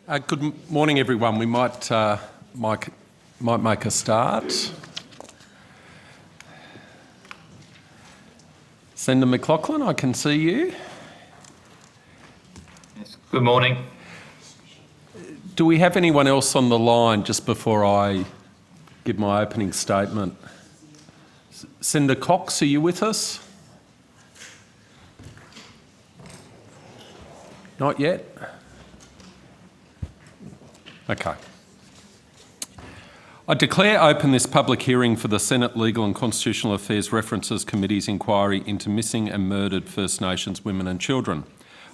Good morning, everyone. We might make a start. Senator McLaughlin, I can see you. Yes. Good morning. Do we have anyone else on the line just before I give my opening statement? Senator Cox, are you with us? Not yet? Okay. I declare open this public hearing for the Senate Legal and Constitutional Affairs References Committee's inquiry into missing and murdered First Nations women and children.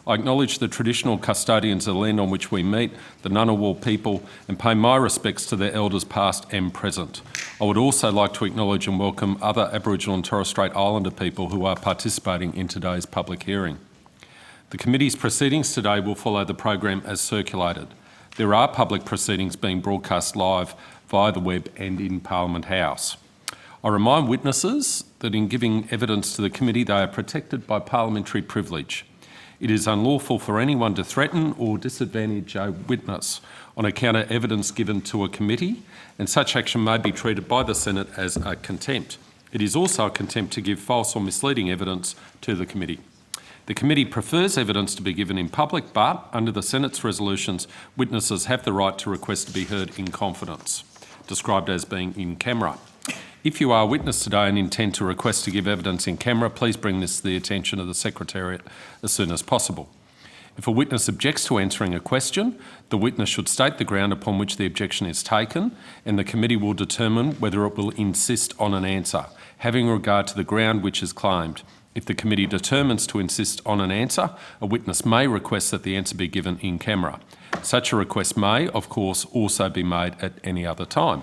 I acknowledge the traditional custodians of the land on which we meet, the Ngunnawal people, and pay my respects to their elders past and present. I would also like to acknowledge and welcome other Aboriginal and Torres Strait Islander people who are participating in today's public hearing. The committee's proceedings today will follow the program as circulated. There are public proceedings being broadcast live via the web and in Parliament House. I remind witnesses that in giving evidence to the committee, they are protected by parliamentary privilege. It is unlawful for anyone to threaten or disadvantage a witness on account of evidence given to a committee, and such action may be treated by the Senate as a contempt. It is also a contempt to give false or misleading evidence to the committee. The committee prefers evidence to be given in public, but under the Senate's resolutions, witnesses have the right to request to be heard in confidence, described as being in camera. If you are a witness today and intend to request to give evidence in camera, please bring this to the attention of the Secretariat as soon as possible. If a witness objects to answering a question, the witness should state the ground upon which the objection is taken, and the committee will determine whether it will insist on an answer, having regard to the ground which is claimed. If the committee determines to insist on an answer, a witness may request that the answer be given in camera. Such a request may, of course, also be made at any other time.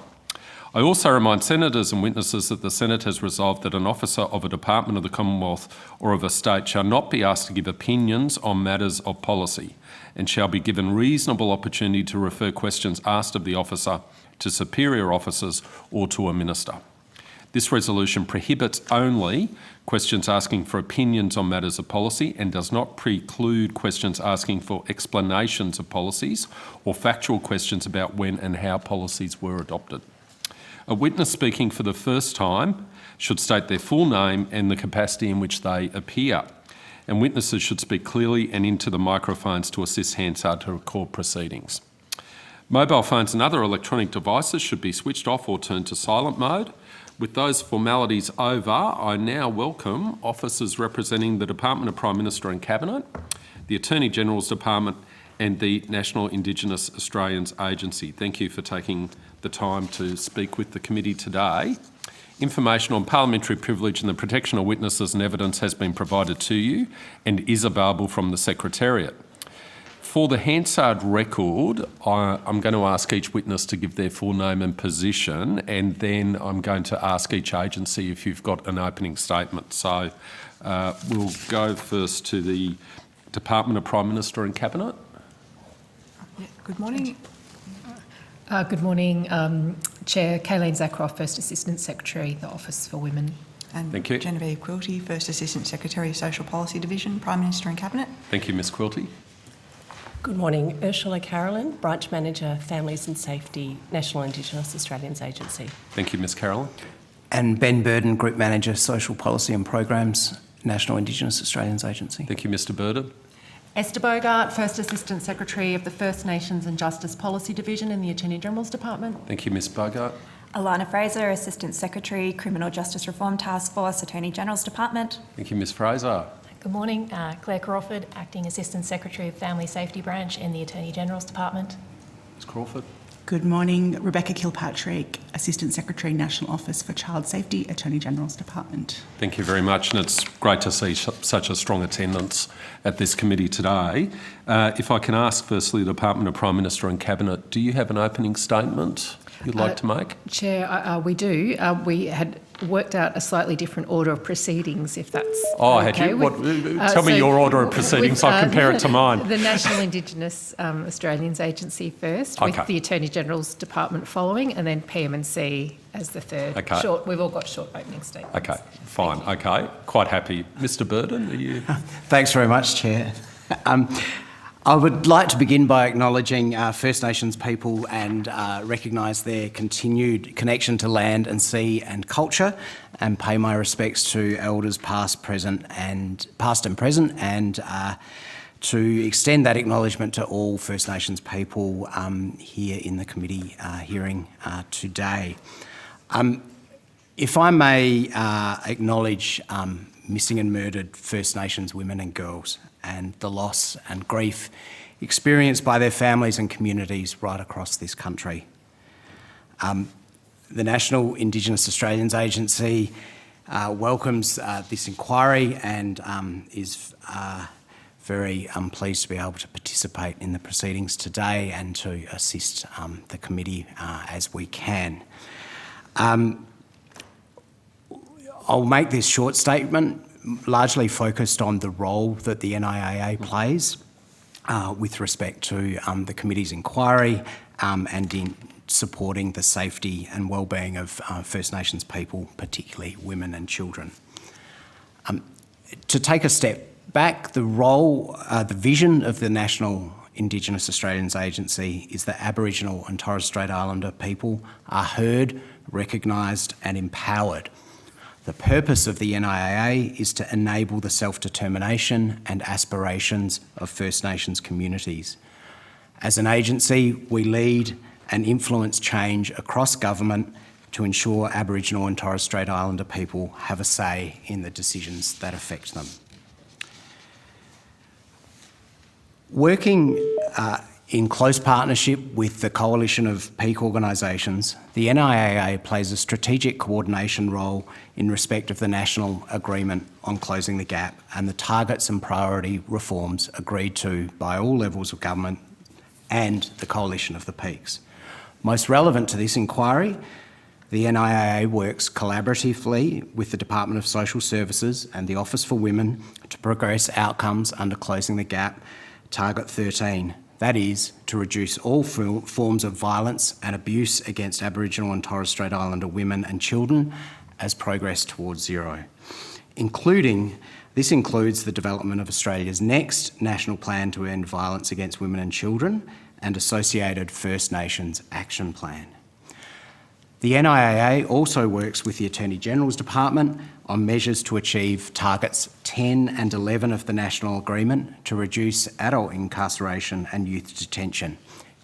I also remind senators and witnesses that the Senate has resolved that an officer of a department of the Commonwealth or of a state shall not be asked to give opinions on matters of policy and shall be given reasonable opportunity to refer questions asked of the officer to superior officers or to a minister. This resolution prohibits only questions asking for opinions on matters of policy and does not preclude questions asking for explanations of policies or factual questions about when and how policies were adopted. A witness speaking for the first time should state their full name and the capacity in which they appear, and witnesses should speak clearly and into the microphones to assist Hansard to record proceedings. Mobile phones and other electronic devices should be switched off or turned to silent mode. With those formalities over, I now welcome officers representing the Department of Prime Minister and Cabinet, the Attorney-General's Department and the National Indigenous Australians Agency. Thank you for taking the time to speak with the committee today. Information on parliamentary privilege and the protection of witnesses and evidence has been provided to you and is available from the Secretariat. For the Hansard record, I'm going to ask each witness to give their full name and position, and then I'm going to ask each agency if you've got an opening statement. So we'll go first to the Department of Prime Minister and Cabinet. Yeah, good morning. Good morning, Chair. Kayleen Zakroff, First Assistant Secretary, the Office for Women. And thank you. Genevieve Quilty, First Assistant Secretary, Social Policy Division, Prime Minister and Cabinet. Thank you, Ms Quilty. Good morning. Ursula Carolyn, Branch Manager, Families and Safety, National Indigenous Australians Agency. Thank you, Ms Carolyn. And Ben Burden, Group Manager, Social Policy and Programs, National Indigenous Australians Agency. Thank you, Mr Burden. Esther Bogart, First Assistant Secretary of the First Nations and Justice Policy Division in the Attorney-General's Department. Thank you, Ms Bogart. Alana Fraser, Assistant Secretary, Criminal Justice Reform Task Force, Attorney-General's Department. Thank you, Ms Fraser. Good morning, Claire Crawford, Acting Assistant Secretary of Family Safety Branch in the Attorney-General's Department. Ms Crawford. Good morning, Rebecca Kilpatrick, Assistant Secretary, National Office for Child Safety, Attorney-General's Department. Thank you very much, and it's great to see such a strong attendance at this committee today. If I can ask firstly the Department of Prime Minister and Cabinet, do you have an opening statement you'd like to make? Chair, we do. We had worked out a slightly different order of proceedings, if that's had okay. you? Tell me your order of proceedings, I'll compare it to mine. The National Indigenous Australians Agency first, with the Attorney-General's Department following, and then PM&C as the third. Okay. Short, we've all got short opening statements. Okay, fine, okay. Quite happy. Mr Burden, are you? Thanks very much, Chair. I would like to begin by acknowledging First Nations people and recognise their continued connection to land and sea and culture, and pay my respects to elders past and present, and to extend that acknowledgement to all First Nations people here in the committee hearing today. If I may acknowledge missing and murdered First Nations women and girls, and the loss and grief experienced by their families and communities right across this country. The National Indigenous Australians Agency welcomes this inquiry and is very pleased to be able to participate in the proceedings today and to assist the committee as we can. I'll make this short statement largely focused on the role that the NIAA plays with respect to the committee's inquiry and in supporting the safety and wellbeing of First Nations people, particularly women and children. To take a step back, the vision of the National Indigenous Australians Agency is that Aboriginal and Torres Strait Islander people are heard, recognised and empowered. The purpose of the NIAA is to enable the self-determination and aspirations of First Nations communities. As an agency, we lead and influence change across government to ensure Aboriginal and Torres Strait Islander people have a say in the decisions that affect them. Working in close partnership with the coalition of peak organisations, the NIAA plays a strategic coordination role in respect of the National Agreement on Closing the Gap and the targets and priority reforms agreed to by all levels of government and the coalition of the peaks. Most relevant to this inquiry, the NIAA works collaboratively with the Department of Social Services and the Office for Women to progress outcomes under Closing the Gap Target 13. That is, to reduce all forms of violence and abuse against Aboriginal and Torres Strait Islander women and children as progress towards zero. This includes the development of Australia's next National Plan to End Violence Against Women and Children and associated First Nations Action Plan. The NIAA also works with the Attorney-General's Department on measures to achieve targets 10 and 11 of the National Agreement to reduce adult incarceration and youth detention,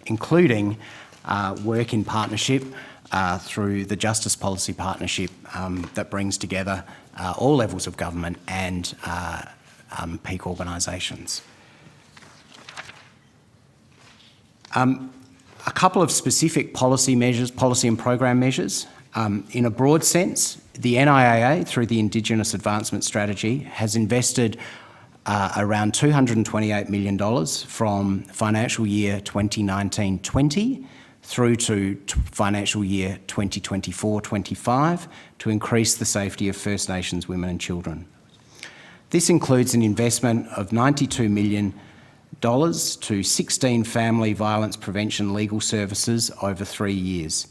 including work in partnership through the Justice Policy Partnership that brings together all levels of government and peak organisations. A couple of specific policy and program measures. In a broad sense, the NIAA, through the Indigenous Advancement Strategy, has invested around $228 million from financial year 2019-20 through to financial year 2024-25 to increase the safety of First Nations women and children. This includes an investment of $92 million to 16 family violence prevention legal services over 3 years.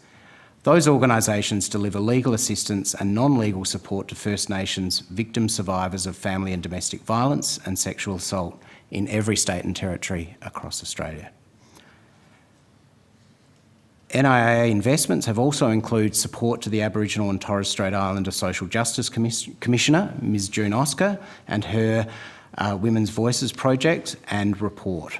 Those organisations deliver legal assistance and non-legal support to First Nations victim survivors of family and domestic violence and sexual assault in every state and territory across Australia. NIAA investments have also included support to the Aboriginal and Torres Strait Islander Social Justice Commissioner, Ms June Oscar, and her Women's Voices project and report.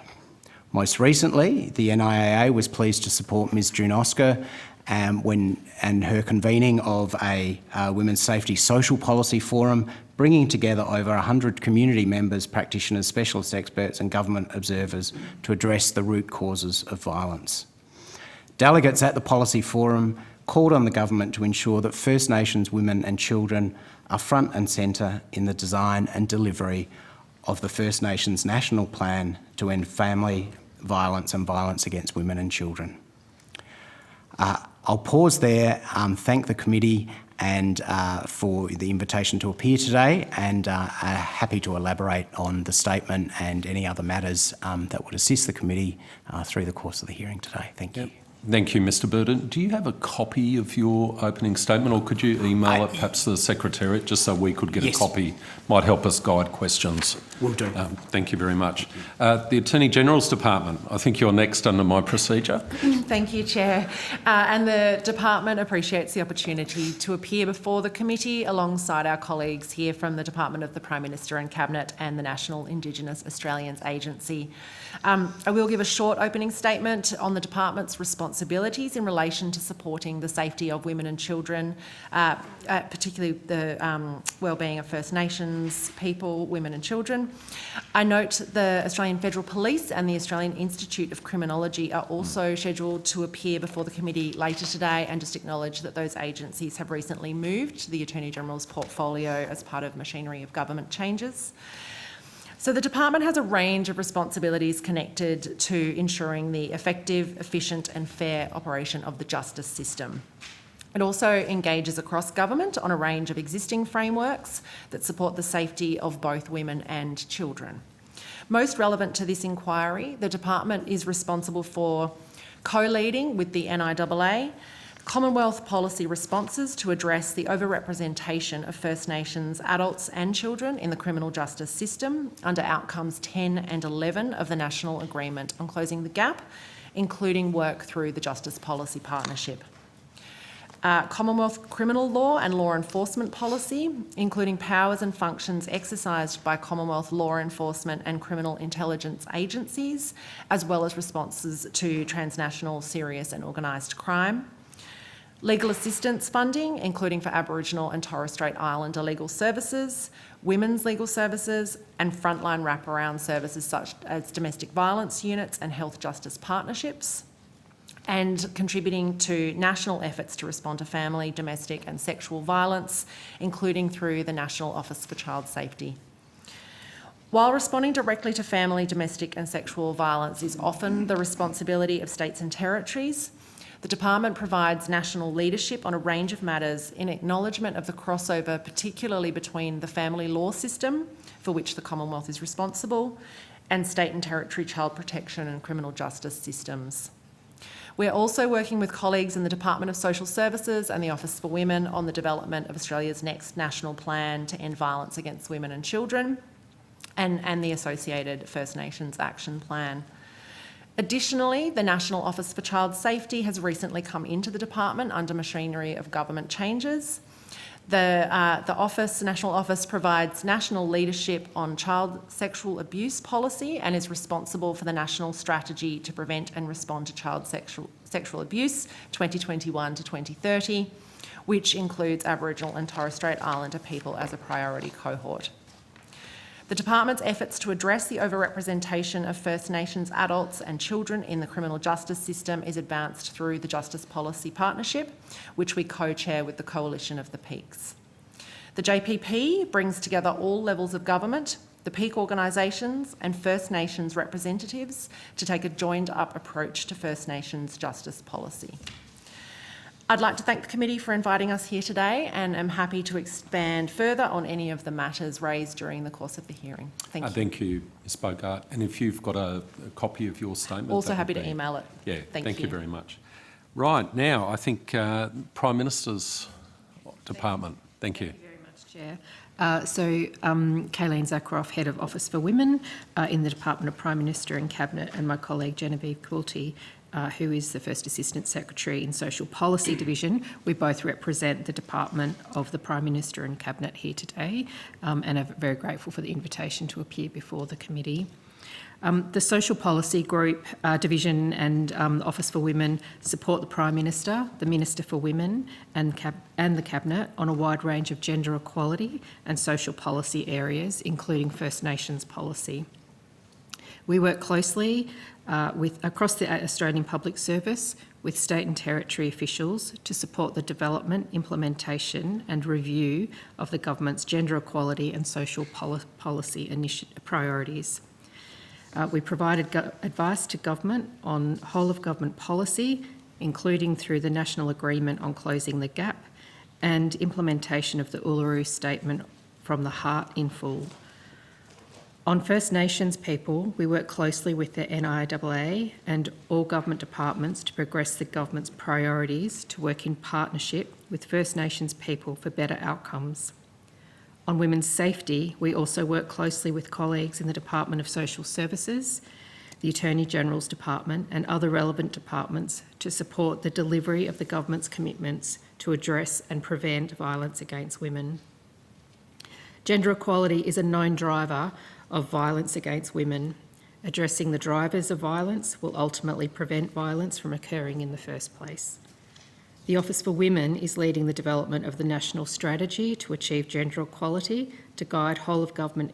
Most recently, the NIAA was pleased to support Ms June Oscar and her convening of a Women's Safety Social Policy Forum, bringing together over 100 community members, practitioners, specialist experts and government observers to address the root causes of violence. Delegates at the Policy Forum called on the government to ensure that First Nations women and children are front and centre in the design and delivery of the First Nations National Plan to End Family Violence and Violence Against Women and Children. I'll pause there, thank the committee and for the invitation to appear today, and happy to elaborate on the statement and any other matters that would assist the committee through the course of the hearing today. Thank you. Thank you, Mr Burden. Do you have a copy of your opening statement, or could you email it perhaps to the Secretariat just so we could get Yes. a copy? Might help us guide questions. Will do. Thank you very much. The Attorney-General's Department, I think you're next under my procedure. Thank you, Chair. And the Department appreciates the opportunity to appear before the committee alongside our colleagues here from the Department of the Prime Minister and Cabinet and the National Indigenous Australians Agency. I will give a short opening statement on the Department's responsibilities in relation to supporting the safety of women and children, particularly the wellbeing of First Nations people, women and children. I note the Australian Federal Police and the Australian Institute of Criminology are also scheduled to appear before the committee later today, and just acknowledge that those agencies have recently moved to the Attorney-General's portfolio as part of machinery of government changes. So the department has a range of responsibilities connected to ensuring the effective, efficient and fair operation of the justice system. It also engages across government on a range of existing frameworks that support the safety of both women and children. Most relevant to this inquiry, the department is responsible for co-leading with the NIAA Commonwealth policy responses to address the overrepresentation of First Nations adults and children in the criminal justice system under outcomes 10 and 11 of the National Agreement on Closing the Gap, including work through the Justice Policy Partnership. Commonwealth criminal law and law enforcement policy, including powers and functions exercised by Commonwealth law enforcement and criminal intelligence agencies, as well as responses to transnational serious and organised crime. Legal assistance funding, including for Aboriginal and Torres Strait Islander legal services, women's legal services, and frontline wraparound services such as domestic violence units and health justice partnerships, and contributing to national efforts to respond to family, domestic and sexual violence, including through the National Office for Child Safety. While responding directly to family, domestic and sexual violence is often the responsibility of states and territories, the department provides national leadership on a range of matters in acknowledgement of the crossover, particularly between the family law system, for which the Commonwealth is responsible, and state and territory child protection and criminal justice systems. We're also working with colleagues in the Department of Social Services and the Office for Women on the development of Australia's next national plan to end violence against women and children, and the associated First Nations Action Plan. Additionally, the National Office for Child Safety has recently come into the department under machinery of government changes. The National Office provides national leadership on child sexual abuse policy and is responsible for the national strategy to prevent and respond to child sexual abuse 2021 to 2030, which includes Aboriginal and Torres Strait Islander people as a priority cohort. The department's efforts to address the overrepresentation of First Nations adults and children in the criminal justice system is advanced through the Justice Policy Partnership, which we co-chair with the Coalition of the Peaks. The JPP brings together all levels of government, the peak organisations and First Nations representatives to take a joined-up approach to First Nations justice policy. I'd like to thank the committee for inviting us here today, and am happy to expand further on any of the matters raised during the course of the hearing. Thank you. Thank you, Ms Bogart. And if you've got a copy of your statement... Also happy to email it. Yeah, thank you you very much. Right, now I think Prime Minister's Department. Thank you. Thank you very much, Chair. Kayleen Zakharoff, Head of Office for Women in the Department of Prime Minister and Cabinet, and my colleague Genevieve Quilty, who is the First Assistant Secretary in Social Policy Division. We both represent the Department of the Prime Minister and Cabinet here today, and are very grateful for the invitation to appear before the committee. The Social Policy Group Division and the Office for Women support the Prime Minister, the Minister for Women and the Cabinet on a wide range of gender equality and social policy areas, including First Nations policy. We work closely across the Australian Public Service with state and territory officials to support the development, implementation and review of the government's gender equality and social policy priorities. We provided advice to government on whole-of-government policy, including through the National Agreement on Closing the Gap and implementation of the Uluru Statement from the Heart in full. On First Nations people, we work closely with the NIAA and all government departments to progress the government's priorities to work in partnership with First Nations people for better outcomes. On women's safety, we also work closely with colleagues in the Department of Social Services, the Attorney General's Department and other relevant departments to support the delivery of the government's commitments to address and prevent violence against women. Gender equality is a known driver of violence against women. Addressing the drivers of violence will ultimately prevent violence from occurring in the first place. The Office for Women is leading the development of the National Strategy to achieve gender equality to guide whole-of-government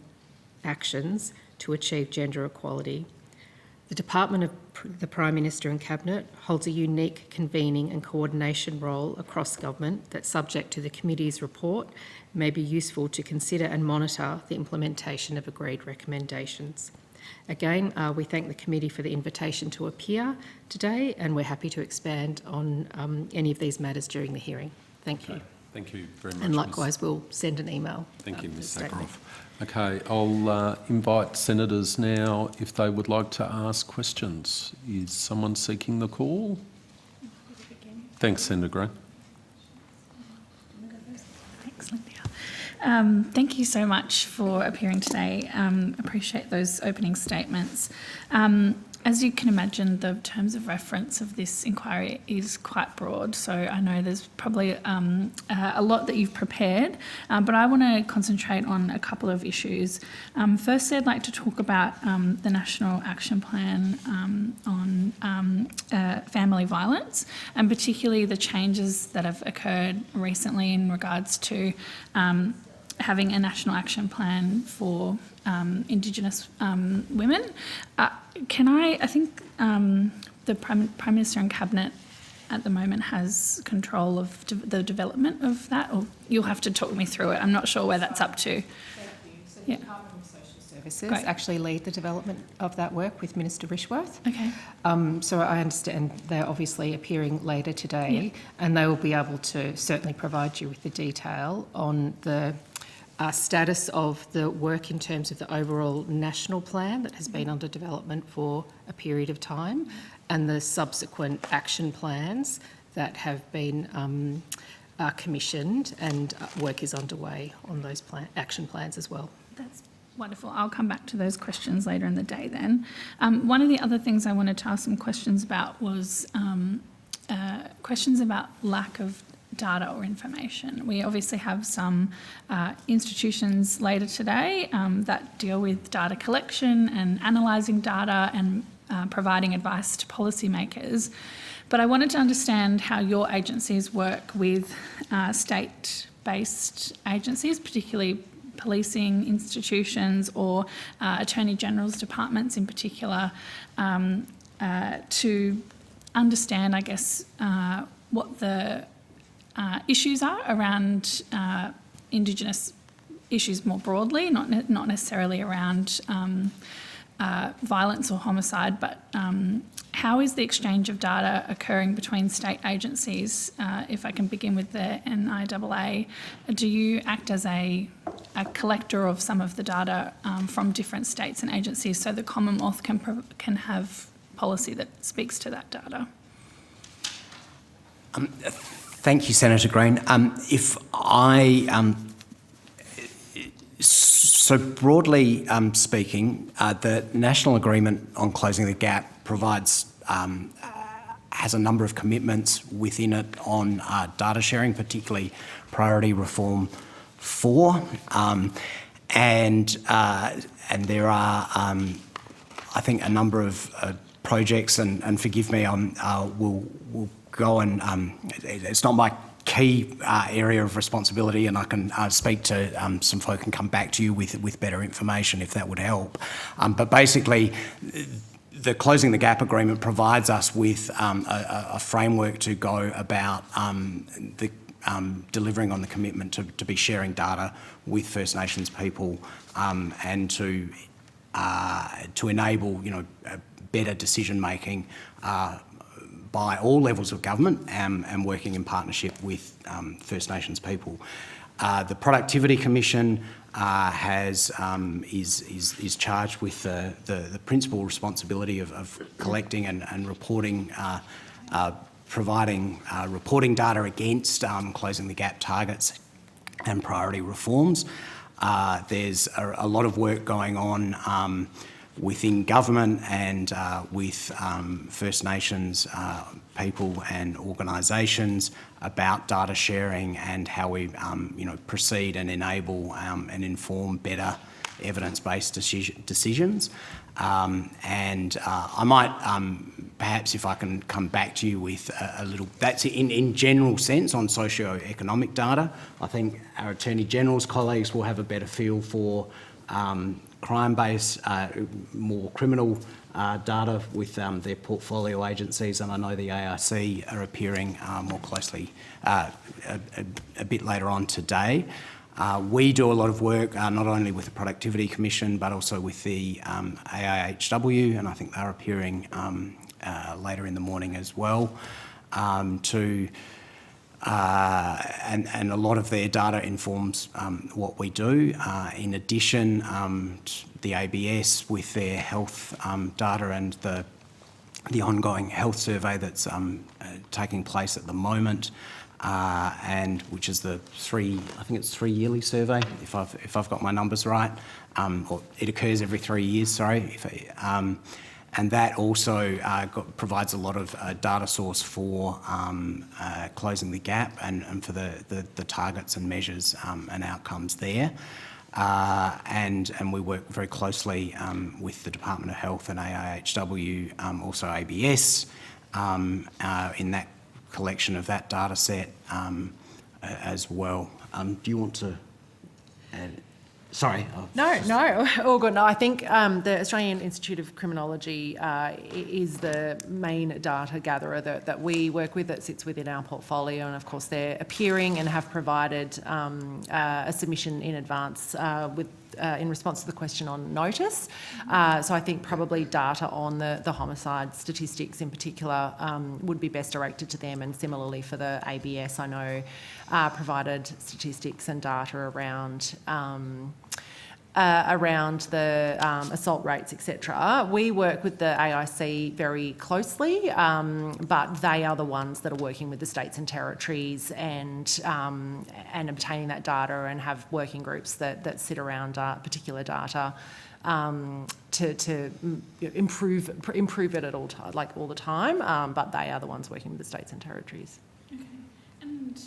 actions to achieve gender equality. The Department of the Prime Minister and Cabinet holds a unique convening and coordination role across government that, subject to the committee's report, may be useful to consider and monitor the implementation of agreed recommendations. Again, we thank the committee for the invitation to appear today, and we're happy to expand on any of these matters during the hearing. Thank you. Okay. Thank you very much. And likewise, we'll send an email. Thank you, Ms statement. Zakharoff. Okay, I'll invite senators now if they would like to ask questions. Is someone seeking the call? Thanks, Senator Green. Thanks, Lydia. Thank you so much for appearing today. Appreciate those opening statements. As you can imagine, the terms of reference of this inquiry is quite broad, so I know there's probably a lot that you've prepared, but I want to concentrate on a couple of issues. Firstly, I'd like to talk about the National Action Plan on family violence, and particularly the changes that have occurred recently in regards to having a national action plan for Indigenous women. I think the Prime Minister and Cabinet at the moment has control of the development of that, or you'll have to talk me through it. I'm not sure where that's up to. Thank you. So the Department of Social Services actually lead the development of that work with Minister Rishworth. Okay. So I understand they're obviously appearing later today, and they will be able to certainly provide you with the detail on the status of the work in terms of the overall national plan that has been under development for a period of time, and the subsequent action plans that have been commissioned, and work is underway on those action plans as well. That's wonderful. I'll come back to those questions later in the day then. One of the other things I wanted to ask some questions about was questions about lack of data or information. We obviously have some institutions later today that deal with data collection and analysing data and providing advice to policymakers. But I wanted to understand how your agencies work with state-based agencies, particularly policing institutions or Attorney General's departments in particular, to understand, I guess, what the issues are around Indigenous issues more broadly, not necessarily around violence or homicide, but how is the exchange of data occurring between state agencies? If I can begin with the NIAA, do you act as a collector of some of the data from different states and agencies so the Commonwealth can have policy that speaks to that data? Thank you, Senator Green. So broadly speaking, the National Agreement on Closing the Gap provides, has a number of commitments within it on data sharing, particularly Priority Reform 4, and there are, I think, a number of projects, and forgive me, we'll go and it's not my key area of responsibility, and I can speak to some folk and come back to you with better information if that would help. But basically, the Closing the Gap agreement provides us with a framework to go about delivering on the commitment to be sharing data with First Nations people and to enable, better decision making by all levels of government and working in partnership with First Nations people. The Productivity Commission is charged with the principal responsibility of collecting and reporting, providing reporting data against closing the gap targets and priority reforms. There's a lot of work going on within government and with First Nations people and organisations about data sharing and how we proceed and enable and inform better evidence-based decisions. I might, perhaps if I can come back to you with a little, that's in general sense on socio-economic data. I think our Attorney General's colleagues will have a better feel for crime-based, more criminal data with their portfolio agencies, and I know the ARC are appearing more closely a bit later on today. We do a lot of work not only with the Productivity Commission but also with the AIHW, and I think they're appearing later in the morning as well, and a lot of their data informs what we do. In addition, the ABS with their health data and the ongoing health survey that's taking place at the moment, and which is I think it's 3 yearly survey, if I've got my numbers right, or it occurs every 3 years. Sorry, and that also provides a lot of data source for closing the gap and for the targets and measures and outcomes there. And we work very closely with the Department of Health and AIHW, also ABS, in that collection of that data set as well. Do you want to add? Sorry. No, all good. No, I think the Australian Institute of Criminology is the main data gatherer that we work with, that sits within our portfolio, and of course they're appearing and have provided a submission in advance in response to the question on notice. So I think probably data on the homicide statistics in particular would be best directed to them, and similarly for the ABS, I know provided statistics and data around the assault rates, etc. We work with the AIC very closely, but they are the ones that are working with the states and territories and obtaining that data, and have working groups that sit around particular data to improve it at all the time. But they are the ones working with the states and territories. Okay. And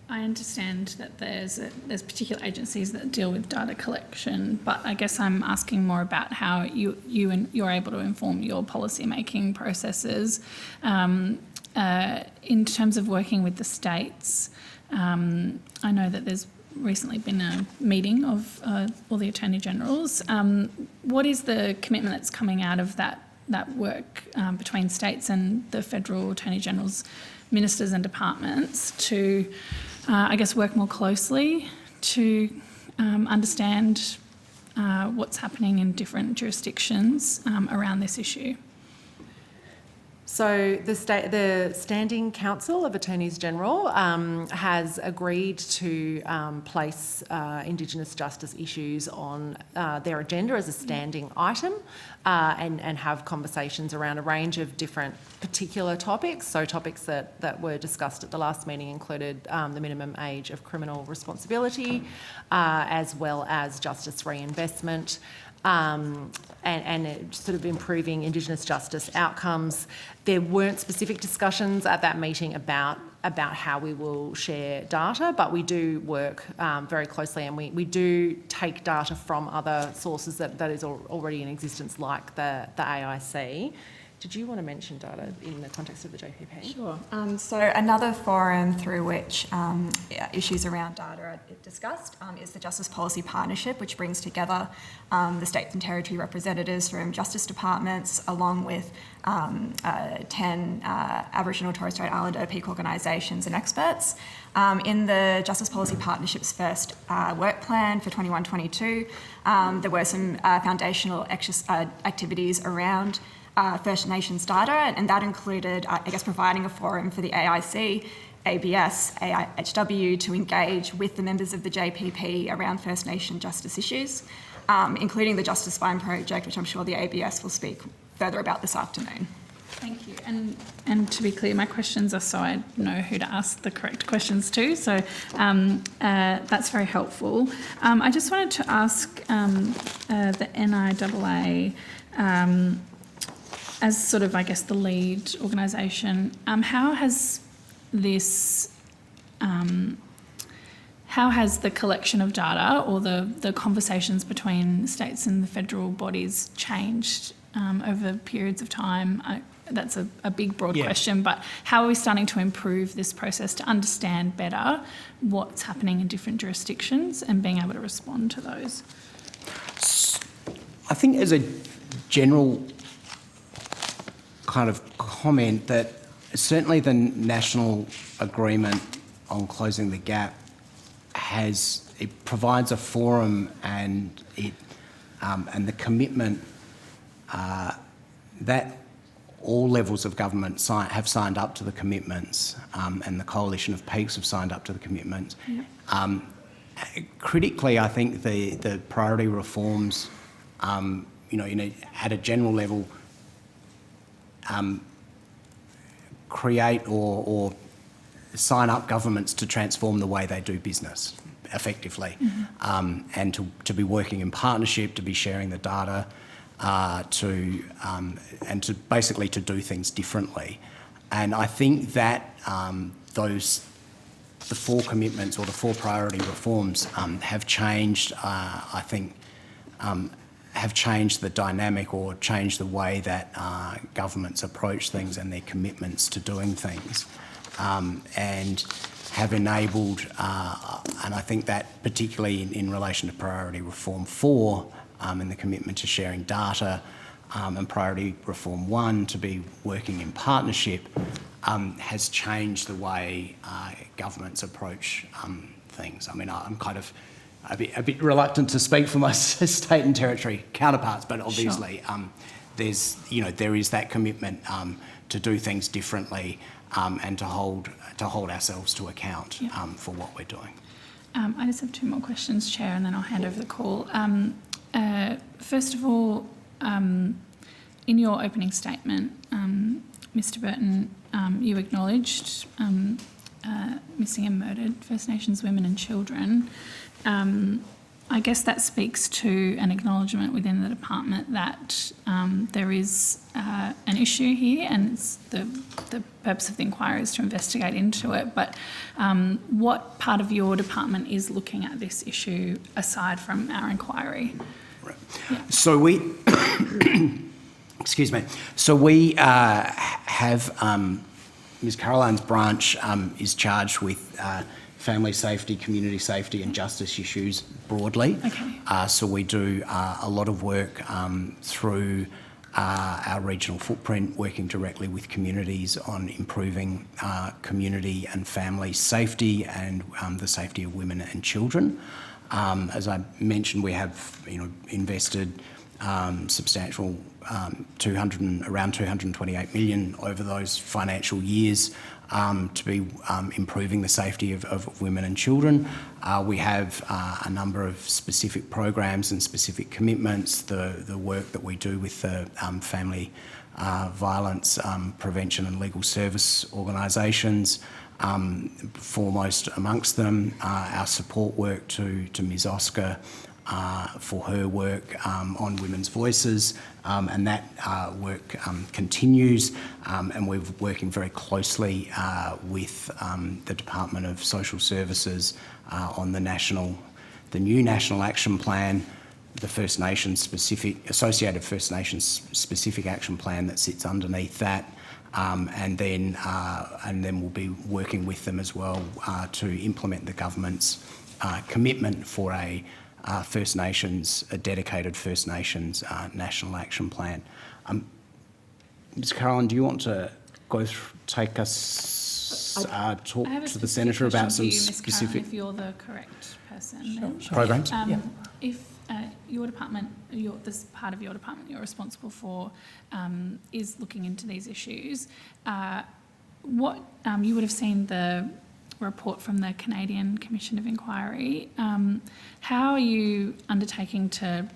I understand that there's particular agencies that deal with data collection, but I guess I'm asking more about how you're able to inform your policy making processes in terms of working with the states. I know that there's recently been a meeting of all the Attorney Generals. What is the commitment that's coming out of that work between states and the federal Attorney Generals, ministers and departments to work more closely to understand what's happening in different jurisdictions around this issue? So the Standing Council of Attorneys General has agreed to place Indigenous justice issues on their agenda as a standing item and have conversations around a range of different particular topics. So topics that were discussed at the last meeting included the minimum age of criminal responsibility, as well as justice reinvestment, and sort of improving Indigenous justice outcomes. There weren't specific discussions at that meeting about how we will share data, but we do work very closely, and we do take data from other sources that is already in existence, like the AIC. Did you want to mention data in the context of the JPP? Sure. So another forum through which issues around data are discussed is the Justice Policy Partnership, which brings together the states and territory representatives from justice departments, along with 10 Aboriginal Torres Strait Islander peak organisations and experts. In the Justice Policy Partnership's first work plan for 21-22, there were some foundational activities around First Nations data, and that included, providing a forum for the AIC ABS, AIHW to engage with the members of the JPP around First Nation justice issues, including the Justice Spine Project, which I'm sure the ABS will speak further about this afternoon. Thank you. And to be clear, my questions are so I know who to ask the correct questions to. So that's very helpful. I just wanted to ask the NIAA, as sort of, I guess, the lead organisation, how has this, how has the collection of data or the conversations between states and the federal bodies changed over periods of time? That's a big, broad question, but how are we starting to improve this process to understand better what's happening in different jurisdictions and being able to respond to those? I think as a general kind of comment that certainly the national agreement on closing the gap it provides a forum and the commitment that all levels of government have signed up to the commitments, and the Coalition of Peaks have signed up to the commitments. Yeah. Critically, I think the priority reforms, at a general level, create or sign up governments to transform the way they do business effectively, and to be working in partnership, to be sharing the data, and to basically to do things differently. And I think that the four commitments or the four priority reforms have changed, have changed the dynamic or changed the way that governments approach things and their commitments to doing things, and have enabled, and I think that particularly in relation to Priority Reform 4 and the commitment to sharing data, and Priority Reform 1 to be working in partnership, has changed the way governments approach things. I mean, I'm kind of a bit reluctant to speak for my state and territory counterparts, but obviously there is that commitment to do things differently, and to hold ourselves to account for what we're doing. I just have two more questions, Chair, and then I'll hand over the call. First of all, in your opening statement, Mr. Burton, you acknowledged missing and murdered First Nations women and children. I guess that speaks to an acknowledgement within the department that there is an issue here, and it's the purpose of the inquiry is to investigate into it. But what part of your department is looking at this issue aside from our inquiry? Right. Yeah. So we, excuse me. So we have Ms. Caroline's branch is charged with family safety, community safety and justice issues broadly. Okay. So we do a lot of work through our regional footprint, working directly with communities on improving community and family safety and the safety of women and children. As I mentioned, we have invested substantial around 228 million over those financial years to be improving the safety of women and children. We have a number of specific programs and specific commitments. The work that we do with the family violence prevention and legal service organisations, foremost amongst them, our support work to Ms. Oscar for her work on women's voices, and that work continues, and we're working very closely with the Department of Social Services on the new National Action Plan, the First Nations specific, associated First Nations specific action plan that sits underneath that. And then we'll be working with them as well to implement the government's commitment for a dedicated First Nations National Action Plan. Ms. Caroline, do you want to talk to the Senator about some specific... If you're the correct person. Sure. Programs? If your department, this part of your department you're responsible for is looking into these issues, what you would have seen the report from the Canadian Commission of Inquiry. How are you undertaking to,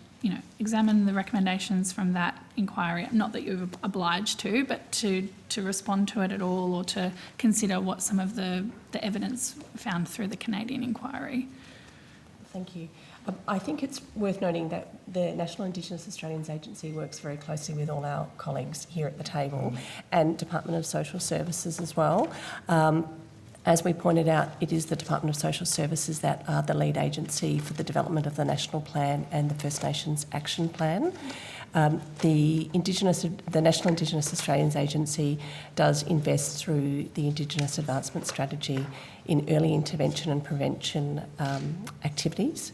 examine the recommendations from that inquiry? Not that you're obliged to, but to respond to it at all, or to consider what some of the evidence found through the Canadian inquiry. Thank you. I think it's worth noting that the National Indigenous Australians Agency works very closely with all our colleagues here at the table, and Department of Social Services as well. As we pointed out, it is the Department of Social Services that are the lead agency for the development of the National Plan and the First Nations Action Plan. The National Indigenous Australians Agency does invest through the Indigenous Advancement Strategy in early intervention and prevention activities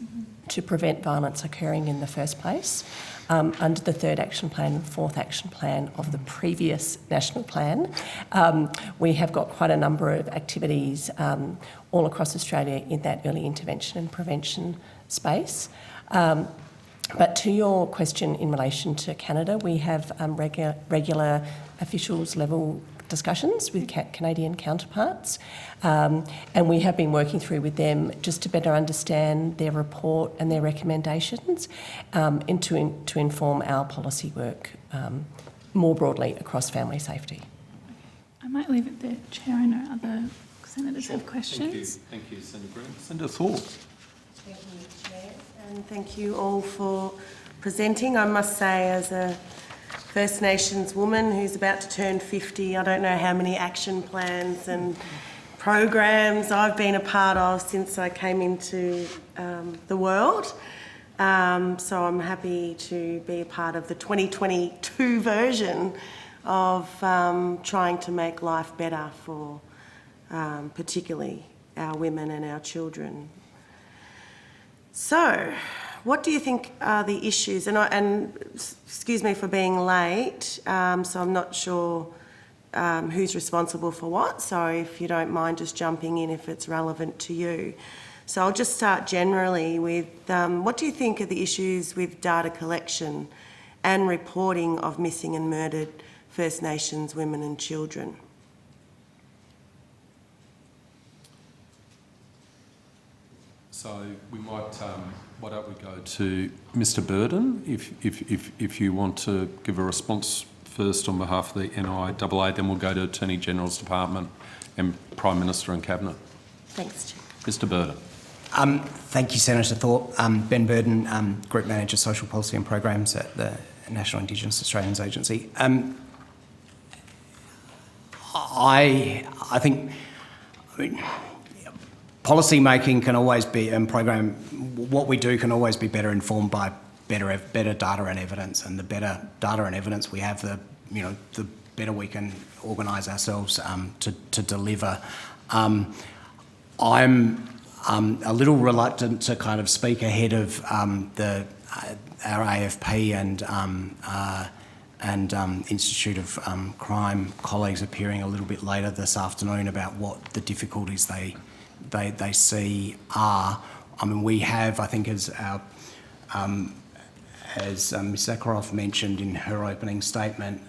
to prevent violence occurring in the first place. Under the third action plan and fourth action plan of the previous national plan, we have got quite a number of activities all across Australia in that early intervention and prevention space. But to your question in relation to Canada, we have regular officials level discussions with Canadian counterparts, and we have been working through with them just to better understand their report and their recommendations, and to inform our policy work more broadly across family safety. I might leave it there, Chair. I know other senators have questions. Thank you, Senator Green. Senator Thorpe. Thank you, Chair, and thank you all for presenting. I must say, as a First Nations woman who's about to turn 50, I don't know how many action plans and programs I've been a part of since I came into the world. So I'm happy to be a part of the 2022 version of trying to make life better for particularly our women and our children. So, what do you think are the issues? And excuse me for being late, so I'm not sure who's responsible for what, so if you don't mind just jumping in if it's relevant to you. So I'll just start generally with, what do you think are the issues with data collection and reporting of missing and murdered First Nations women and children? So we might, why don't we go to Mr. Burden, if you want to give a response first on behalf of the NIAA, then we'll go to Attorney General's Department and Prime Minister and Cabinet. Thanks, Chair. Mr. Burden. Thank you, Senator Thorpe. Ben Burden, Group Manager, Social Policy and Programs at the National Indigenous Australians Agency. I think, policy making can always be, and program, what we do can always be better informed by better data and evidence. And the better data and evidence we have, the better we can organise ourselves to deliver. I'm a little reluctant to kind of speak ahead of our AFP and Institute of Crime colleagues appearing a little bit later this afternoon about what the difficulties they see are. I mean, we have, I think, as Ms. Zakharoff mentioned in her opening statement,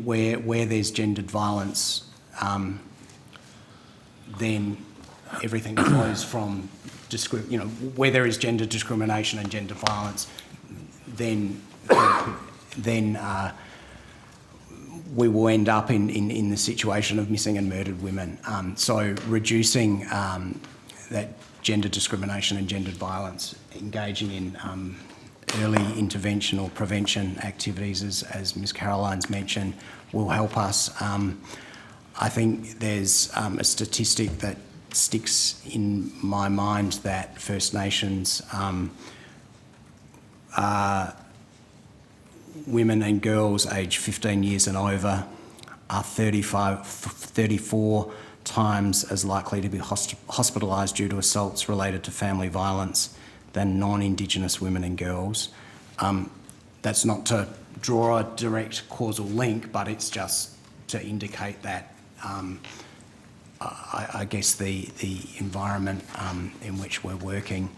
where there's gendered violence, then everything flows from, where there is gender discrimination and gender violence, then we will end up in the situation of missing and murdered women. So reducing that gender discrimination and gendered violence, engaging in early intervention or prevention activities, as Ms. Caroline's mentioned, will help us. I think there's a statistic that sticks in my mind that First Nations women and girls aged 15 years and over are 34 times as likely to be hospitalised due to assaults related to family violence than non-Indigenous women and girls. That's not to draw a direct causal link, but it's just to indicate that I guess the environment in which we're working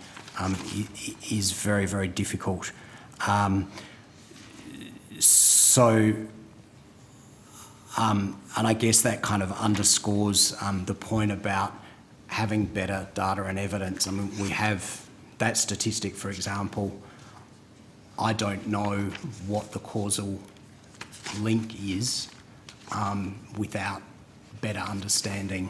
is very, very difficult. So And I guess that kind of underscores the point about having better data and evidence. I mean, we have that statistic, for example. I don't know what the causal link is without better understanding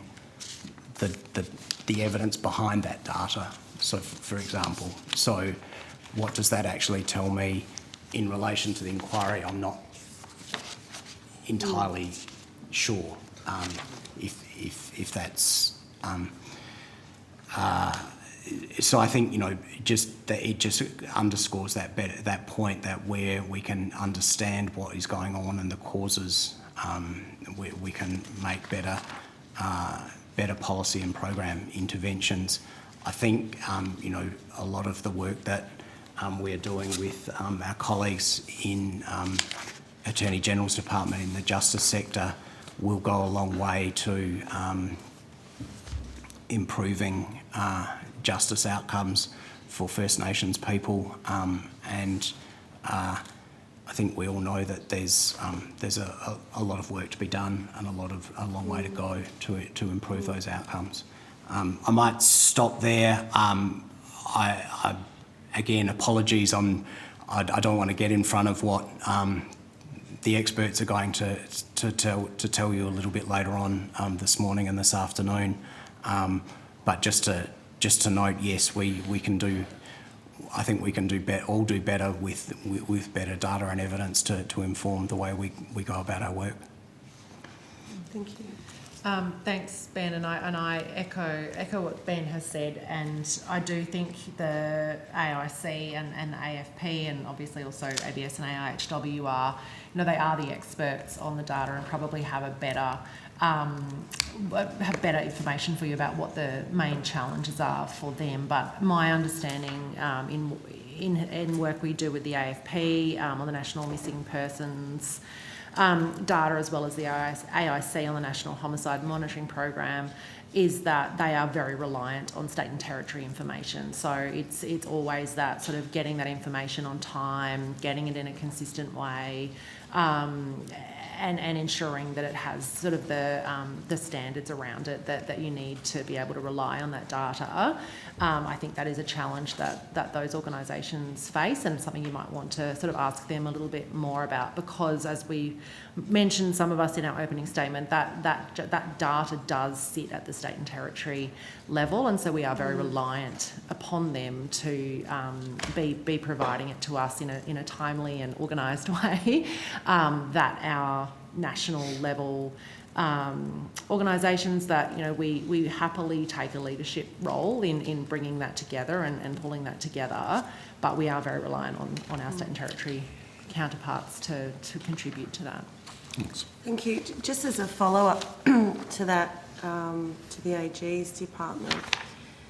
the evidence behind that data. So, for example, so what does that actually tell me in relation to the inquiry? I'm not entirely sure if that's. So I think, you know, just that it just underscores that point that where we can understand what is going on and the causes, we can make better policy and program interventions. I think, you know, a lot of the work that we're doing with our colleagues in Attorney General's Department in the justice sector will go a long way to improving justice outcomes for First Nations people, and I think we all know that there's a lot of work to be done and a long way to go to improve those outcomes. I might stop there. Again, apologies. I don't want to get in front of what the experts are going to tell you a little bit later on this morning and this afternoon. But just to note, yes, we can do. I think we can do better with better data and evidence to inform the way we go about our work. Thank you. Thanks, Ben, and I echo what Ben has said, and I do think the AIC and AFP, and obviously also ABS and AIHW are, you know, they are the experts on the data and probably have better information for you about what the main challenges are for them. But my understanding in work we do with the AFP on the National Missing Persons data, as well as the AIC on the National Homicide Monitoring Program, is that they are very reliant on state and territory information. So it's always that sort of getting that information on time, getting it in a consistent way, and ensuring that it has sort of the standards around it that you need to be able to rely on that data. I think that is a challenge that those organisations face, and something you might want to sort of ask them a little bit more about, because as we mentioned, some of us in our opening statement, that data does sit at the state and territory level, and so we are very reliant upon them to be providing it to us in a timely and organised way, that our national level organisations that, you know, we happily take a leadership role in bringing that together and pulling that together, but we are very reliant on our state and territory counterparts to contribute to that. Thanks. Thank you. Just as a follow-up to that, to the AG's department.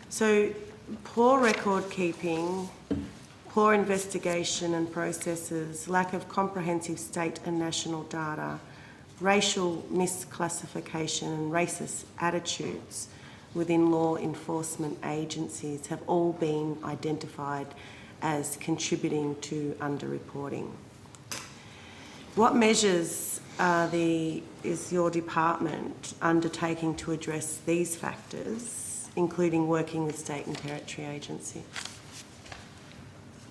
So poor record keeping, poor investigation and processes, lack of comprehensive state and national data, racial misclassification and racist attitudes within law enforcement agencies have all been identified as contributing to underreporting. What measures is your department undertaking to address these factors, including working with state and territory agencies?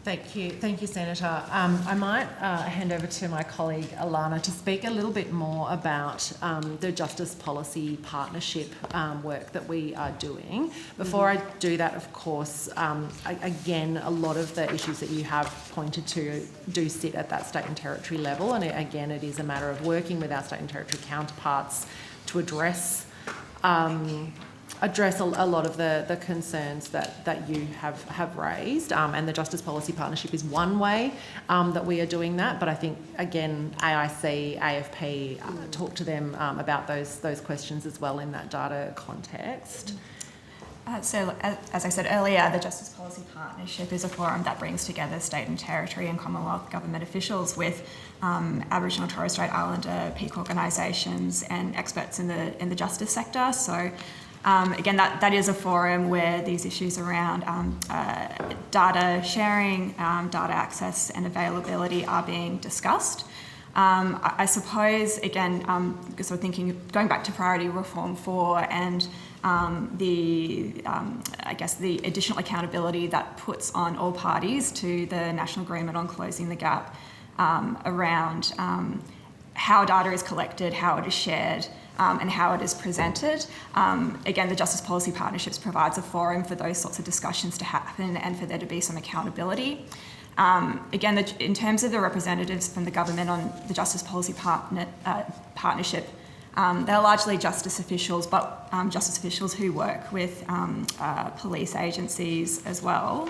Thank you, Senator. I might hand over to my colleague Alana to speak a little bit more about the Justice Policy Partnership work that we are doing. Before I do that, of course, again, a lot of the issues that you have pointed to do sit at that state and territory level, and again, it is a matter of working with our state and territory counterparts to address a lot of the concerns that you have raised, and the Justice Policy Partnership is one way that we are doing that. But I think, again, AIC, AFP, talk to them about those questions as well in that data context. So, as I said earlier, the Justice Policy Partnership is a forum that brings together state and territory and Commonwealth government officials with Aboriginal and Torres Strait Islander peak organisations and experts in the justice sector. So, again, that is a forum where these issues around data sharing, data access and availability are being discussed. I suppose, again, because we're thinking, going back to Priority Reform 4 and the additional accountability that puts on all parties to the National Agreement on Closing the Gap around how data is collected, how it is shared, and how it is presented. Again, the Justice Policy Partnerships provides a forum for those sorts of discussions to happen and for there to be some accountability. Again, in terms of the representatives from the government on the Justice Policy Partnership, they're largely justice officials, but justice officials who work with police agencies as well.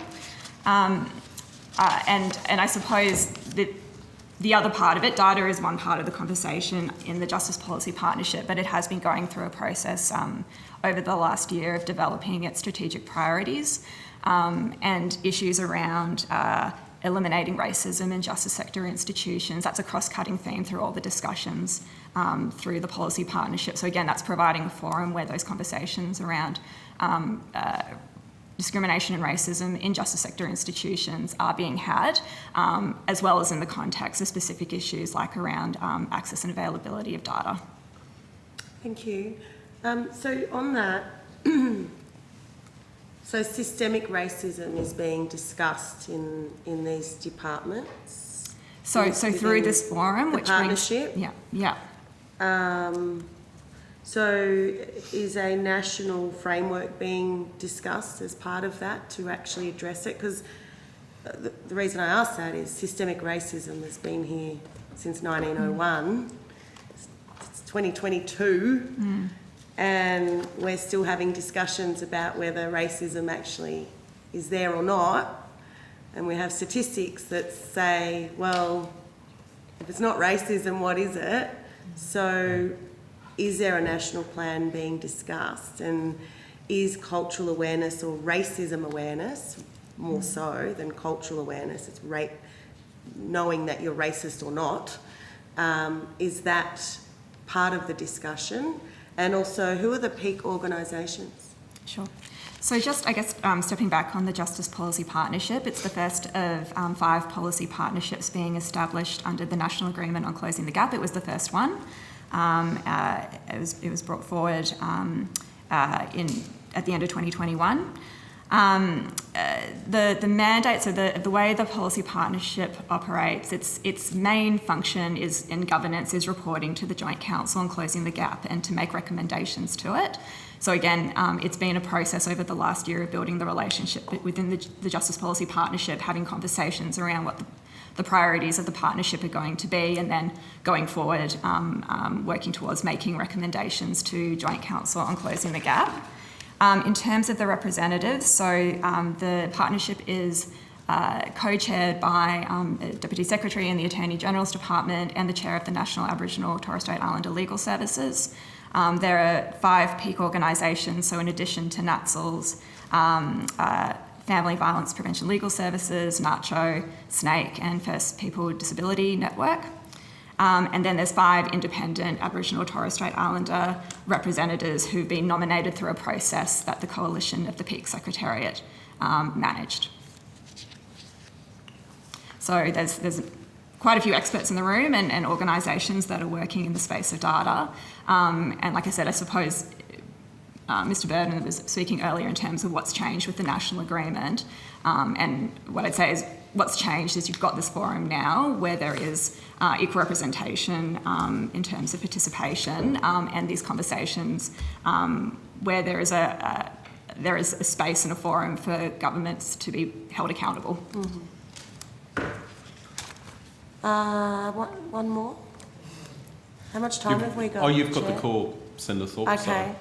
And I suppose that the other part of it, data is one part of the conversation in the Justice Policy Partnership, but it has been going through a process over the last year of developing its strategic priorities and issues around eliminating racism in justice sector institutions. That's a cross-cutting theme through all the discussions through the policy partnership. So again, that's providing a forum where those conversations around discrimination and racism in justice sector institutions are being had, as well as in the context of specific issues like around access and availability of data. Thank you. So on that, so systemic racism is being discussed in these departments? So through this forum, which partnership? Yeah. So is a national framework being discussed as part of that to actually address it? Because the reason I ask that is systemic racism has been here since 1901. It's 2022. And we're still having discussions about whether racism actually is there or not. And we have statistics that say, well, if it's not racism, what is it? So is there a national plan being discussed? And is cultural awareness or racism awareness, more so than cultural awareness, it's knowing that you're racist or not, is that part of the discussion? And also, who are the peak organisations? Sure. So just, I guess, stepping back on the Justice Policy Partnership, it's the first of 5 policy partnerships being established under the National Agreement on Closing the Gap. It was the first one. It was brought forward at the end of 2021. The mandate, so the way the policy partnership operates, its main function is in governance is reporting to the Joint Council on Closing the Gap and to make recommendations to it. So again, it's been a process over the last year of building the relationship within the Justice Policy Partnership, having conversations around what the priorities of the partnership are going to be, and then going forward, working towards making recommendations to Joint Council on Closing the Gap. In terms of the representatives, so the partnership is co-chaired by a Deputy Secretary in the Attorney General's Department and the Chair of the National Aboriginal Torres Strait Islander Legal Services. There are 5 peak organisations, so in addition to NATSL's, Family Violence Prevention Legal Services, NACCHO, SNAKE and First People with Disability Network. And then there's 5 independent Aboriginal Torres Strait Islander representatives who've been nominated through a process that the Coalition of the Peak Secretariat managed. So there's quite a few experts in the room and organisations that are working in the space of data. And like I said, I suppose Mr. Burden was speaking earlier in terms of what's changed with the national agreement. And what I'd say is what's changed is you've got this forum now where there is equal representation in terms of participation and these conversations where there is a space and a forum for governments to be held accountable. Mm-hmm. One more? How much time have we got? Oh, you've got Chair? the call, Senator Thorpe. Okay.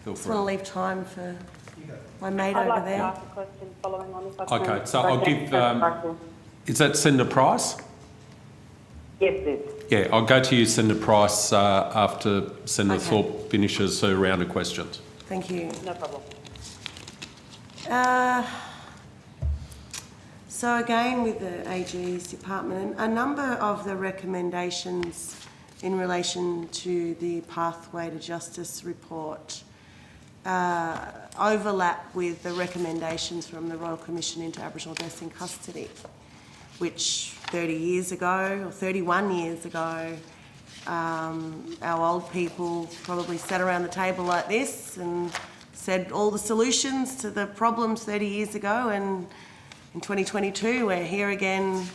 Feel Just free. want to leave time for my mate I'd over like there. to ask a question following on if I can. Okay, so I'll give... is that Senator Price? Yes, it is. Yeah, I'll go to you, Senator Price, after Senator Thorpe finishes her round of questions. Thank you. No problem. So again, with the AG's department, a number of the recommendations in relation to the Pathway to Justice report overlap with the recommendations from the Royal Commission into Aboriginal Deaths in Custody. which 30 years ago or 31 years ago, our old people probably sat around the table like this and said all the solutions to the problems 30 years ago, and in 2022 we're here again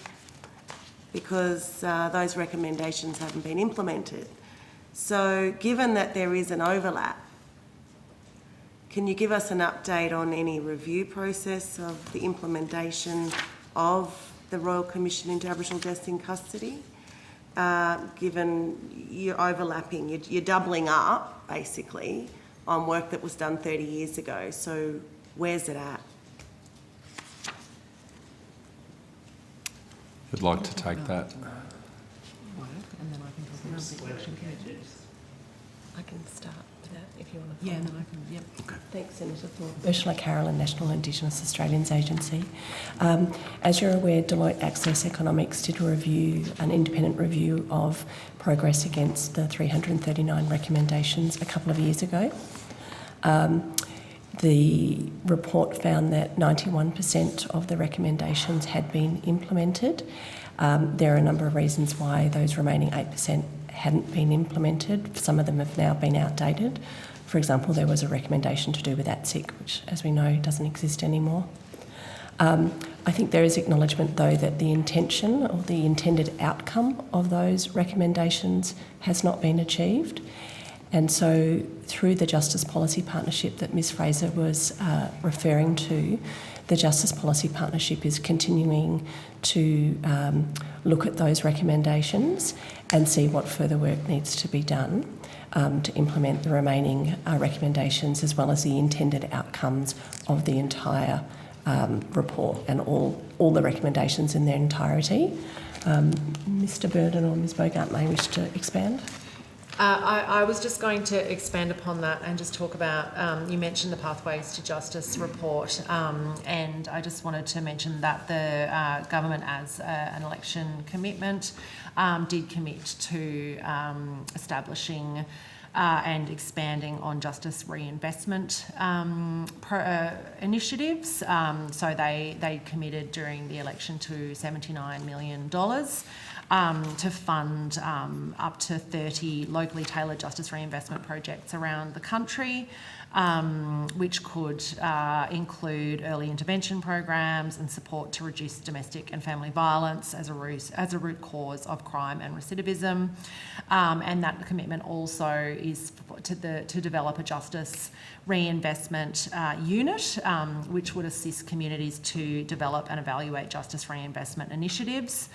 because those recommendations haven't been implemented. So given that there is an overlap, can you give us an update on any review process of the implementation of the Royal Commission into Aboriginal Deaths in Custody? Given you're overlapping, you're doubling up basically on work that was done 30 years ago. So where's it at? Who'd like to take that? I can start with that if you want to. Yeah, no, I can. Yep. Okay. Thanks, Senator Thorpe. Ursula Carrollin, National Indigenous Australians Agency. As you're aware, Deloitte Access Economics did an independent review of progress against the 339 recommendations a couple of years ago. The report found that 91% of the recommendations had been implemented. There are a number of reasons why those remaining 8% hadn't been implemented. Some of them have now been outdated. For example, there was a recommendation to do with ATSIC, which, as we know, doesn't exist anymore. I think there is acknowledgement, though, that the intention or the intended outcome of those recommendations has not been achieved. And so through the Justice Policy Partnership that Ms Fraser was referring to, the Justice Policy Partnership is continuing to look at those recommendations and see what further work needs to be done to implement the remaining recommendations, as well as the intended outcomes of the entire report and all the recommendations in their entirety. Mr Burden or Ms Bogart may wish to expand. I was just going to expand upon that and just talk about, you mentioned the Pathways to Justice report, and I just wanted to mention that the government, as an election commitment, did commit to establishing and expanding on justice reinvestment initiatives. So they committed during the election to $79 million. To fund up to 30 locally tailored justice reinvestment projects around the country, which could include early intervention programs and support to reduce domestic and family violence as a root cause of crime and recidivism. And that commitment also is to develop a justice reinvestment unit, which would assist communities to develop and evaluate justice reinvestment initiatives,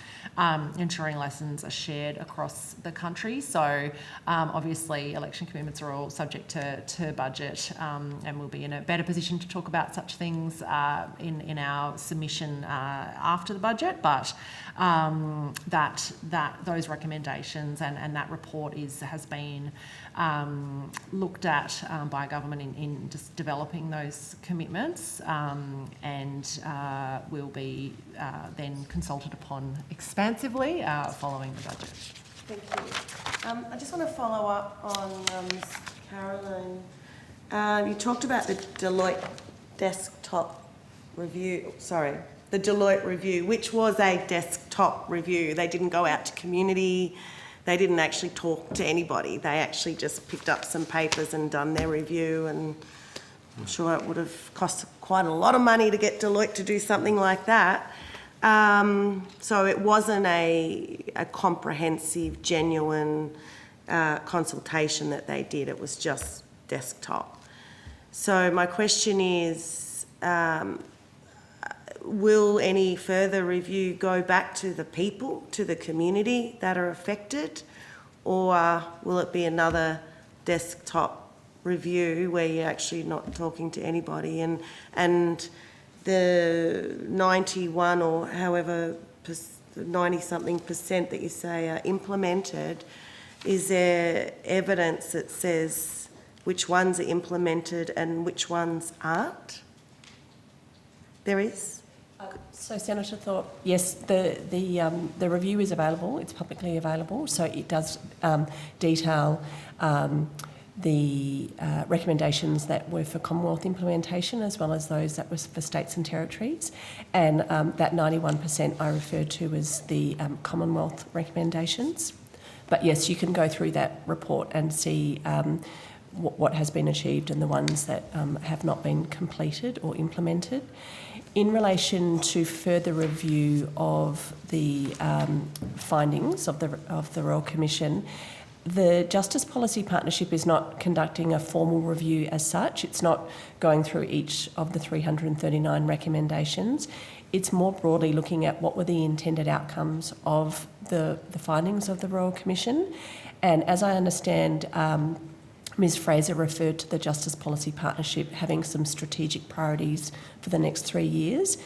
ensuring lessons are shared across the country. So obviously election commitments are all subject to budget, and we'll be in a better position to talk about such things in our submission after the budget, but those recommendations and that report has been looked at by government in just developing those commitments, and will be then consulted upon expansively following the budget. Thank you. I just want to follow up on Ms Carolyn. You talked about the Deloitte desktop review, the Deloitte review, which was a desktop review. They didn't go out to community. They didn't actually talk to anybody. They actually just picked up some papers and done their review, and I'm sure it would have cost quite a lot of money to get Deloitte to do something like that. So it wasn't a comprehensive, genuine consultation that they did. It was just desktop. So my question is, will any further review go back to the people, to the community that are affected, or will it be another desktop review where you're actually not talking to anybody? And the 91 or however 90-something% that you say are implemented, is there evidence that says which ones are implemented and which ones aren't? There is? So, Senator Thorpe, yes, the review is available. It's publicly available, so it does detail the recommendations that were for Commonwealth implementation as well as those that were for states and territories. And that 91% I referred to as the Commonwealth recommendations. But yes, you can go through that report and see what has been achieved and the ones that have not been completed or implemented. In relation to further review of the findings of the Royal Commission, the Justice Policy Partnership is not conducting a formal review as such. It's not going through each of the 339 recommendations. It's more broadly looking at what were the intended outcomes of the findings of the Royal Commission. And as I understand, Ms Fraser referred to the Justice Policy Partnership having some strategic priorities for the next 3 years.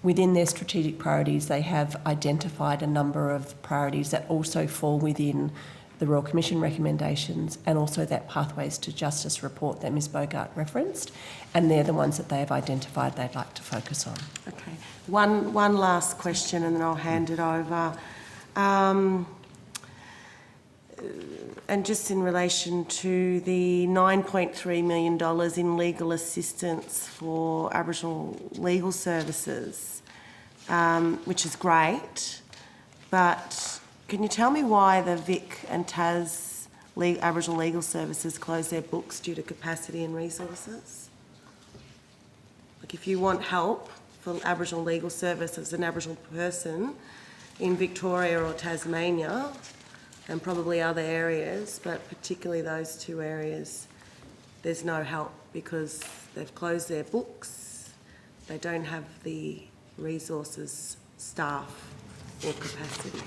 Within their strategic priorities, they have identified a number of priorities that also fall within the Royal Commission recommendations and also that Pathways to Justice report that Ms Bogart referenced, and they're the ones that they have identified they'd like to focus on. Okay. One last question and then I'll hand it over. And just in relation to the $9.3 million in legal assistance for Aboriginal legal services, which is great, but can you tell me why the Vic and Tas Aboriginal legal services closed their books due to capacity and resources? Like, if you want help for Aboriginal legal service as an Aboriginal person in Victoria or Tasmania, and probably other areas, but particularly those two areas, there's no help because they've closed their books, they don't have the resources, staff or capacity.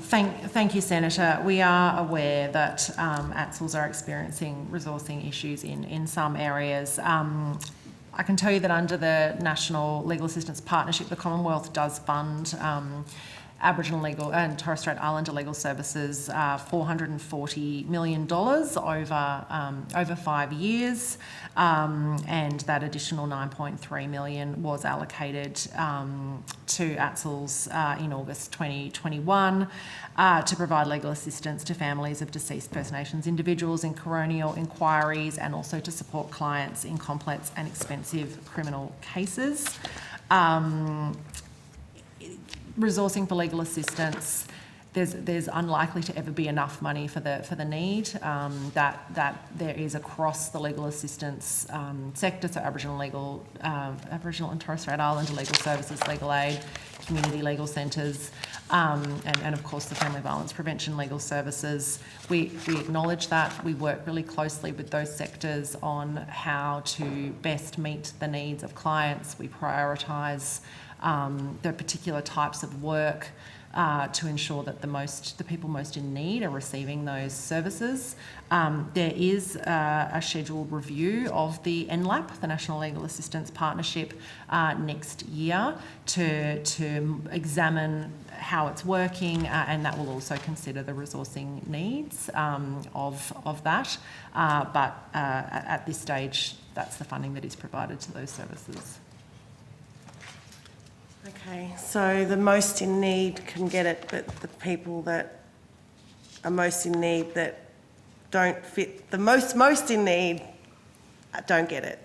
Thank you, Senator. We are aware that ATSLs are experiencing resourcing issues in some areas. I can tell you that under the National Legal Assistance Partnership, the Commonwealth does fund Aboriginal legal and Torres Strait Islander legal services $440 million over 5 years, and that additional $9.3 million was allocated to ATSLs in August 2021 to provide legal assistance to families of deceased First Nations individuals in coronial inquiries and also to support clients in complex and expensive criminal cases. Resourcing for legal assistance, there's unlikely to ever be enough money for the need that there is across the legal assistance sector. So Aboriginal and Torres Strait Islander legal services, legal aid, community legal centres, and of course the family violence prevention legal services. We acknowledge that. We work really closely with those sectors on how to best meet the needs of clients. We prioritise the particular types of work to ensure that the people most in need are receiving those services. There is a scheduled review of the NLAP, the National Legal Assistance Partnership, next year to examine how it's working, and that will also consider the resourcing needs of that. But at this stage, that's the funding that is provided to those services. Okay, so the most in need can get it, but the people that are most in need that don't fit, the most in need don't get it.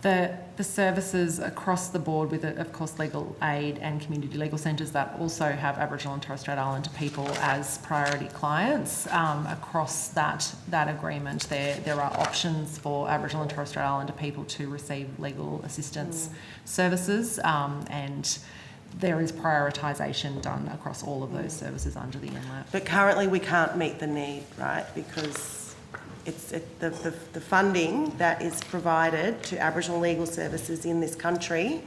The services across the board with, of course, legal aid and community legal centres that also have Aboriginal and Torres Strait Islander people as priority clients. Across that agreement, there are options for Aboriginal and Torres Strait Islander people to receive legal assistance services, and there is prioritisation done across all of those services under the NLAP. But currently we can't meet the need, right? Because the funding that is provided to Aboriginal legal services in this country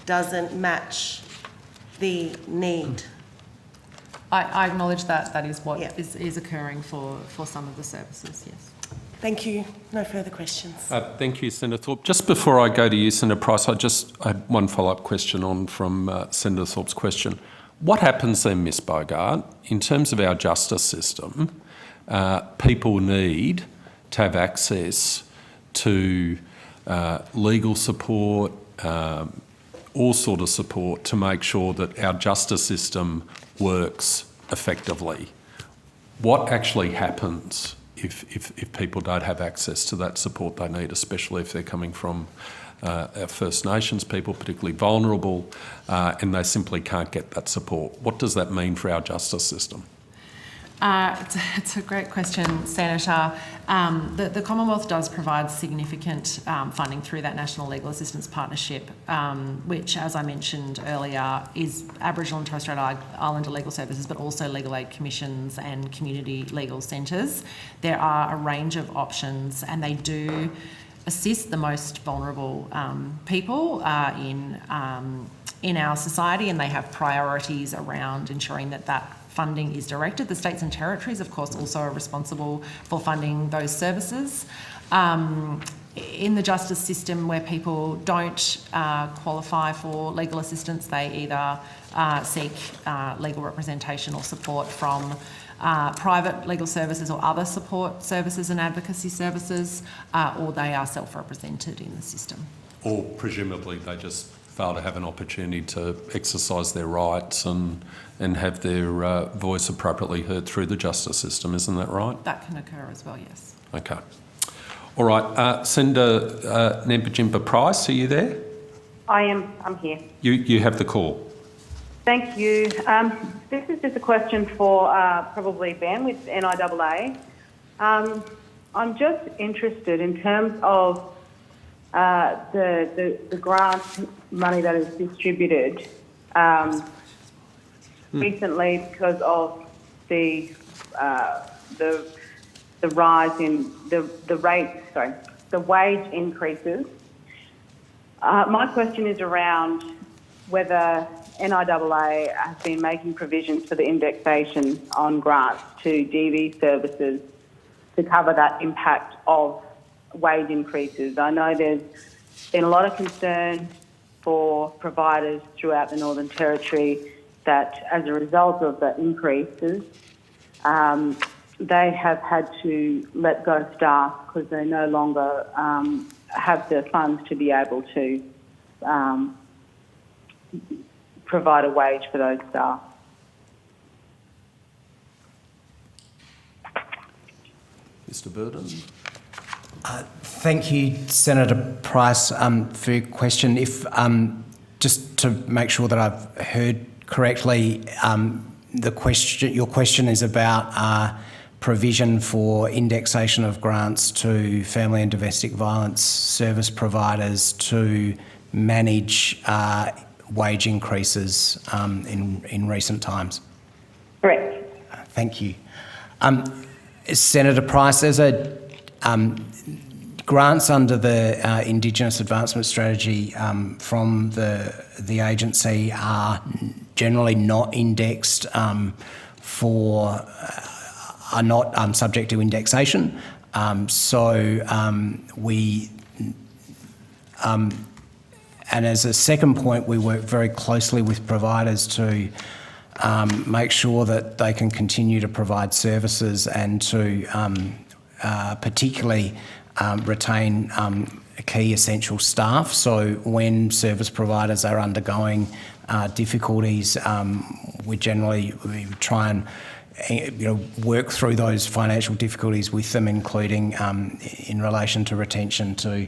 doesn't match the need. I acknowledge that is what is occurring for some of the services, yes. Thank you. No further questions. Thank you, Senator Thorpe. Just before I go to you, Senator Price, I have one follow-up question on from Senator Thorpe's question. What happens then, Ms Bogart, in terms of our justice system? People need to have access to legal support, all sort of support to make sure that our justice system works effectively. What actually happens if people don't have access to that support they need, especially if they're coming from our First Nations people, particularly vulnerable, and they simply can't get that support. What does that mean for our justice system? It's a great question, Senator. The Commonwealth does provide significant funding through that National Legal Assistance Partnership, which, as I mentioned earlier, is Aboriginal and Torres Strait Islander legal services, but also legal aid commissions and community legal centres. There are a range of options, and they do assist the most vulnerable people in our society, and they have priorities around ensuring that funding is directed. The states and territories, of course, also are responsible for funding those services. In the justice system where people don't qualify for legal assistance, they either seek legal representation or support from private legal services or other support services and advocacy services, or they are self-represented in the system. Or presumably they just fail to have an opportunity to exercise their rights and have their voice appropriately heard through the justice system, isn't that right? That can occur as well, yes. Okay. All right, Senator Nampijinpa Price, are you there? I am. I'm here. You have the call. Thank you. This is just a question for probably Ben with NIAA. I'm just interested in terms of the grant money that is distributed recently because of the rise in the wage increases. My question is around whether NIAA has been making provisions for the indexation on grants to DV services to cover that impact of wage increases. I know there's been a lot of concern for providers throughout the Northern Territory that as a result of the increases, they have had to let go staff because they no longer have the funds to be able to provide a wage for those staff. Mr. Burden. Thank you, Senator Price, for your question. If just to make sure that I've heard correctly, your question is about provision for indexation of grants to family and domestic violence service providers to manage wage increases in recent times. Correct. Thank you. Senator Price, there's a grants under the Indigenous Advancement Strategy from the agency are generally not indexed are not subject to indexation. And as a second point, we work very closely with providers to make sure that they can continue to provide services and to particularly retain key essential staff. So when service providers are undergoing difficulties, we try and work through those financial difficulties with them, including in relation to retention to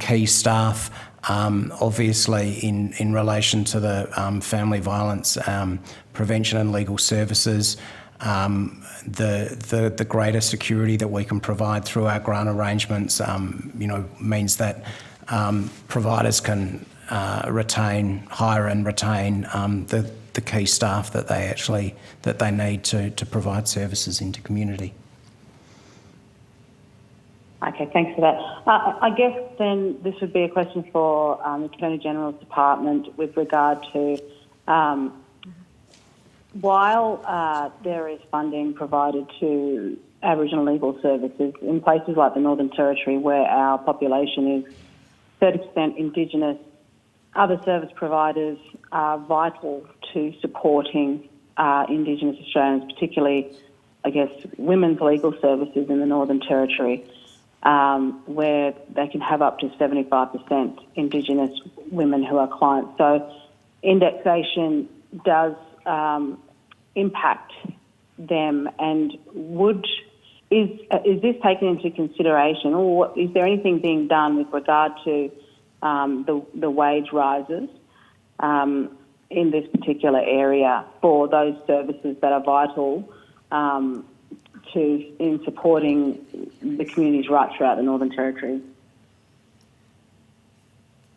key staff. Obviously, in relation to the family violence prevention and legal services, the greater security that we can provide through our grant arrangements, means that providers can hire and retain the key staff that they need to provide services into community. Okay, thanks for that. I guess then this would be a question for the Attorney General's Department with regard to while there is funding provided to Aboriginal legal services in places like the Northern Territory where our population is 30% Indigenous, other service providers are vital to supporting Indigenous Australians, particularly, I guess, women's legal services in the Northern Territory, where they can have up to 75% Indigenous women who are clients. So indexation does impact them, and would is this taken into consideration, or is there anything being done with regard to the wage rises in this particular area for those services that are vital in supporting the communities right throughout the Northern Territory?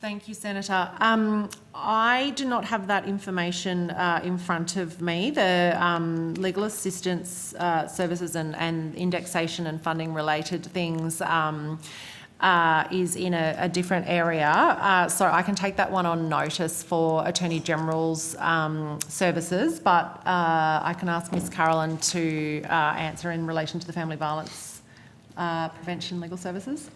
Thank you, Senator. I do not have that information in front of me. The legal assistance services and indexation and funding related things is in a different area. So I can take that one on notice for Attorney General's services, but I can ask Ms Carolyn to answer in relation to the family violence prevention legal services.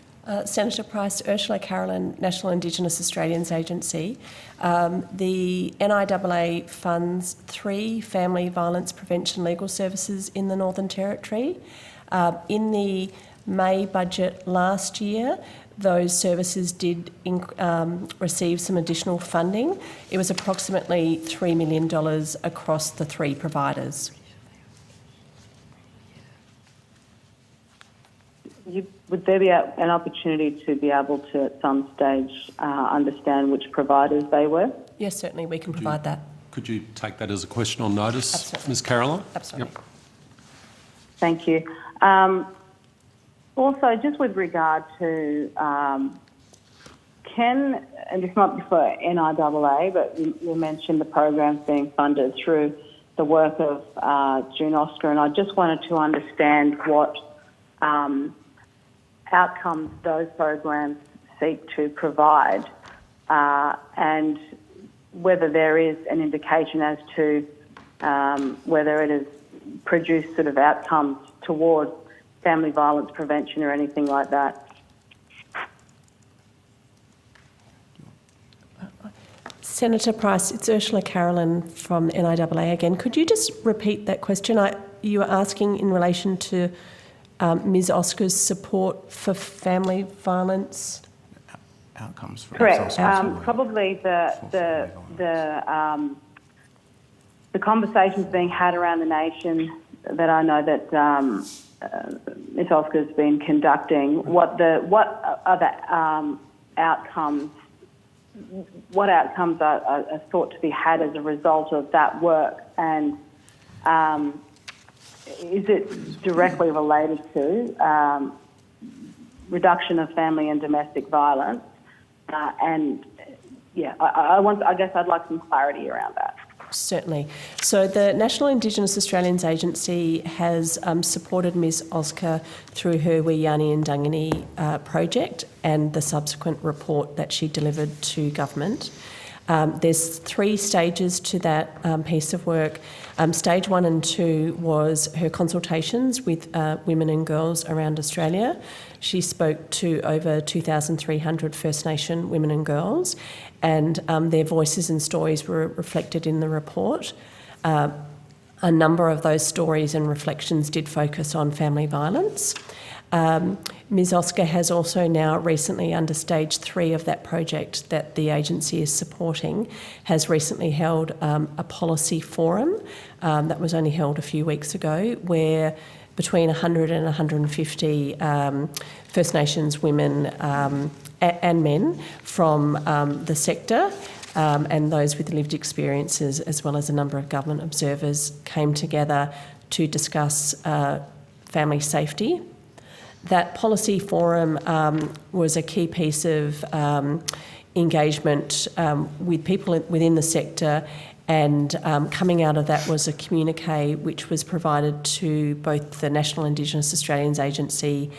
Senator Price, Ursula Carolyn, National Indigenous Australians Agency. The NIAA funds 3 family violence prevention legal services in the Northern Territory. In the May budget last year, those services did receive some additional funding. It was approximately $3 million across the 3 providers. Would there be an opportunity to be able to, at some stage, understand which providers they were? Yes, certainly, we can provide that. Could you take that as a question on notice, Absolutely. Ms Caroline? Absolutely. Yep. Thank you. Also, just with regard to and this might be for NIAA, but you mentioned the programs being funded through the work of June Oscar, and I just wanted to understand what outcomes those programs seek to provide and whether there is an indication as to whether it has produced sort of outcomes towards family violence prevention or anything like that. Senator Price, it's Ursula Carolyn from NIAA again. Could you just repeat that question? You were asking in relation to Ms Oscar's support for family violence? Outcomes for Correct. Probably the conversations being had around the nation that I know that Ms Oscar's been conducting. What are the outcomes? What outcomes are thought to be had as a result of that work, and is it directly related to reduction of family and domestic violence? I guess I'd like some clarity around that. Certainly. So the National Indigenous Australians Agency has supported Ms Oscar through her Wiyani and Dangani project and the subsequent report that she delivered to government. There's 3 stages to that piece of work. Stage 1 and 2 was her consultations with women and girls around Australia. She spoke to over 2,300 First Nation women and girls, and their voices and stories were reflected in the report. A number of those stories and reflections did focus on family violence. Ms Oscar has also now recently, under stage 3 of that project that the agency is supporting, has recently held a policy forum that was only held a few weeks ago, where between 100 and 150 First Nations women and men from the sector and those with lived experiences, as well as a number of government observers, came together to discuss family safety. That policy forum was a key piece of engagement with people within the sector, and coming out of that was a communique which was provided to both the National Indigenous Australians Agency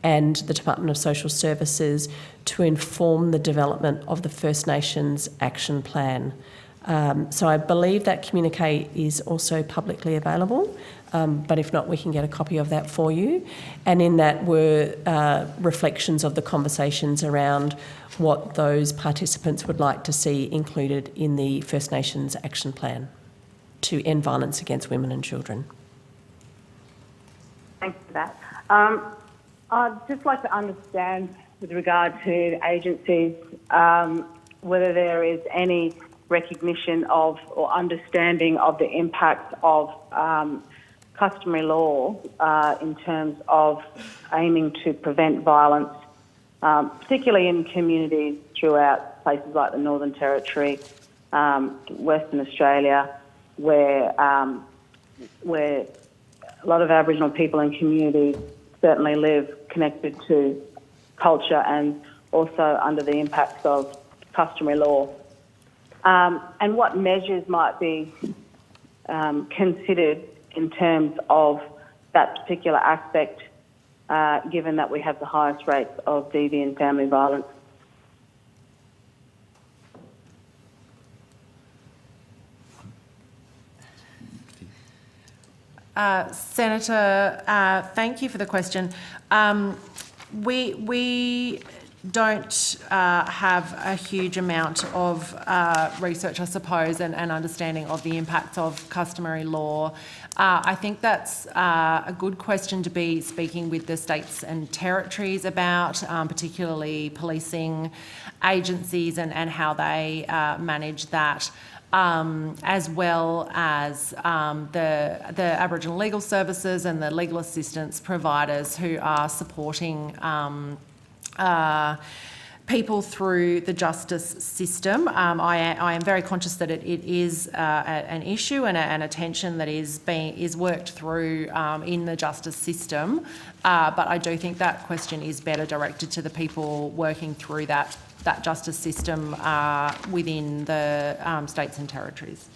and the Department of Social Services to inform the development of the First Nations Action Plan. So I believe that communique is also publicly available, but if not, we can get a copy of that for you. And in that were reflections of the conversations around what those participants would like to see included in the First Nations Action Plan to end violence against women and children. Thanks for that. I'd just like to understand, with regard to agencies, whether there is any recognition of or understanding of the impacts of customary law in terms of aiming to prevent violence, particularly in communities throughout places like the Northern Territory, Western Australia, where a lot of Aboriginal people and communities certainly live connected to culture and also under the impacts of customary law. And what measures might be considered in terms of that particular aspect, given that we have the highest rates of DV and family violence? Senator, thank you for the question. We don't have a huge amount of research, I suppose, and understanding of the impacts of customary law. I think that's a good question to be speaking with the states and territories about, particularly policing agencies and how they manage that. As well as the Aboriginal legal services and the legal assistance providers who are supporting people through the justice system. I am very conscious that it is an issue and a tension that is worked through in the justice system, but I do think that question is better directed to the people working through that justice system within the states and territories.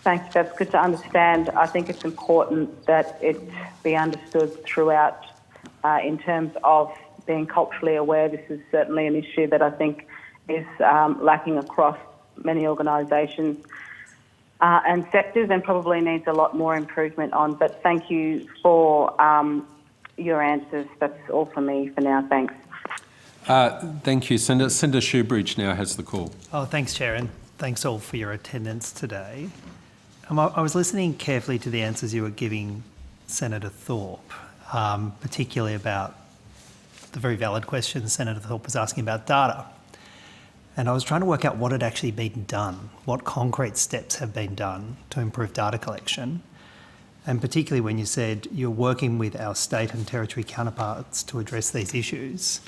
Thanks, that's good to understand. I think it's important that it be understood throughout in terms of being culturally aware. This is certainly an issue that I think is lacking across many organisations and sectors and probably needs a lot more improvement on. But thank you for your answers. That's all from me for now. Thanks. Thank you, Senator. Senator Shoebridge now has the call. Oh, thanks, Chair, and thanks all for your attendance today. I was listening carefully to the answers you were giving Senator Thorpe, particularly about the very valid question Senator Thorpe was asking about data. And I was trying to work out what had actually been done, what concrete steps have been done to improve data collection. And particularly when you said you're working with our state and territory counterparts to address these issues,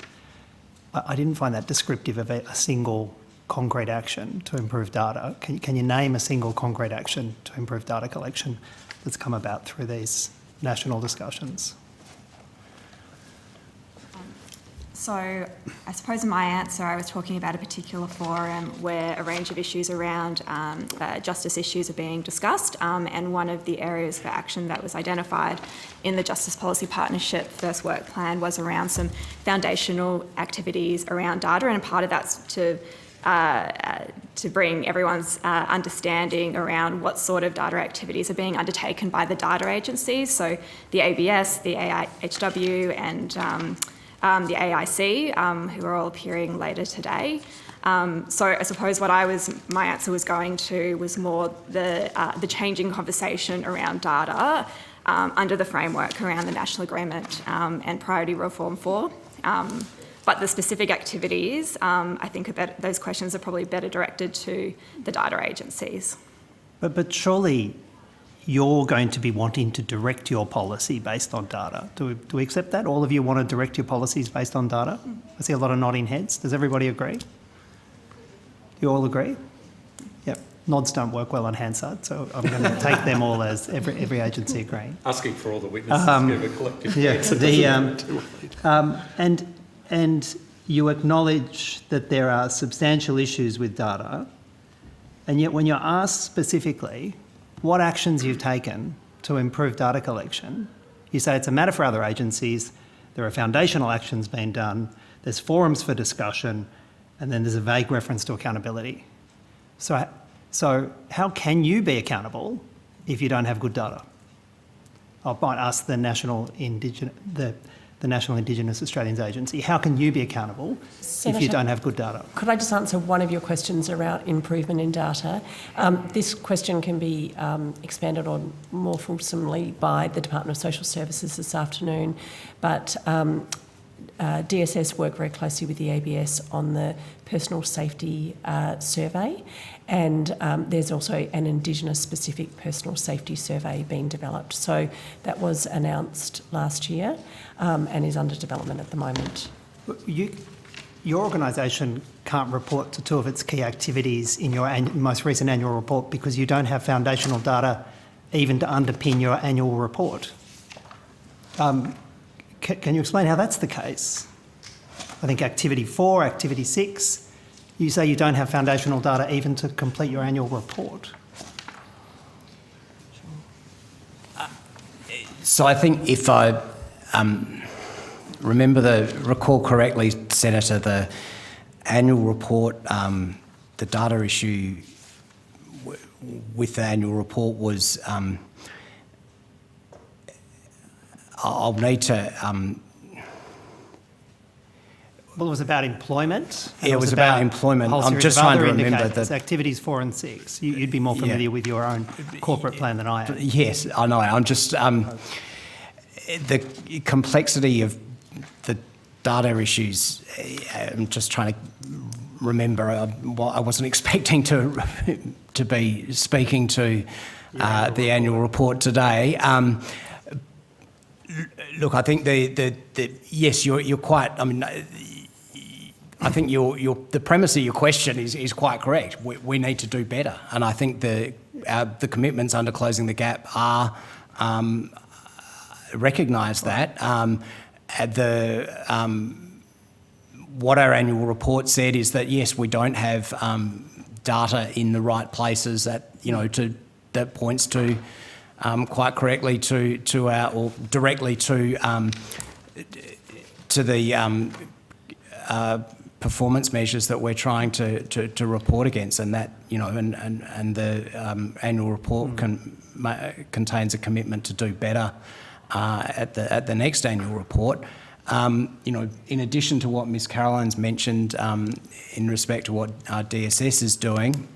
I didn't find that descriptive of a single concrete action to improve data. Can you name a single concrete action to improve data collection that's come about through these national discussions? So I suppose in my answer I was talking about a particular forum where a range of issues around justice issues are being discussed, and one of the areas for action that was identified in the Justice Policy Partnership First Work Plan was around some foundational activities around data, and part of that's to bring everyone's understanding around what sort of data activities are being undertaken by the data agencies, so the ABS, the AIHW and the AIC, who are all appearing later today. So I suppose my answer was going to was more the changing conversation around data under the framework around the National Agreement and Priority Reform 4. But the specific activities, I think those questions are probably better directed to the data agencies. But surely you're going to be wanting to direct your policy based on data. Do we accept that? All of you want to direct your policies based on data? I see a lot of nodding heads. Does everybody agree? You all agree? Yep. Nods don't work well on Hansard, so I'm going to take them all as every agency agreeing. Asking for all the witnesses to give a collective and you acknowledge that there are substantial issues with data, and yet when you're asked specifically what actions you've taken to improve data collection, you say it's a matter for other agencies, there are foundational actions being done, there's forums for discussion, and then there's a vague reference to accountability. So how can you be accountable if you don't have good data? I might ask the National Indigenous Australians Agency, how can you be accountable if you don't have good data? Could I just answer one of your questions around improvement in data? This question can be expanded on more fulsomely by the Department of Social Services this afternoon, but DSS work very closely with the ABS on the personal safety survey, and there's also an Indigenous specific personal safety survey being developed. So that was announced last year and is under development at the moment. Your organisation can't report to two of its key activities in your most recent annual report because you don't have foundational data even to underpin your annual report. Can you explain how that's the case? I think activity 4, activity 6, you say you don't have foundational data even to complete your annual report. So I think if I recall correctly, Senator, the annual report, the data issue with the annual report was, I'll need to... Well, it was about employment. Yeah, it was about employment. I'm just trying to remember that... Activities 4 and 6. You'd be more familiar with your own corporate plan than I am. Yes, I know. I'm just... the complexity of the data issues, I'm just trying to remember. I wasn't expecting to be speaking to the annual report today. Look, I think yes, you're quite. I mean, I think the premise of your question is quite correct. We need to do better, and I think the commitments under Closing the Gap are recognise that. What our annual report said is that yes, we don't have data in the right places that that points to quite correctly to our, or directly to the performance measures that we're trying to report against, and that and the annual report contains a commitment to do better at the next annual report. In addition to what Ms. Caroline's mentioned in respect to what DSS is doing,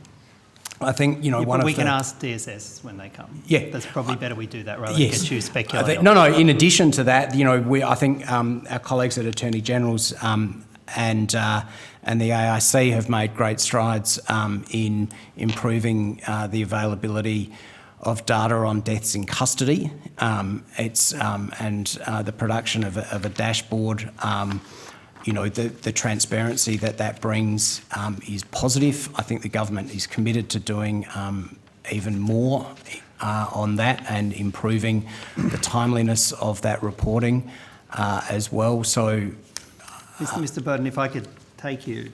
I think we can ask DSS when they come. Yeah, that's probably better we do that rather than get you speculating. No. In addition to that, I think our colleagues at Attorney General's and the AIC have made great strides in improving the availability of data on deaths in custody. And the production of a dashboard. The transparency that brings is positive. I think the government is committed to doing even more on that and improving the timeliness of that reporting as well. So, Mr. Burton, if I could take you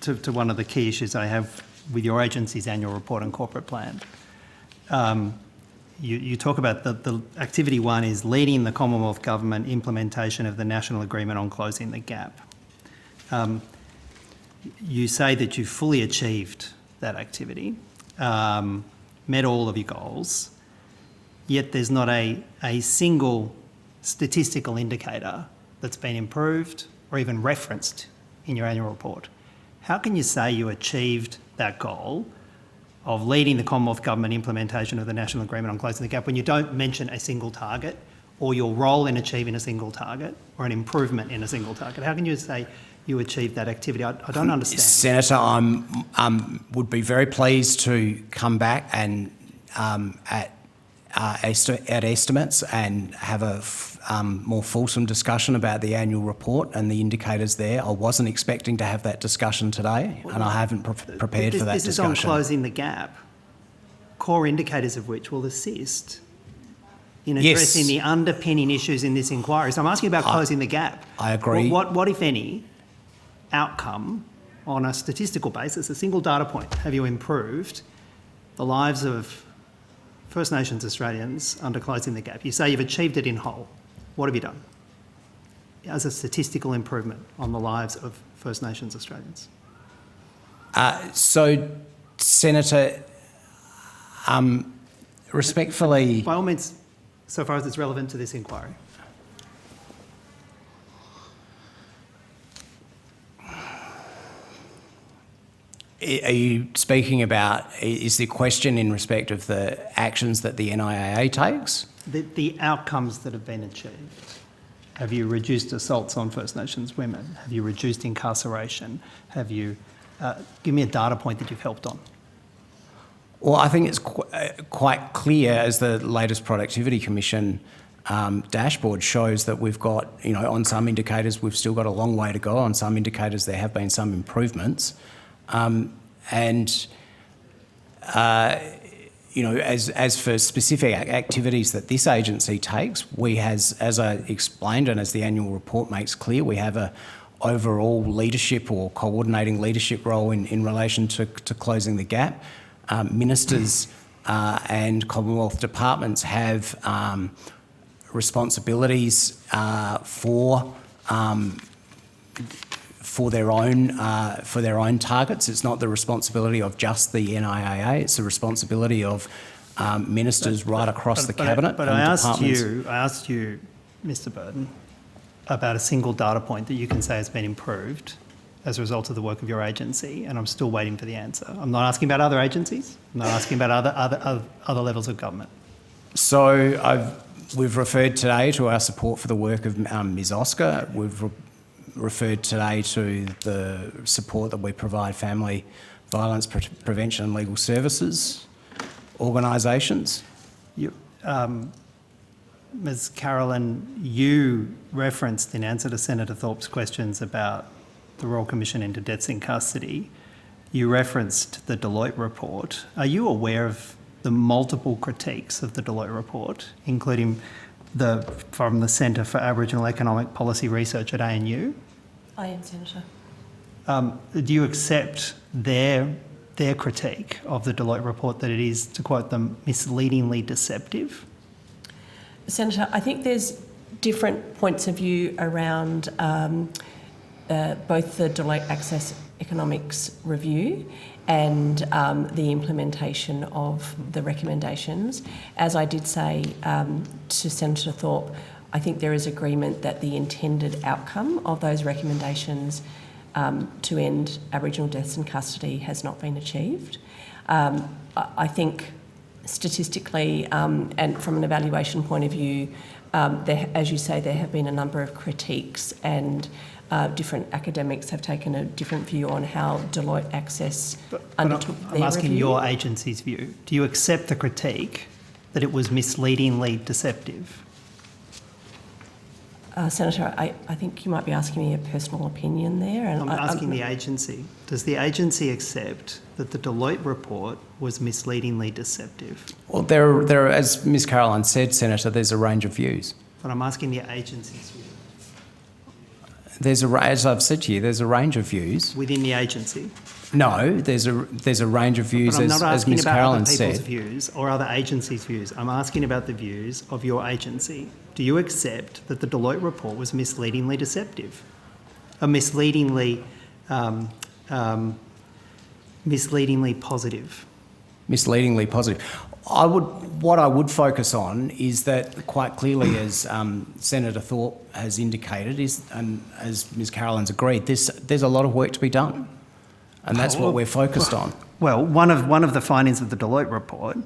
to one of the key issues I have with your agency's annual report and corporate plan. You talk about the activity 1 is leading the Commonwealth Government implementation of the National Agreement on Closing the Gap. You say that you fully achieved that activity, met all of your goals, yet there's not a single statistical indicator that's been improved or even referenced in your annual report. How can you say you achieved that goal of leading the Commonwealth Government implementation of the National Agreement on Closing the Gap when you don't mention a single target or your role in achieving a single target or an improvement in a single target? How can you say you achieved that activity? I don't understand. Senator, I would be very pleased to come back and at estimates and have a more fulsome discussion about the annual report and the indicators there. I wasn't expecting to have that discussion today, and I haven't prepared for that discussion. This is on Closing the Gap, core indicators of which will assist in addressing the underpinning issues in this inquiry. So I'm asking about Closing the Gap. I agree. What, if any, outcome on a statistical basis, a single data point, have you improved the lives of First Nations Australians under Closing the Gap? You say you've achieved it in whole. What have you done as a statistical improvement on the lives of First Nations Australians? So, Senator, respectfully... By all means, so far as it's relevant to this inquiry. Are you speaking about, is the question in respect of the actions that the NIAA takes? The outcomes that have been achieved. Have you reduced assaults on First Nations women? Have you reduced incarceration? Have you... give me a data point that you've helped on. Well, I think it's quite clear, as the latest Productivity Commission dashboard shows, that we've got, on some indicators we've still got a long way to go. On some indicators there have been some improvements. As for specific activities that this agency takes, we has, as I explained and as the annual report makes clear, we have a overall leadership or coordinating leadership role in relation to closing the gap. Ministers and Commonwealth departments have responsibilities for their own targets. It's not the responsibility of just the NIAA. It's the responsibility of ministers right across the cabinet. But I asked you, Mr. Burton, about a single data point that you can say has been improved as a result of the work of your agency, and I'm still waiting for the answer. I'm not asking about other agencies. I'm not asking about other levels of government. So we've referred today to our support for the work of Ms. Oscar. We've referred today to the support that we provide family violence prevention and legal services organisations. Ms. Carolyn, you referenced in answer to Senator Thorpe's questions about the Royal Commission into Deaths in Custody, you referenced the Deloitte report. Are you aware of the multiple critiques of the Deloitte report, including from the Centre for Aboriginal Economic Policy Research at ANU? I am, Senator. Do you accept their critique of the Deloitte report, that it is, to quote them, misleadingly deceptive? Senator, I think there's different points of view around both the Deloitte Access Economics Review and the implementation of the recommendations. As I did say to Senator Thorpe, I think there is agreement that the intended outcome of those recommendations to end Aboriginal deaths in custody has not been achieved. I think statistically and from an evaluation point of view, as you say, there have been a number of critiques, and different academics have taken a different view on how Deloitte Access undertook their review. I'm asking your agency's view. Do you accept the critique that it was misleadingly deceptive? Senator, I think you might be asking me a personal opinion there. And I'm asking the agency. Does the agency accept that the Deloitte report was misleadingly deceptive? Well, there are, as Ms. Caroline said, Senator, there's a range of views. But I'm asking the agency's view. As I've said to you, there's a range of views. Within the agency? No, there's a range of views, but I'm not as Ms. Caroline said. Other people's views or other agencies' views. I'm asking about the views of your agency. Do you accept that the Deloitte report was misleadingly deceptive? Misleadingly positive? Misleadingly positive. What I would focus on is that, quite clearly, as Senator Thorpe has indicated, and as Ms. Caroline's agreed, there's a lot of work to be done, and that's what we're focused on. Well, one of the findings of the Deloitte report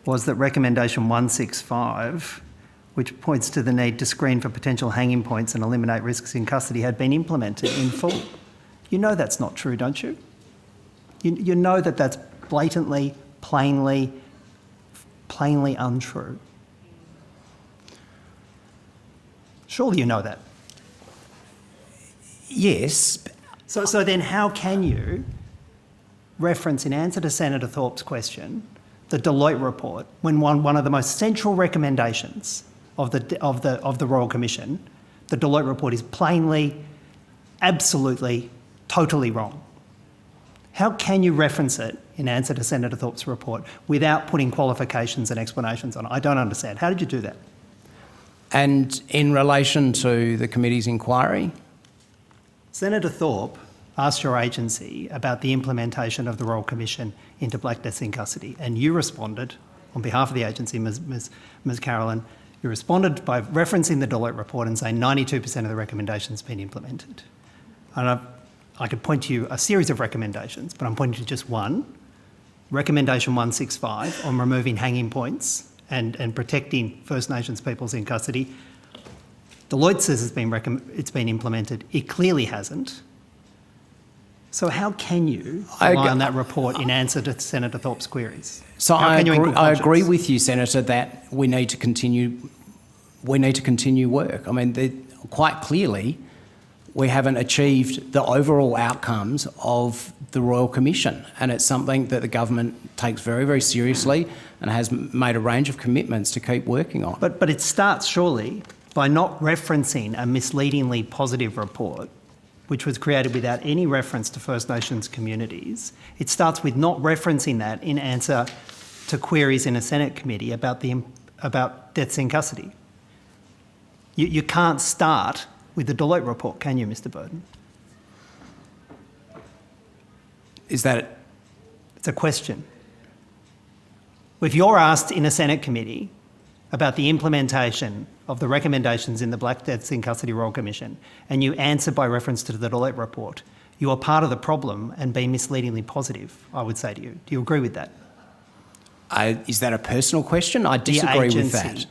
was that recommendation 165, which points to the need to screen for potential hanging points and eliminate risks in custody, had been implemented in full. You know that's not true, don't you? You know that that's blatantly, plainly untrue. Surely you know that. Yes. So then how can you reference, in answer to Senator Thorpe's question, the Deloitte report, when one of the most central recommendations of the Royal Commission, the Deloitte report is plainly, absolutely, totally wrong? How can you reference it in answer to Senator Thorpe's report without putting qualifications and explanations on it? I don't understand. How did you do that? And in relation to the committee's inquiry? Senator Thorpe asked your agency about the implementation of the Royal Commission into Black Deaths in Custody, and you responded, on behalf of the agency, Ms. Caroline, you responded by referencing the Deloitte report and saying 92% of the recommendations have been implemented. And I could point to you a series of recommendations, but I'm pointing to just one. Recommendation 165 on removing hanging points and protecting First Nations peoples in custody. Deloitte says it's been implemented. It clearly hasn't. So how can you rely on that report in answer to Senator Thorpe's queries? So How I can you in agree, good I conscience? agree with you, Senator, that we need to continue work. I mean, quite clearly, we haven't achieved the overall outcomes of the Royal Commission, and it's something that the government takes very, very seriously and has made a range of commitments to keep working on. But it starts surely by not referencing a misleadingly positive report, which was created without any reference to First Nations communities. It starts with not referencing that in answer to queries in a Senate committee about deaths in custody. You can't start with the Deloitte report, can you, Mr. Burton? Is that... It's a question. If you're asked in a Senate committee about the implementation of the recommendations in the Black Deaths in Custody Royal Commission, and you answer by reference to the Deloitte report, you are part of the problem and being misleadingly positive, I would say to you. Do you agree with that? Is that a personal question? I disagree with that.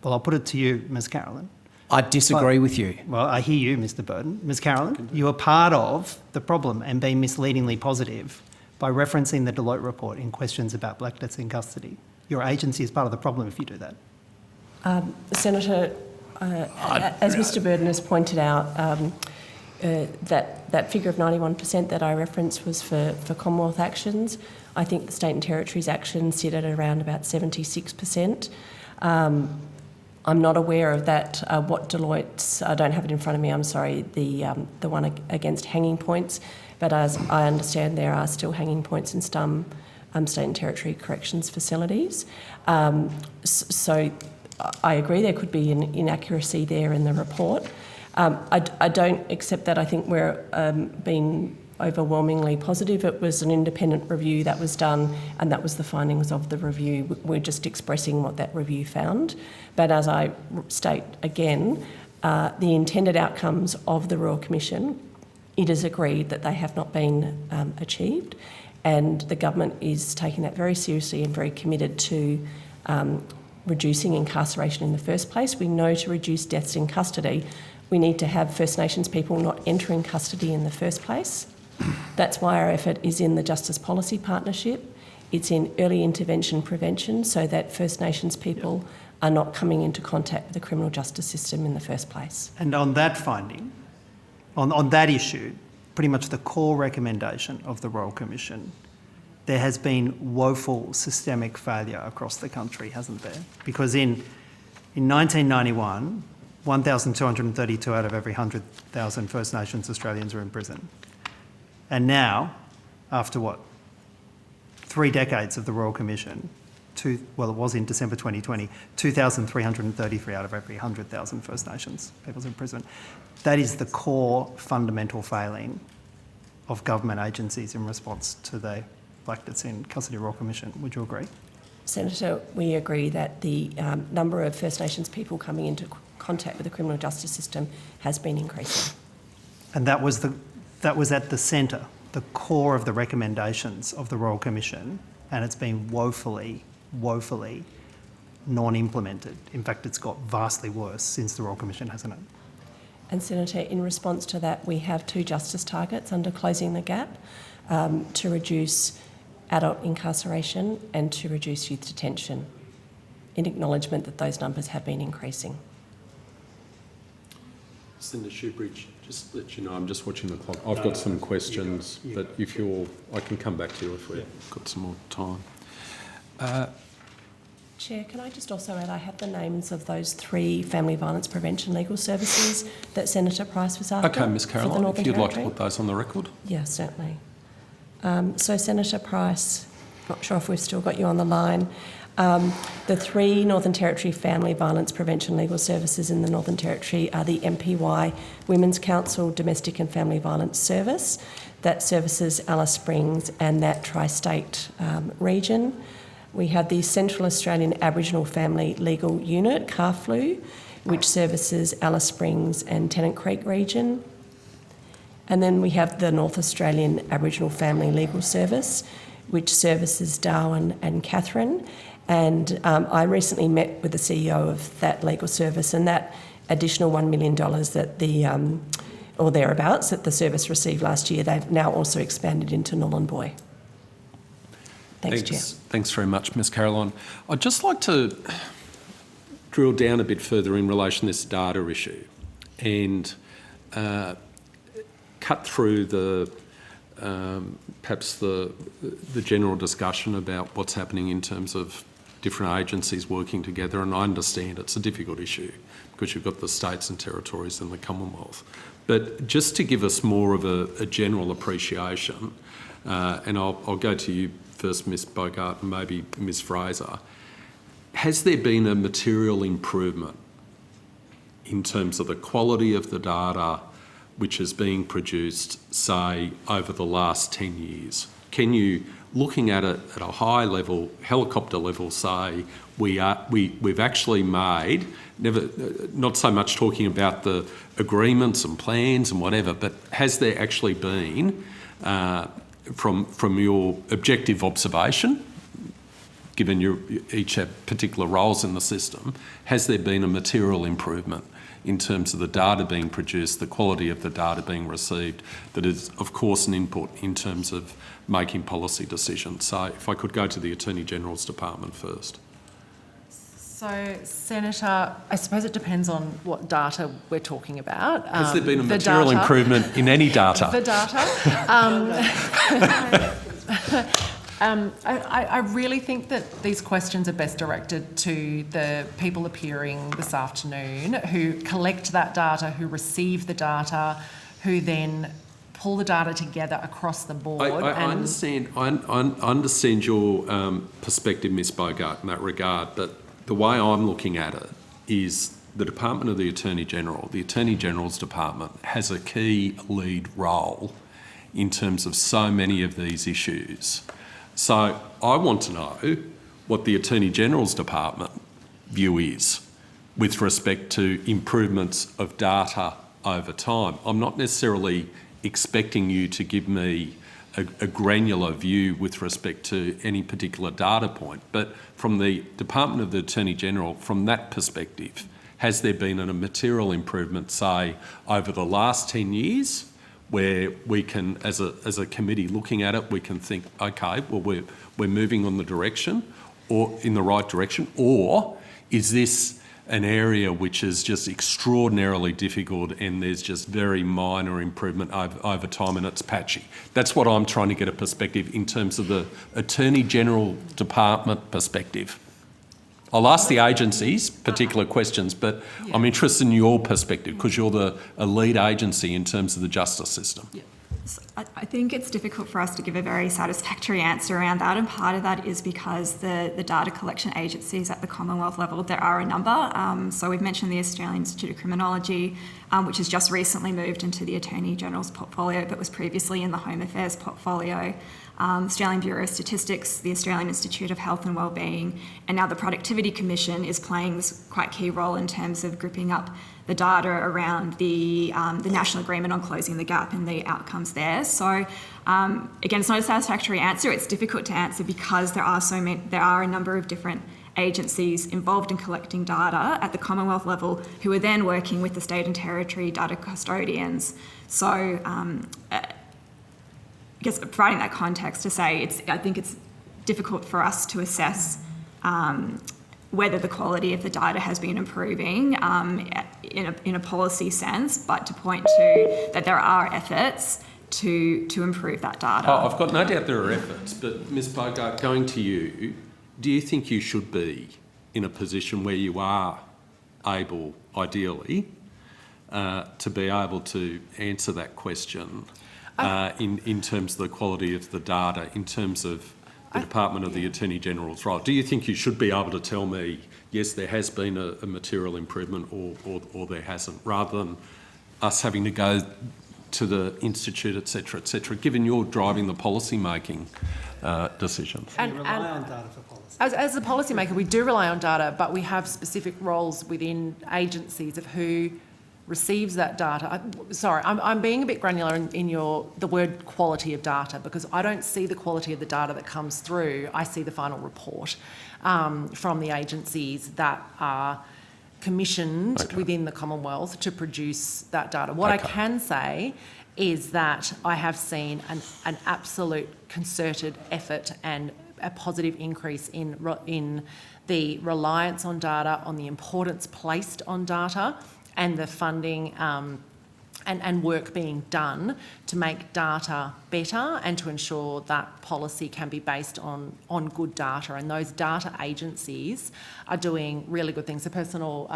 Well, I'll put it to you, Ms Carolyn. I disagree with you. Well, I hear you, Mr Burton. Ms Carolyn, you are part of the problem and being misleadingly positive by referencing the Deloitte report in questions about black deaths in custody. Your agency is part of the problem if you do that. Senator, as Mr Burton has pointed out, that figure of 91% that I referenced was for Commonwealth actions. I think the state and territories actions sit at around about 76%. I'm not aware of that, what Deloitte's, I don't have it in front of me, I'm sorry, the one against hanging points, but as I understand there are still hanging points in some state and territory corrections facilities. So I agree there could be an inaccuracy there in the report. I don't accept that. I think we're being overwhelmingly positive. It was an independent review that was done, and that was the findings of the review. We're just expressing what that review found. But as I state again, the intended outcomes of the Royal Commission, it is agreed that they have not been achieved, and the government is taking that very seriously and very committed to reducing incarceration in the first place. We know to reduce deaths in custody, we need to have First Nations people not entering custody in the first place. That's why our effort is in the Justice Policy Partnership. It's in early intervention prevention so that First Nations people are not coming into contact with the criminal justice system in the first place. And on that finding, on that issue, pretty much the core recommendation of the Royal Commission, there has been woeful systemic failure across the country, hasn't there? Because in 1991, 1,232 out of every 100,000 First Nations Australians were in prison. And now, after what, 3 decades of the Royal Commission, it was in December 2020, 2,333 out of every 100,000 First Nations people's in prison. That is the core fundamental failing of government agencies in response to the Black Deaths in Custody Royal Commission. Would you agree? Senator, we agree that the number of First Nations people coming into contact with the criminal justice system has been increasing. And that was at the centre, the core of the recommendations of the Royal Commission, and it's been woefully non-implemented. In fact, it's got vastly worse since the Royal Commission, hasn't it? And Senator, in response to that, we have 2 justice targets under Closing the Gap to reduce adult incarceration and to reduce youth detention, in acknowledgement that those numbers have been increasing. Senator Shoebridge, just let you know, I'm just watching the clock. I've got some questions, but if I can come back to you if we've got some more time. Chair, can I just also add, I have the names of those 3 family violence prevention legal services that Senator Price was after. Okay, Ms Caroline, if you'd like to put those on the record. Yeah, certainly. So Senator Price, not sure if we've still got you on the line. The 3 Northern Territory family violence prevention legal services in the Northern Territory are the MPY Women's Council Domestic and Family Violence Service that services Alice Springs and that tri-state region. We have the Central Australian Aboriginal Family Legal Unit, CARFLU, which services Alice Springs and Tennant Creek region. And then we have the North Australian Aboriginal Family Legal Service, which services Darwin and Katherine. And I recently met with the CEO of that legal service, and that additional $1 million that the, or thereabouts, that the service received last year, they've now also expanded into Nhulunbuy. Thanks, Chair. Thanks very much, Ms Caroline. I'd just like to drill down a bit further in relation to this data issue and cut through the perhaps the general discussion about what's happening in terms of different agencies working together. And I understand it's a difficult issue because you've got the states and territories and the Commonwealth. But just to give us more of a general appreciation, and I'll go to you first, Ms Bogart, and maybe Ms Fraser. Has there been a material improvement in terms of the quality of the data which is being produced, say, over the last 10 years? Can you, looking at it at a high level, helicopter level, say, we've actually made, not so much talking about the agreements and plans and whatever, but has there actually been, from your objective observation, given you each have particular roles in the system, has there been a material improvement in terms of the data being produced, the quality of the data being received, that is, of course, an input in terms of making policy decisions? So if I could go to the Attorney-General's Department first. So, Senator, I suppose it depends on what data we're talking about. Has there been a material improvement in any data? The data. I really think that these questions are best directed to the people appearing this afternoon who collect that data, who receive the data, who then pull the data together across the board. I understand your perspective, Ms Bogart, in that regard, but the way I'm looking at it is the Department of the Attorney-General, the Attorney-General's Department, has a key lead role in terms of so many of these issues. So I want to know what the Attorney-General's Department view is with respect to improvements of data over time. I'm not necessarily expecting you to give me a granular view with respect to any particular data point, but from the Department of the Attorney-General, from that perspective, has there been a material improvement, say, over the last 10 years, where we can, as a committee looking at it, we can think, okay, well, we're moving on the direction, or in the right direction, or is this an area which is just extraordinarily difficult and there's just very minor improvement over time and it's patchy? That's what I'm trying to get a perspective in terms of the Attorney-General Department perspective. I'll ask the agencies particular questions, but yeah, I'm interested in your perspective because you're a lead agency in terms of the justice system. Yeah. So I think it's difficult for us to give a very satisfactory answer around that, and part of that is because the data collection agencies at the Commonwealth level, there are a number. So we've mentioned the Australian Institute of Criminology, which has just recently moved into the Attorney-General's portfolio but was previously in the Home Affairs portfolio. Australian Bureau of Statistics, the Australian Institute of Health and Wellbeing, and now the Productivity Commission is playing this quite key role in terms of gripping up the data around the National Agreement on Closing the Gap and the outcomes there. So again, it's not a satisfactory answer. It's difficult to answer because there are a number of different agencies involved in collecting data at the Commonwealth level who are then working with the state and territory data custodians. So I guess providing that context to say I think it's difficult for us to assess whether the quality of the data has been improving in a policy sense, but to point to that there are efforts to improve that data. Oh, I've got no doubt there are efforts, but Ms Bogart, going to you, do you think you should be in a position where you are able, ideally, to be able to answer that question in terms of the quality of the data, in terms of the Department of the Attorney-General's role? Do you think you should be able to tell me, yes, there has been a material improvement or there hasn't, rather than us having to go to the Institute, et cetera, given you're driving the policy-making decisions? And rely on data for policy. As a policymaker, we do rely on data, but we have specific roles within agencies of who receives that data. I'm being a bit granular in the word quality of data, because I don't see the quality of the data that comes through. I see the final report from the agencies that are commissioned Okay. within the Commonwealth to produce that data. What I Okay. can say is that I have seen an absolute concerted effort and a positive increase in the reliance on data, on the importance placed on data, and the funding and work being done to make data better and to ensure that policy can be based on good data. And those data agencies are doing really good things. The personal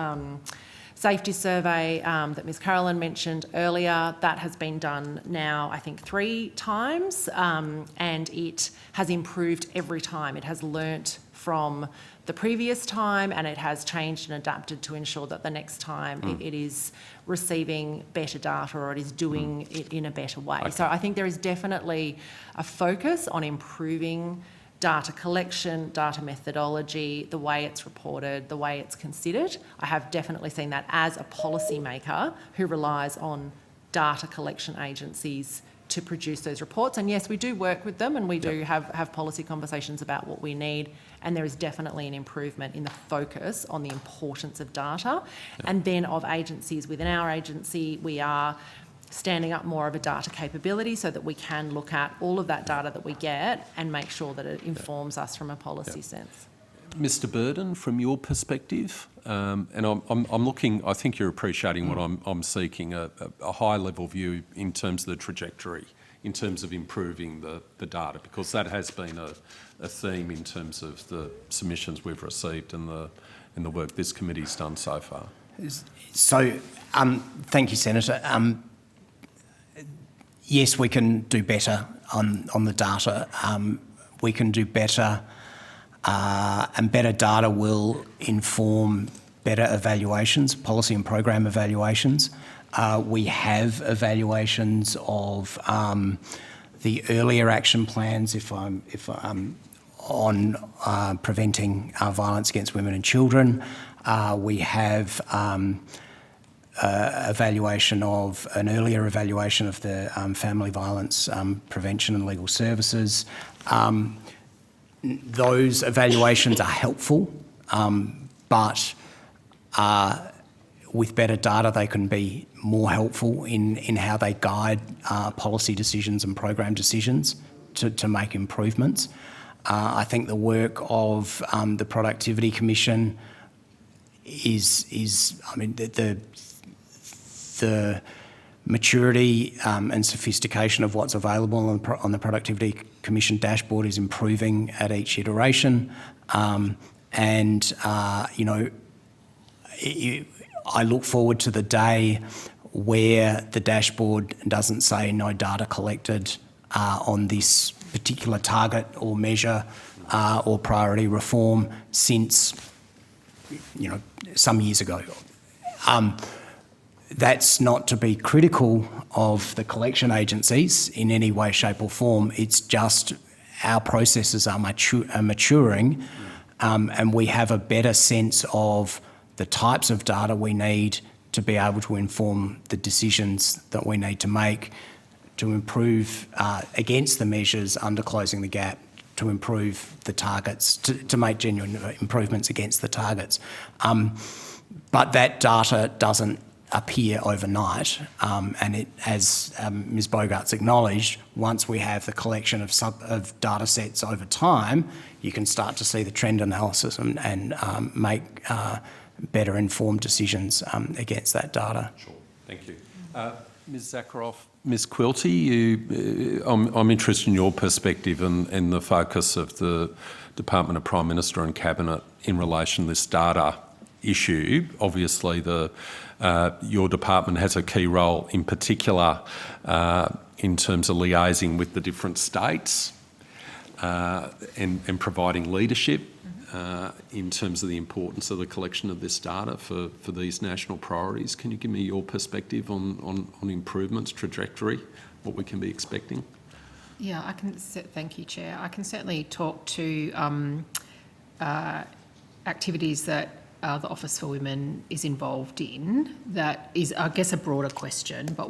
safety survey that Ms Carolyn mentioned earlier, that has been done now, I think, 3 times, and it has improved every time. It has learnt from the previous time, and it has changed and adapted to ensure that the next time it is receiving better data, or it is doing it in a better way. Okay. So I think there is definitely a focus on improving data collection, data methodology, the way it's reported, the way it's considered. I have definitely seen that as a policymaker who relies on data collection agencies to produce those reports. And yes, we do work with them, and we do have policy conversations about what we need, and there is definitely an improvement in the focus on the importance of data. And then of agencies within our agency, we are standing up more of a data capability so that we can look at all of that data that we get and make sure that it informs us from a policy sense. Mr. Burden, from your perspective, and I'm looking, I think you're appreciating what I'm seeking, a high-level view in terms of the trajectory, in terms of improving the data, because that has been a theme in terms of the submissions we've received and the work this committee's done so far. So, thank you, Senator. Yes, we can do better on the data. We can do better, and better data will inform better evaluations, policy and program evaluations. We have evaluations of the earlier action plans, if I'm on preventing violence against women and children. We have evaluation of an earlier evaluation of the family violence prevention and legal services. Those evaluations are helpful, but with better data they can be more helpful in how they guide policy decisions and program decisions to make improvements. I think the work of the Productivity Commission is I mean, the maturity and sophistication of what's available on the Productivity Commission dashboard is improving at each iteration. I look forward to the day where the dashboard doesn't say no data collected on this particular target or measure or priority reform since, some years ago. That's not to be critical of the collection agencies in any way, shape or form. It's just our processes are maturing and we have a better sense of the types of data we need to be able to inform the decisions that we need to make to improve against the measures under closing the gap, to improve the targets, to make genuine improvements against the targets. But that data doesn't appear overnight, and it, as Ms Bogart's acknowledged, once we have the collection of data sets over time, you can start to see the trend analysis and make better informed decisions against that data. Sure, thank you. Ms Zakharoff, Ms Quilty, I'm interested in your perspective and the focus of the Department of Prime Minister and Cabinet in relation to this data issue. Obviously, your department has a key role in particular in terms of liaising with the different states and providing leadership in terms of the importance of the collection of this data for these national priorities. Can you give me your perspective on improvements, trajectory, what we can be expecting? Yeah, thank you, Chair. I can certainly talk to activities that the Office for Women is involved in. That is, I guess, a broader question, but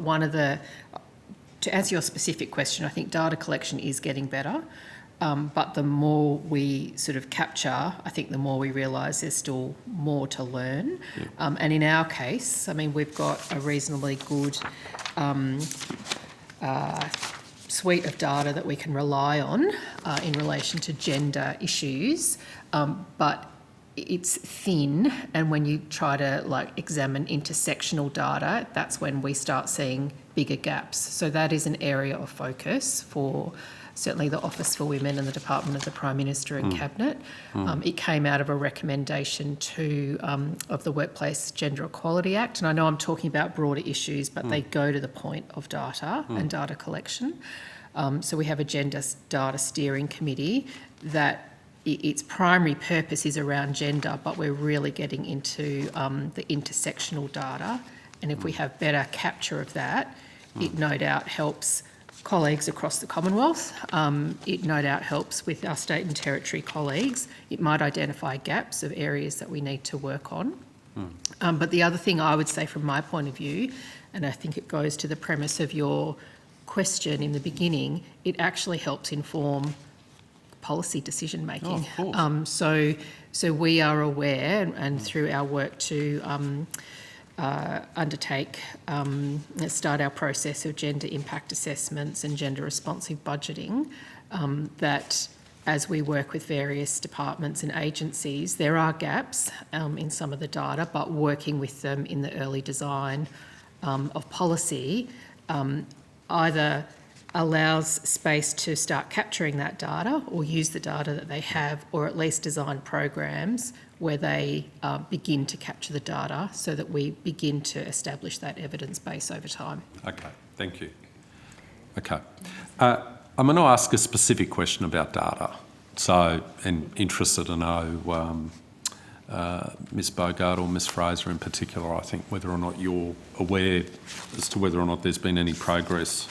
to answer your specific question, I think data collection is getting better. But the more we sort of capture, I think the more we realise there's still more to learn. And in our case, I mean, we've got a reasonably good suite of data that we can rely on in relation to gender issues, but it's thin, and when you try to examine intersectional data, that's when we start seeing bigger gaps. So that is an area of focus for certainly the Office for Women and the Department of the Prime Minister and Cabinet. It came out of a recommendation of the Workplace Gender Equality Act, and I know I'm talking about broader issues, but they go to the point of data and data collection. So we have a Gender Data Steering Committee that its primary purpose is around gender, but we're really getting into the intersectional data. And if we have better capture of that, it no doubt helps colleagues across the Commonwealth. It no doubt helps with our state and territory colleagues. It might identify gaps of areas that we need to work on. But the other thing I would say from my point of view, and I think it goes to the premise of your question in the beginning, it actually helps inform policy decision making. So we are aware, and through our work to start our process of gender impact assessments and gender responsive budgeting, that as we work with various departments and agencies, there are gaps in some of the data, but working with them in the early design of policy either allows space to start capturing that data or use the data that they have, or at least design programs where they begin to capture the data so that we begin to establish that evidence base over time. Okay, thank you. Okay. I'm going to ask a specific question about data. So, and interested to know, Ms Bogart or Ms Fraser in particular, I think, whether or not you're aware as to whether or not there's been any progress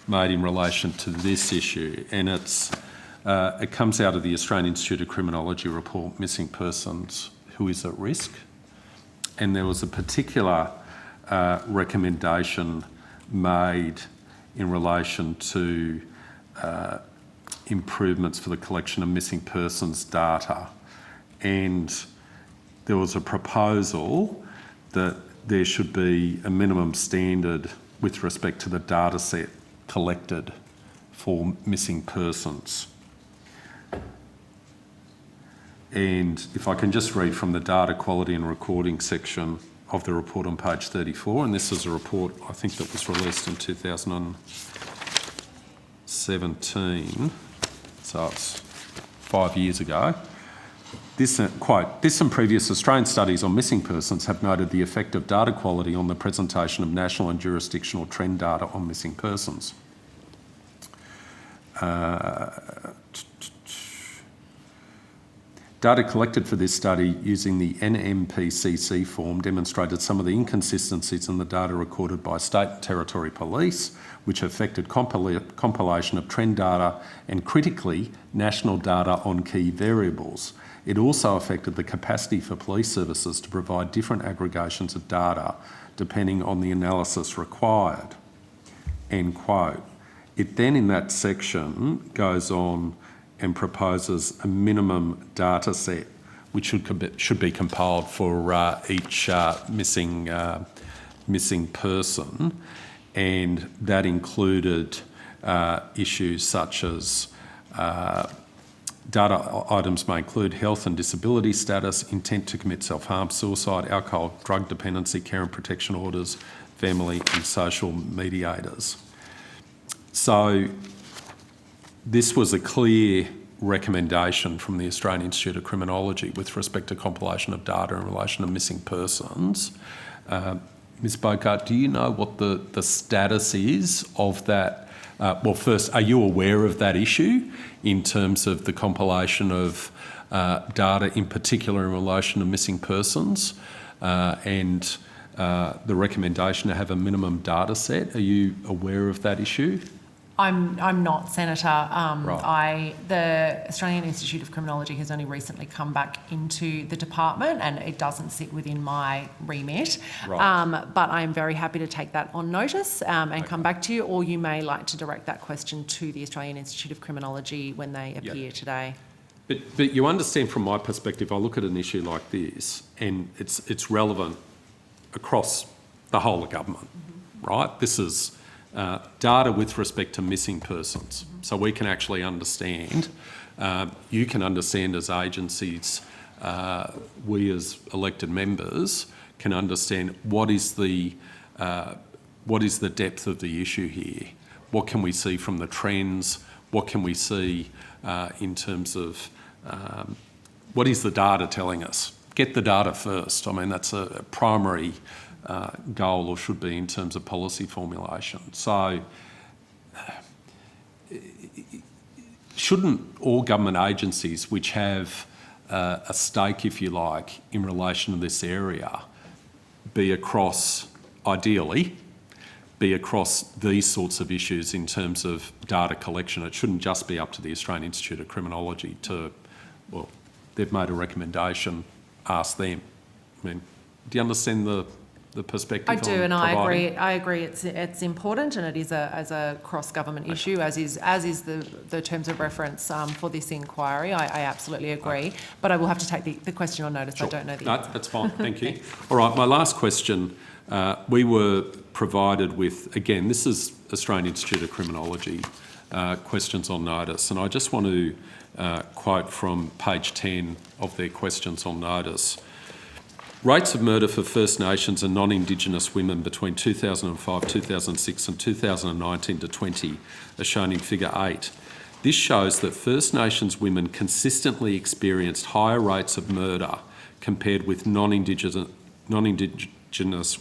made in relation to this issue, and it comes out of the Australian Institute of Criminology report, Missing Persons Who Is at Risk, and there was a particular recommendation made in relation to improvements for the collection of missing persons data, and there was a proposal that there should be a minimum standard with respect to the data set collected for missing persons. And if I can just read from the data quality and recording section of the report on page 34, and this is a report I think that was released in 2017, so it's 5 years ago. This, quote, "This and previous Australian studies on missing persons have noted the effect of data quality on the presentation of national and jurisdictional trend data on missing persons. Data collected for this study using the NMPCC form demonstrated some of the inconsistencies in the data recorded by state and territory police, which affected compilation of trend data and, critically, national data on key variables. It also affected the capacity for police services to provide different aggregations of data depending on the analysis required." End quote. It then, in that section, goes on and proposes a minimum data set which should be compiled for each missing person, and that included issues such as data items may include health and disability status, intent to commit self-harm, suicide, alcohol, drug dependency, care and protection orders, family and social mediators. So this was a clear recommendation from the Australian Institute of Criminology with respect to compilation of data in relation to missing persons. Ms Bogart, do you know what the status is of that? Well, first, are you aware of that issue in terms of the compilation of data, in particular in relation to missing persons, and the recommendation to have a minimum data set? Are you aware of that issue? I'm not, Senator. Right. The Australian Institute of Criminology has only recently come back into the department, and it doesn't sit within my remit. Right. But I'm very happy to take that on notice and come back to you, or you may like to direct that question to the Australian Institute of Criminology when they appear today. But you understand from my perspective, I look at an issue like this and it's relevant across the whole of government, right? This is data with respect to missing persons. So we can actually understand, you can understand as agencies, we as elected members can understand what is the depth of the issue here. What can we see from the trends? What can we see in terms of what is the data telling us? Get the data first. I mean, that's a primary goal, or should be, in terms of policy formulation. So shouldn't all government agencies which have a stake, if you like, in relation to this area be across, ideally, be across these sorts of issues in terms of data collection? It shouldn't just be up to the Australian Institute of Criminology to, well, they've made a recommendation, ask them. I mean, do you understand the perspective? I do, and providing? I agree. It's important, and it is as a cross-government issue, as is the terms of reference for this inquiry. I absolutely agree, but I will have to take the question on notice. Sure. I don't know the answer. That's fine. Thank you. All right, my last question. We were provided with, again, this is Australian Institute of Criminology, questions on notice, and I just want to quote from page 10 of their questions on notice. Rates of murder for First Nations and non-Indigenous women between 2005, 2006 and 2019-20 are shown in figure 8. This shows that First Nations women consistently experienced higher rates of murder compared with non-Indigenous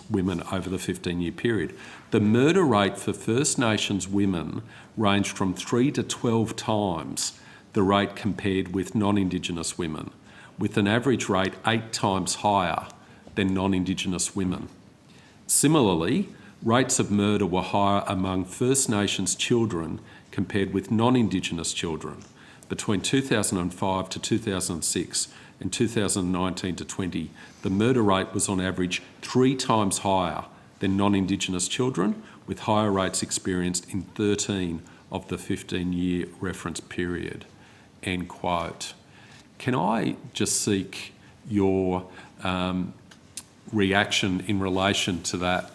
women over the 15-year period. The murder rate for First Nations women ranged from 3 to 12 times the rate compared with non-Indigenous women, with an average rate 8 times higher than non-Indigenous women. Similarly, rates of murder were higher among First Nations children compared with non-Indigenous children between 2005 to 2006 and 2019 to 20. The murder rate was on average 3 times higher than non-Indigenous children, with higher rates experienced in 13 of the 15-year reference period. End quote. Can I just seek your reaction in relation to that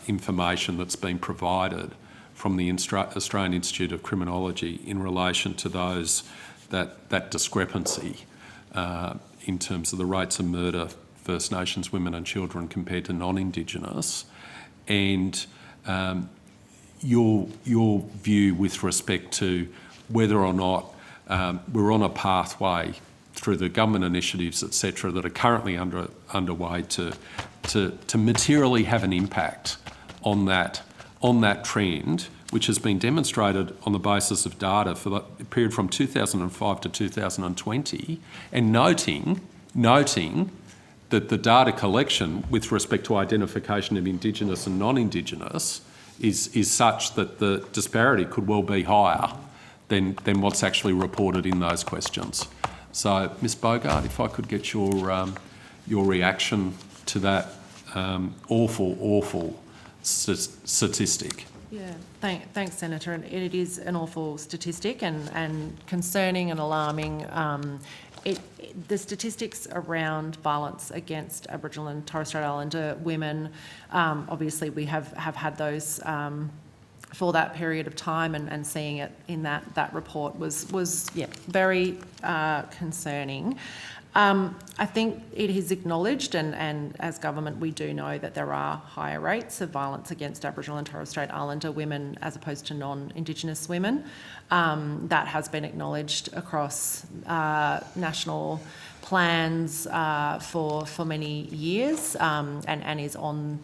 information that's been provided from the Australian Institute of Criminology in relation to that discrepancy in terms of the rates of murder First Nations women and children compared to non-Indigenous, and your view with respect to whether or not we're on a pathway through the government initiatives, etc., that are currently underway to materially have an impact on that trend, which has been demonstrated on the basis of data for the period from 2005 to 2020, and noting that the data collection with respect to identification of Indigenous and non-Indigenous is such that the disparity could well be higher than what's actually reported in those questions. So, Ms Bogart, if I could get your reaction to that awful statistic. Yeah, thanks, Senator. And it is an awful statistic and concerning and alarming. The statistics around violence against Aboriginal and Torres Strait Islander women, obviously we have had those for that period of time, and seeing it in that report was very concerning. I think it is acknowledged, and as government we do know that there are higher rates of violence against Aboriginal and Torres Strait Islander women as opposed to non-Indigenous women. That has been acknowledged across national plans for many years, and is on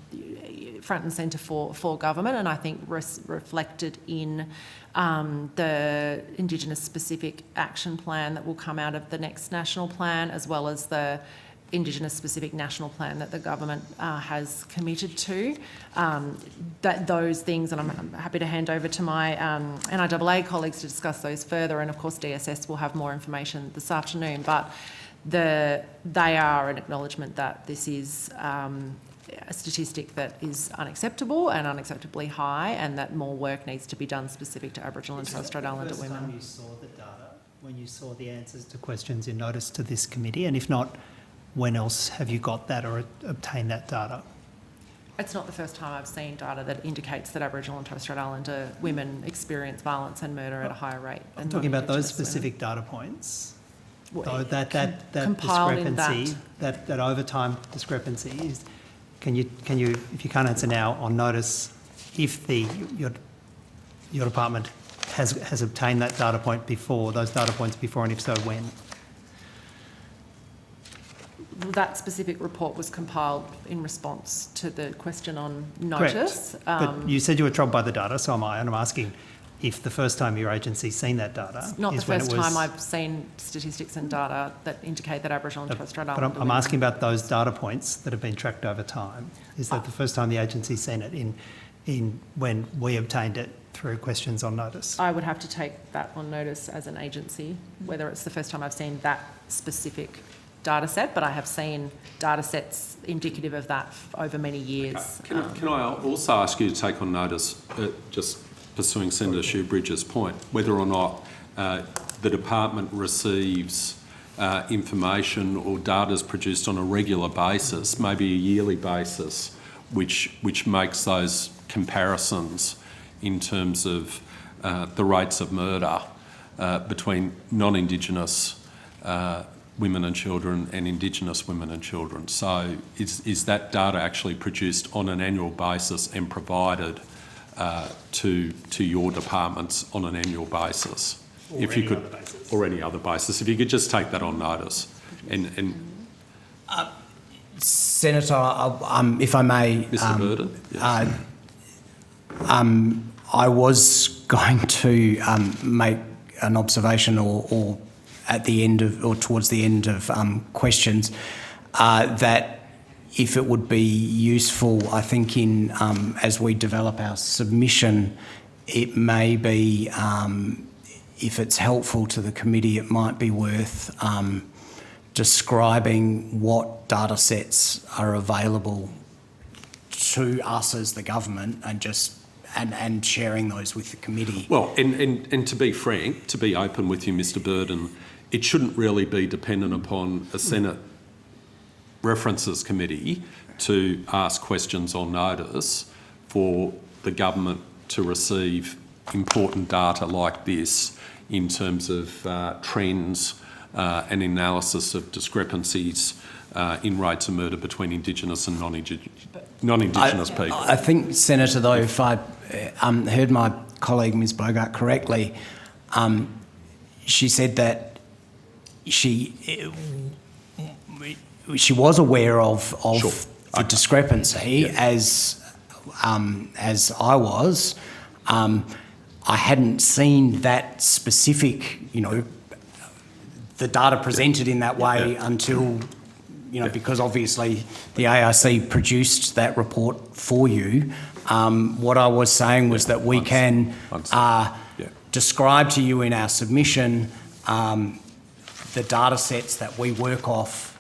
front and centre for government, and I think reflected in the Indigenous specific action plan that will come out of the next national plan, as well as the Indigenous-specific national plan that the government has committed to. That those things, and I'm happy to hand over to my NIAA colleagues to discuss those further, and of course DSS will have more information this afternoon, but they are an acknowledgement that this is a statistic that is unacceptable and unacceptably high, and that more work needs to be done specific to Aboriginal and Torres Strait Islander women. Time you saw the data, when you saw the answers to questions in notice to this committee, and if not, when else have you got that or obtained that data? It's not the first time I've seen data that indicates that Aboriginal and Torres Strait Islander women experience violence and murder at a higher rate. I'm talking about those specific data points. Well, That compiled in discrepancy, that overtime discrepancy is. Can you, if you can't answer now, on notice, if your department has obtained that data point before, those data points before, and if so, when? That specific report was compiled in response to the question on notice. Correct. But you said you were troubled by the data, so am I, and I'm asking if the first time your agency's seen that data It's not the is when first it was... time I've seen statistics and data that indicate that Aboriginal and Torres Strait But Islander I'm asking about those data points that have been tracked over time. Is that the first time the agency's seen it in when we obtained it through questions on notice? I would have to take that on notice as an agency, whether it's the first time I've seen that specific data set, but I have seen data sets indicative of that over many years. Can I also ask you to take on notice, just pursuing Senator Shoebridge's point, whether or not the department receives information or data is produced on a regular basis, maybe a yearly basis, which makes those comparisons in terms of the rates of murder between non-Indigenous women and children and Indigenous women and children. So is that data actually produced on an annual basis and provided to your departments on an annual basis? Or if you any could, other basis. or any other basis. If you could just take that on notice. Senator, if I may... Mr Burden? Yes. I was going to make an observation or at the end of, or towards the end of questions, that if it would be useful, I think in as we develop our submission, it may be, if it's helpful to the committee, it might be worth describing what data sets are available to us as the government and just and sharing those with the committee. Well, and to be frank, to be open with you, Mr Burden, it shouldn't really be dependent upon a Senate References Committee to ask questions on notice for the government to receive important data like this in terms of trends and analysis of discrepancies in rates of murder between Indigenous and non-Indigenous people. I think, Senator, though, if I heard my colleague Ms Bogart correctly, she said that she was aware of Sure. the discrepancy, as I was. I hadn't seen that specific, the data presented in that way until, because obviously the ARC produced that report for you. What I was saying was that we can describe to you in our submission the data sets that we work off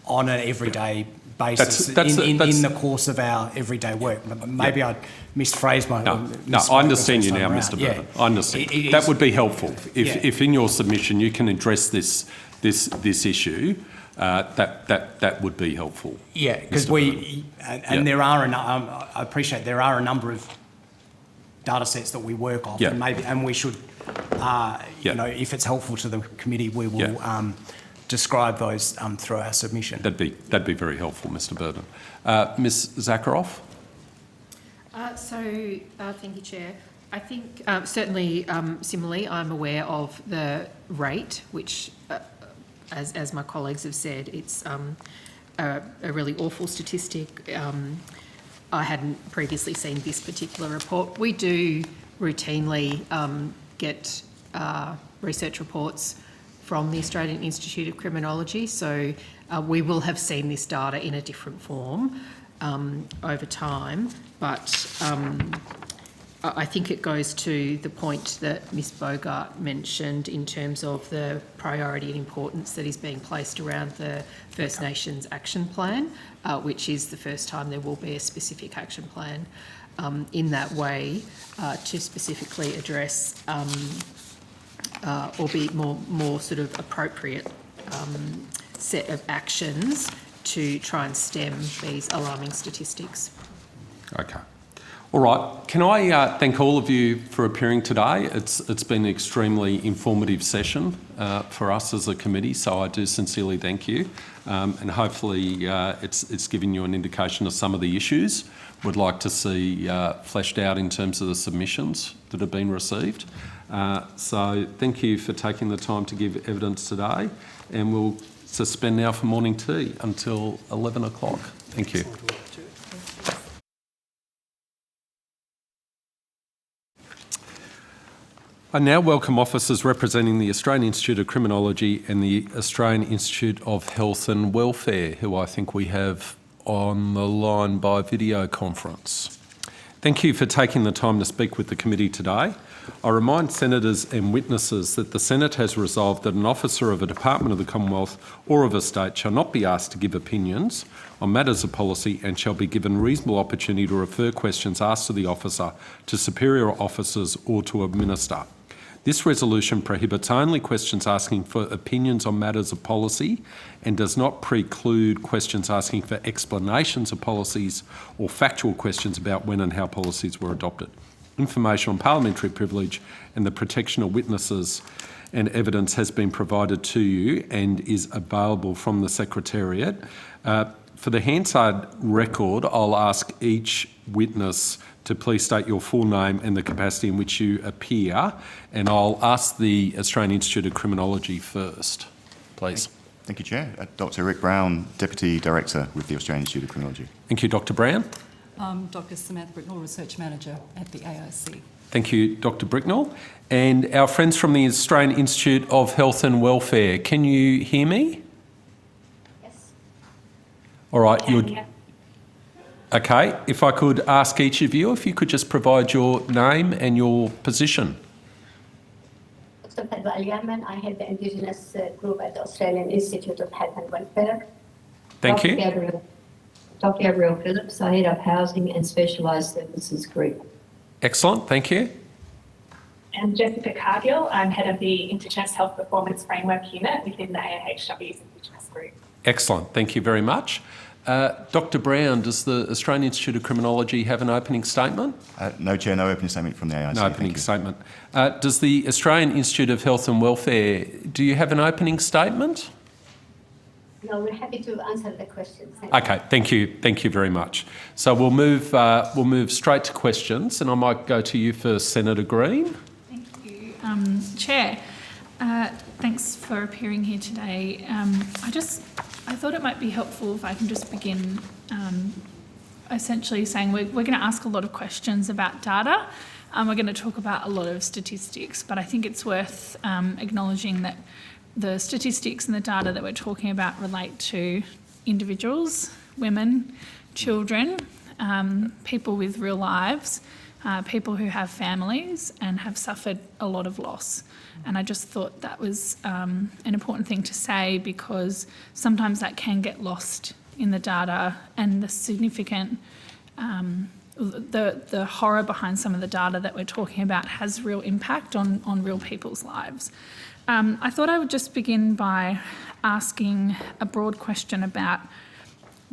on an everyday basis in the course of our everyday work. Maybe I misphrased my... No, I understand you now, Mr Burden. I understand. That would be helpful. If in your submission you can address this issue, that would be helpful. Yeah, because there are, I appreciate there are a number of data sets that we work off, and we should, if it's helpful to the committee, we will describe those through our submission. That'd be very helpful, Mr Burden. Ms Zakharoff? Thank you, Chair. I think certainly, similarly, I'm aware of the rate, which, as my colleagues have said, it's a really awful statistic. I hadn't previously seen this particular report. We do routinely get research reports from the Australian Institute of Criminology, so we will have seen this data in a different form over time, but I think it goes to the point that Ms Bogart mentioned in terms of the priority and importance that is being placed around the First Nations Action Plan, which is the first time there will be a specific action plan in that way to specifically address or be more sort of appropriate set of actions to try and stem these alarming statistics. Okay. All right. Can I thank all of you for appearing today? It's been an extremely informative session for us as a committee, so I do sincerely thank you. And hopefully it's given you an indication of some of the issues we'd like to see fleshed out in terms of the submissions that have been received. So thank you for taking the time to give evidence today, and we'll suspend now for morning tea until 11 o'clock. Thank you. I now welcome officers representing the Australian Institute of Criminology and the Australian Institute of Health and Welfare, who I think we have on the line by video conference. Thank you for taking the time to speak with the committee today. I remind senators and witnesses that the Senate has resolved that an officer of a department of the Commonwealth or of a state shall not be asked to give opinions on matters of policy and shall be given reasonable opportunity to refer questions asked to the officer to superior officers or to a minister. This resolution prohibits only questions asking for opinions on matters of policy and does not preclude questions asking for explanations of policies or factual questions about when and how policies were adopted. Information on parliamentary privilege and the protection of witnesses and evidence has been provided to you and is available from the Secretariat. For the Hansard record, I'll ask each witness to please state your full name and the capacity in which you appear, and I'll ask the Australian Institute of Criminology first, please. Thank you, Chair. Dr. Rick Brown, Deputy Director with the Australian Institute of Criminology. Thank you, Dr. Brown. Dr. Samantha Bricknell, Research Manager at the AIC. Thank you, Dr. Bricknell. And our friends from the Australian Institute of Health and Welfare, can you hear me? Yes. All right. Okay, if I could ask each of you if you could just provide your name and your position. Dr. Fadwa Al-Yaman, I head the Indigenous group at the Australian Institute of Health and Welfare. Thank you. Dr. Gabrielle Phillips, I head up Housing and Specialised Services Group. Excellent, thank you. And Jessica Cargill, I'm head of the Indigenous Health Performance Framework Unit within the AIHW's Indigenous Group. Excellent, thank you very much. Dr. Brown, does the Australian Institute of Criminology have an opening statement? No, Chair, no opening statement from the AIC. No opening statement. Does the Australian Institute of Health and Welfare, do you have an opening statement? No, we're happy to answer the questions. Okay, thank you very much. So we'll move straight to questions, and I might go to you first, Senator Green. Thank you, Chair. Thanks for appearing here today. I thought it might be helpful if I can just begin essentially saying we're going to ask a lot of questions about data. We're going to talk about a lot of statistics, but I think it's worth acknowledging that the statistics and the data that we're talking about relate to individuals, women, children, people with real lives, people who have families and have suffered a lot of loss. And I just thought that was an important thing to say, because sometimes that can get lost in the data, and the significant, the horror behind some of the data that we're talking about has real impact on real people's lives. I thought I would just begin by asking a broad question about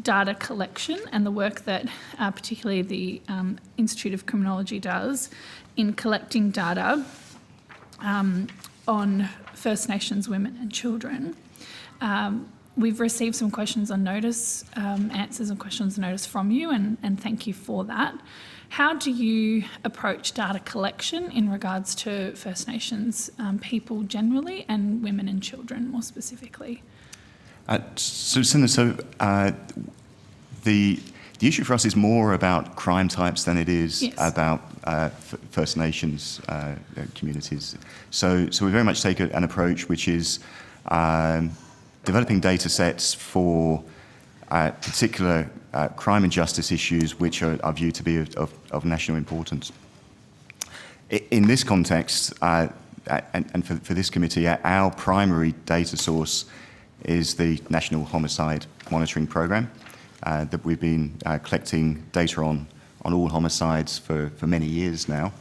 data collection and the work that particularly the Institute of Criminology does in collecting data on First Nations women and children. We've received some questions on notice, answers and questions on notice from you, and thank you for that. How do you approach data collection in regards to First Nations people generally and women and children more specifically? The The issue for us is more about crime types than it is about First Nations communities. So we very much take an approach which is developing data sets for particular crime and justice issues which are viewed to be of national importance. In this context, and for this committee, our primary data source is the National Homicide Monitoring Programme that we've been collecting data on all homicides for many years now.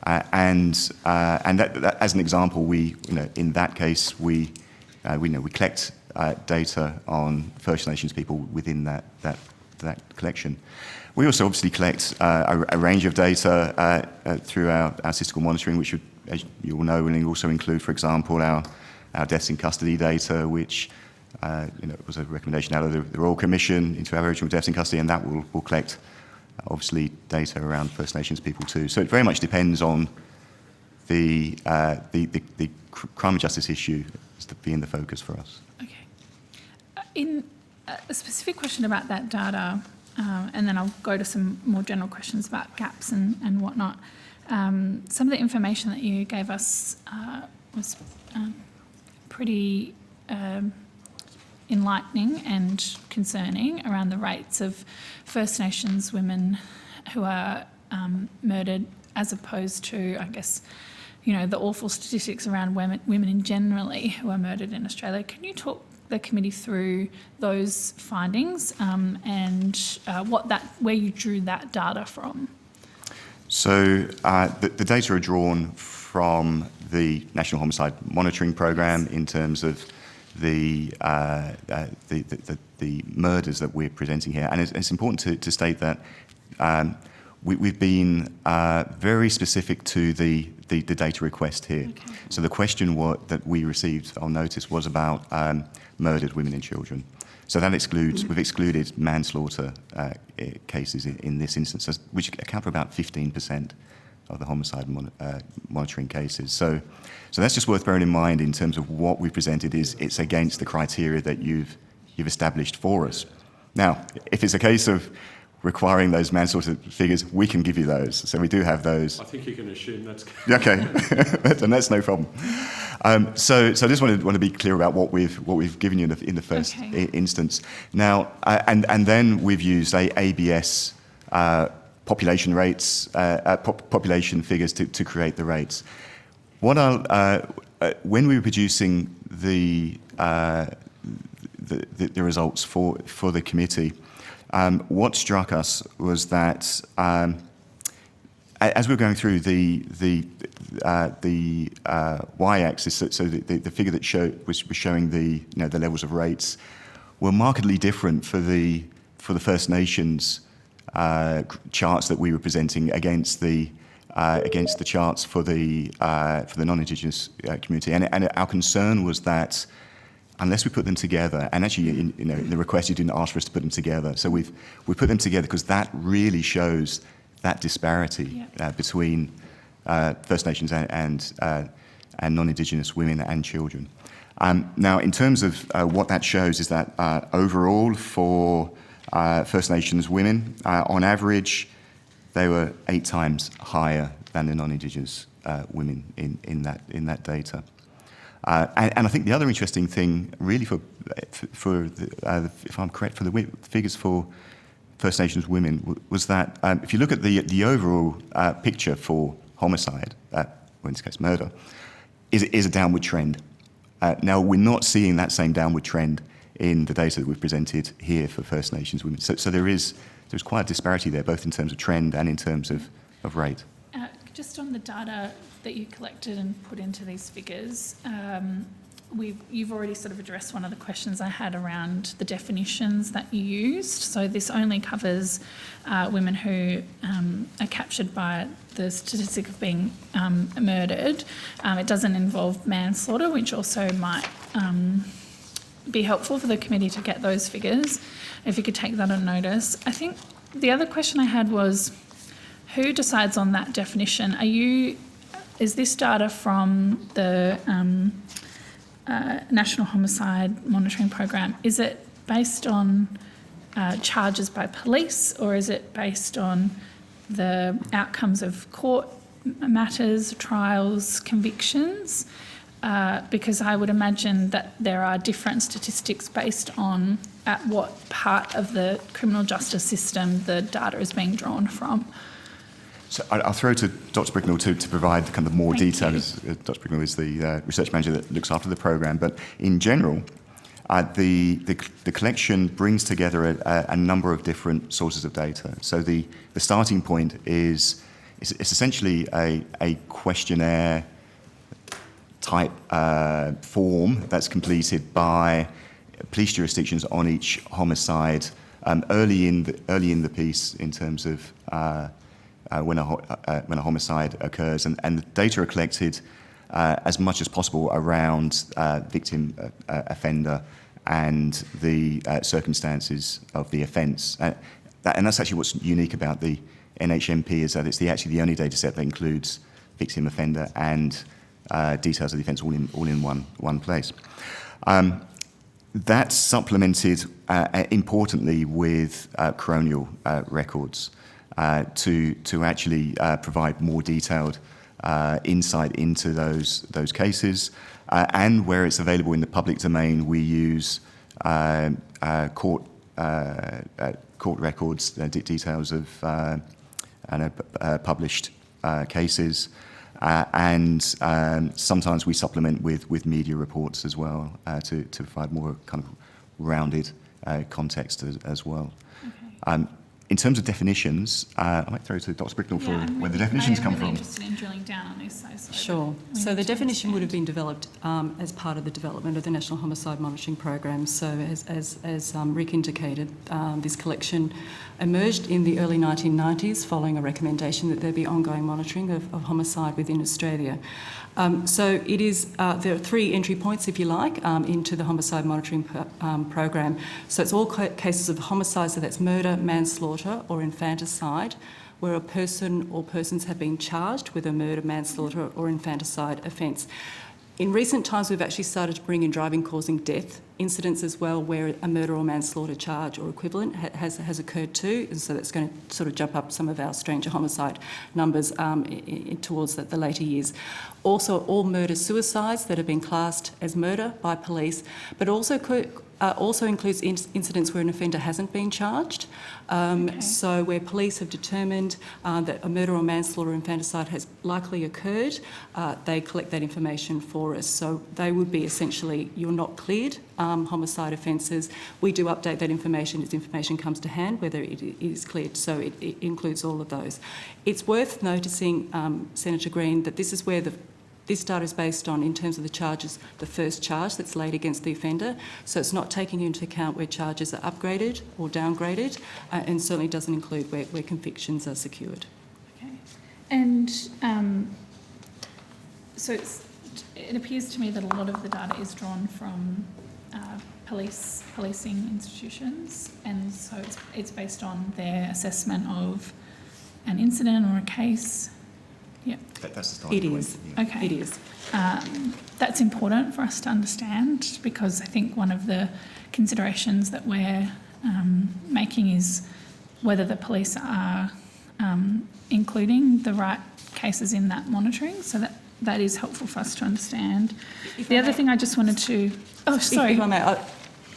And that, as an example, in that case, we collect data on First Nations people within that collection. We also obviously collect a range of data through our statistical monitoring, which, as you all know, will also include, for example, our deaths in custody data, which was a recommendation out of the Royal Commission into Aboriginal deaths in custody, and that will collect, obviously, data around First Nations people too. So it very much depends on the crime and justice issue as being the focus for us. Okay. In a specific question about that data, and then I'll go to some more general questions about gaps and whatnot. Some of the information that you gave us was pretty enlightening and concerning around the rates of First Nations women who are murdered, as opposed to, I guess, the awful statistics around women generally who are murdered in Australia. Can you talk the committee through those findings and where you drew that data from? So the data are drawn from the National Homicide Monitoring Programme in terms of the murders that we're presenting here. And it's important to state that we've been very specific to the data request here. Okay. So the question that we received on notice was about murdered women and children. So that we've excluded manslaughter cases in this instance, which account for about 15% of the homicide monitoring cases. So that's just worth bearing in mind in terms of what we've presented it's against the criteria that you've established for us. Now, if it's a case of requiring those manslaughter figures, we can give you those. So we do have those. I think you can assume that's... Okay, and that's no problem. So I just want to be clear about what we've given you in the first instance. Now, and then we've used ABS population rates, population figures to create the rates. When we were producing the results for the committee, what struck us was that as we were going through the y-axis, so the figure that was showing the levels of rates, were markedly different for the First Nations charts that we were presenting against the charts for the non-Indigenous community, and our concern was that unless we put them together, and actually in the request you didn't ask for us to put them together, so we put them together because that really shows that disparity between First Nations and non-Indigenous women and children. Now, in terms of what that shows is that overall for First Nations women, on average, they were 8 times higher than the non-Indigenous women in that data. And I think the other interesting thing, really, if I'm correct, for the figures for First Nations women, was that if you look at the overall picture for homicide, or in this case murder, is a downward trend. Now, we're not seeing that same downward trend in the data that we've presented here for First Nations women. So there's quite a disparity there, both in terms of trend and in terms of rate. Just on the data that you collected and put into these figures, you've already sort of addressed one of the questions I had around the definitions that you used. So this only covers women who are captured by the statistic of being murdered. It doesn't involve manslaughter, which also might be helpful for the committee to get those figures, if you could take that on notice. I think the other question I had was, who decides on that definition? Is this data from the National Homicide Monitoring Program? Is it based on charges by police, or is it based on the outcomes of court matters, trials, convictions? Because I would imagine that there are different statistics based on at what part of the criminal justice system the data is being drawn from. So I'll throw to Dr. Bricknell to provide kind of more Thank detail, you. as Dr. Bricknell is the research manager that looks after the programme. But in general, the collection brings together a number of different sources of data. So the starting point is it's essentially a questionnaire type form that's completed by police jurisdictions on each homicide early in the piece in terms of when a homicide occurs, and the data are collected as much as possible around victim, offender, and the circumstances of the offence. And that's actually what's unique about the NHMP, is that it's actually the only data set that includes victim, offender, and details of the offence all in one place. That's supplemented importantly with coronial records to actually provide more detailed insight into those cases. And where it's available in the public domain, we use court records, details of published cases. And sometimes we supplement with media reports as well to provide more kind of rounded context as well. Okay. In terms of definitions, I might throw to Dr. Bricknell for where the definitions come from. I'm interested in drilling down on this. Sure. So the definition would have been developed as part of the development of the National Homicide Monitoring Program. So as Rick indicated, this collection emerged in the early 1990s following a recommendation that there be ongoing monitoring of homicide within Australia. So it is, there are three entry points, if you like, into the homicide monitoring program. So it's all cases of homicide, so that's murder, manslaughter or infanticide, where a person or persons have been charged with a murder, manslaughter or infanticide offence. In recent times, we've actually started to bring in driving causing death incidents as well, where a murder or manslaughter charge or equivalent has occurred too, and so that's going to sort of jump up some of our stranger homicide numbers towards the later years. Also, all murder-suicides that have been classed as murder by police, but also includes incidents where an offender hasn't been charged. So where police have determined that a murder or manslaughter or infanticide has likely occurred, they collect that information for us. So they would be essentially, you're not cleared, homicide offences. We do update that information as information comes to hand, whether it is cleared. So it includes all of those. It's worth noticing, Senator Green, that this is where this data is based on, in terms of the charges, the first charge that's laid against the offender. So it's not taking into account where charges are upgraded or downgraded, and certainly doesn't include where convictions are secured. Okay. And so it appears to me that a lot of the data is drawn from policing institutions, and so it's based on their assessment of an incident or a case. Yeah. That's the starting point. It is. Yeah. Okay. It is. That's important for us to understand, because I think one of the considerations that we're making is whether the police are including the right cases in that monitoring. So that is helpful for us to understand. The other thing I just wanted to... Oh, sorry. If I may,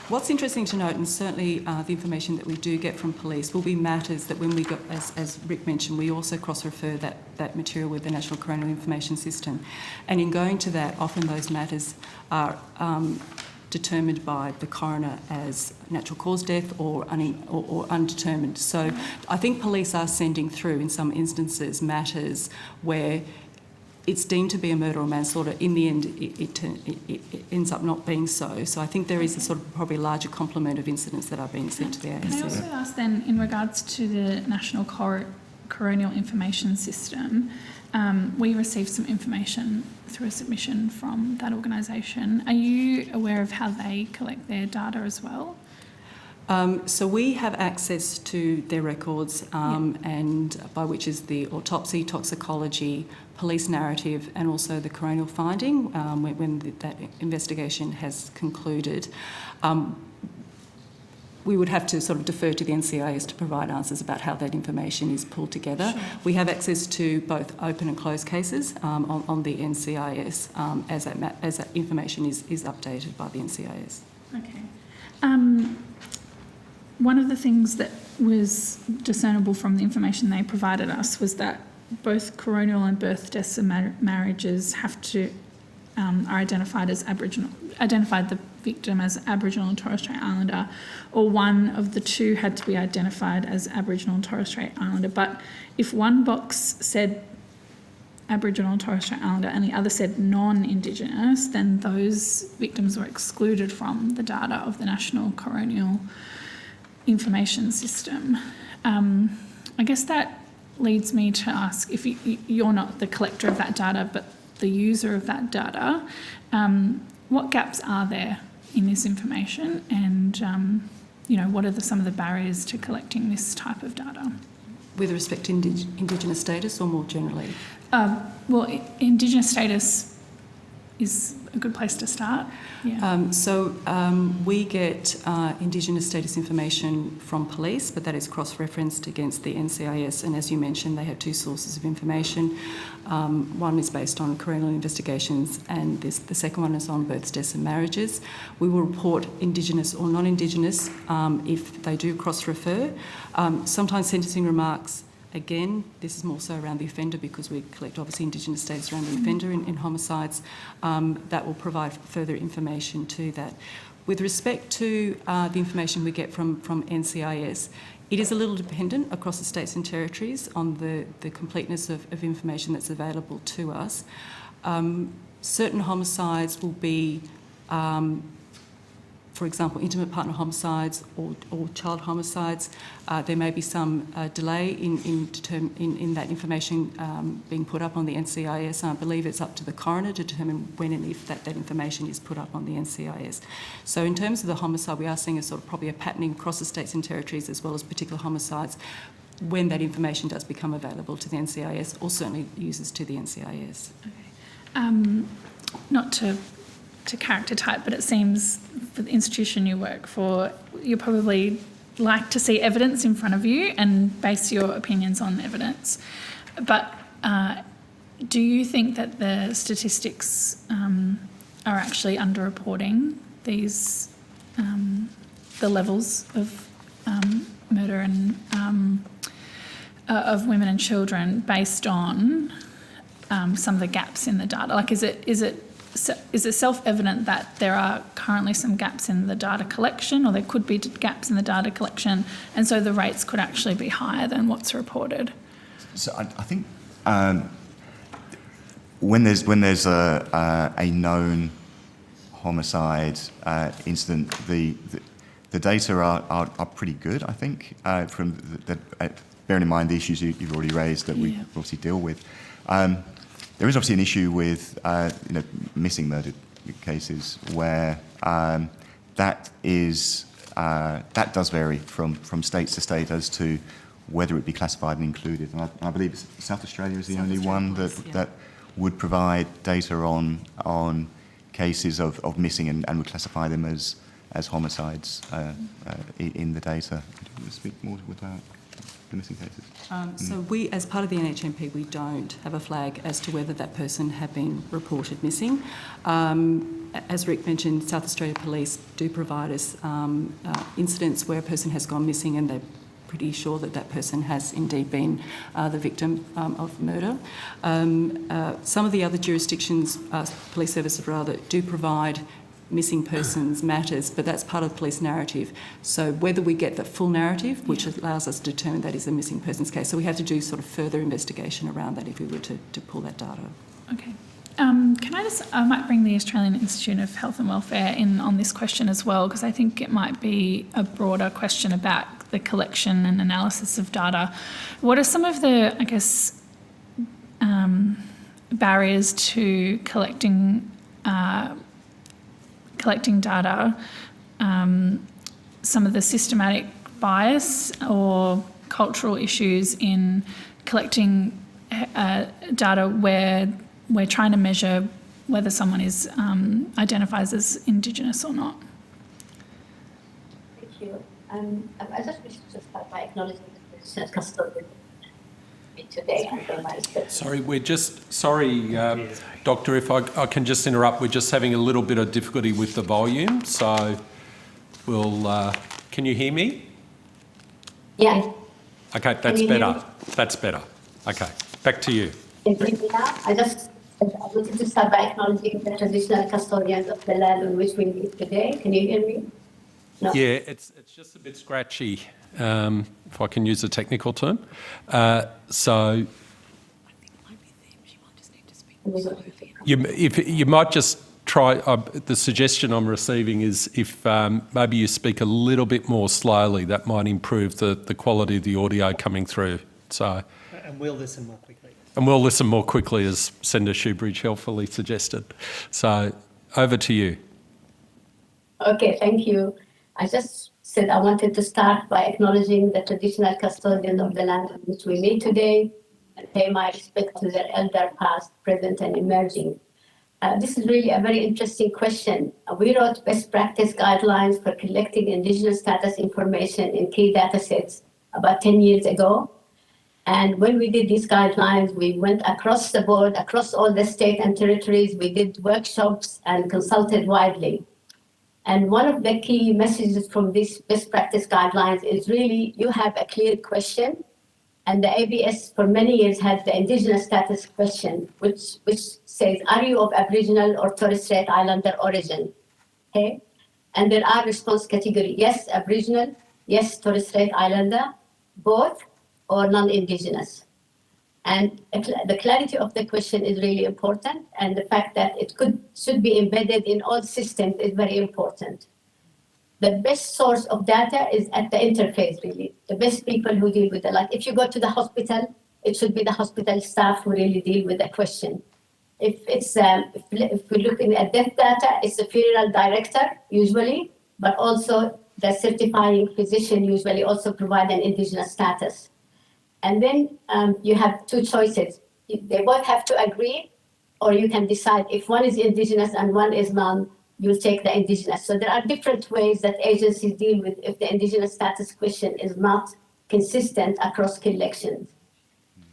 what's interesting to note, and certainly the information that we do get from police, will be matters that when we go, as Rick mentioned, we also cross-refer that material with the National Coronial Information System. And in going to that, often those matters are determined by the coroner as natural cause death or undetermined. So I think police are sending through, in some instances, matters where it's deemed to be a murder or manslaughter. In the end, it ends up not being so. So I think there is a sort of probably larger complement of incidents that are being sent to the ASC. Can I also ask then, in regards to the National Coronial Information System, we received some information through a submission from that organisation. Are you aware of how they collect their data as well? So we have access to their records, and by which is the autopsy, toxicology, police narrative, and also the coronial finding when that investigation has concluded. we would have to sort of defer to the NCIS to provide answers about how that information is pulled together. Sure. We have access to both open and closed cases on the NCIS as that information is updated by the NCIS. Okay. One of the things that was discernible from the information they provided us was that both coronial and birth deaths and marriages have to are identified the victim as Aboriginal and Torres Strait Islander, or one of the two had to be identified as Aboriginal and Torres Strait Islander. But if one box said Aboriginal and Torres Strait Islander and the other said non-Indigenous, then those victims were excluded from the data of the National Coronial Information System. I guess that leads me to ask, if you're not the collector of that data but the user of that data, what gaps are there in this information, and what are some of the barriers to collecting this type of data? With respect to Indigenous status or more generally? Well, Indigenous status is a good place to start. Yeah. We get Indigenous status information from police, but that is cross-referenced against the NCIS, and as you mentioned, they have two sources of information. One is based on coronial investigations, and the second one is on births, deaths and marriages. We will report Indigenous or non-Indigenous if they do cross-refer. Sometimes sentencing remarks. Again, this is more so around the offender, because we collect obviously Indigenous status around the offender in homicides. That will provide further information to that. With respect to the information we get from NCIS, it is a little dependent across the states and territories on the completeness of information that's available to us. Certain homicides will be for example, intimate partner homicides or child homicides. There may be some delay in that information being put up on the NCIS. I believe it's up to the coroner to determine when and if that information is put up on the NCIS. So in terms of the homicide, we are seeing a sort of probably a patterning across the states and territories, as well as particular homicides, when that information does become available to the NCIS, or certainly users to the NCIS. Okay. Not to character type, but it seems for the institution you work for, you probably like to see evidence in front of you and base your opinions on evidence. But do you think that the statistics are actually underreporting these the levels of murder and of women and children based on some of the gaps in the data? Like, is it self-evident that there are currently some gaps in the data collection, or there could be gaps in the data collection, and so the rates could actually be higher than what's reported? So I think when there's a known homicide incident, the data are pretty good, I think, from bearing in mind the issues you've already raised that we obviously deal with. There is obviously an issue with missing murder cases where that does vary from state to state as to whether it be classified and included. And I believe South Australia is the only one that would provide data on cases of missing and would classify them as homicides in the data. Could you speak more about the missing cases? So we, as part of the NHMP, we don't have a flag as to whether that person had been reported missing. As Rick mentioned, South Australia Police do provide us incidents where a person has gone missing and they're pretty sure that that person has indeed been the victim of murder. Some of the other jurisdictions, police services rather, do provide missing persons matters, but that's part of the police narrative. So whether we get the full narrative, which allows us to determine that is a missing persons case, so we have to do sort of further investigation around that if we were to pull that data. Okay. I might bring the Australian Institute of Health and Welfare in on this question as well, because I think it might be a broader question about the collection and analysis of data. What are some of the, I guess, barriers to collecting data, some of the systematic bias or cultural issues in collecting data where we're trying to measure whether someone is identifies as Indigenous or not? Thank you. I just wish to start by acknowledging the traditional custodian today and pay my respects. Sorry, Doctor, if I can just interrupt. We're just having a little bit of difficulty with the volume, so we'll. Can you hear me? Yeah. Okay, that's better. That's better. Okay, back to you. I wanted to start by acknowledging the traditional custodians of the land on which we meet today. Can you hear me? No? Yeah, it's just a bit scratchy, if I can use a technical term. So you might just try, the suggestion I'm receiving is if maybe you speak a little bit more slowly, that might improve the quality of the audio coming through. So. And we'll listen more quickly. And we'll listen more quickly, as Senator Shoebridge helpfully suggested. So over to you. Okay, thank you. I just said I wanted to start by acknowledging the traditional custodians of the land on which we meet today and pay my respect to their elder past, present and emerging. This is really a very interesting question. We wrote best practice guidelines for collecting Indigenous status information in key data sets about 10 years ago. And when we did these guidelines, we went across the board, across all the state and territories. We did workshops and consulted widely. And one of the key messages from these best practice guidelines is really you have a clear question. And the ABS for many years had the Indigenous status question, which says, are you of Aboriginal or Torres Strait Islander origin? Okay. And there are response categories, yes, Aboriginal, yes, Torres Strait Islander, both, or non-Indigenous. And the clarity of the question is really important, and the fact that it should be embedded in all systems is very important. The best source of data is at the interface, really. The best people who deal with it. Like if you go to the hospital, it should be the hospital staff who really deal with the question. If we're looking at death data, it's the funeral director usually, but also the certifying physician usually also provide an Indigenous status. And then you have two choices. They both have to agree, or you can decide if one is Indigenous and one is non, you'll take the Indigenous. So there are different ways that agencies deal with if the Indigenous status question is not consistent across collections.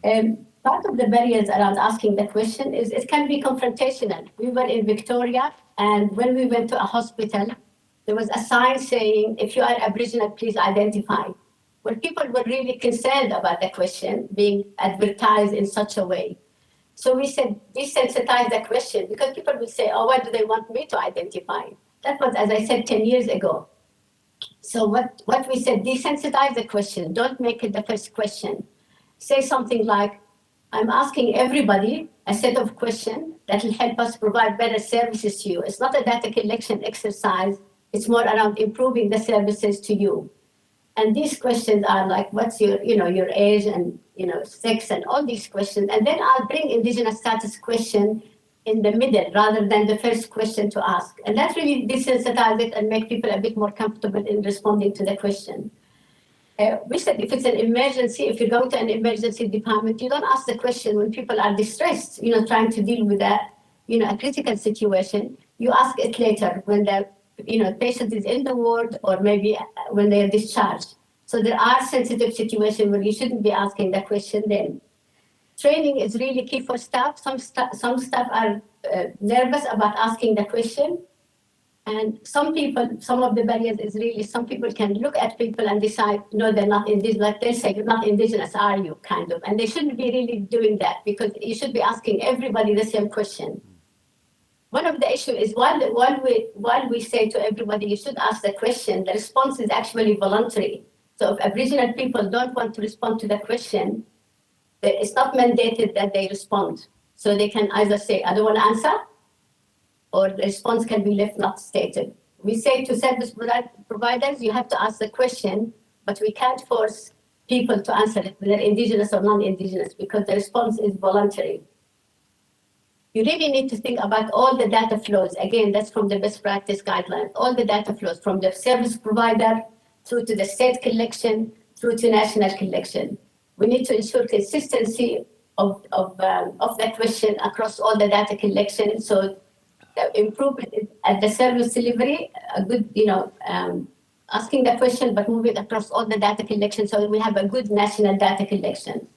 Part of the barriers around asking the question is it can be confrontational. We were in Victoria, and when we went to a hospital, there was a sign saying, if you are Aboriginal, please identify. Well, people were really concerned about the question being advertised in such a way. So we said, desensitize the question, because people will say, oh, why do they want me to identify? That was, as I said, 10 years ago. So what we said, desensitize the question. Don't make it the first question. Say something like, I'm asking everybody a set of questions that will help us provide better services to you. It's not a data collection exercise. It's more around improving the services to you. And these questions are like, what's your age and, sex and all these questions. And then I'll bring Indigenous status question in the middle rather than the first question to ask. And that really desensitize it and make people a bit more comfortable in responding to the question. We said if it's an emergency, if you're going to an emergency department, you don't ask the question when people are distressed, trying to deal with a critical situation. You ask it later when the patient is in the ward or maybe when they are discharged. So there are sensitive situations where you shouldn't be asking the question then. Training is really key for staff. Some staff are nervous about asking the question. And some of the barriers is really, some people can look at people and decide, no, they're not Indigenous. Like they say, you're not Indigenous, are you? Kind of. And they shouldn't be really doing that because you should be asking everybody the same question. One of the issues is while we say to everybody, you should ask the question, the response is actually voluntary. So if Aboriginal people don't want to respond to the question, it's not mandated that they respond. So they can either say, I don't want to answer, or the response can be left not stated. We say to service providers, you have to ask the question, but we can't force people to answer it, whether Indigenous or non-Indigenous, because the response is voluntary. You really need to think about all the data flows. Again, that's from the best practice guidelines. All the data flows from the service provider through to the state collection, through to national collection. We need to ensure consistency of that question across all the data collection. So the improvement at the service delivery, a good, asking the question, but moving across all the data collection so we have a good national data collection.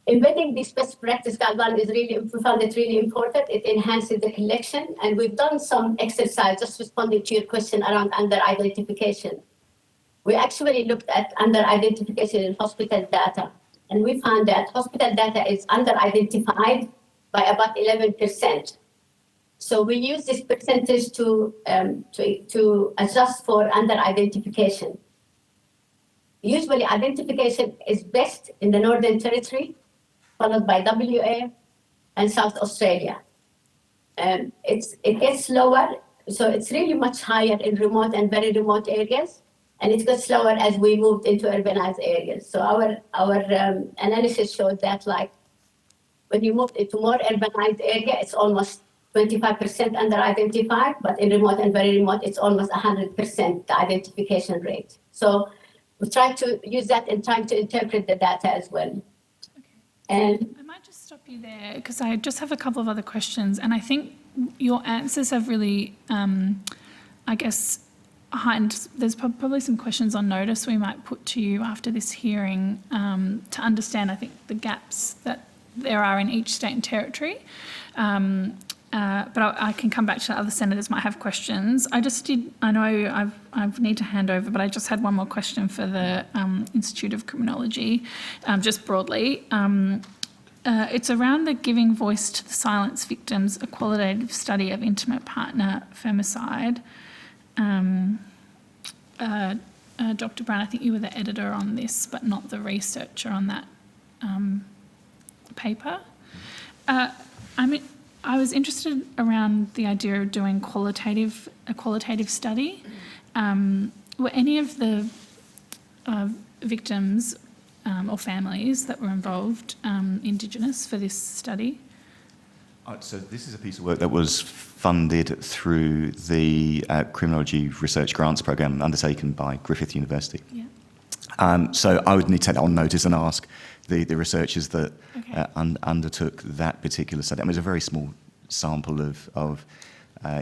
Embedding this best practice guideline is really, we found it really important. It enhances the collection, and we've done some exercise just responding to your question around under-identification. We actually looked at under-identification in hospital data, and we found that hospital data is under-identified by about 11%. So we use this percentage to adjust for under-identification. Usually identification is best in the Northern Territory, followed by WA and South Australia. It gets lower, so it's really much higher in remote and very remote areas, and it gets lower as we moved into urbanized areas. So our analysis showed that, like, when you move into more urbanized area, it's almost 25% under-identified, but in remote and very remote, it's almost 100% the identification rate. So we try to use that in trying to interpret the data as well. And I might just stop you there because I just have a couple of other questions, and I think your answers have really, I guess, heightened. There's probably some questions on notice we might put to you after this hearing to understand, I think, the gaps that there are in each state and territory. But I can come back to that. Other senators might have questions. I know I need to hand over, but I just had one more question for the Institute of Criminology, just broadly. It's around the Giving Voice to the Silence Victims, a qualitative study of intimate partner femicide. Dr. Brown, I think you were the editor on this, but not the researcher on that paper. I was interested around the idea of doing a qualitative study. Were any of the victims or families that were involved Indigenous for this study? So this is a piece of work that was funded through the Criminology Research Grants Programme undertaken by Griffith University. Yeah. So I would need to take that on notice and ask the researchers that undertook that particular study. I mean, it's a very small sample of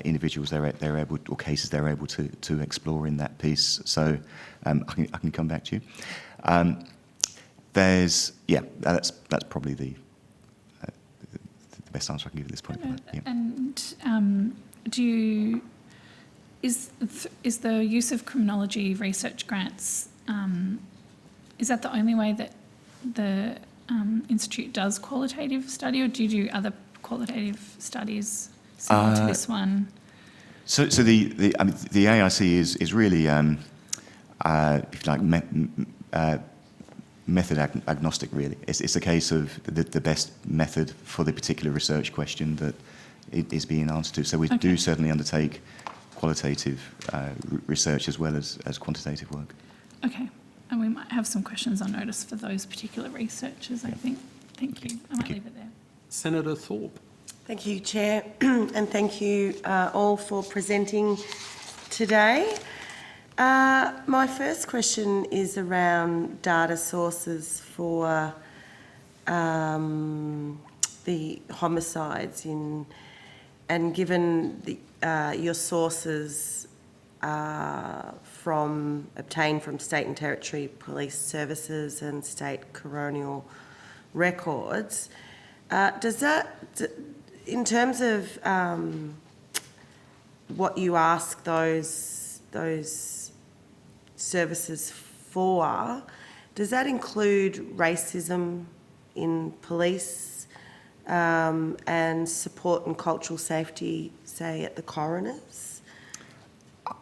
individuals they're able, or cases they're able to explore in that piece. So I can come back to you. That's probably the best answer I can give at this point. Yeah. And is the use of criminology research grants, is that the only way that the Institute does qualitative study, or do you do other qualitative studies similar to this one? So the AIC is really, if you like, method agnostic, really. It's a case of the best method for the particular research question that it is being answered to. So we do certainly undertake qualitative research as well as quantitative work. Okay, and we might have some questions on notice for those particular researchers, I think. Thank you. I might leave it there. Senator Thorpe. Thank you, Chair, and thank you all for presenting today. My first question is around data sources for the homicides and given your sources obtained from state and territory police services and state coronial records, does that, in terms of what you ask those services for, does that include racism in police and support and cultural safety, say, at the coroners?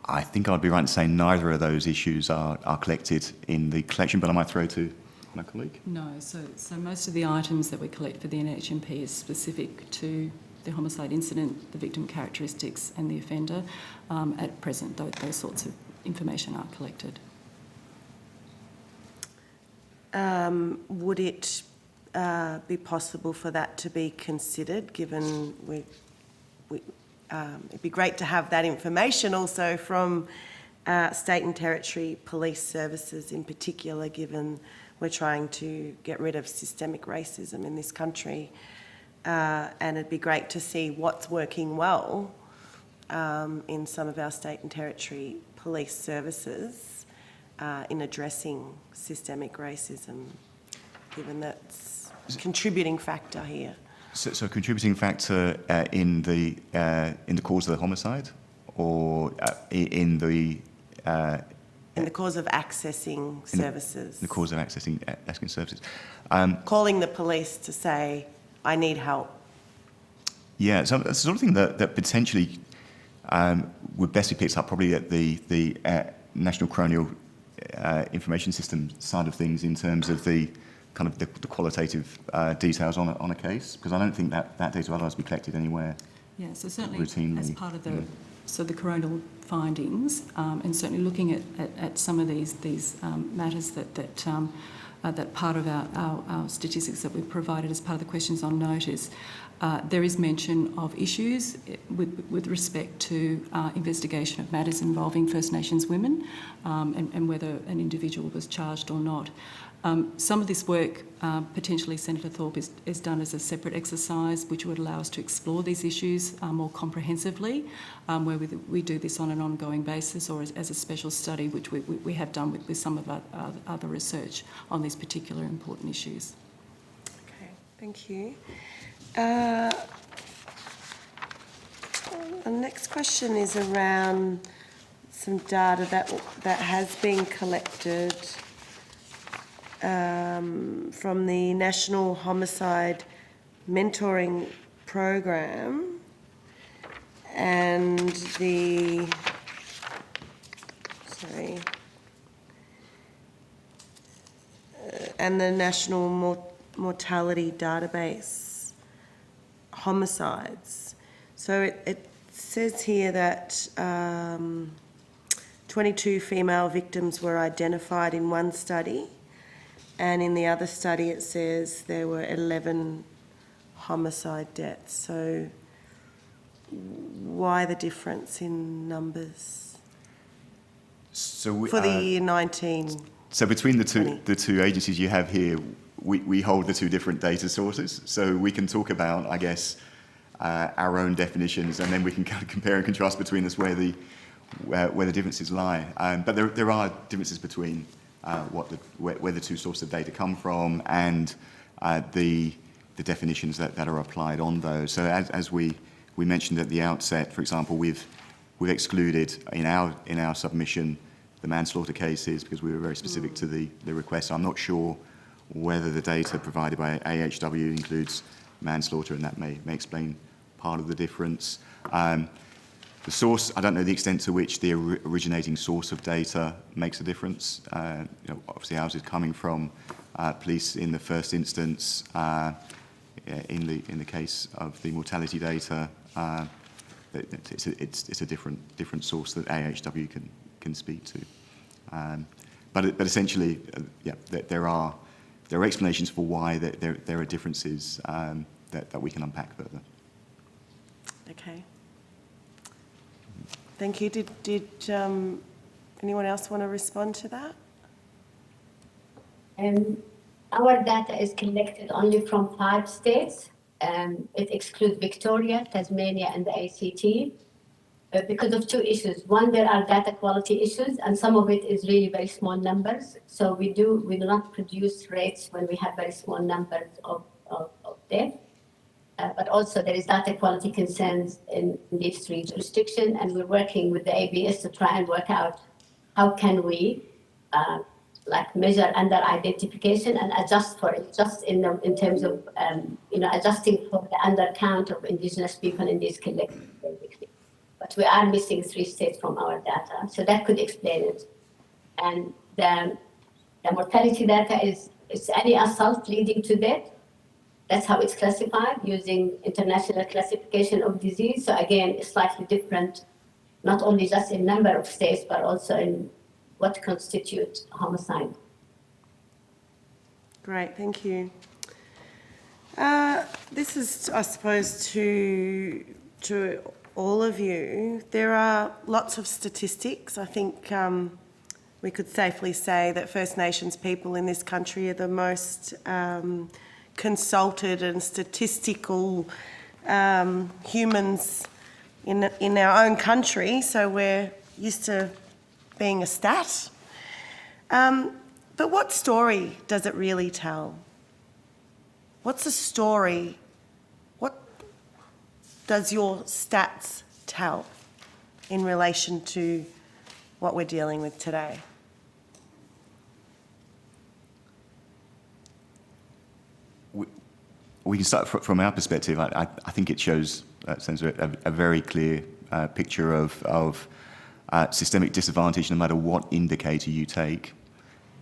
I think I'd be right in saying neither of those issues are collected in the collection, but I might throw to my colleague. No, so most of the items that we collect for the NHMP is specific to the homicide incident, the victim characteristics and the offender. At present, those sorts of information are collected. Would it be possible for that to be considered, given it'd be great to have that information also from state and territory police services in particular, given we're trying to get rid of systemic racism in this country. And it'd be great to see what's working well in some of our state and territory police services in addressing systemic racism, given that's a contributing factor here? So a contributing factor in the cause of the homicide, or in the cause of accessing services. The cause of accessing services. Calling the police to say, I need help. Yeah, so that's the sort of thing that potentially would best be picked up probably at the National Coronial Information System side of things, in terms of the kind of the qualitative details on a case, because I don't think that data will otherwise be collected anywhere. Yeah, so certainly routinely. as part of the coronal findings, and certainly looking at some of these matters that part of our statistics that we've provided as part of the questions on notice, there is mention of issues with respect to investigation of matters involving First Nations women, and whether an individual was charged or not. Some of this work, potentially Senator Thorpe, is done as a separate exercise, which would allow us to explore these issues more comprehensively, where we do this on an ongoing basis, or as a special study, which we have done with some of our other research on these particular important issues. Okay, thank you. The next question is around some data that has been collected from the National Homicide Mentoring Program and the National Mortality Database homicides. So it says here that 22 female victims were identified in one study, and in the other study it says there were 11 homicide deaths. So why the difference in numbers? So for the year 19. So between the two agencies you have here, we hold the two different data sources. So we can talk about, I guess, our own definitions, and then we can kind of compare and contrast between us where the differences lie. But there are differences between where the two sources of data come from, and the definitions that are applied on those. So as we mentioned at the outset, for example, we've excluded in our submission the manslaughter cases because we were very specific to the request. So I'm not sure whether the data provided by AHW includes manslaughter, and that may explain part of the difference. The source, I don't know the extent to which the originating source of data makes a difference. Obviously ours is coming from police in the first instance. In the case of the mortality data, it's a different source that AHW can speak to. But essentially, there are explanations for why there are differences that we can unpack further. Okay. Thank you. Did anyone else want to respond to that? Our data is collected only from 5 states. It excludes Victoria, Tasmania, and the ACT because of 2 issues. One, there are data quality issues, and some of it is really very small numbers. So we do not produce rates when we have very small numbers of death. But also there is data quality concerns in these 3 jurisdictions, and we're working with the ABS to try and work out how can we measure under identification and adjust for it, just in terms of adjusting for the undercount of Indigenous people in these collectives. But we are missing 3 states from our data, so that could explain it. And the mortality data is any assault leading to death. That's how it's classified using international classification of disease. So again, it's slightly different, not only just in number of states, but also in what constitutes homicide. Great, thank you. This is, I suppose, to all of you. There are lots of statistics. I think we could safely say that First Nations people in this country are the most consulted and statistical humans in our own country, so we're used to being a stat. But what story does it really tell? What's the story? What does your stats tell in relation to what we're dealing with today? We can start from our perspective. I think it shows a very clear picture of systemic disadvantage no matter what indicator you take.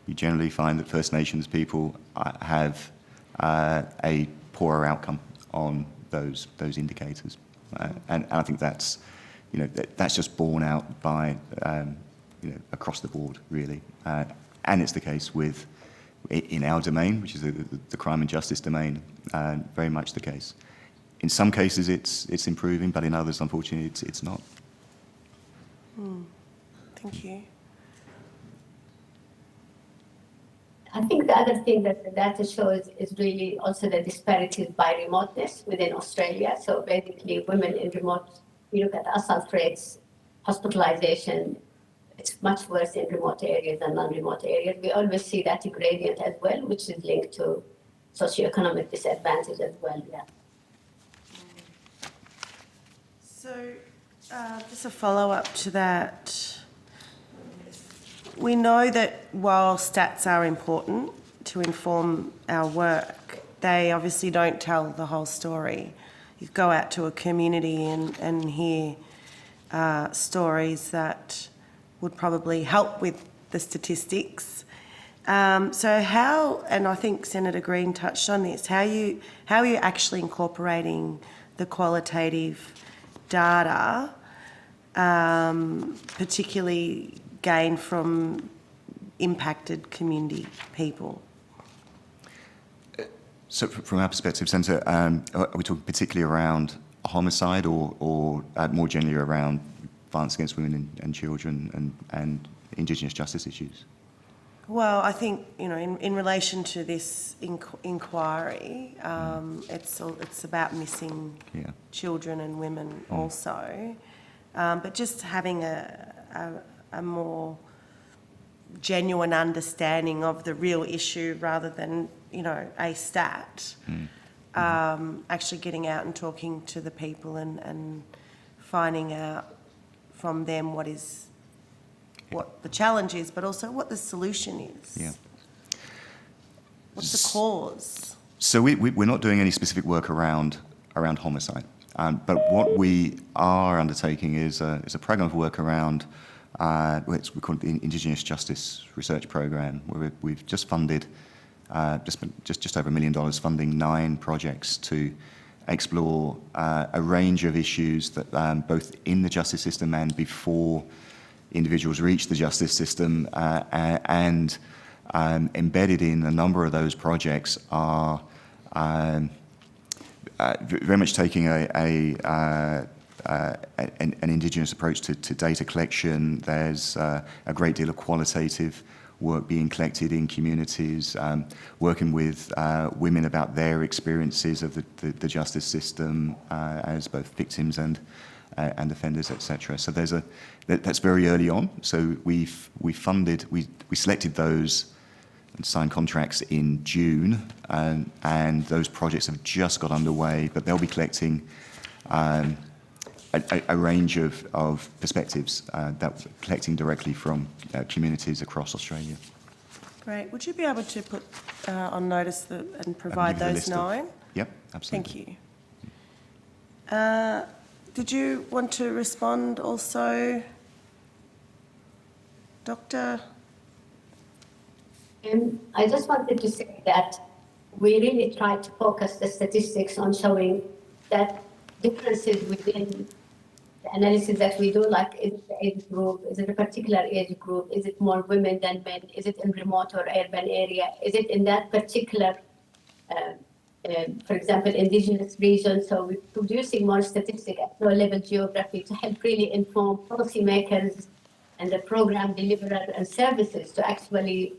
You generally find that First Nations people have a poorer outcome on those indicators, and I think that's that's just borne out by across the board really, and it's the case with in our domain, which is the crime and justice domain, very much the case. In some cases it's improving, but in others unfortunately it's not. Thank you. I think the other thing that the data shows is really also the disparities by remoteness within Australia. So basically women in remote, you look at assault rates, hospitalisation, it's much worse in remote areas than non-remote areas. We always see that gradient as well, which is linked to socioeconomic disadvantage as well, yeah. So just a follow-up to that. We know that while stats are important to inform our work, they obviously don't tell the whole story. You go out to a community and hear stories that would probably help with the statistics. So how, and I think Senator Green touched on this, how are you actually incorporating the qualitative data, particularly gained from impacted community people? So from our perspective, Senator, are we talking particularly around homicide or more generally around violence against women and children and Indigenous justice issues? Well, I think, in relation to this inquiry, it's about missing children and women also. But just having a more genuine understanding of the real issue rather than, a stat. Actually getting out and talking to the people and finding out from them what the challenge is, but also what the solution is. Yeah. What's the cause? So we're not doing any specific work around homicide, but what we are undertaking is a program of work around we call it the Indigenous Justice Research Program, where we've just funded just over $1 million funding 9 projects to explore a range of issues that both in the justice system and before individuals reach the justice system, and embedded in a number of those projects are very much taking an Indigenous approach to data collection. There's a great deal of qualitative work being collected in communities, working with women about their experiences of the justice system as both victims and offenders, etc. So that's very early on. So we selected those and signed contracts in June, and those projects have just got underway. But they'll be collecting a range of perspectives that we're collecting directly from communities across Australia. Great. Would you be able to put on notice and provide those 9? Yep, absolutely. Thank you. Did you want to respond also, Doctor? I just wanted to say that we really try to focus the statistics on showing that differences within the analysis that we do, like is it the age group, is it a particular age group, is it more women than men, is it in remote or urban area, is it in that particular, for example, Indigenous region. So we're producing more statistics at low-level geography to help really inform policymakers and the program deliverers and services to actually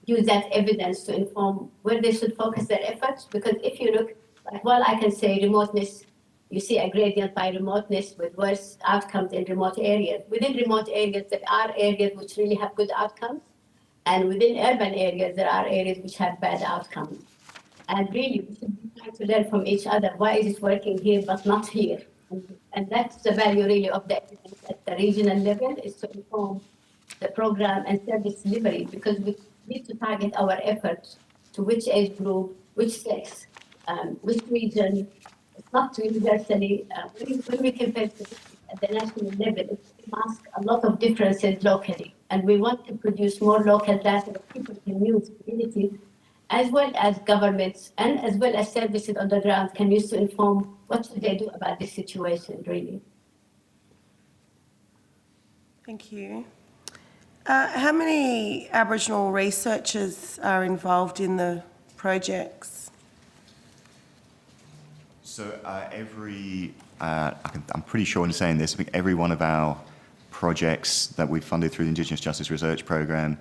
use that evidence to inform where they should focus their efforts. Because if you look, like, while I can say remoteness you see a gradient by remoteness with worse outcomes in remote areas. Within remote areas, there are areas which really have good outcomes. And within urban areas, there are areas which have bad outcomes. And really, we should be trying to learn from each other. Why is it working here but not here? And that's the value really of the evidence at the regional level, is to inform the program and service delivery, because we need to target our efforts to which age group, which sex, which region. It's not universally, when we compare statistics at the national level, it masks a lot of differences locally. And we want to produce more local data that people can use, communities, as well as governments, and as well as services on the ground can use to inform what should they do about this situation, really. Thank you. How many Aboriginal researchers are involved in the projects? So I'm pretty sure in saying this, I think every one of our projects that we've funded through the Indigenous Justice Research Programme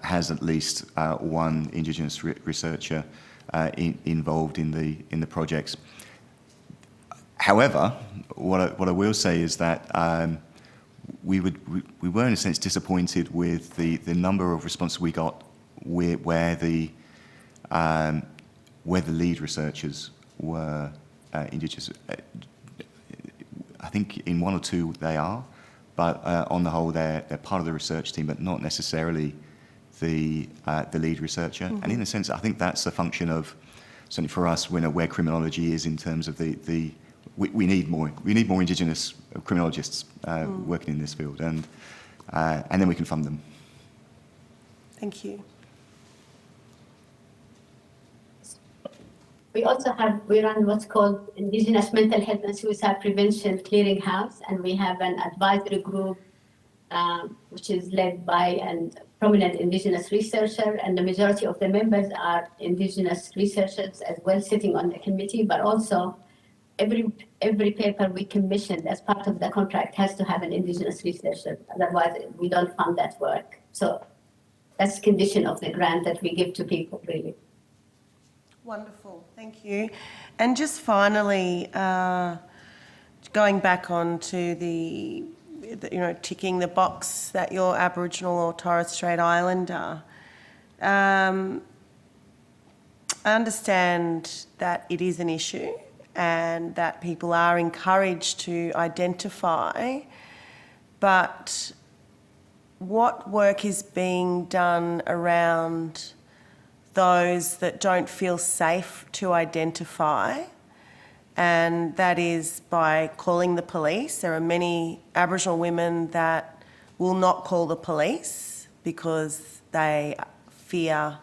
has at least one Indigenous researcher involved in the projects. However, what I will say is that we were in a sense disappointed with the number of responses we got where the lead researchers were Indigenous. I think in one or two they are, but on the whole they're part of the research team, but not necessarily the lead researcher. Mm-hmm. And in a sense, I think that's a function of, certainly for us, where criminology is in terms of we need more Indigenous criminologists working in this field, and then we can fund them. Thank you. We run what's called Indigenous Mental Health and Suicide Prevention Clearinghouse, and we have an advisory group which is led by a prominent Indigenous researcher, and the majority of the members are Indigenous researchers as well, sitting on the committee, but also every paper we commissioned as part of the contract has to have an Indigenous researcher, otherwise we don't fund that work. So that's a condition of the grant that we give to people, really. Wonderful, thank you. And just finally, going back on to the ticking the box that you're Aboriginal or Torres Strait Islander, I understand that it is an issue and that people are encouraged to identify, but what work is being done around those that don't feel safe to identify? And that is by calling the police. There are many Aboriginal women that will not call the police because they fear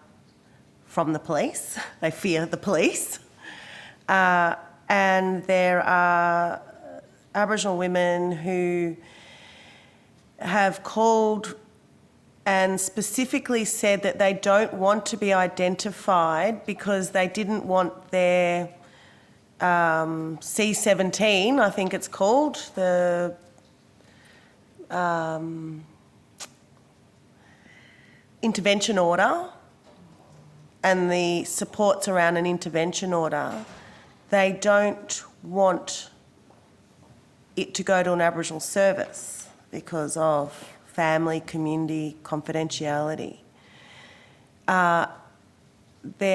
from the police. They fear the police. And there are Aboriginal women who have called and specifically said that they don't want to be identified because they didn't want their C-17, I think it's called, the intervention order and the supports around an intervention order. They don't want it to go to an Aboriginal service because of family, community, confidentiality. There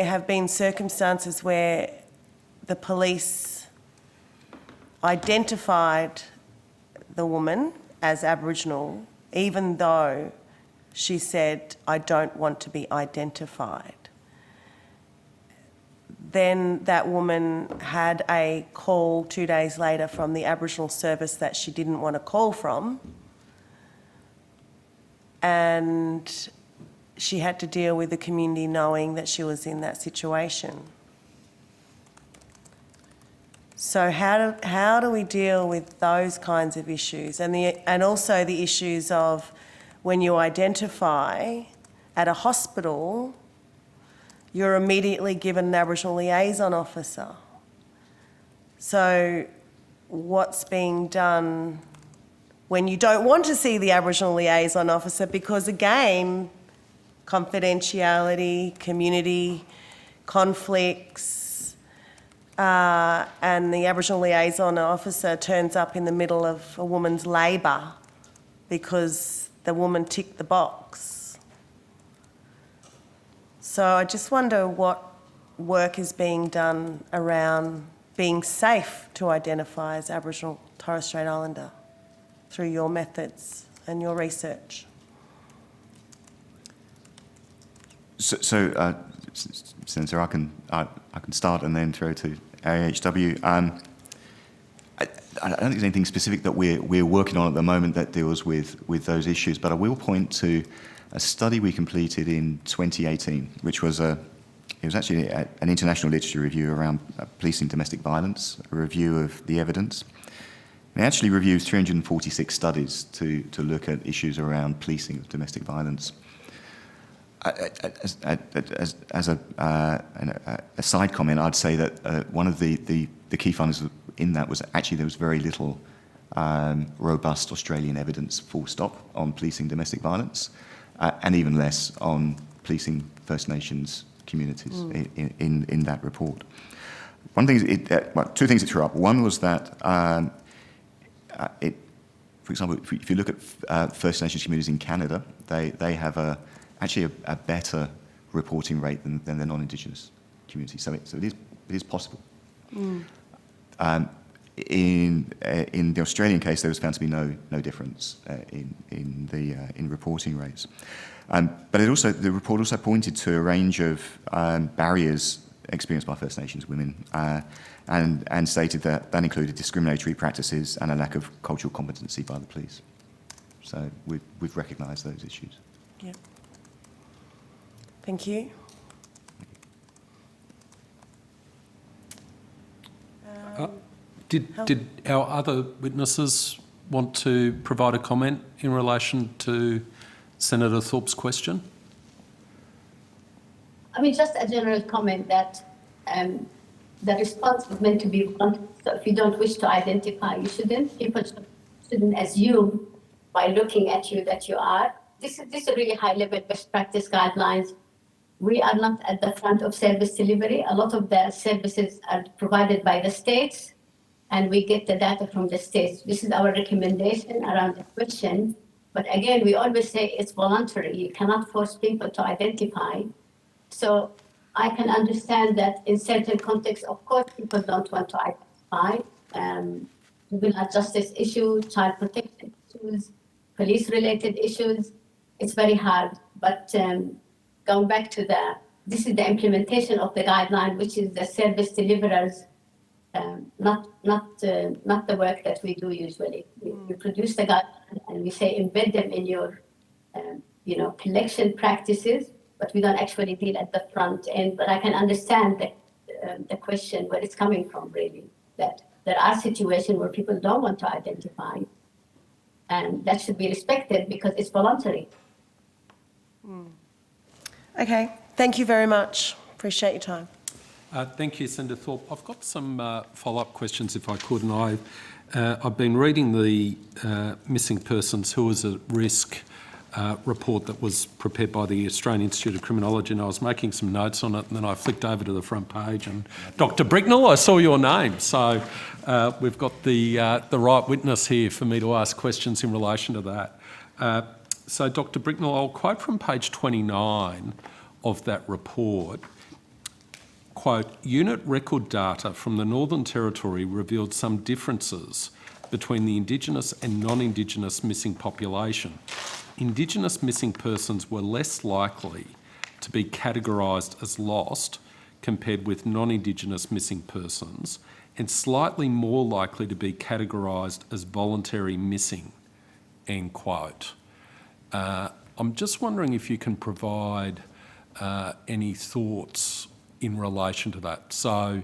have been circumstances where the police identified the woman as Aboriginal, even though she said, "I don't want to be identified." Then that woman had a call 2 days later from the Aboriginal service that she didn't want to call from, and she had to deal with the community knowing that she was in that situation. So how do we deal with those kinds of issues, and also the issues of when you identify at a hospital, you're immediately given an Aboriginal liaison officer. So what's being done when you don't want to see the Aboriginal liaison officer because, again, confidentiality, community conflicts, and the Aboriginal liaison officer turns up in the middle of a woman's labour because the woman ticked the box. So I just wonder what work is being done around being safe to identify as Aboriginal Torres Strait Islander through your methods and your research. So Senator, I can start and then throw to AHW. I don't think there's anything specific that we're working on at the moment that deals with those issues, but I will point to a study we completed in 2018, which was it was actually an international literature review around policing domestic violence, a review of the evidence. It actually reviews 346 studies to look at issues around policing of domestic violence. As a side comment, I'd say that one of the key findings in that was actually there was very little robust Australian evidence, full stop, on policing domestic violence, and even less on policing First Nations communities in that report. One thing, two things it threw up. One was that for example, if you look at First Nations communities in Canada, they have actually a better reporting rate than the non-Indigenous communities. So it is possible. In the Australian case, there was found to be no difference in reporting rates. But the report also pointed to a range of barriers experienced by First Nations women, and stated that included discriminatory practices and a lack of cultural competency by the police. So we've recognised those issues. Yeah. Thank you. Did our other witnesses want to provide a comment in relation to Senator Thorpe's question? I mean, just a general comment that the response is meant to be blunt. So if you don't wish to identify, you shouldn't. People shouldn't assume by looking at you that you are. This is a really high-level best practice guidelines. We are not at the front of service delivery. A lot of the services are provided by the states, and we get the data from the states. This is our recommendation around the question. But again, we always say it's voluntary. You cannot force people to identify. So I can understand that in certain contexts, of course, people don't want to identify. Juvenile justice issues, child protection issues, police-related issues. It's very hard. But going back to this is the implementation of the guideline, which is the service deliverers, not the work that we do usually. We produce the guideline and we say embed them in your, collection practices, but we don't actually deal at the front end. But I can understand the question where it's coming from, really, that there are situations where people don't want to identify, and that should be respected because it's voluntary. Okay, thank you very much. Appreciate your time. Thank you, Senator Thorpe. I've got some follow-up questions, if I could, and I've been reading the Missing Persons Who Is at Risk report that was prepared by the Australian Institute of Criminology, and I was making some notes on it, and then I flicked over to the front page, and Dr. Bricknell, I saw your name, so we've got the right witness here for me to ask questions in relation to that. So, Dr. Bricknell, I'll quote from page 29 of that report. Quote, unit record data from the Northern Territory revealed some differences between the Indigenous and non-Indigenous missing population. Indigenous missing persons were less likely to be categorised as lost compared with non-Indigenous missing persons, and slightly more likely to be categorised as voluntary missing, end quote. I'm just wondering if you can provide any thoughts in relation to that. So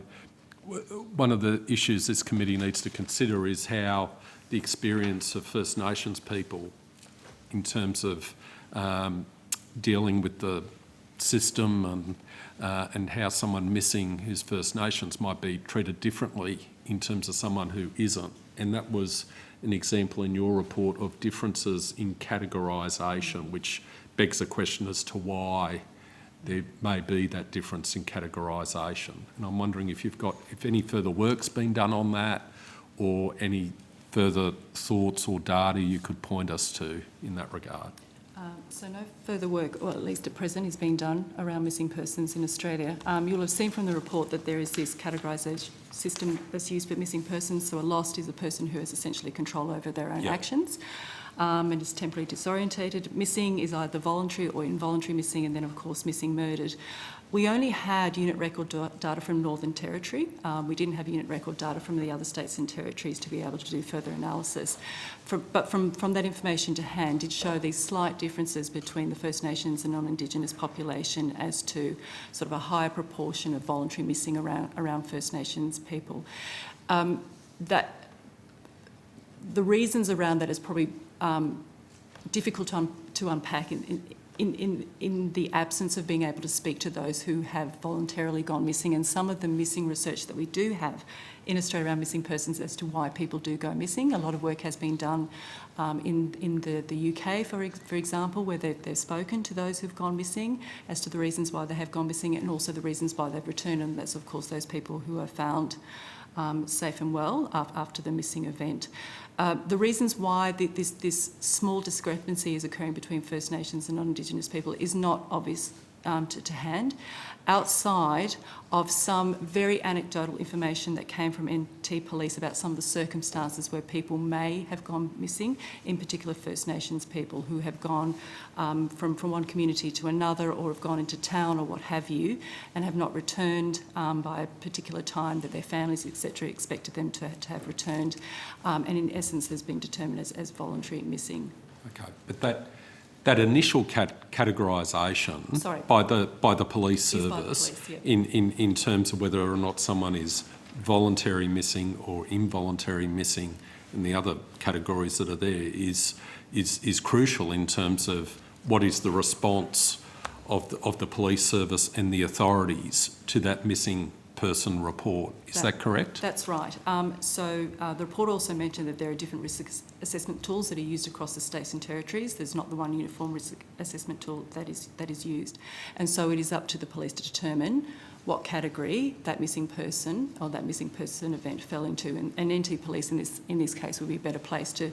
one of the issues this committee needs to consider is how the experience of First Nations people in terms of dealing with the system and how someone missing who's First Nations might be treated differently in terms of someone who isn't. And that was an example in your report of differences in categorisation, which begs the question as to why there may be that difference in categorisation. And I'm wondering if any further work's been done on that, or any further thoughts or data you could point us to in that regard. So no further work, or at least at present, is being done around missing persons in Australia. You'll have seen from the report that there is this categorisation system that's used for missing persons. So a lost is a person who has essentially control over their own actions and is temporarily disorientated. Missing is either voluntary or involuntary missing, and then of course missing murdered. We only had unit record data from Northern Territory. We didn't have unit record data from the other states and territories to be able to do further analysis. But from that information to hand did show these slight differences between the First Nations and non-Indigenous population as to sort of a higher proportion of voluntary missing around First Nations people. That the reasons around that is probably difficult to unpack in the absence of being able to speak to those who have voluntarily gone missing, and some of the missing research that we do have in Australia around missing persons as to why people do go missing. A lot of work has been done in the UK, for example, where they've spoken to those who've gone missing as to the reasons why they have gone missing, and also the reasons why they've returned, and that's of course those people who are found safe and well after the missing event. The reasons why this small discrepancy is occurring between First Nations and non-Indigenous people is not obvious to hand, outside of some very anecdotal information that came from NT Police about some of the circumstances where people may have gone missing, in particular First Nations people who have gone from one community to another, or have gone into town or what have you, and have not returned by a particular time that their families, etc., expected them to have returned, and in essence has been determined as voluntary missing. Okay, but that initial categorisation by the police service in terms of whether or not someone is voluntary missing or involuntary missing, and the other categories that are there is crucial in terms of what is the response of the police service and the authorities to that missing person report. Is that correct? That's right. So the report also mentioned that there are different risk assessment tools that are used across the states and territories. There's not the one uniform risk assessment tool that is used. And so it is up to the police to determine what category that missing person or that missing person event fell into. And NT Police in this case would be a better place to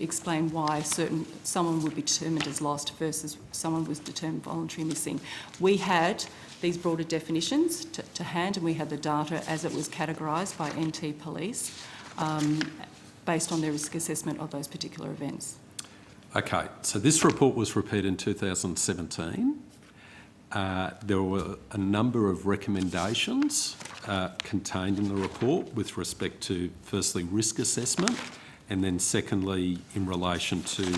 explain why someone would be determined as lost versus someone was determined voluntary missing. We had these broader definitions to hand, and we had the data as it was categorised by NT Police based on their risk assessment of those particular events. Okay, so this report was prepared in 2017. There were a number of recommendations contained in the report with respect to, firstly, risk assessment, and then secondly, in relation to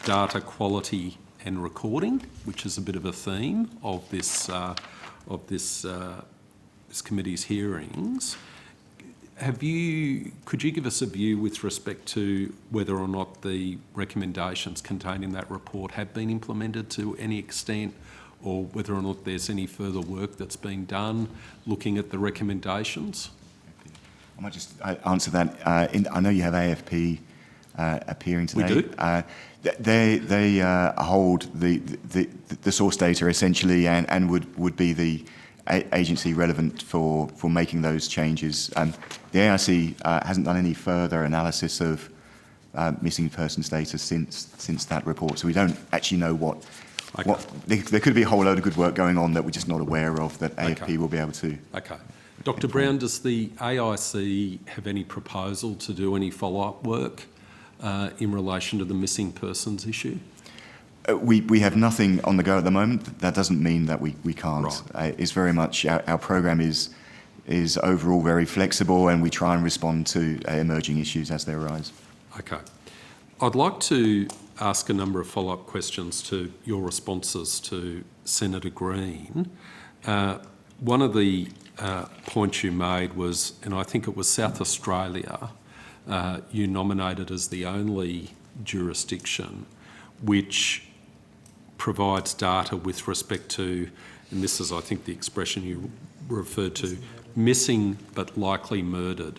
data quality and recording, which is a bit of a theme of this committee's hearings. Could you give us a view with respect to whether or not the recommendations contained in that report have been implemented to any extent, or whether or not there's any further work that's been done looking at the recommendations? I might just answer that. I know you have AFP appearing today. We do. They hold the source data essentially, and would be the agency relevant for making those changes. The ARC hasn't done any further analysis of missing person status since that report, so we don't actually know what. There could be a whole load of good work going on that we're just not aware of that AFP will be able to. Okay. Dr. Brown, does the AIC have any proposal to do any follow-up work in relation to the missing persons issue? We have nothing on the go at the moment. That doesn't mean that we can't. Right. It's very much, our program is overall very flexible, and we try and respond to emerging issues as they arise. Okay. I'd like to ask a number of follow-up questions to your responses to Senator Green. One of the points you made was, and I think it was South Australia, you nominated as the only jurisdiction which provides data with respect to, and this is I think the expression you referred to, missing but likely murdered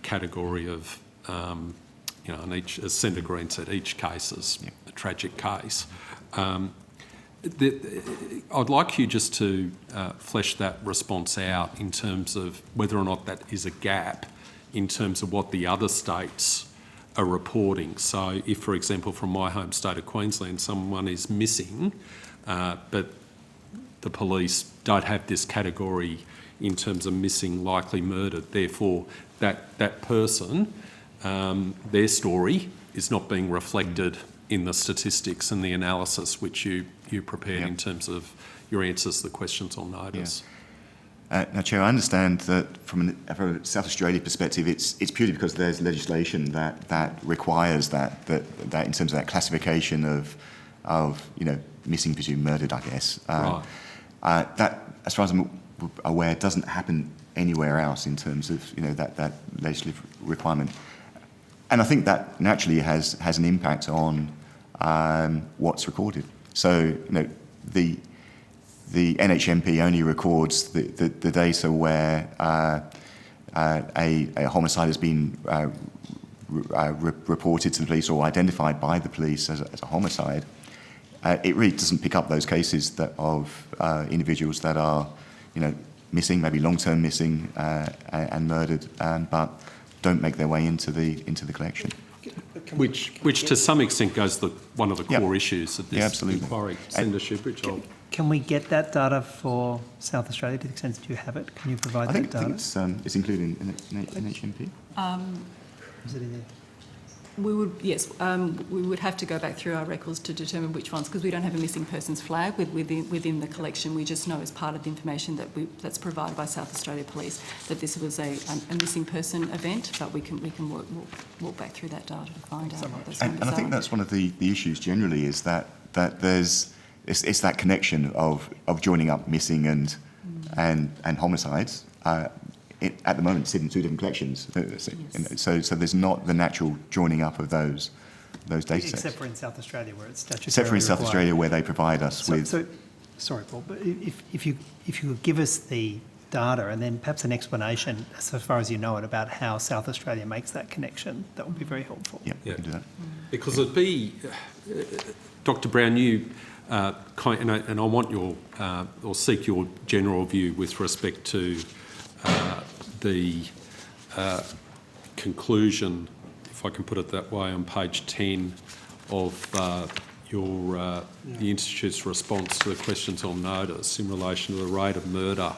category of, and each, as Senator Green said, each case is a tragic case. I'd like you just to flesh that response out in terms of whether or not that is a gap in terms of what the other states are reporting. So if, for example, from my home state of Queensland, someone is missing, but the police don't have this category in terms of missing, likely murdered, therefore that person, their story is not being reflected in the statistics and the analysis which you prepared in terms of your answers to the questions on notice. Now, Chair, I understand that from a South Australia perspective, it's purely because there's legislation that requires that in terms of that classification of missing, presumed murdered, I guess. Right. That, as far as I'm aware, doesn't happen anywhere else in terms of that legislative requirement. And I think that naturally has an impact on what's recorded. So, the NHMP only records the data where a homicide has been reported to the police or identified by the police as a homicide. It really doesn't pick up those cases of individuals that are, missing, maybe long-term missing and murdered, but don't make their way into the collection. Which to some extent goes to one of the core issues of this inquiry. Senator Shoebridge. Can we get that data for South Australia to the extent that you have it? Can you provide that data? I think it's included in NHMP. Is it in there? We would have to go back through our records to determine which ones, because we don't have a missing persons flag within the collection. We just know as part of the information that's provided by South Australia Police that this was a missing person event, but we can walk back through that data to find out what those numbers are. And I think that's one of the issues generally is that there's it's that connection of joining up missing and homicides. At the moment, sit in two different collections, so there's not the natural joining up of those data sets. Except for in South Australia, where it's statutorily Except for in South required. Australia, where they provide us with. So, sorry, Paul, but if you could give us the data and then perhaps an explanation, so far as you know it, about how South Australia makes that connection, that would be very helpful. Yeah, we can do that. Because it'd be, Dr. Brown, you and I want your or seek your general view with respect to the conclusion, if I can put it that way, on page 10 of the Institute's response to the questions on notice in relation to the rate of murder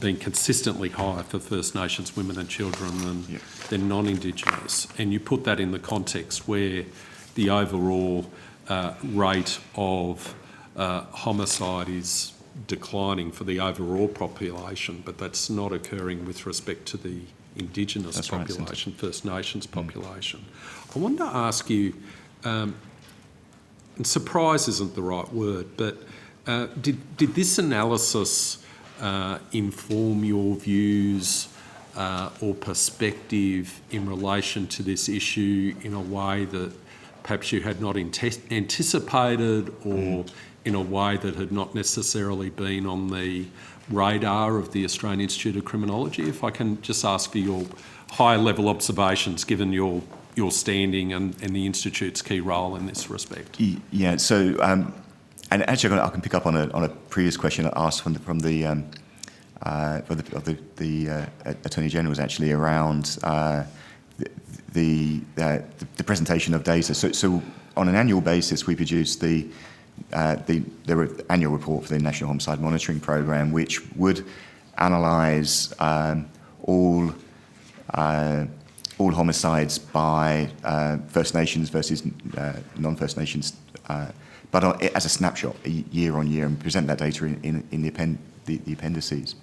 being consistently higher for First Nations women and children than non-Indigenous. And you put that in the context where the overall rate of homicide is declining for the overall population, but that's not occurring with respect to the Indigenous population, First Nations population. I wanted to ask you, and surprise isn't the right word, but did this analysis inform your views or perspective in relation to this issue in a way that perhaps you had not anticipated, or in a way that had not necessarily been on the radar of the Australian Institute of Criminology? If I can just ask for your high-level observations, given your standing and the Institute's key role in this respect. Yeah. So, and actually, I can pick up on a previous question asked from the Attorney General's actually around the presentation of data. So on an annual basis, we produce the annual report for the National Homicide Monitoring Programme, which would analyse all homicides by First Nations versus non-First Nations, but as a snapshot year on year, and present that data in the appendices.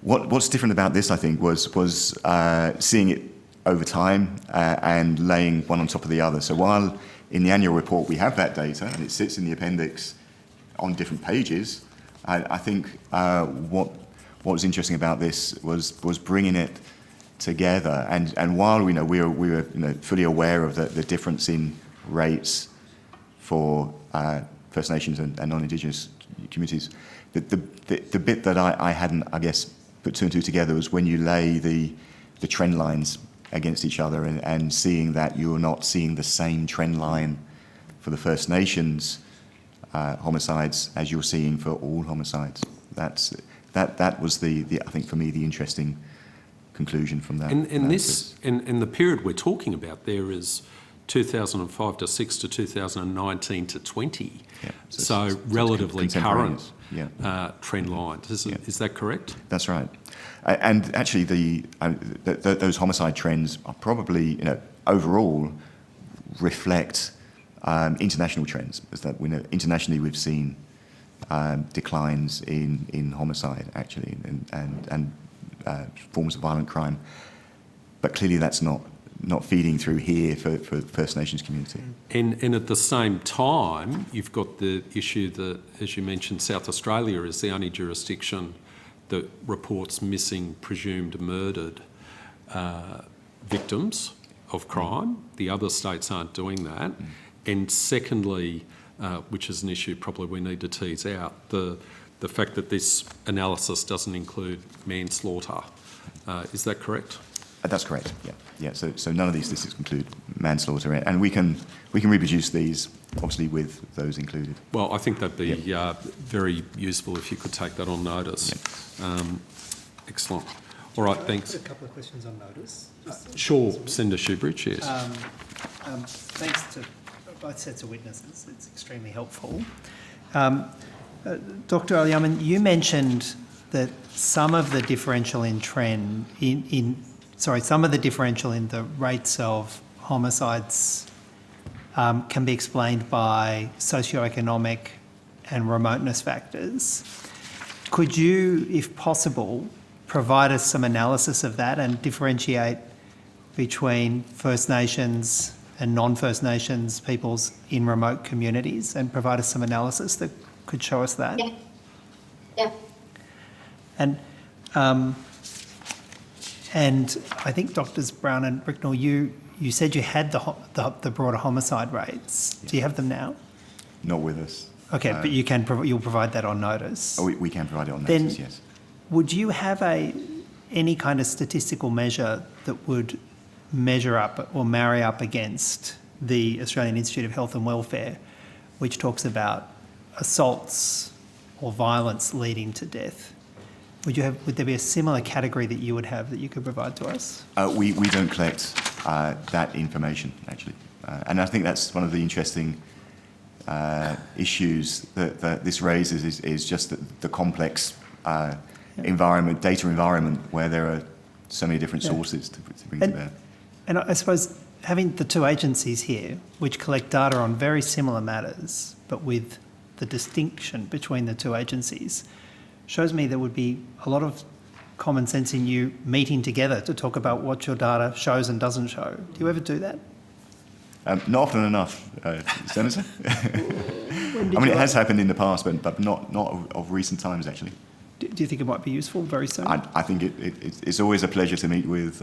What's different about this, I think, was seeing it over time and laying one on top of the other. So while in the annual report we have that data and it sits in the appendix on different pages, I think what was interesting about this was bringing it together. And while we were fully aware of the difference in rates for First Nations and non-Indigenous communities, the bit that I hadn't, I guess, put two and two together was when you lay the trend lines against each other and seeing that you're not seeing the same trend line for the First Nations homicides as you're seeing for all homicides. That was the I think for me the interesting conclusion from that. And the period we're talking about there is 2005 to 6 to 2019 to 20. Yeah, so relatively current yeah. trend lines. Is that correct? That's right. And actually, those homicide trends are probably, overall reflect international trends. Is that internationally we've seen declines in homicide actually and forms of violent crime, but clearly that's not feeding through here for the First Nations community. And at the same time, you've got the issue that, as you mentioned, South Australia is the only jurisdiction that reports missing, presumed murdered victims of crime. The other states aren't doing that. And secondly, which is an issue probably we need to tease out, the fact that this analysis doesn't include manslaughter. Is that correct? That's correct. Yeah. So none of these statistics include manslaughter, and we can reproduce these obviously with those included. Well, I think that'd be very useful if you could take that on notice. Excellent. All right, thanks. A couple of questions on notice. Sure, Senator Shoebridge, yes. Thanks to both sets of witnesses. It's extremely helpful. Dr. Al-Yaman, you mentioned that some of the differential in trend some of the differential in the rates of homicides can be explained by socioeconomic and remoteness factors. Could you, if possible, provide us some analysis of that and differentiate between First Nations and non-First Nations peoples in remote communities and provide us some analysis that could show us that? Yeah. And I think Drs. Brown and Bricknell, you said you had the broader homicide rates. Do you have them now? Not with us. Okay, but you'll provide that on notice. Oh, we can provide it on notice. Then, yes. Would you have any kind of statistical measure that would measure up or marry up against the Australian Institute of Health and Welfare, which talks about assaults or violence leading to death? Would there be a similar category that you would have that you could provide to us? We don't collect that information, actually. And I think that's one of the interesting issues that this raises is just the complex data environment where there are so many different sources to bring to bear. And I suppose having the two agencies here, which collect data on very similar matters, but with the distinction between the two agencies, shows me there would be a lot of common sense in you meeting together to talk about what your data shows and doesn't show. Do you ever do that? Not often enough, Senator. It has happened in the past, but not of recent times, actually. Do you think it might be useful very soon? I think it's always a pleasure to meet with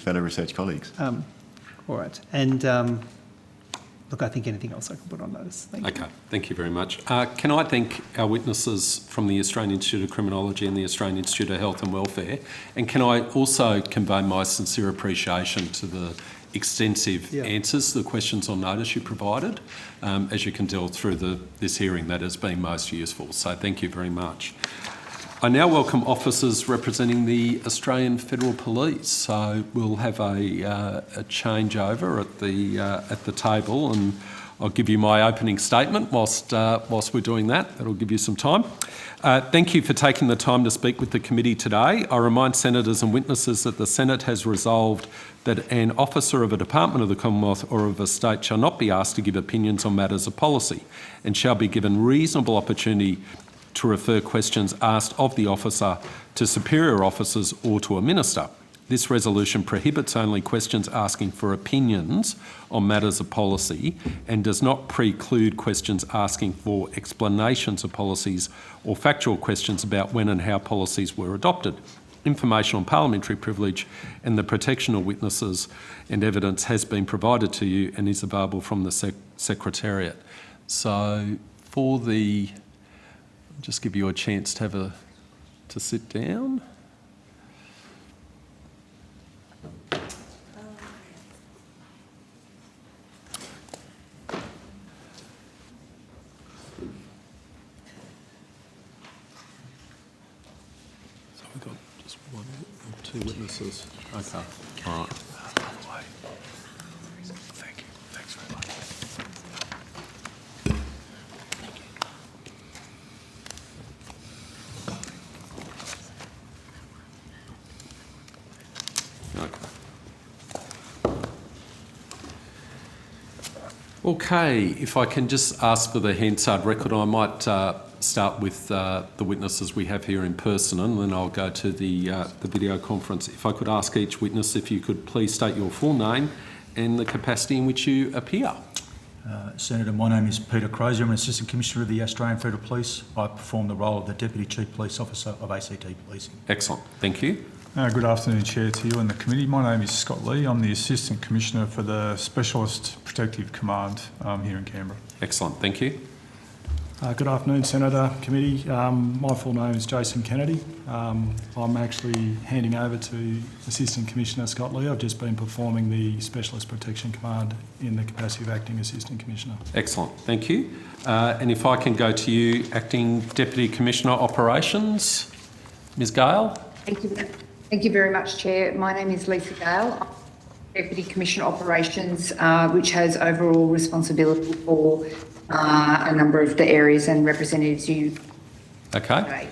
fellow research colleagues. All right. And look, I think anything else I can put on notice. Thank you. Okay, thank you very much. Can I thank our witnesses from the Australian Institute of Criminology and the Australian Institute of Health and Welfare? And can I also convey my sincere appreciation to the extensive answers to the questions on notice you provided? As you can tell through this hearing, that has been most useful. So thank you very much. I now welcome officers representing the Australian Federal Police. So we'll have a changeover at the table, and I'll give you my opening statement whilst we're doing that. That'll give you some time. Thank you for taking the time to speak with the committee today. I remind senators and witnesses that the Senate has resolved that an officer of a department of the Commonwealth or of a state shall not be asked to give opinions on matters of policy and shall be given reasonable opportunity to refer questions asked of the officer to superior officers or to a minister. This resolution prohibits only questions asking for opinions on matters of policy and does not preclude questions asking for explanations of policies or factual questions about when and how policies were adopted. Information on parliamentary privilege and the protection of witnesses and evidence has been provided to you and is available from the Secretariat. So just give you a chance to sit down. We've got just one or two witnesses. Okay, all right. Thank you. Thanks very much. Okay, if I can just ask for the Hansard record, I might start with the witnesses we have here in person, and then I'll go to the video conference. If I could ask each witness if you could please state your full name and the capacity in which you appear. Senator, my name is Peter Crozier. I'm an Assistant Commissioner of the Australian Federal Police. I perform the role of the Deputy Chief Police Officer of ACT Policing. Excellent, thank you. Good afternoon, Chair, to you and the committee. My name is Scott Lee. I'm the Assistant Commissioner for the Specialist Protective Command here in Canberra. Excellent, thank you. Good afternoon, Senator, committee. My full name is Jason Kennedy. I'm actually handing over to Assistant Commissioner Scott Lee. I've just been performing the Specialist Protection Command in the capacity of Acting Assistant Commissioner. Excellent, thank you. And if I can go to you, Acting Deputy Commissioner Operations, Ms Gale. Thank you very much, Chair. My name is Lisa Gale. I'm Deputy Commissioner Operations, which has overall responsibility for a number of the areas and representatives you. Okay.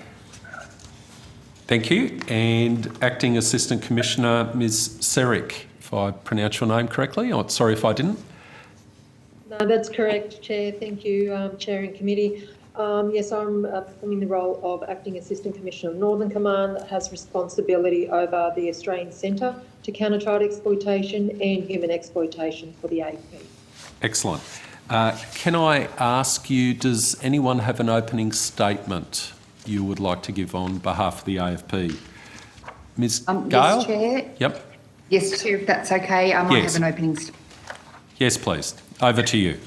Thank you. And Acting Assistant Commissioner Ms Serick, if I pronounce your name correctly. Oh, sorry if I didn't. No, that's correct, Chair. Thank you, Chair and Committee. Yes, I'm performing the role of Acting Assistant Commissioner of Northern Command that has responsibility over the Australian Centre to Counter Child Exploitation and Human Exploitation for the AFP. Excellent. Can I ask you, does anyone have an opening statement you would like to give on behalf of the AFP? Ms Gale? Yes, Chair. Yep. Yes, Chair, if that's okay. I might Yes. have an opening statement. Yes, please. Over to you.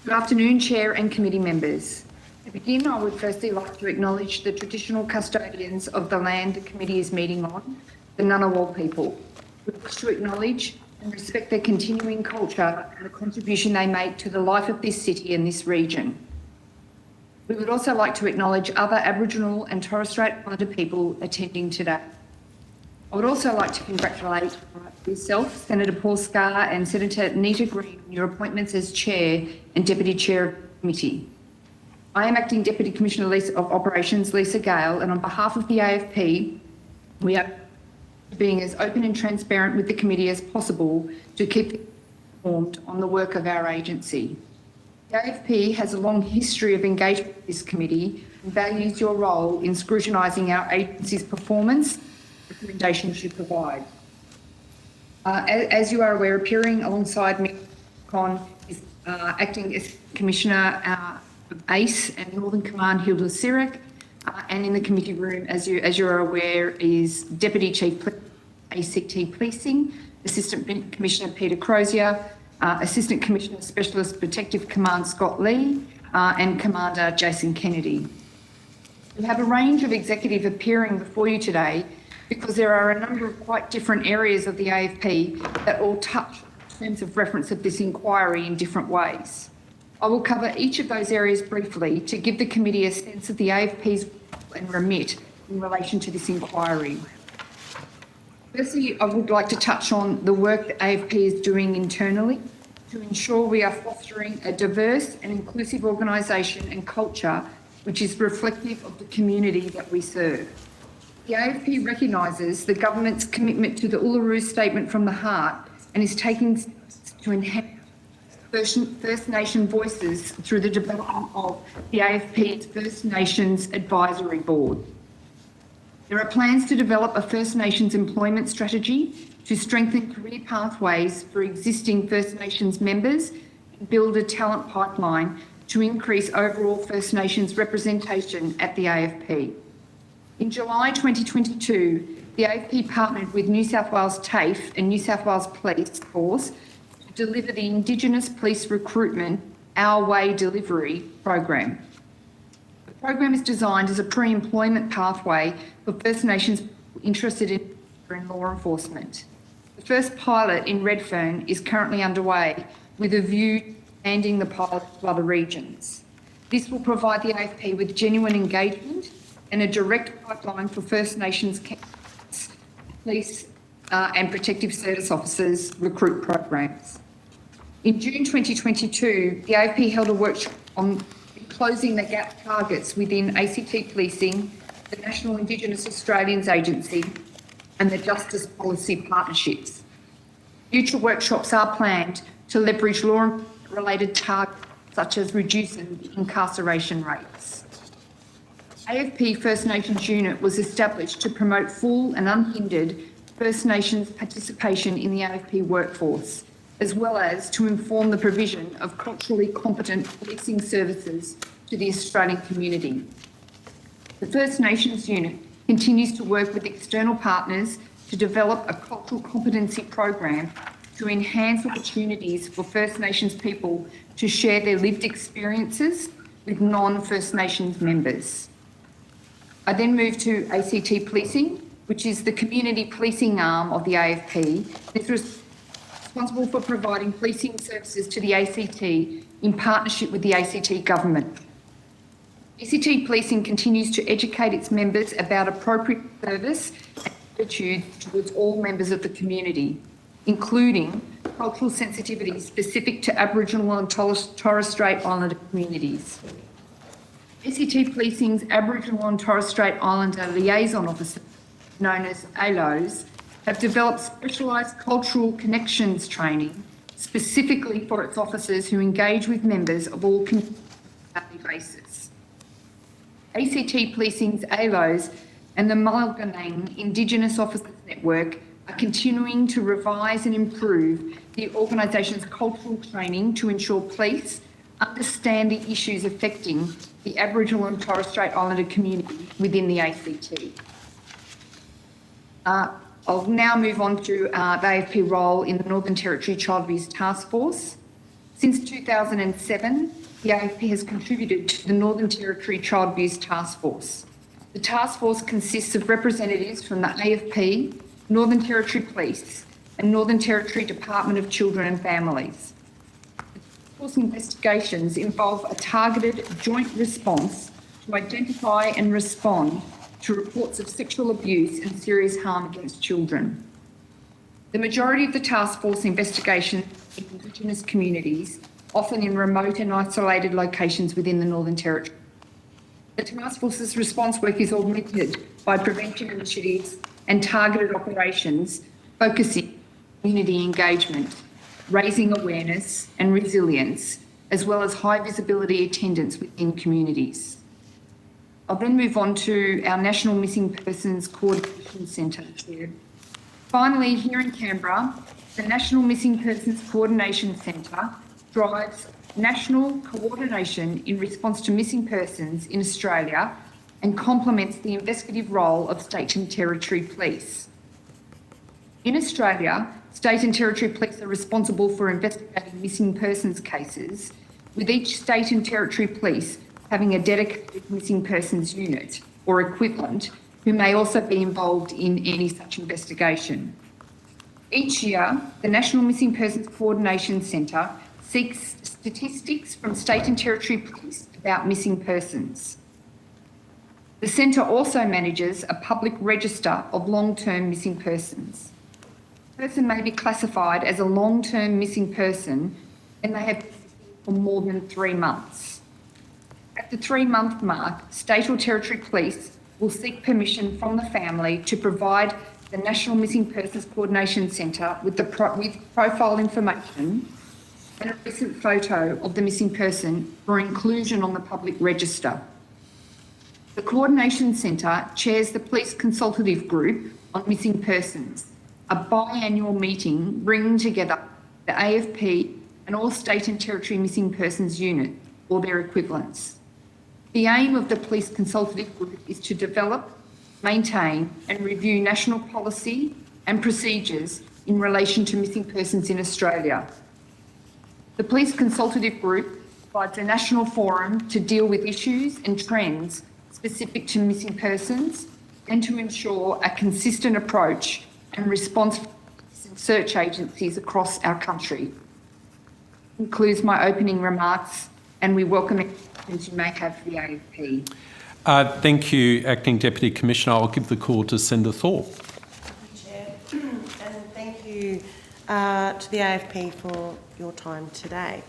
Good afternoon, Chair and committee members. To begin, I would firstly like to acknowledge the traditional custodians of the land the committee is meeting on, the Ngunnawal people. We wish to acknowledge and respect their continuing culture and the contribution they make to the life of this city and this region. We would also like to acknowledge other Aboriginal and Torres Strait Islander people attending today. I would also like to congratulate yourself, Senator Paul Scar and Senator Nita Green, on your appointments as Chair and Deputy Chair of the Committee. I am Acting Deputy Commissioner of Operations Lisa Gale, and on behalf of the AFP, we are being as open and transparent with the committee as possible to keep informed on the work of our agency. The AFP has a long history of engagement with this committee and values your role in scrutinising our agency's performance and recommendations you provide. As you are aware, appearing alongside me is Acting Commissioner of ACE and Northern Command Hilda Siric, and in the committee room, as you are aware, is Deputy Chief ACT Policing, Assistant Commissioner Peter Crozier, Assistant Commissioner Specialist Protective Command Scott Lee, and Commander Jason Kennedy. We have a range of executive appearing before you today because there are a number of quite different areas of the AFP that all touch in terms of reference of this inquiry in different ways. I will cover each of those areas briefly to give the committee a sense of the AFP's role and remit in relation to this inquiry. Firstly, I would like to touch on the work that AFP is doing internally to ensure we are fostering a diverse and inclusive organisation and culture which is reflective of the community that we serve. The AFP recognises the government's commitment to the Uluru Statement from the Heart and is taking steps to enhance First Nation voices through the development of the AFP's First Nations Advisory Board. There are plans to develop a First Nations employment strategy to strengthen career pathways for existing First Nations members and build a talent pipeline to increase overall First Nations representation at the AFP. In July 2022, the AFP partnered with New South Wales TAFE and New South Wales Police Force to deliver the Indigenous Police Recruitment Our Way Delivery program. The program is designed as a pre-employment pathway for First Nations interested in law enforcement. The first pilot in Redfern is currently underway with a view to expanding the pilot to other regions. This will provide the AFP with genuine engagement and a direct pipeline for First Nations police and protective service officers recruit programs. In June 2022, the AFP held a workshop on closing the gap targets within ACT Policing, the National Indigenous Australians Agency and the Justice Policy Partnerships. Future workshops are planned to leverage law-related targets such as reducing incarceration rates. AFP First Nations Unit was established to promote full and unhindered First Nations participation in the AFP workforce, as well as to inform the provision of culturally competent policing services to the Australian community. The First Nations Unit continues to work with external partners to develop a cultural competency program to enhance opportunities for First Nations people to share their lived experiences with non-First Nations members. I then move to ACT Policing, which is the community policing arm of the AFP. This is responsible for providing policing services to the ACT in partnership with the ACT government. ACT Policing continues to educate its members about appropriate service and attitude towards all members of the community, including cultural sensitivities specific to Aboriginal and Torres Strait Islander communities. ACT Policing's Aboriginal and Torres Strait Islander liaison officers, known as ALOs, have developed specialised cultural connections training specifically for its officers who engage with members of all communities on a daily basis. ACT Policing's ALOs and the Mulgunang Indigenous Officers Network are continuing to revise and improve the organisation's cultural training to ensure police understand the issues affecting the Aboriginal and Torres Strait Islander community within the ACT. I'll now move on to the AFP role in the Northern Territory Child Abuse Task Force. Since 2007, the AFP has contributed to the Northern Territory Child Abuse Task Force. The task force consists of representatives from the AFP, Northern Territory Police and Northern Territory Department of Children and Families. The task force investigations involve a targeted joint response to identify and respond to reports of sexual abuse and serious harm against children. The majority of the task force investigations in Indigenous communities, often in remote and isolated locations within the Northern Territory. The task force's response work is augmented by prevention initiatives and targeted operations focusing on community engagement, raising awareness and resilience, as well as high visibility attendance within communities. I'll then move on to our National Missing Persons Coordination Centre. Finally, here in Canberra, the National Missing Persons Coordination Centre drives national coordination in response to missing persons in Australia and complements the investigative role of state and territory police. In Australia, state and territory police are responsible for investigating missing persons cases, with each state and territory police having a dedicated missing persons unit or equivalent who may also be involved in any such investigation. Each year, the National Missing Persons Coordination Centre seeks statistics from state and territory police about missing persons. The centre also manages a public register of long-term missing persons. A person may be classified as a long-term missing person and they have been missing for more than 3 months. At the 3-month mark, state or territory police will seek permission from the family to provide the National Missing Persons Coordination Centre with profile information and a recent photo of the missing person for inclusion on the public register. The Coordination Centre chairs the Police Consultative Group on Missing Persons, a biannual meeting bringing together the AFP and all state and territory missing persons unit or their equivalents. The aim of the Police Consultative Group is to develop, maintain and review national policy and procedures in relation to missing persons in Australia. The Police Consultative Group provides a national forum to deal with issues and trends specific to missing persons and to ensure a consistent approach and response from search agencies across our country. Concludes my opening remarks, and we welcome any questions you may have for the AFP. Thank you, Acting Deputy Commissioner. I'll give the call to Senator Thorpe. Chair, and thank you to the AFP for your time today.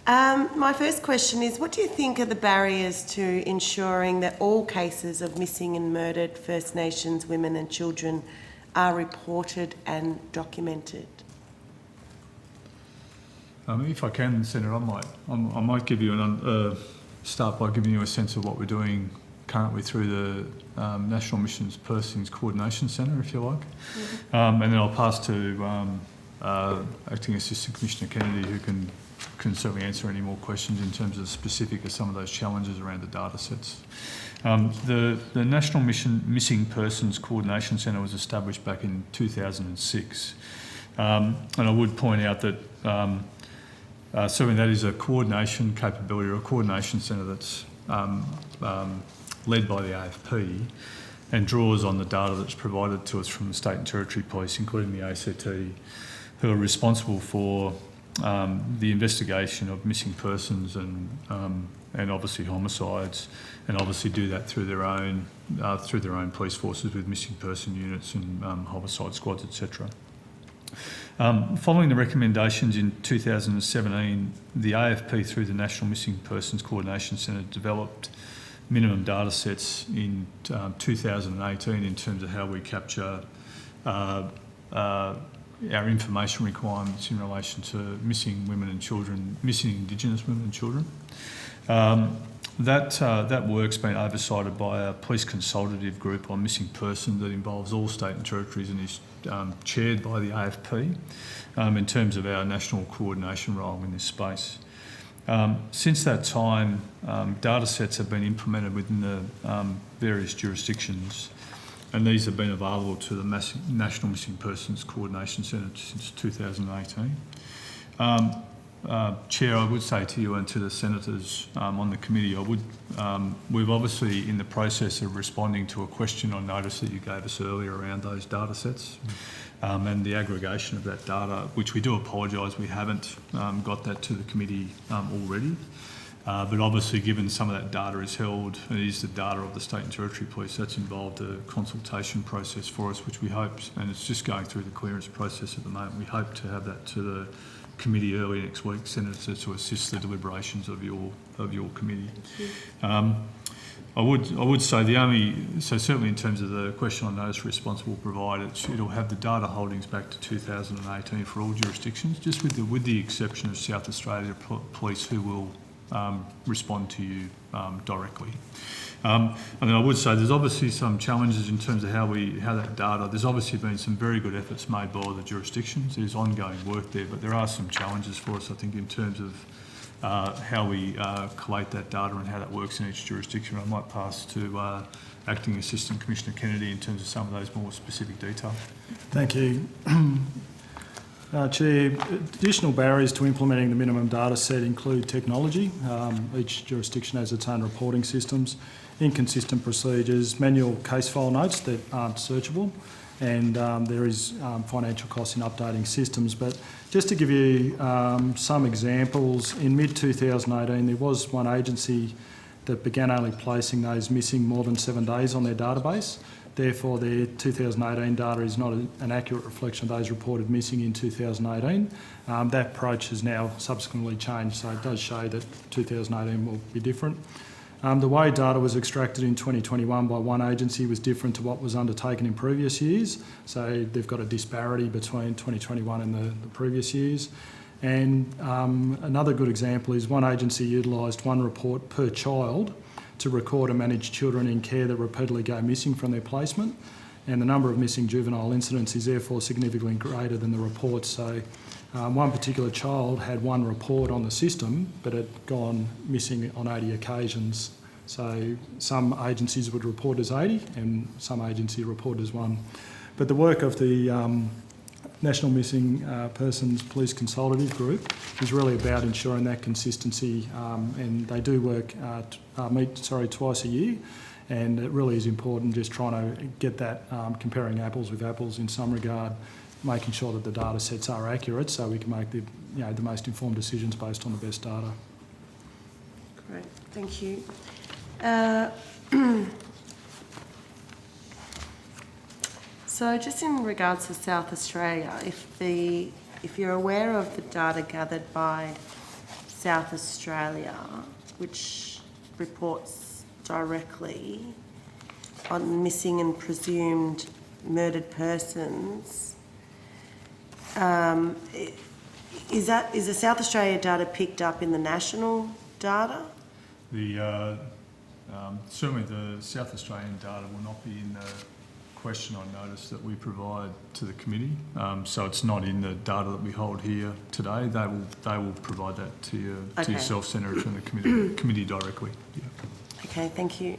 My first question is, what do you think are the barriers to ensuring that all cases of missing and murdered First Nations women and children are reported and documented? If I can, Senator, I might give you start by giving you a sense of what we're doing currently through the National Missions Persons Coordination Centre, if you like. And then I'll pass to Acting Assistant Commissioner Kennedy, who can certainly answer any more questions in terms of the specific of some of those challenges around the data sets. The National Missing Persons Coordination Centre was established back in 2006. And I would point out that certainly that is a coordination capability or a coordination centre that's led by the AFP and draws on the data that's provided to us from the State and Territory Police, including the ACT, who are responsible for the investigation of missing persons and obviously homicides, and obviously do that through their own police forces with missing person units and homicide squads, etc. Following the recommendations in 2017, the AFP, through the National Missing Persons Coordination Centre, developed minimum data sets in 2018 in terms of how we capture our information requirements in relation to missing women and children, missing Indigenous women and children. That work's been oversighted by a police consultative group on missing persons that involves all state and territories and is chaired by the AFP in terms of our national coordination role in this space. Since that time, data sets have been implemented within the various jurisdictions, and these have been available to the National Missing Persons Coordination Centre since 2018. Chair, I would say to you and to the senators on the committee, we're obviously in the process of responding to a question on notice that you gave us earlier around those data sets and the aggregation of that data, which we do apologise we haven't got that to the committee already. But obviously, given some of that data is held, it is the data of the State and Territory Police, that's involved a consultation process for us, which we hope, and it's just going through the clearance process at the moment, we hope to have that to the committee early next week, Senator, to assist the deliberations of your committee. I would say so certainly in terms of the question on notice response will provide, it'll have the data holdings back to 2018 for all jurisdictions, just with the exception of South Australia Police, who will respond to you directly. And then I would say there's obviously some challenges in terms of how that data, there's obviously been some very good efforts made by all the jurisdictions. There's ongoing work there, but there are some challenges for us, I think, in terms of how we collate that data and how that works in each jurisdiction. I might pass to Acting Assistant Commissioner Kennedy in terms of some of those more specific detail. Thank you. Chair, additional barriers to implementing the minimum data set include technology. Each jurisdiction has its own reporting systems, inconsistent procedures, manual case file notes that aren't searchable, and there is financial costs in updating systems. But just to give you some examples, in mid-2018 there was one agency that began only placing those missing more than 7 days on their database. Therefore, their 2018 data is not an accurate reflection of those reported missing in 2018. That approach has now subsequently changed, so it does show that 2018 will be different. The way data was extracted in 2021 by one agency was different to what was undertaken in previous years, so they've got a disparity between 2021 and the previous years. And another good example is one agency utilised one report per child to record and manage children in care that repeatedly go missing from their placement, and the number of missing juvenile incidents is therefore significantly greater than the reports. So one particular child had one report on the system but had gone missing on 80 occasions. So some agencies would report as 80 and some agencies report as one. But the work of the National Missing Persons Police Consultative Group is really about ensuring that consistency, and they do work meet twice a year, and it really is important just trying to get that comparing apples with apples in some regard, making sure that the data sets are accurate so we can make the most informed decisions based on the best data. Great, thank you. So just in regards to South Australia, if you're aware of the data gathered by South Australia, which reports directly on missing and presumed murdered persons, is the South Australia data picked up in the national data? Certainly the South Australian data will not be in the question on notice that we provide to the committee. So it's not in the data that we hold here today. They will provide that to yourself, Senator, and the committee directly. Yeah. Okay, thank you.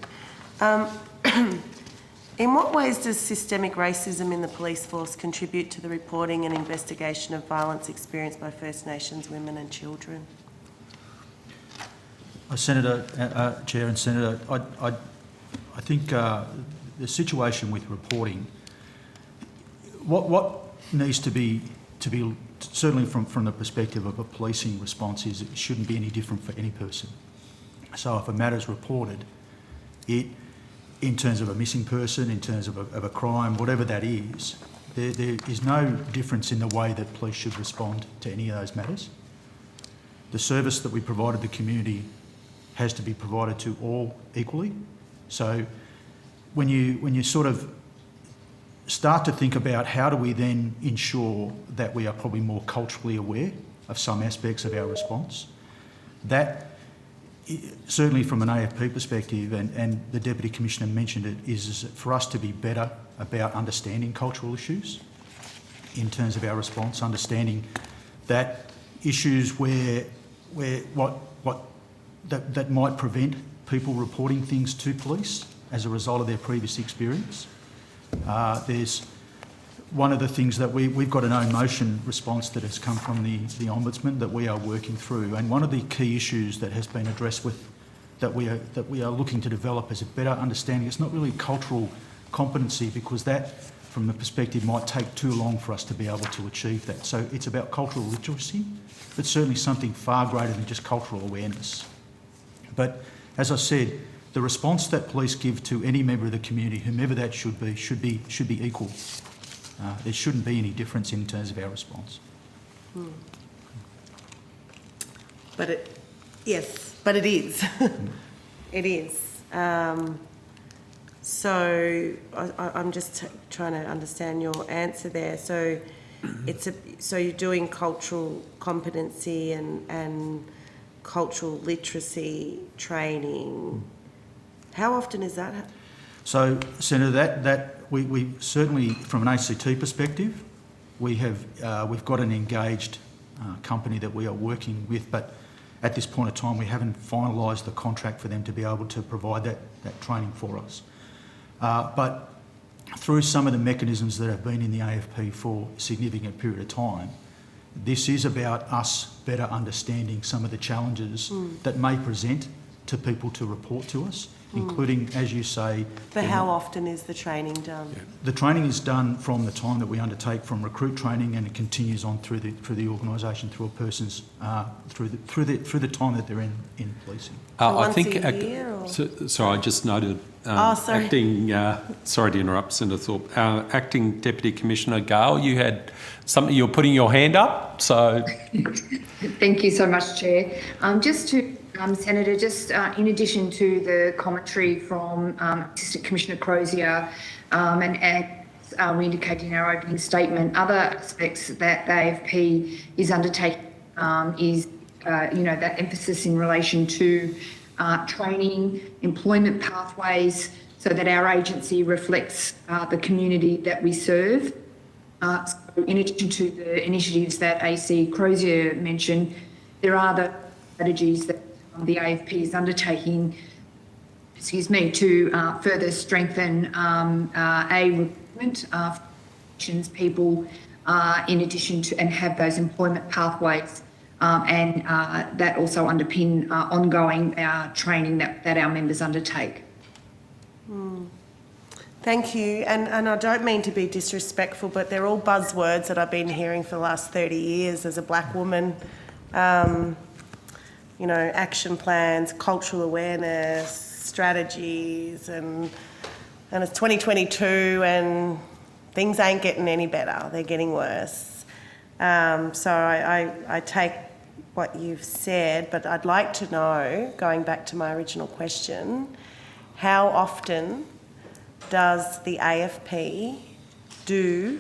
In what ways does systemic racism in the police force contribute to the reporting and investigation of violence experienced by First Nations women and children? Senator, Chair and Senator, I think the situation with reporting, what needs to be certainly from the perspective of a policing response is it shouldn't be any different for any person. So if a matter is reported, in terms of a missing person, in terms of a crime, whatever that is, there is no difference in the way that police should respond to any of those matters. The service that we provided the community has to be provided to all equally. So when you sort of start to think about how do we then ensure that we are probably more culturally aware of some aspects of our response, that certainly from an AFP perspective, and the Deputy Commissioner mentioned it, is for us to be better about understanding cultural issues in terms of our response, understanding that issues that might prevent people reporting things to police as a result of their previous experience. There's one of the things that we've got an own motion response that has come from the Ombudsman that we are working through, and one of the key issues that has been addressed that we are looking to develop is a better understanding. It's not really cultural competency, because that, from the perspective, might take too long for us to be able to achieve that. So it's about cultural literacy, but certainly something far greater than just cultural awareness. But as I said, the response that police give to any member of the community, whomever that should be equal. There shouldn't be any difference in terms of our response. But it is. It is. So I'm just trying to understand your answer there. So so you're doing cultural competency and cultural literacy training. How often is that? So, Senator, that we certainly, from an ACT perspective, we've got an engaged company that we are working with, but at this point in time we haven't finalised the contract for them to be able to provide that training for us. But through some of the mechanisms that have been in the AFP for a significant period of time, this is about us better understanding some of the challenges that may present to people to report to us, including, as you say... But how often is the training done? The training is done from the time that we undertake from recruit training, and it continues on through the organisation, through a person's through the time that they're in policing. I think. Sorry, I just noted. Sorry. Acting. Sorry to interrupt, Senator Thorpe. Acting Deputy Commissioner Gale, you had something. You're putting your hand up. So. Thank you so much, Chair. Senator, in addition to the commentary from Assistant Commissioner Crozier, and we indicated in our opening statement, other aspects that the AFP is undertaking is, that emphasis in relation to training, employment pathways, so that our agency reflects the community that we serve. So in addition to the initiatives that AC Crozier mentioned, there are the strategies that the AFP is undertaking, to further strengthen recruitment of people, in addition to, and have those employment pathways, and that also underpin ongoing training that our members undertake. Thank you. And I don't mean to be disrespectful, but they're all buzzwords that I've been hearing for the last 30 years as a black woman. Action plans, cultural awareness, strategies and it's 2022 and things ain't getting any better, they're getting worse. So I take what you've said, but I'd like to know, going back to my original question, how often does the AFP do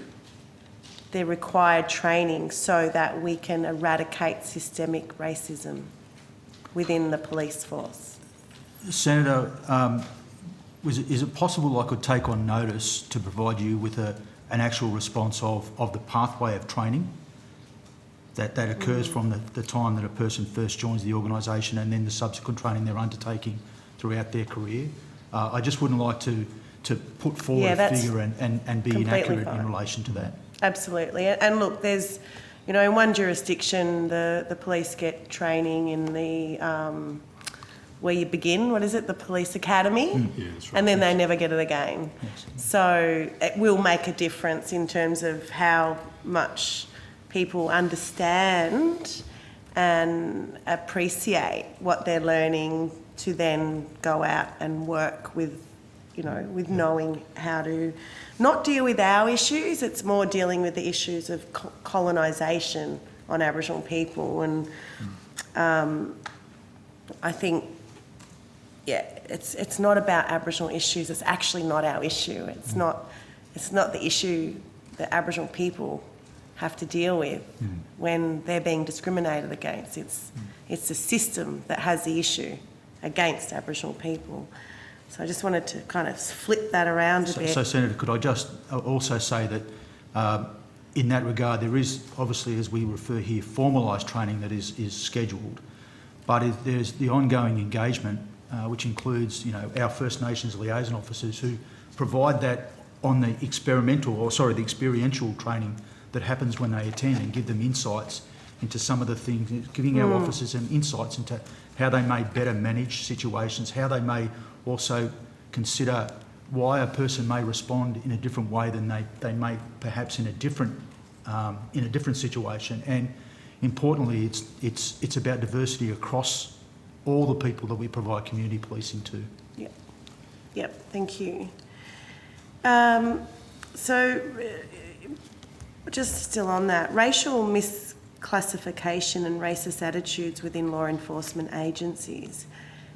the required training so that we can eradicate systemic racism within the police force? Senator, is it possible I could take on notice to provide you with an actual response of the pathway of training that occurs from the time that a person first joins the organisation and then the subsequent training they're undertaking throughout their career? I just wouldn't like to put forward a figure and be inaccurate in relation to that. Absolutely. And look, there's, you know, in one jurisdiction, the police get training in the, where you begin, what is it, the police academy? Yeah, that's right. And then they never get it again. Yes. So it will make a difference in terms of how much people understand and appreciate what they're learning to then go out and work with, you know, with knowing how to not deal with our issues. It's more dealing with the issues of colonisation on Aboriginal people. And I think, yeah, it's not about Aboriginal issues. It's actually not our issue. It's not the issue that Aboriginal people have to deal with when they're being discriminated against. It's the system that has the issue against Aboriginal people. So I just wanted to kind of flip that around a bit. So, Senator, could I just also say that in that regard, there is obviously, as we refer here, formalised training that is scheduled, but there's the ongoing engagement, which includes, you know, our First Nations liaison officers who provide that on the experiential training that happens when they attend and give them insights into some of the things, giving our officers some insights into how they may better manage situations, how they may also consider why a person may respond in a different way than they may perhaps in a different situation. And importantly, it's about diversity across all the people that we provide community policing to. Yep, thank you. So just still on that, racial misclassification and racist attitudes within law enforcement agencies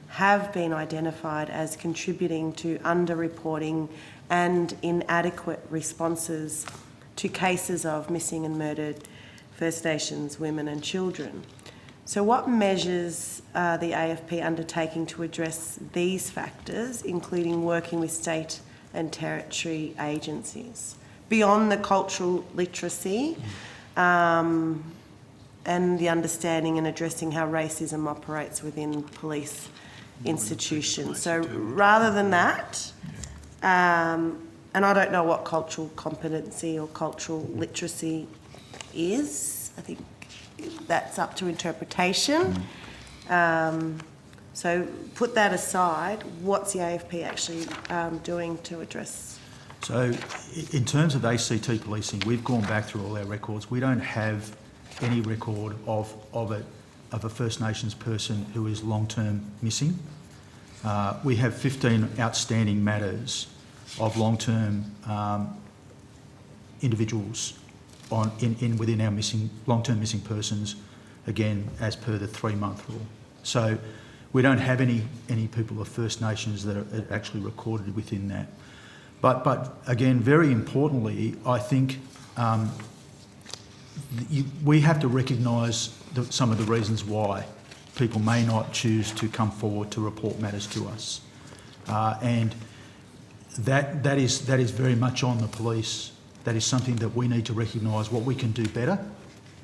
have been identified as contributing to underreporting and inadequate responses to cases of missing and murdered First Nations women and children. So what measures are the AFP undertaking to address these factors, including working with state and territory agencies? Beyond the cultural literacy and the understanding and addressing how racism operates within police institutions. So rather than that, and I don't know what cultural competency or cultural literacy is, I think that's up to interpretation. So put that aside, what's the AFP actually doing to address? So in terms of ACT policing, we've gone back through all our records. We don't have any record of a First Nations person who is long-term missing. We have 15 outstanding matters of long-term individuals within our long-term missing persons, again, as per the 3-month rule. So we don't have any people of First Nations that are actually recorded within that. But again, very importantly, I think we have to recognise some of the reasons why people may not choose to come forward to report matters to us, and that is very much on the police. That is something that we need to recognise what we can do better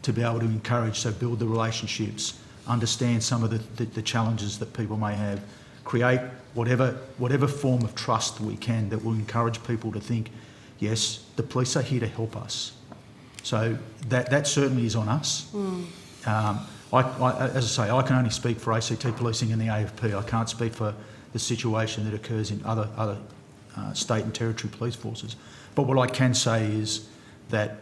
to be able to encourage, so build the relationships, understand some of the challenges that people may have, create whatever form of trust we can that will encourage people to think, yes, the police are here to help us. So that certainly is on us. As I say, I can only speak for ACT policing and the AFP. I can't speak for the situation that occurs in other state and territory police forces. But what I can say is that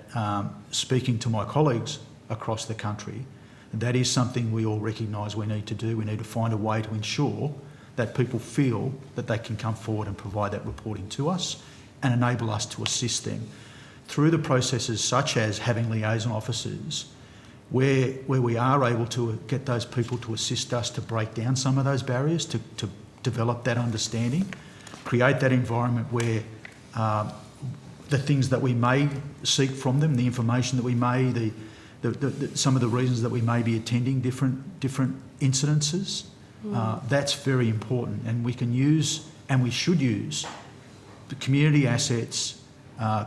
speaking to my colleagues across the country, that is something we all recognise we need to do. We need to find a way to ensure that people feel that they can come forward and provide that reporting to us and enable us to assist them through the processes such as having liaison officers where we are able to get those people to assist us to break down some of those barriers, to develop that understanding, create that environment where the things that we may seek from them, the information that we may, some of the reasons that we may be attending different incidences, that's very important. And we can use, and we should use, the community assets,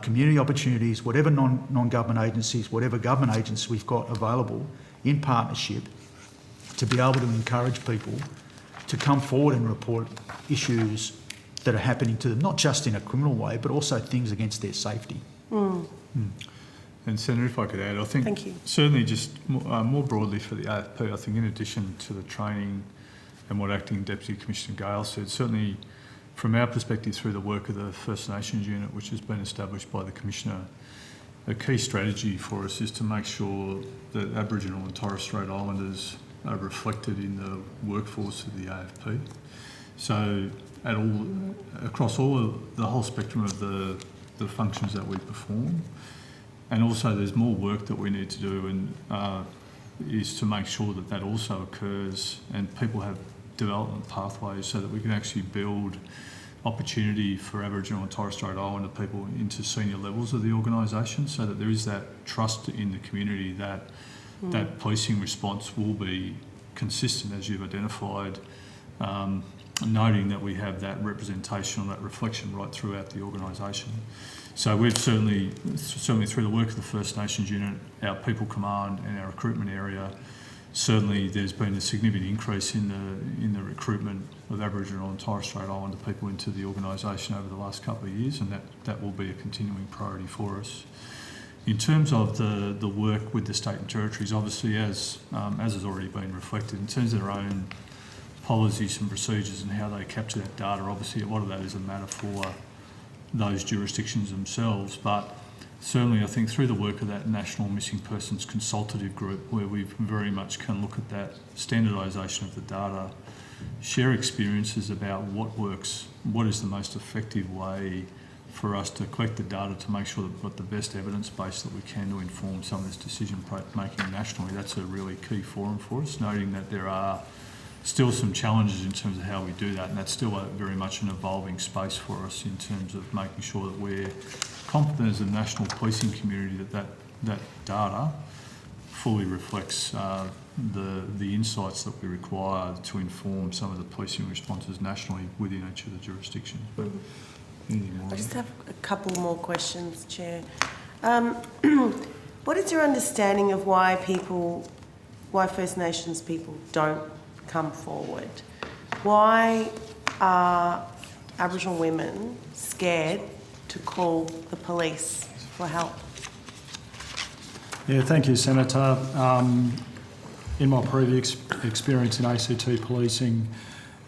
community opportunities, whatever non-government agencies, whatever government agencies we've got available in partnership to be able to encourage people to come forward and report issues that are happening to them, not just in a criminal way, but also things against their safety. And Senator, if I could add, I think certainly just more broadly for the AFP, I think in addition to the training and what Acting Deputy Commissioner Gale said, certainly from our perspective through the work of the First Nations unit, which has been established by the Commissioner, a key strategy for us is to make sure that Aboriginal and Torres Strait Islanders are reflected in the workforce of the AFP. So across the whole spectrum of the functions that we perform. And also there's more work that we need to do and is to make sure that that also occurs and people have development pathways so that we can actually build opportunity for Aboriginal and Torres Strait Islander people into senior levels of the organisation so that there is that trust in the community that that policing response will be consistent as you've identified, noting that we have that representation or that reflection right throughout the organisation. So we've certainly through the work of the First Nations unit, our People Command and our recruitment area, certainly there's been a significant increase in the recruitment of Aboriginal and Torres Strait Islander people into the organisation over the last couple of years, and that will be a continuing priority for us. In terms of the work with the state and territories, obviously as has already been reflected, in terms of their own policies and procedures and how they capture that data, obviously a lot of that is a matter for those jurisdictions themselves, but certainly I think through the work of that National Missing Persons Consultative Group, where we very much can look at that standardisation of the data, share experiences about what works, what is the most effective way for us to collect the data to make sure that we've got the best evidence base that we can to inform some of this decision making nationally. That's a really key forum for us, noting that there are still some challenges in terms of how we do that, and that's still very much an evolving space for us in terms of making sure that we're confident as a national policing community that data fully reflects the insights that we require to inform some of the policing responses nationally within each of the jurisdictions. But anything more? I just have a couple more questions, Chair. What is your understanding of why First Nations people don't come forward? Why are Aboriginal women scared to call the police for help? Yeah, thank you, Senator. In my previous experience in ACT policing,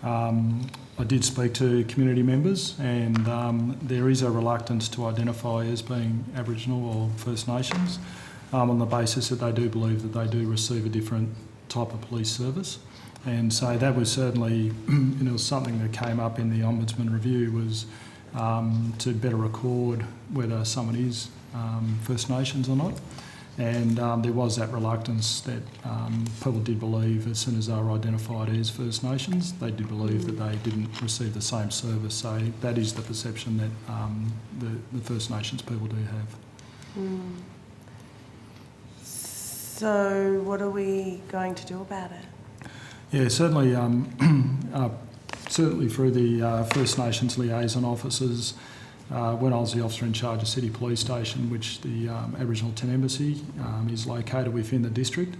I did speak to community members, and there is a reluctance to identify as being Aboriginal or First Nations on the basis that they do believe that they do receive a different type of police service. And so that was certainly something that came up in the Ombudsman review, was to better record whether someone is First Nations or not. And there was that reluctance that people did believe as soon as they were identified as First Nations, they did believe that they didn't receive the same service. So that is the perception that the First Nations people do have. So what are we going to do about it? Yeah, certainly through the First Nations liaison officers, when I was the officer in charge of City Police Station, which the Aboriginal Tent Embassy is located within the district,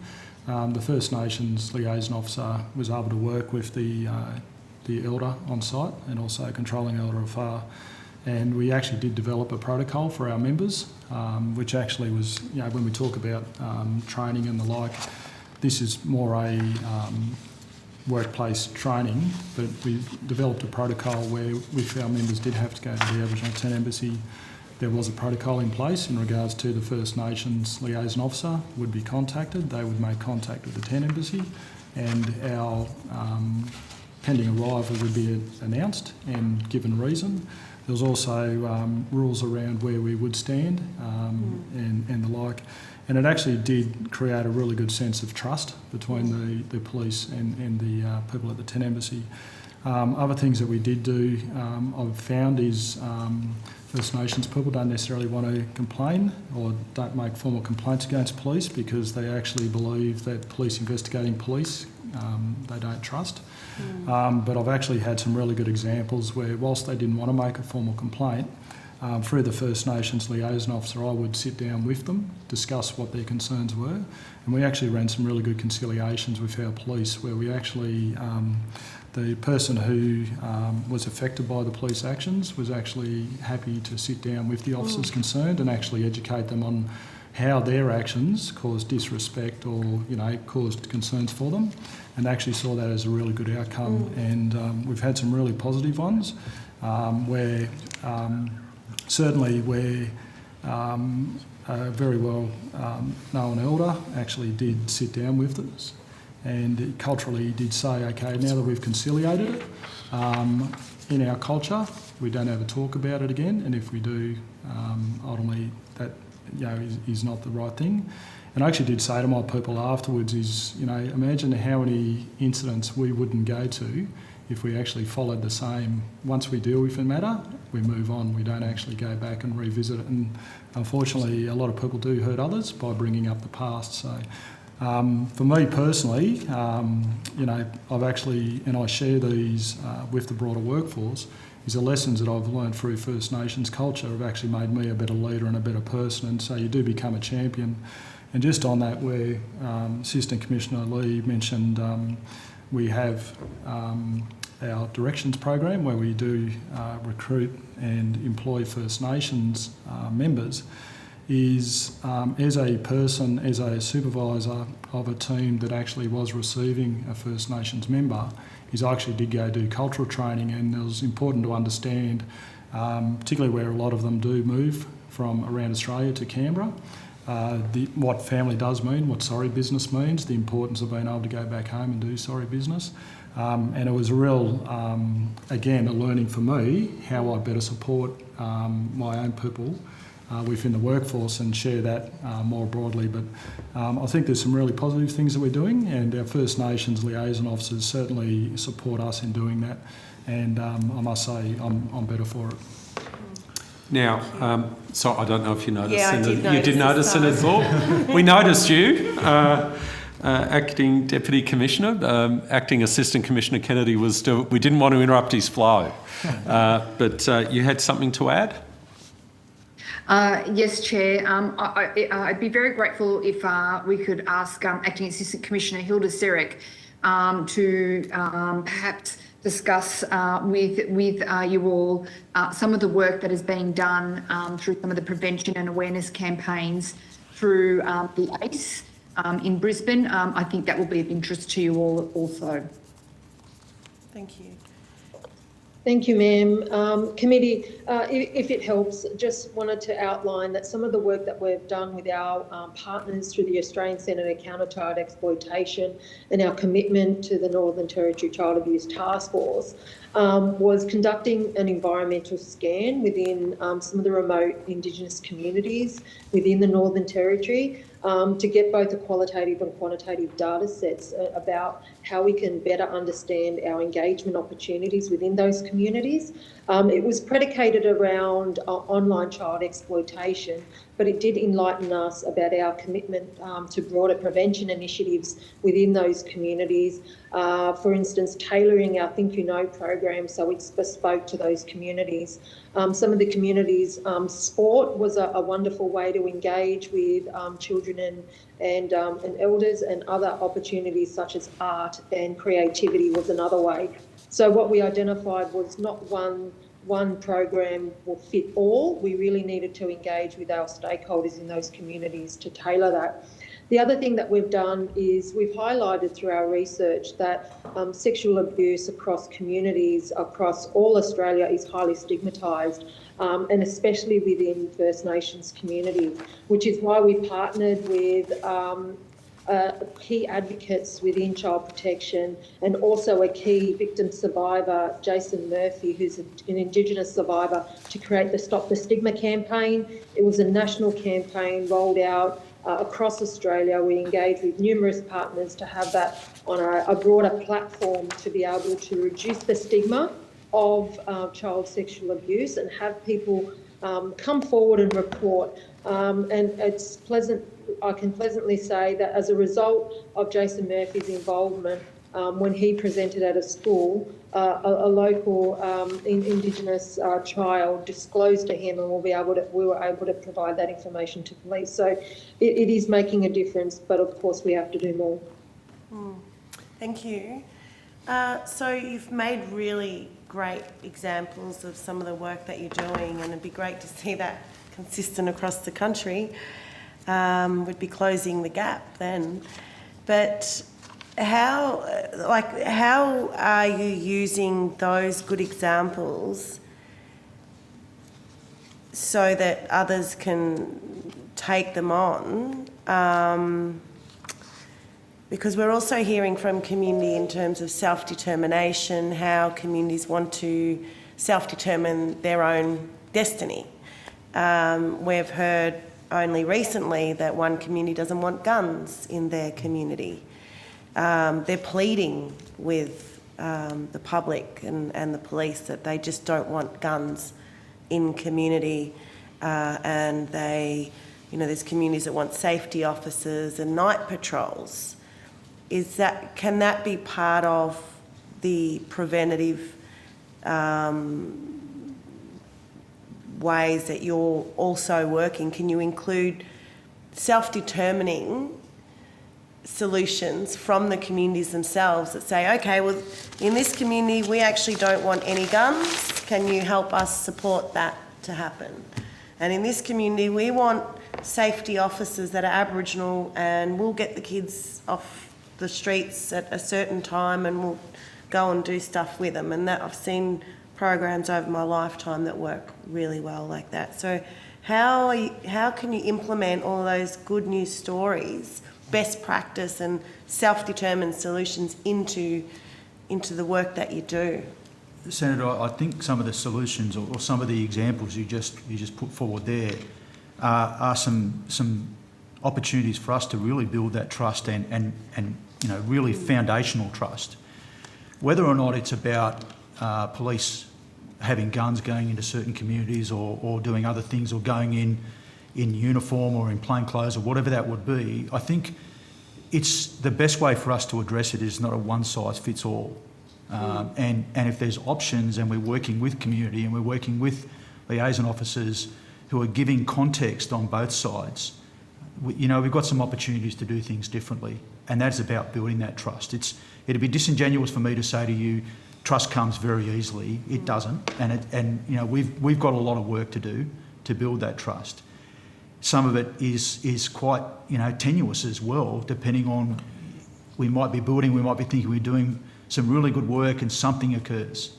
the First Nations liaison officer was able to work with the elder on site and also controlling elder afar. And we actually did develop a protocol for our members, which actually was, when we talk about training and the like, this is more a workplace training, but we developed a protocol where if our members did have to go to the Aboriginal Tent Embassy, there was a protocol in place in regards to the First Nations liaison officer would be contacted. They would make contact with the Tent Embassy, and our pending arrival would be announced and given reason. There was also rules around where we would stand and the like. And it actually did create a really good sense of trust between the police and the people at the Tent Embassy. Other things that we did do, I've found, is First Nations people don't necessarily want to complain or don't make formal complaints against police because they actually believe that police investigating police they don't trust. But I've actually had some really good examples where, whilst they didn't want to make a formal complaint, through the First Nations liaison officer, I would sit down with them, discuss what their concerns were, and we actually ran some really good conciliations with our police where we actually, the person who was affected by the police actions was actually happy to sit down with the officers concerned and actually educate them on how their actions caused disrespect or, caused concerns for them, and actually saw that as a really good outcome. And we've had some really positive ones where certainly where a very well known elder actually did sit down with us and culturally did say, okay, now that we've conciliated it, in our culture, we don't have a talk about it again, and if we do, ultimately that is not the right thing. And I actually did say to my people afterwards is, imagine how many incidents we wouldn't go to if we actually followed the same. Once we deal with a matter, we move on. We don't actually go back and revisit it. And unfortunately, a lot of people do hurt others by bringing up the past. So for me personally, I've actually, and I share these with the broader workforce, is the lessons that I've learned through First Nations culture have actually made me a better leader and a better person. And so you do become a champion. And just on that, where Assistant Commissioner Lee mentioned we have our directions program where we do recruit and employ First Nations members, is as a person, as a supervisor of a team that actually was receiving a First Nations member, is I actually did go do cultural training, and it was important to understand, particularly where a lot of them do move from around Australia to Canberra, what family does mean, what sorry business means, the importance of being able to go back home and do sorry business. And it was a real, again, a learning for me how I better support my own people within the workforce and share that more broadly. But I think there's some really positive things that we're doing, and our First Nations liaison officers certainly support us in doing that. And I must say I'm better for it. Now, so I don't know if you noticed. Yeah, you did notice Senator Thorpe. We noticed you. Acting Deputy Commissioner, Acting Assistant Commissioner Kennedy was still, we didn't want to interrupt his flow. But you had something to add? Yes, Chair. I'd be very grateful if we could ask Acting Assistant Commissioner Hilda Serek to perhaps discuss with you all some of the work that is being done through some of the prevention and awareness campaigns through the ACE in Brisbane. I think that will be of interest to you all also. Thank you. Thank you, ma'am. Committee, if it helps, just wanted to outline that some of the work that we've done with our partners through the Australian Centre to Counter Child Exploitation and our commitment to the Northern Territory Child Abuse Task Force was conducting an environmental scan within some of the remote Indigenous communities within the Northern Territory to get both a qualitative and quantitative data sets about how we can better understand our engagement opportunities within those communities. It was predicated around online child exploitation, but it did enlighten us about our commitment to broader prevention initiatives within those communities. For instance, tailoring our Think You Know program so it's bespoke to those communities. Some of the communities, sport was a wonderful way to engage with children and elders, and other opportunities such as art and creativity was another way. So what we identified was not one program will fit all. We really needed to engage with our stakeholders in those communities to tailor that. The other thing that we've done is we've highlighted through our research that sexual abuse across communities across all Australia is highly stigmatised, and especially within First Nations communities, which is why we partnered with key advocates within child protection, and also a key victim survivor, Jason Murphy, who's an Indigenous survivor, to create the Stop the Stigma campaign. It was a national campaign rolled out across Australia. We engaged with numerous partners to have that on a broader platform to be able to reduce the stigma of child sexual abuse and have people come forward and report. And it's pleasant, I can pleasantly say that as a result of Jason Murphy's involvement, when he presented at a school, a local Indigenous child disclosed to him, and we were able to provide that information to police. So it is making a difference, but of course we have to do more. Thank you. So you've made really great examples of some of the work that you're doing, and it'd be great to see that consistent across the country. We'd be closing the gap then. But how are you using those good examples so that others can take them on? Because we're also hearing from community in terms of self-determination, how communities want to self-determine their own destiny. We've heard only recently that one community doesn't want guns in their community. They're pleading with the public and the police that they just don't want guns in community, and there's communities that want safety officers and night patrols. Can that be part of the preventative ways that you're also working? Can you include self-determining solutions from the communities themselves that say, okay, well, in this community, we actually don't want any guns. Can you help us support that to happen? And in this community, we want safety officers that are Aboriginal, and we'll get the kids off the streets at a certain time and we'll go and do stuff with them. And that I've seen programs over my lifetime that work really well like that. So how can you implement all those good news stories, best practice and self-determined solutions into the work that you do? Senator, I think some of the solutions or some of the examples you just put forward there are some opportunities for us to really build that trust and really foundational trust. Whether or not it's about police having guns going into certain communities or doing other things, or going in uniform or in plain clothes or whatever that would be, I think it's the best way for us to address it is not a one-size-fits-all. And if there's options, and we're working with community and we're working with liaison officers who are giving context on both sides, we've got some opportunities to do things differently, and that's about building that trust. It'd be disingenuous for me to say to you, trust comes very easily. It doesn't, and we've got a lot of work to do to build that trust. Some of it is quite tenuous as well, depending on, we might be thinking we're doing some really good work, and something occurs.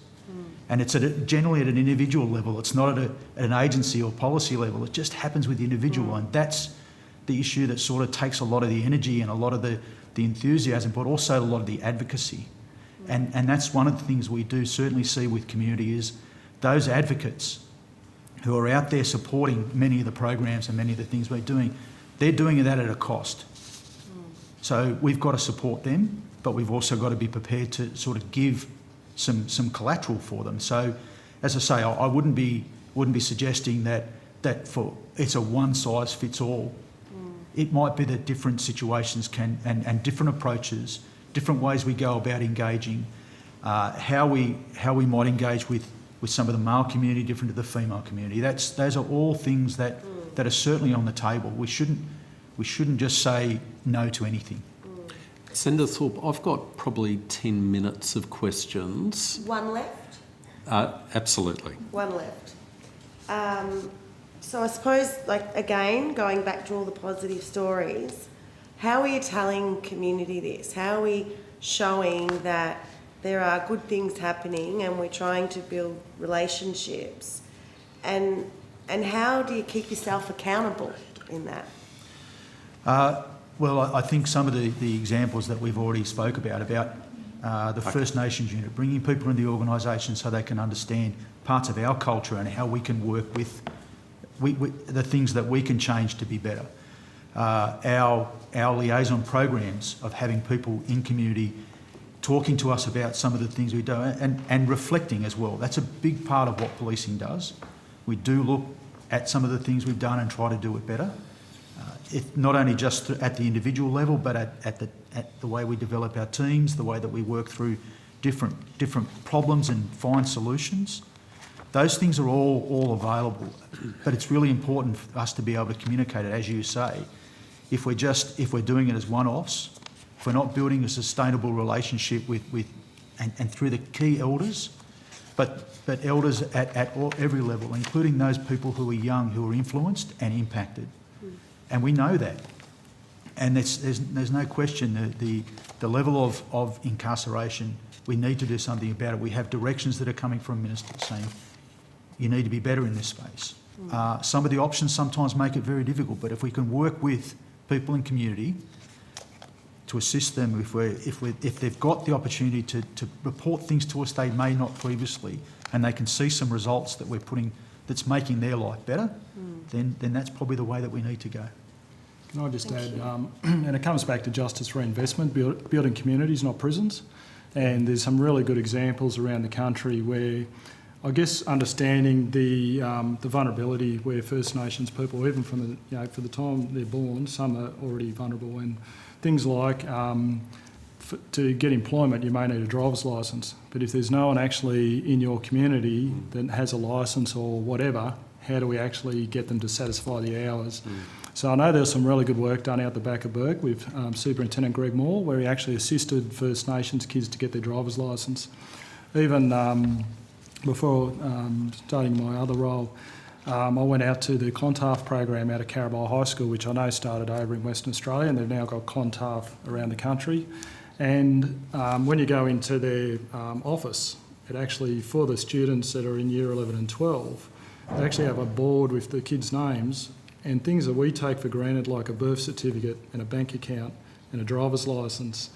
And it's generally at an individual level. It's not at an agency or policy level. It just happens with the individual, and that's the issue that sort of takes a lot of the energy and a lot of the enthusiasm, but also a lot of the advocacy. And that's one of the things we do certainly see with community, is those advocates who are out there supporting many of the programs and many of the things we're doing, they're doing that at a cost. So we've got to support them, but we've also got to be prepared to sort of give some collateral for them. So, as I say, I wouldn't be suggesting that it's a one-size-fits-all. It might be that different situations and different approaches, different ways we go about engaging, how we might engage with some of the male community different to the female community. Those are all things that are certainly on the table. We shouldn't just say no to anything. Senator Thorpe, I've got probably 10 minutes of questions. One left? Absolutely. One left. So I suppose, again, going back to all the positive stories, how are you telling community this? How are we showing that there are good things happening and we're trying to build relationships? And how do you keep yourself accountable in that? Well, I think some of the examples that we've already spoke about the First Nations unit, bringing people in the organisation so they can understand parts of our culture and how we can work with the things that we can change to be better. Our liaison programs of having people in community talking to us about some of the things we do and reflecting as well. That's a big part of what policing does. We do look at some of the things we've done and try to do it better. Not only just at the individual level, but at the way we develop our teams, the way that we work through different problems and find solutions. Those things are all available, but it's really important for us to be able to communicate it, as you say. If we're doing it as one-offs, if we're not building a sustainable relationship with and through the key elders, but elders at every level, including those people who are young, who are influenced and impacted. And we know that. And there's no question the level of incarceration, we need to do something about it. We have directions that are coming from ministers saying, you need to be better in this space. Some of the options sometimes make it very difficult, but if we can work with people in community to assist them, if they've got the opportunity to report things to us they may not previously, and they can see some results that we're putting that's making their life better, then that's probably the way that we need to go. Can I just add, and it comes back to justice reinvestment, building communities, not prisons. And there's some really good examples around the country where, I guess, understanding the vulnerability where First Nations people, even from for the time they're born, some are already vulnerable, and things like to get employment, you may need a driver's licence. But if there's no one actually in your community that has a licence or whatever, how do we actually get them to satisfy the hours? So I know there's some really good work done out the back of Bourke with Superintendent Greg Moore, where he actually assisted First Nations kids to get their driver's licence. Even before starting my other role, I went out to the Clontarf program out of Carabao High School, which I know started over in Western Australia, and they've now got Clontarf around the country. And when you go into their office, it actually, for the students that are in Year 11 and 12, they actually have a board with the kids' names, and things that we take for granted, like a birth certificate and a bank account and a driver's licence,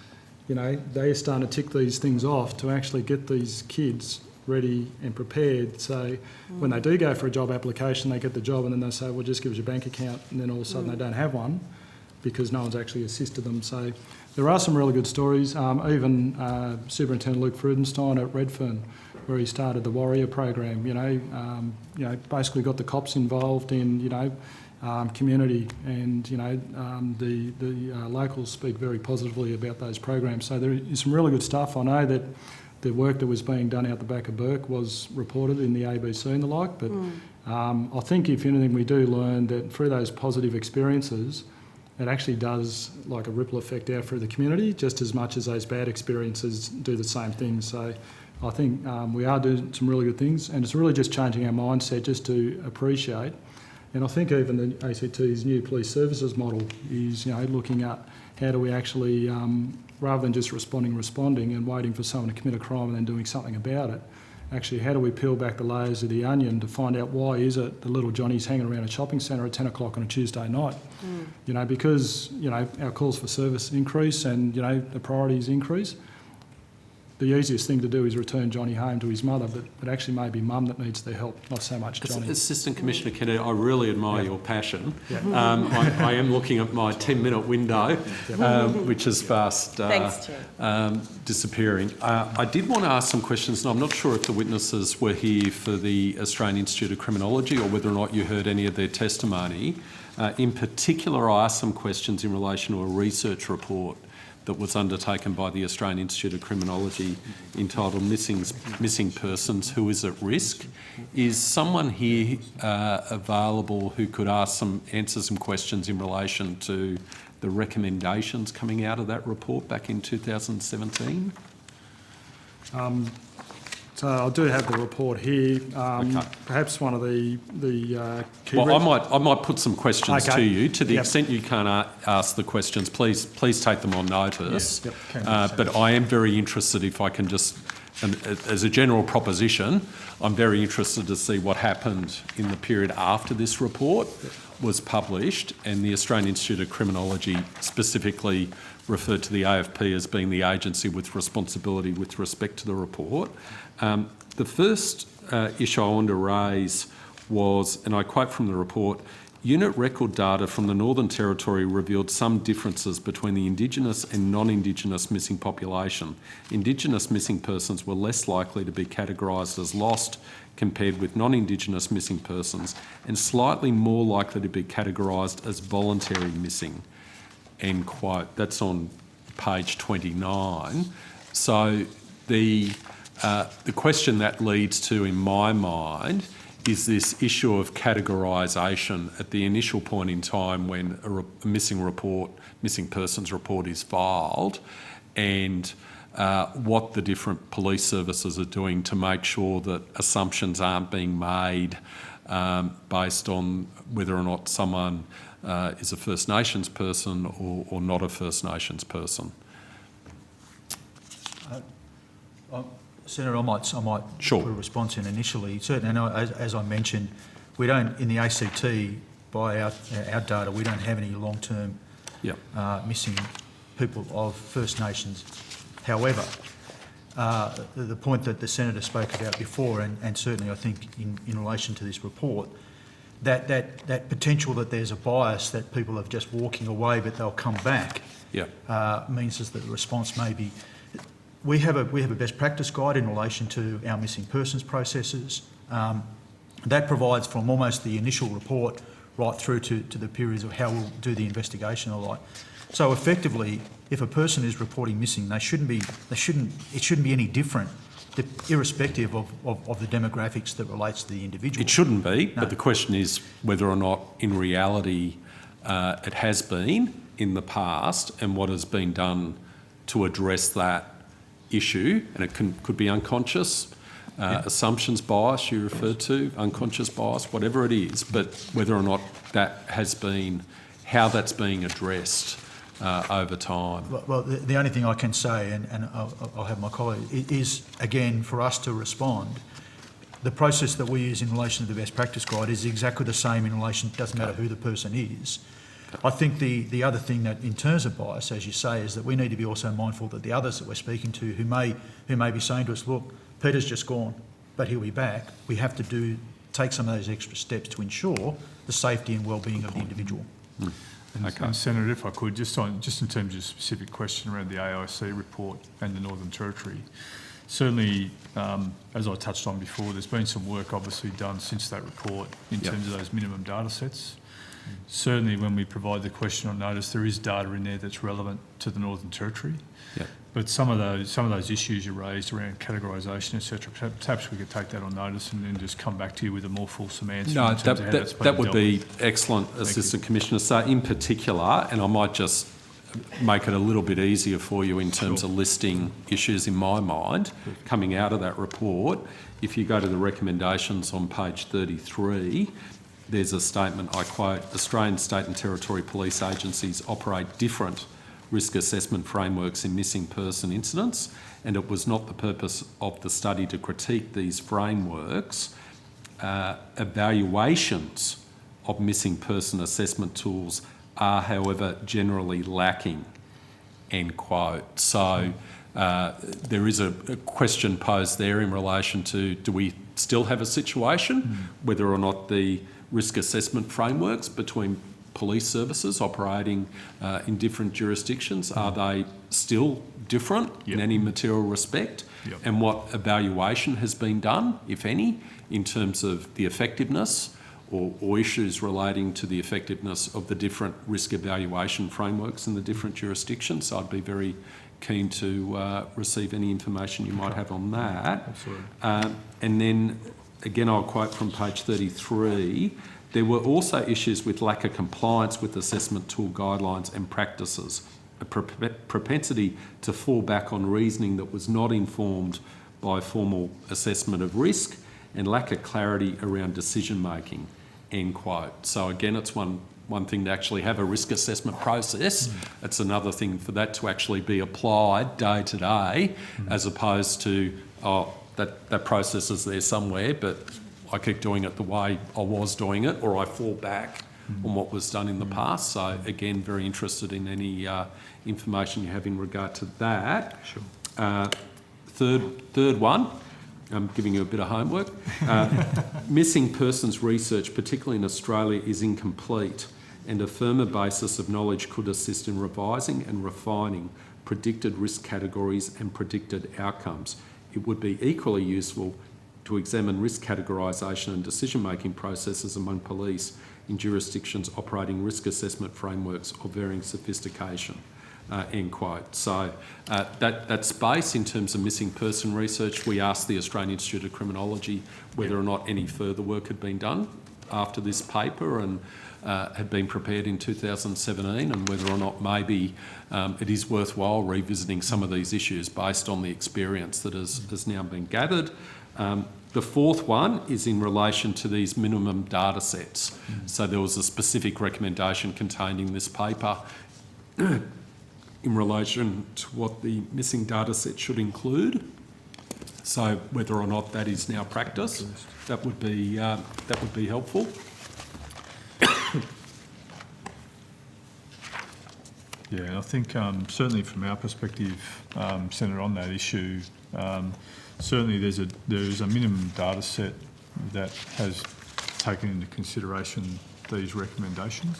they're starting to tick these things off to actually get these kids ready and prepared. So when they do go for a job application, they get the job and then they say, well, just give us your bank account, and then all of a sudden they don't have one because no one's actually assisted them. So there are some really good stories. Even Superintendent Luke Freudenstein at Redfern, where he started the Warrior program, basically got the cops involved in, community, and the locals speak very positively about those programs. So there is some really good stuff. I know that the work that was being done out the back of Bourke was reported in the ABC and the like, but I think if anything we do learn that through those positive experiences, it actually does like a ripple effect out through the community just as much as those bad experiences do the same thing. So I think we are doing some really good things, and it's really just changing our mindset just to appreciate. And I think even the ACT's new police services model is, looking at how do we actually, rather than just responding and waiting for someone to commit a crime and then doing something about it, actually how do we peel back the layers of the onion to find out why is it the little Johnny's hanging around a shopping centre at 10 o'clock on a Tuesday night? Because, our calls for service increase and, the priorities increase. The easiest thing to do is return Johnny home to his mother, but it actually may be mum that needs their help, not so much Johnny. Assistant Commissioner Kennedy, I really admire your passion. I am looking at my 10-minute window, which is fast disappearing. I did want to ask some questions, and I'm not sure if the witnesses were here for the Australian Institute of Criminology or whether or not you heard any of their testimony. In particular, I asked some questions in relation to a research report that was undertaken by the Australian Institute of Criminology entitled Missing Persons Who Is at Risk. Is someone here available who could answer some questions in relation to the recommendations coming out of that report back in 2017? So I do have the report here. Perhaps one of the key... Well, I might put some questions to you. To the extent you can't ask the questions, please take them on notice. But I am very interested if I can just and as a general proposition, I'm very interested to see what happened in the period after this report was published, and the Australian Institute of Criminology specifically referred to the AFP as being the agency with responsibility with respect to the report. The first issue I wanted to raise was, and I quote from the report, unit record data from the Northern Territory revealed some differences between the Indigenous and non-Indigenous missing population. Indigenous missing persons were less likely to be categorised as lost compared with non-Indigenous missing persons, and slightly more likely to be categorised as voluntary missing, end quote. That's on page 29. So the question that leads to, in my mind, is this issue of categorisation at the initial point in time when a missing persons report is filed, and what the different police services are doing to make sure that assumptions aren't being made based on whether or not someone is a First Nations person or not a First Nations person. Senator, I might sure. put a response in initially. Certainly, and as I mentioned, we don't, in the ACT, by our data, we don't have any long-term missing people of First Nations. However, the point that the Senator spoke about before, and certainly I think in relation to this report, that potential that there's a bias that people are just walking away but they'll come back means that the response may be... We have a best practice guide in relation to our missing persons processes. That provides from almost the initial report right through to the periods of how we'll do the investigation and the like. So effectively, if a person is reporting missing, it shouldn't be any different, irrespective of the demographics that relates to the individual. It shouldn't be, but the question is whether or not in reality it has been in the past, and what has been done to address that issue. And it could be unconscious, assumptions bias you referred to, unconscious bias, whatever it is, but whether or not that has been, how that's being addressed over time. Well, the only thing I can say, and I'll have my colleague, is again for us to respond. The process that we use in relation to the best practice guide is exactly the same in relation, doesn't matter who the person is. I think the other thing that, in terms of bias, as you say, is that we need to be also mindful that the others that we're speaking to who may be saying to us, look, Peter's just gone, but he'll be back. We have to take some of those extra steps to ensure the safety and well-being of the individual. And Senator, if I could, just in terms of a specific question around the AIC report and the Northern Territory, certainly, as I touched on before, there's been some work obviously done since that report in terms of those minimum data sets. Certainly when we provide the question on notice, there is data in there that's relevant to the Northern Territory. But some of those issues you raised around categorisation, etc., perhaps we could take that on notice and then just come back to you with a more fulsome answer. No, that would be excellent, Assistant Commissioner. So in particular, and I might just make it a little bit easier for you in terms of listing issues in my mind coming out of that report, if you go to the recommendations on page 33, there's a statement, I quote, Australian state and territory police agencies operate different risk assessment frameworks in missing person incidents, and it was not the purpose of the study to critique these frameworks. Evaluations of missing person assessment tools are, however, generally lacking, end quote. So there is a question posed there in relation to, do we still have a situation whether or not the risk assessment frameworks between police services operating in different jurisdictions, are they still different in any material respect? And what evaluation has been done, if any, in terms of the effectiveness or issues relating to the effectiveness of the different risk evaluation frameworks in the different jurisdictions? So I'd be very keen to receive any information you might have on that. Absolutely. And then, again, I'll quote from page 33, there were also issues with lack of compliance with assessment tool guidelines and practices, a propensity to fall back on reasoning that was not informed by formal assessment of risk, and lack of clarity around decision making, end quote. So again, it's one thing to actually have a risk assessment process. It's another thing for that to actually be applied day to day, as opposed to oh, that process is there somewhere, but I keep doing it the way I was doing it, or I fall back on what was done in the past. So again, very interested in any information you have in regard to that. Sure. Third one, I'm giving you a bit of homework. Missing persons research, particularly in Australia, is incomplete, and a firmer basis of knowledge could assist in revising and refining predicted risk categories and predicted outcomes. It would be equally useful to examine risk categorisation and decision-making processes among police in jurisdictions operating risk assessment frameworks of varying sophistication. End quote. So that space in terms of missing person research, we asked the Australian Institute of Criminology whether or not any further work had been done after this paper and had been prepared in 2017, and whether or not maybe it is worthwhile revisiting some of these issues based on the experience that has now been gathered. The fourth one is in relation to these minimum data sets. So there was a specific recommendation contained in this paper in relation to what the missing data set should include. So whether or not that is now practice, that would be helpful. Yeah, I think certainly from our perspective, Senator, on that issue, certainly there is a minimum data set that has taken into consideration these recommendations.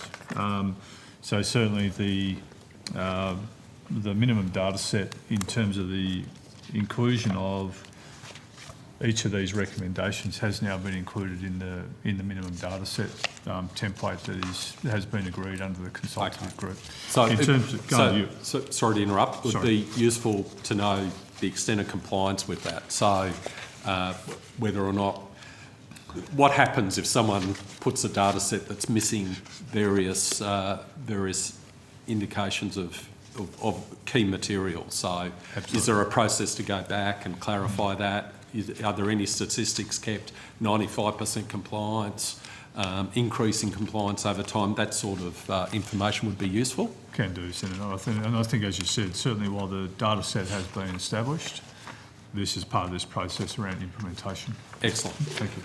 So certainly the minimum data set in terms of the inclusion of each of these recommendations has now been included in the minimum data set template that has been agreed under the consultative group. So, in terms of, sorry to interrupt, it would be useful to know the extent of compliance with that. So whether or not, what happens if someone puts a data set that's missing various indications of key material? So is there a process to go back and clarify that? Are there any statistics kept? 95% compliance, increasing compliance over time, that sort of information would be useful? Can do, Senator. I think, as you said, certainly while the data set has been established, this is part of this process around implementation. Excellent. Thank you.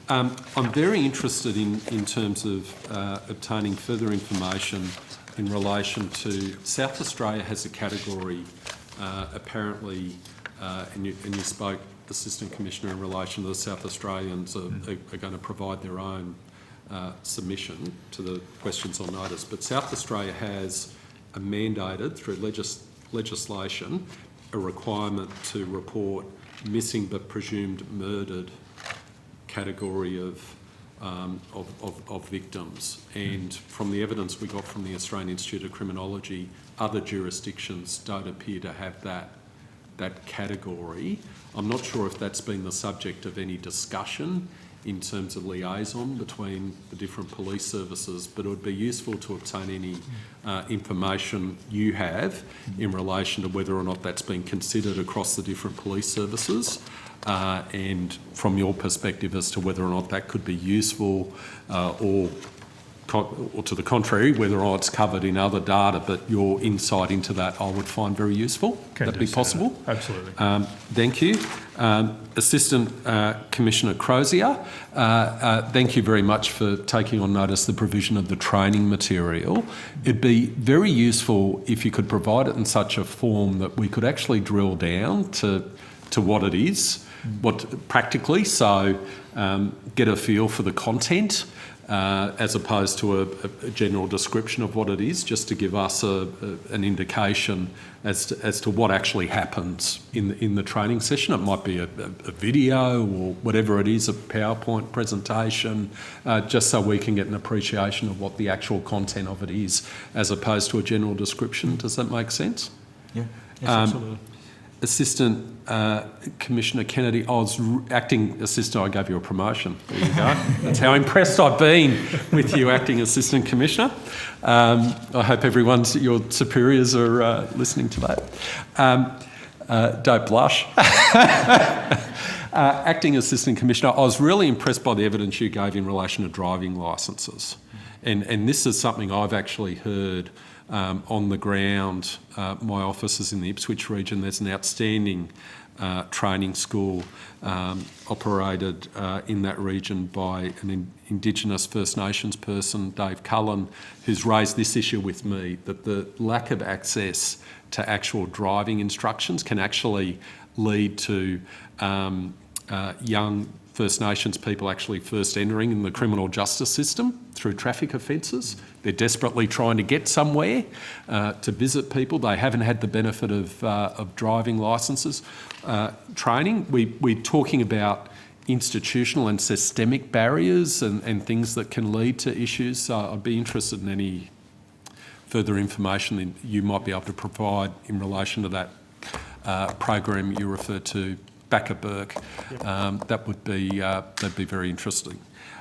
I'm very interested in terms of obtaining further information in relation to South Australia has a category apparently, and you spoke, Assistant Commissioner, in relation to the South Australians are going to provide their own submission to the questions on notice. But South Australia has mandated through legislation a requirement to report missing but presumed murdered category of victims. And from the evidence we got from the Australian Institute of Criminology, other jurisdictions don't appear to have that category. I'm not sure if that's been the subject of any discussion in terms of liaison between the different police services, but it would be useful to obtain any information you have in relation to whether or not that's been considered across the different police services, and from your perspective as to whether or not that could be useful or to the contrary, whether or not it's covered in other data, but your insight into that I would find very useful. Would that be possible? Absolutely. Thank you. Assistant Commissioner Crozier, thank you very much for taking on notice the provision of the training material. It'd be very useful if you could provide it in such a form that we could actually drill down to what it is, what practically, so get a feel for the content, as opposed to a general description of what it is, just to give us an indication as to what actually happens in the training session. It might be a video or whatever it is, a PowerPoint presentation, just so we can get an appreciation of what the actual content of it is, as opposed to a general description. Does that make sense? Yeah, yes, absolutely. Assistant Commissioner Kennedy, I was acting assistant, I gave you a promotion. There you go. That's how impressed I've been with you, acting assistant commissioner. I hope your superiors are listening to that. Don't blush. Acting assistant commissioner, I was really impressed by the evidence you gave in relation to driving licences. And this is something I've actually heard on the ground. My office is in the Ipswich region. There's an outstanding training school operated in that region by an Indigenous First Nations person, Dave Cullen, who's raised this issue with me, that the lack of access to actual driving instructions can actually lead to young First Nations people actually first entering in the criminal justice system through traffic offences. They're desperately trying to get somewhere to visit people. They haven't had the benefit of driving licences. Training, we're talking about institutional and systemic barriers and things that can lead to issues. So I'd be interested in any further information that you might be able to provide in relation to that program you referred to back at Burke. That'd be very interesting.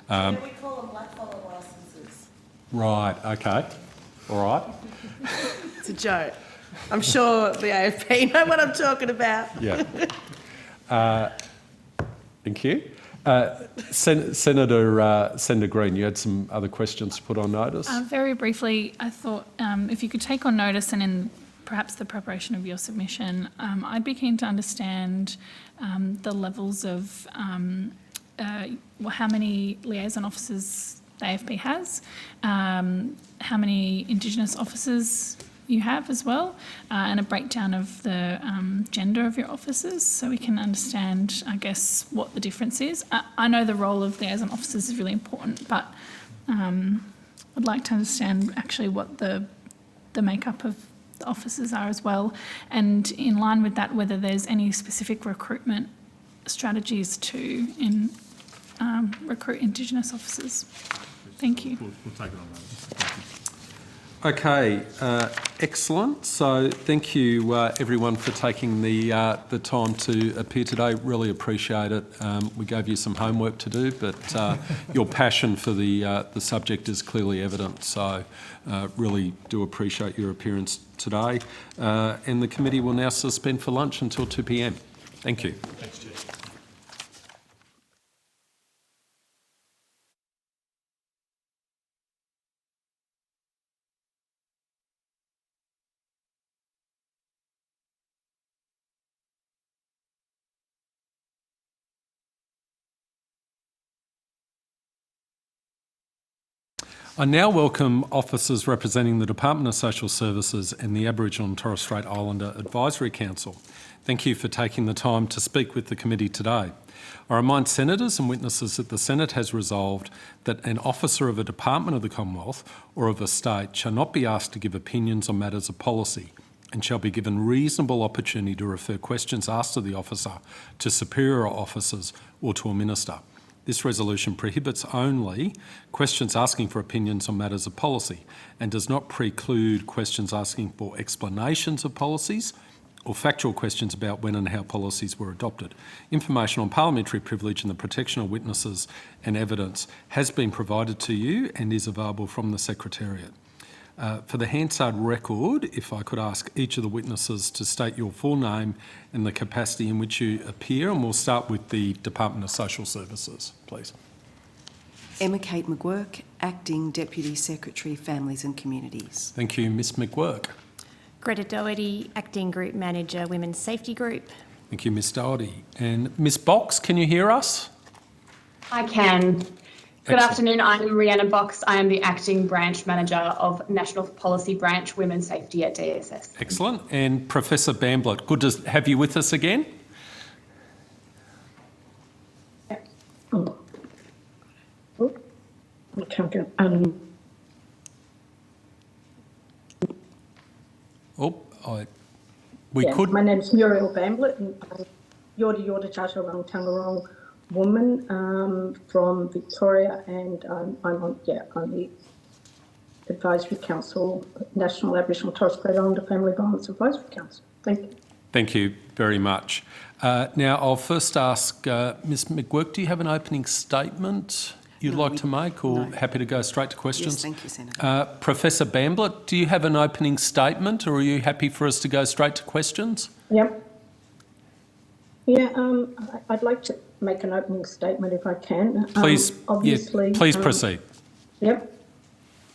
We call them blackfellow licences. Right, okay. All right. It's a joke. I'm sure the AFP know what I'm talking about. Yeah. Thank you. Senator Green, you had some other questions to put on notice? Very briefly, I thought if you could take on notice and in perhaps the preparation of your submission, I'd be keen to understand the levels of how many liaison officers the AFP has, how many Indigenous officers you have as well, and a breakdown of the gender of your officers so we can understand, I guess, what the difference is. I know the role of liaison officers is really important, but I'd like to understand actually what the makeup of the officers are as well, and in line with that, whether there's any specific recruitment strategies to recruit Indigenous officers. Thank you. We'll take it on notice. Okay, excellent. So thank you everyone for taking the time to appear today. Really appreciate it. We gave you some homework to do, but your passion for the subject is clearly evident. So really do appreciate your appearance today. And the committee will now suspend for lunch until 2 p.m. Thank you. Thanks, Chair. I now welcome officers representing the Department of Social Services and the Aboriginal and Torres Strait Islander Advisory Council. Thank you for taking the time to speak with the committee today. I remind senators and witnesses that the Senate has resolved that an officer of a department of the Commonwealth or of a state shall not be asked to give opinions on matters of policy and shall be given reasonable opportunity to refer questions asked of the officer to superior officers or to a minister. This resolution prohibits only questions asking for opinions on matters of policy and does not preclude questions asking for explanations of policies or factual questions about when and how policies were adopted. Information on parliamentary privilege and the protection of witnesses and evidence has been provided to you and is available from the Secretariat. For the Hansard record, if I could ask each of the witnesses to state your full name and the capacity in which you appear, and we'll start with the Department of Social Services, please. Emma Kate McGuirk, Acting Deputy Secretary, Families and Communities. Thank you, Ms McGuirk. Greta Doherty, Acting Group Manager, Women's Safety Group. Thank you, Ms Doherty. And Ms Box, can you hear us? I can. Good afternoon, I'm Rhiannon Box. I am the Acting Branch Manager of National Policy Branch Women's Safety at DSS. Excellent. And Professor Bamblett, good to have you with us again. My name's Muriel Bamblett, and I'm Yorta Yorta Chaturong Tangarong woman from Victoria, and I'm on the Advisory Council, National Aboriginal Torres Strait Islander Family Violence Advisory Council. Thank you. Thank you very much. Now, I'll first ask Ms McGuirk, do you have an opening statement you'd like to make, or happy to go straight to questions? Yes, thank you, Senator. Professor Bamblett, do you have an opening statement, or are you happy for us to go straight to questions? Yep. Yeah, I'd like to make an opening statement if I can. Please, obviously, please proceed. Yep.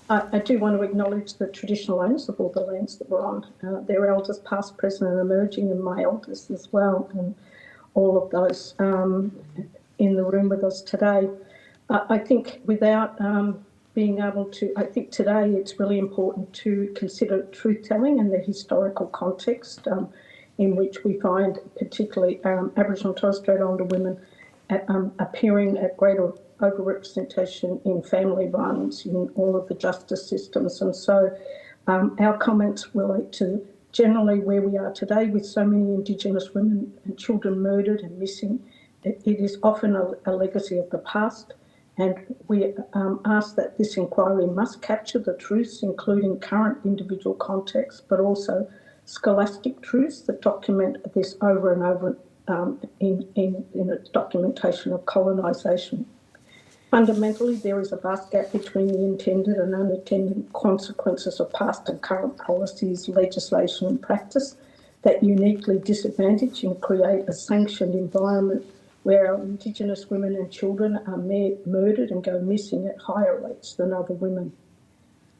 I do want to acknowledge the traditional owners of all the lands that we're on, their elders past, present and emerging, and my elders as well, and all of those in the room with us today. I think without being able to, I think today it's really important to consider truth-telling and the historical context in which we find particularly Aboriginal and Torres Strait Islander women appearing at greater overrepresentation in family violence in all of the justice systems. And so our comments relate to generally where we are today with so many Indigenous women and children murdered and missing. It is often a legacy of the past, and we ask that this inquiry must capture the truths, including current individual contexts, but also scholastic truths that document this over and over in its documentation of colonisation. Fundamentally, there is a vast gap between the intended and unintended consequences of past and current policies, legislation and practice that uniquely disadvantage and create a sanctioned environment where our Indigenous women and children are murdered and go missing at higher rates than other women.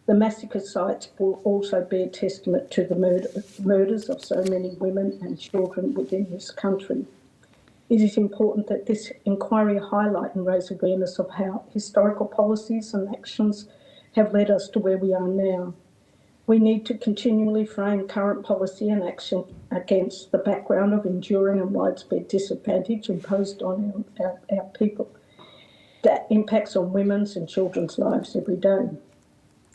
The massacre sites will also bear testament to the murders of so many women and children within this country. It is important that this inquiry highlight and raise awareness of how historical policies and actions have led us to where we are now. We need to continually frame current policy and action against the background of enduring and widespread disadvantage imposed on our people that impacts on women's and children's lives every day.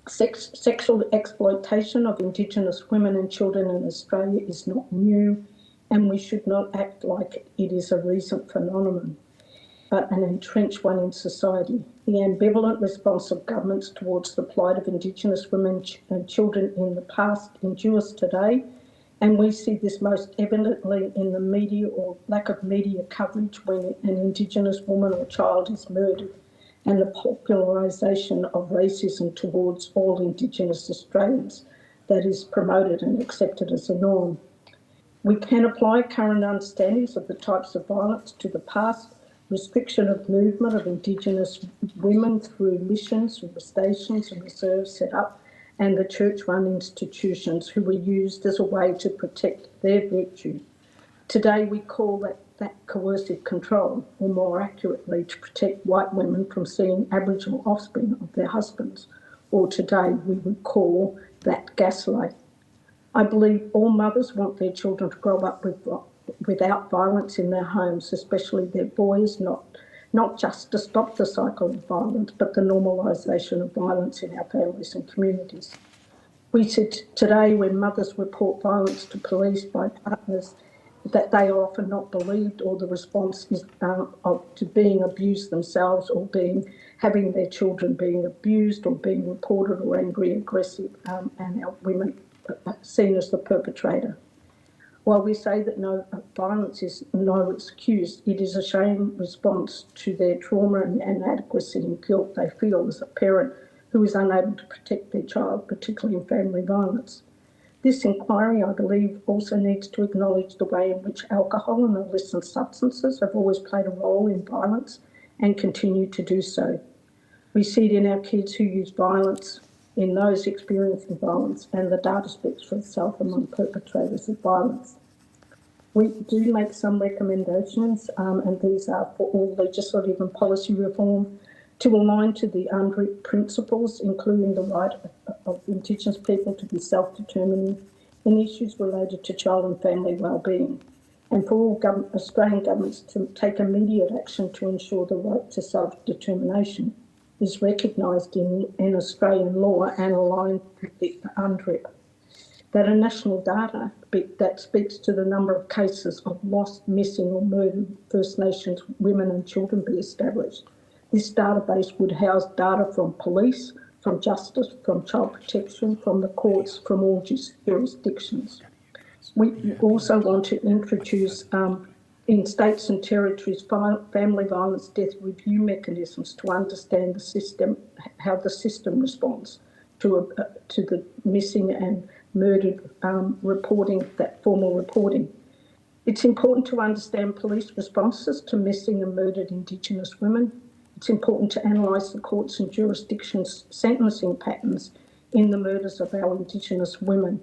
Sexual exploitation of Indigenous women and children in Australia is not new, and we should not act like it is a recent phenomenon, but an entrenched one in society. The ambivalent response of governments towards the plight of Indigenous women and children in the past endures today, and we see this most evidently in the media or lack of media coverage when an Indigenous woman or child is murdered, and the popularisation of racism towards all Indigenous Australians that is promoted and accepted as a norm. We can apply current understandings of the types of violence to the past, restriction of movement of Indigenous women through missions, stations and reserves set up, and the church-run institutions who were used as a way to protect their virtue. Today we call that coercive control, or more accurately, to protect white women from seeing Aboriginal offspring of their husbands, or today we would call that gaslight. I believe all mothers want their children to grow up without violence in their homes, especially their boys, not just to stop the cycle of violence, but the normalisation of violence in our families and communities. We see today when mothers report violence to police by partners that they are often not believed, or the response is to being abused themselves, or having their children being abused or being reported or angry, aggressive, and our women seen as the perpetrator. While we say that no violence is no excuse, it is a shame response to their trauma and inadequacy and guilt they feel as a parent who is unable to protect their child, particularly in family violence. This inquiry, I believe, also needs to acknowledge the way in which alcohol and illicit substances have always played a role in violence and continue to do so. We see it in our kids who use violence, in those experiencing violence, and the data speaks for itself among perpetrators of violence. We do make some recommendations, and these are for all legislative and policy reform to align to the UNDRIP principles, including the right of Indigenous people to be self-determining in issues related to child and family wellbeing, and for all Australian governments to take immediate action to ensure the right to self-determination is recognised in Australian law and aligned with the UNDRIP. That a national data that speaks to the number of cases of lost, missing or murdered First Nations women and children be established. This database would house data from police, from justice, from child protection, from the courts, from all jurisdictions. We also want to introduce in states and territories family violence death review mechanisms to understand the system, how the system responds to the missing and murdered reporting, that formal reporting. It's important to understand police responses to missing and murdered Indigenous women. It's important to analyse the courts and jurisdictions' sentencing patterns in the murders of our Indigenous women.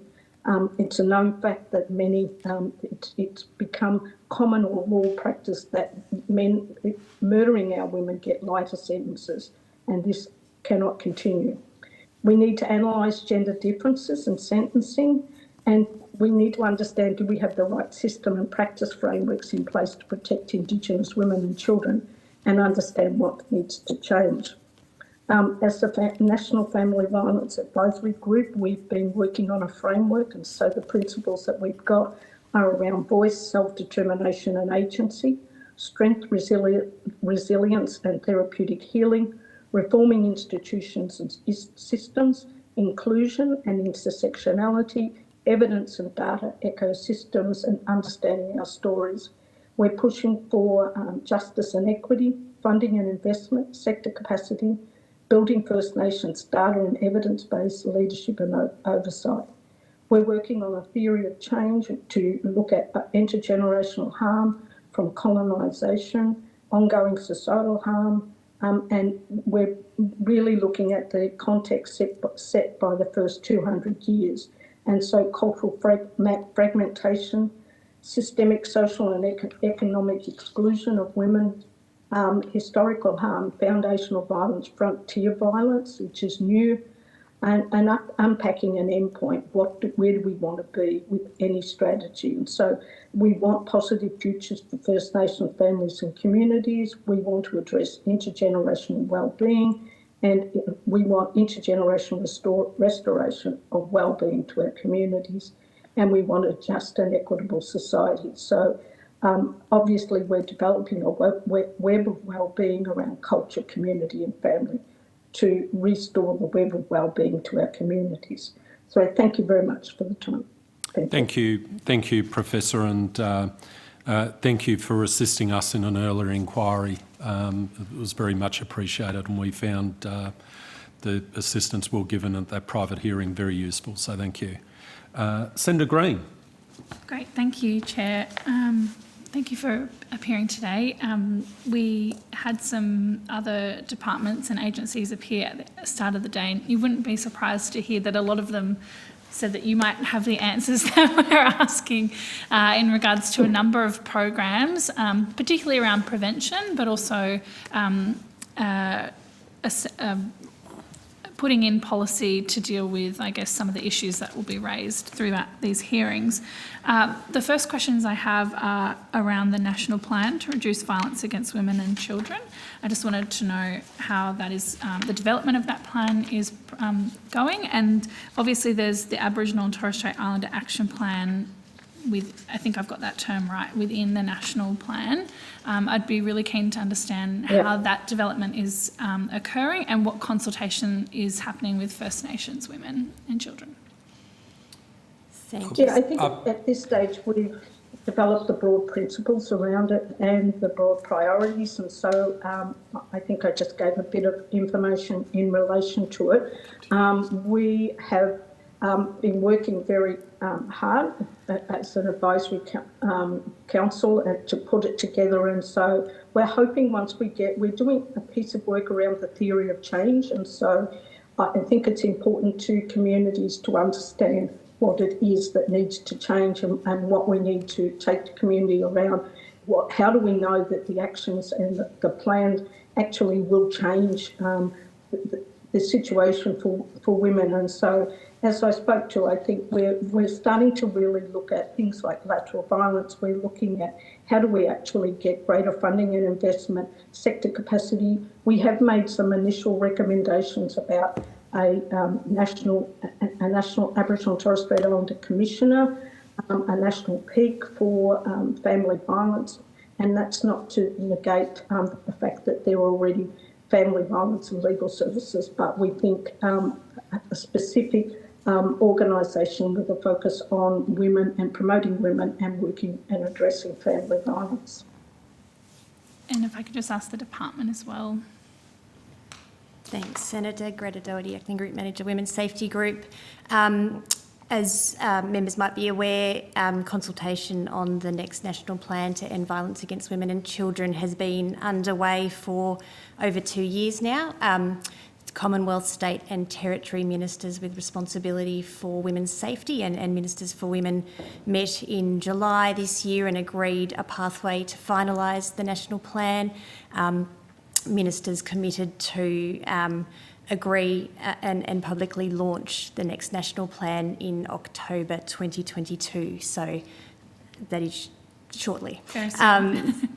It's a known fact that it's become common or law practice that men murdering our women get lighter sentences, and this cannot continue. We need to analyse gender differences in sentencing, and we need to understand, do we have the right system and practice frameworks in place to protect Indigenous women and children, and understand what needs to change. As the National Family Violence Advisory Group, we've been working on a framework, and so the principles that we've got are around voice, self-determination and agency, strength, resilience and therapeutic healing, reforming institutions and systems, inclusion and intersectionality, evidence and data ecosystems, and understanding our stories. We're pushing for justice and equity, funding and investment, sector capacity, building First Nations data and evidence-based leadership and oversight. We're working on a theory of change to look at intergenerational harm from colonisation, ongoing societal harm, and we're really looking at the context set by the first 200 years. And so cultural fragmentation, systemic social and economic exclusion of women, historical harm, foundational violence, frontier violence, which is new, and unpacking an endpoint. Where do we want to be with any strategy? And so we want positive futures for First Nations families and communities. We want to address intergenerational wellbeing, and we want intergenerational restoration of wellbeing to our communities. And we want a just and equitable society. So obviously we're developing a web of wellbeing around culture, community and family to restore the web of wellbeing to our communities. So I thank you very much for the time. Thank you, Professor, and thank you for assisting us in an earlier inquiry. It was very much appreciated, and we found the assistance we were given at that private hearing very useful, so thank you. Senator Green. Great, thank you, Chair. Thank you for appearing today. We had some other departments and agencies appear at the start of the day, and you wouldn't be surprised to hear that a lot of them said that you might have the answers that we're asking in regards to a number of programs, particularly around prevention, but also putting in policy to deal with, I guess, some of the issues that will be raised throughout these hearings. The first questions I have are around the national plan to reduce violence against women and children. I just wanted to know how that is, the development of that plan is going, and obviously there's the Aboriginal and Torres Strait Islander Action Plan with, I think I've got that term right, within the national plan. I'd be really keen to understand how that development is occurring and what consultation is happening with First Nations women and children. Thank you. I think at this stage we've developed the broad principles around it and the broad priorities, and so I think I just gave a bit of information in relation to it. We have been working very hard as an advisory council to put it together, and so we're hoping once we're doing a piece of work around the theory of change, and so I think it's important to communities to understand what it is that needs to change and what we need to take the community around. How do we know that the actions and the plan actually will change the situation for women? And so, as I spoke to, I think we're starting to really look at things like lateral violence. We're looking at how do we actually get greater funding and investment, sector capacity. We have made some initial recommendations about a national Aboriginal and Torres Strait Islander Commissioner, a national peak for family violence, and that's not to negate the fact that there are already family violence and legal services, but we think a specific organisation with a focus on women and promoting women and working and addressing family violence. And if I could just ask the department as well. Thanks, Senator. Greta Doherty, Acting Group Manager, Women's Safety Group. As members might be aware, consultation on the next National Plan to End Violence Against Women and Children has been underway for over 2 years now. Commonwealth, state and territory ministers with responsibility for women's safety and ministers for women met in July this year and agreed a pathway to finalise the national plan. Ministers committed to agree and publicly launch the next national plan in October 2022. So that is shortly.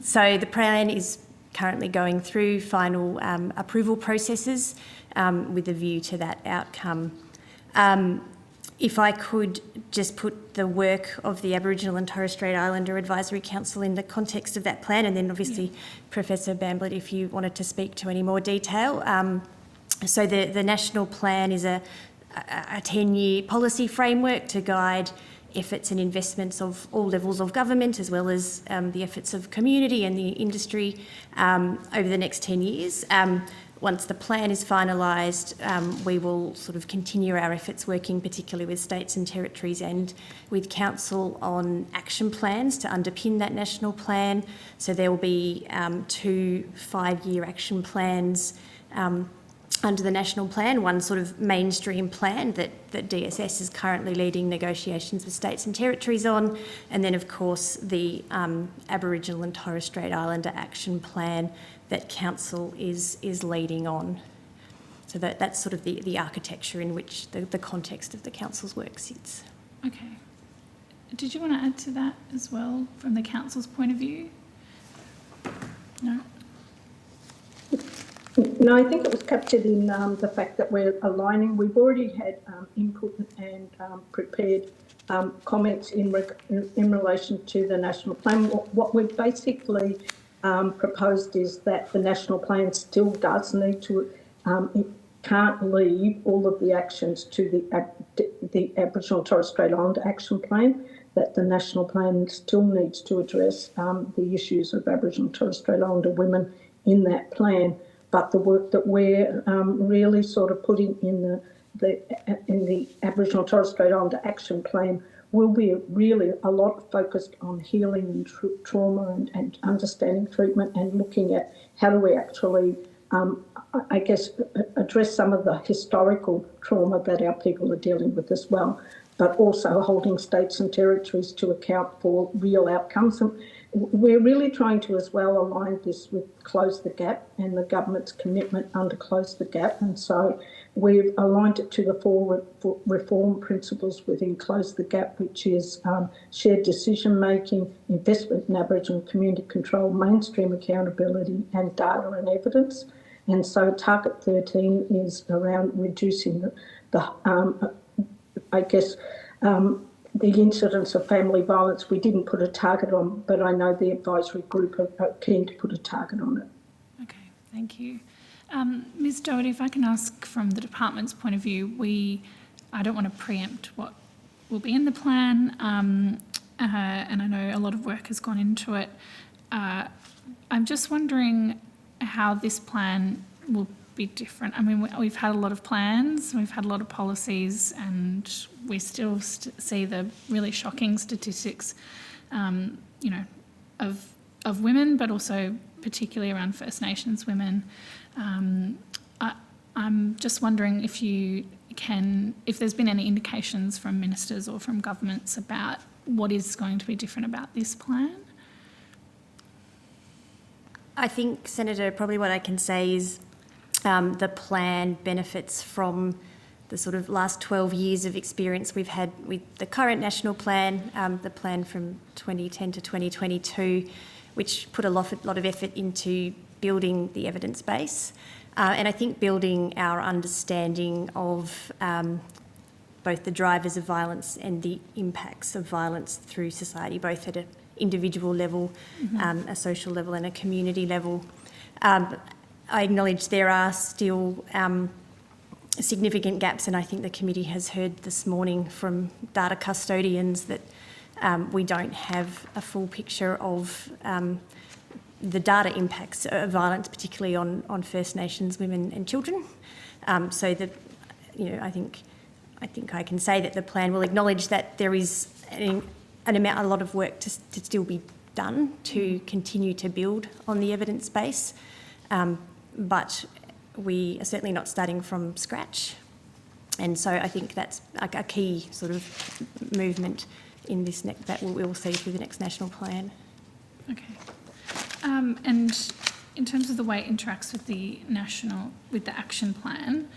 So the plan is currently going through final approval processes with a view to that outcome. If I could just put the work of the Aboriginal and Torres Strait Islander Advisory Council in the context of that plan, and then obviously Professor Bamblett, if you wanted to speak to any more detail. So the national plan is a 10-year policy framework to guide efforts and investments of all levels of government, as well as the efforts of community and the industry over the next 10 years. Once the plan is finalised, we will sort of continue our efforts working particularly with states and territories and with council on action plans to underpin that national plan. So there will be 2 5-year action plans under the national plan, one sort of mainstream plan that DSS is currently leading negotiations with states and territories on, and then of course the Aboriginal and Torres Strait Islander action plan that council is leading on. So that's sort of the architecture in which the context of the council's work sits. Okay. Did you want to add to that as well from the council's point of view? No? No, I think it was captured in the fact that we're aligning. We've already had input and prepared comments in relation to the national plan. What we've basically proposed is that the national plan still does need to, it can't leave all of the actions to the Aboriginal and Torres Strait Islander action plan, that the national plan still needs to address the issues of Aboriginal and Torres Strait Islander women in that plan. But the work that we're really sort of putting in the Aboriginal and Torres Strait Islander action plan will be really a lot focused on healing and trauma and understanding treatment and looking at how do we actually, I guess, address some of the historical trauma that our people are dealing with as well, but also holding states and territories to account for real outcomes. And we're really trying to as well align this with Close the Gap and the government's commitment under Close the Gap. And so we've aligned it to the 4 reform principles within Close the Gap, which is shared decision making, investment in Aboriginal community control, mainstream accountability and data and evidence. And so target 13 is around reducing the incidence of family violence. We didn't put a target on, but I know the advisory group are keen to put a target on it. Okay, thank you. Ms Doherty, if I can ask from the department's point of view, I don't want to preempt what will be in the plan, and I know a lot of work has gone into it. I'm just wondering how this plan will be different. I mean, we've had a lot of plans, we've had a lot of policies, and we still see the really shocking statistics, of women, but also particularly around First Nations women. I'm just wondering if there's been any indications from ministers or from governments about what is going to be different about this plan? I think, Senator, probably what I can say is the plan benefits from the sort of last 12 years of experience we've had with the current national plan, the plan from 2010 to 2022, which put a lot of effort into building the evidence base. And I think building our understanding of both the drivers of violence and the impacts of violence through society, both at an individual level, a social level and a community level. I acknowledge there are still significant gaps, and I think the committee has heard this morning from data custodians that we don't have a full picture of the data impacts of violence, particularly on First Nations women and children. So that, I think I think I can say that the plan will acknowledge that there is a lot of work to still be done to continue to build on the evidence base, but we are certainly not starting from scratch. And so I think that's a key sort of movement in this that we'll see through the next national plan. Okay. And in terms of the way it interacts with the action plan,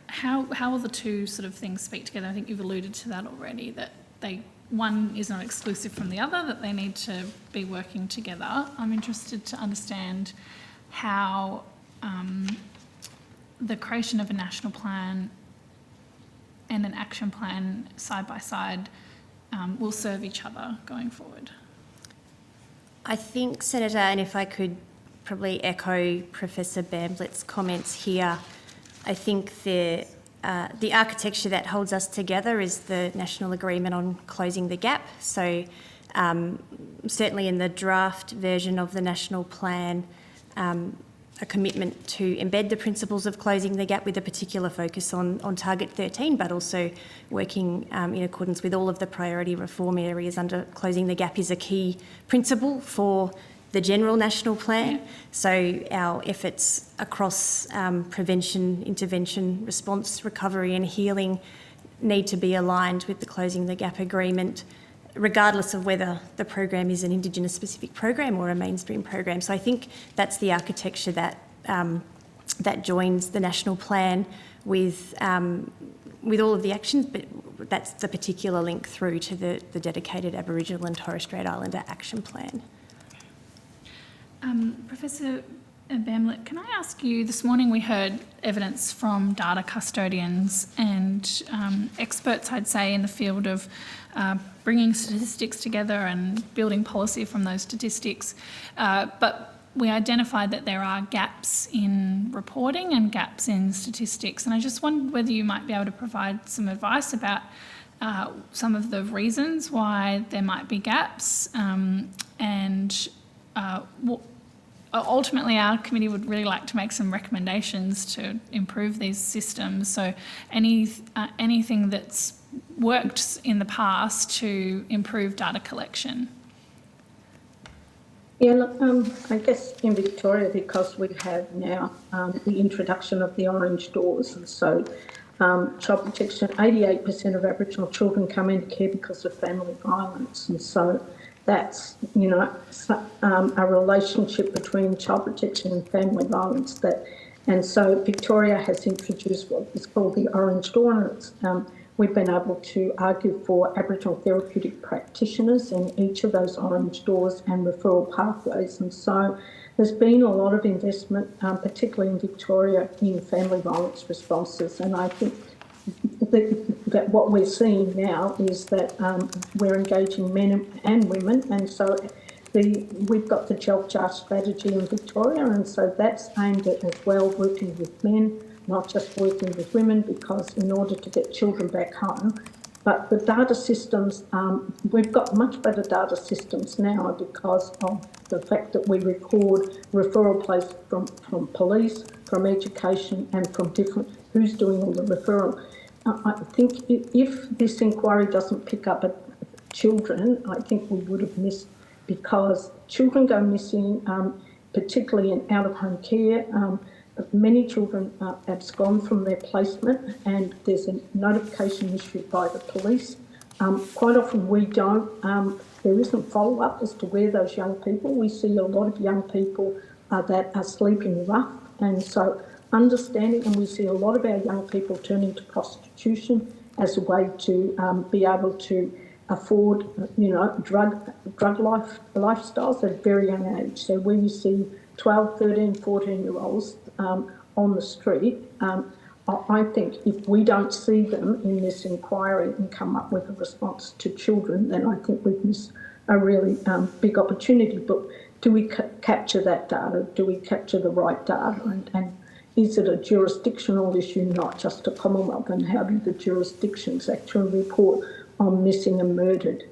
how will the two sort of things speak together? I think you've alluded to that already, that one is not exclusive from the other, that they need to be working together. I'm interested to understand how the creation of a national plan and an action plan side by side will serve each other going forward. I think, Senator, and if I could probably echo Professor Bamblett's comments here, I think the architecture that holds us together is the national agreement on closing the gap. So certainly in the draft version of the national plan, a commitment to embed the principles of closing the gap with a particular focus on Target 13, but also working in accordance with all of the priority reform areas under closing the gap is a key principle for the general national plan. Yeah. So our efforts across prevention, intervention, response, recovery and healing need to be aligned with the Closing the Gap agreement, regardless of whether the program is an Indigenous specific program or a mainstream program. So I think that's the architecture that that joins the national plan with all of the actions, but that's the particular link through to the dedicated Aboriginal and Torres Strait Islander action plan. Professor Bamblett, can I ask you, this morning we heard evidence from data custodians and experts, I'd say, in the field of bringing statistics together and building policy from those statistics, but we identified that there are gaps in reporting and gaps in statistics, and I just wondered whether you might be able to provide some advice about some of the reasons why there might be gaps, and ultimately our committee would really like to make some recommendations to improve these systems. So anything that's worked in the past to improve data collection. Yeah, look, I guess in Victoria, because we have now the introduction of the orange doors, and so child protection, 88% of Aboriginal children come into care because of family violence, and so that's, you know, a relationship between child protection and family violence. And so Victoria has introduced what is called the orange door, and it's, we've been able to argue for Aboriginal therapeutic practitioners in each of those orange doors and referral pathways. And so there's been a lot of investment, particularly in Victoria, in family violence responses. And I think that what we're seeing now is that we're engaging men and women. And so we've got the Jelf Jar strategy in Victoria, and so that's aimed at as well working with men, not just working with women, because in order to get children back home. But the data systems, we've got much better data systems now because of the fact that we record referral places from police, from education, and from different, who's doing all the referral. I think if this inquiry doesn't pick up at children, I think we would have missed, because children go missing, particularly in out-of-home care. Many children abscond from their placement, and there's a notification issued by the police. Quite often we don't, there isn't follow-up as to where those young people, we see a lot of young people that are sleeping rough, and so understanding, and we see a lot of our young people turning to prostitution as a way to be able to afford, you know, drug lifestyles at a very young age. So when you see 12, 13, 14-year-olds on the street, I think if we don't see them in this inquiry and come up with a response to children, then I think we've missed a really big opportunity. But do we capture that data? Do we capture the right data? And is it a jurisdictional issue, not just a Commonwealth? And how do the jurisdictions actually report on missing and murdered?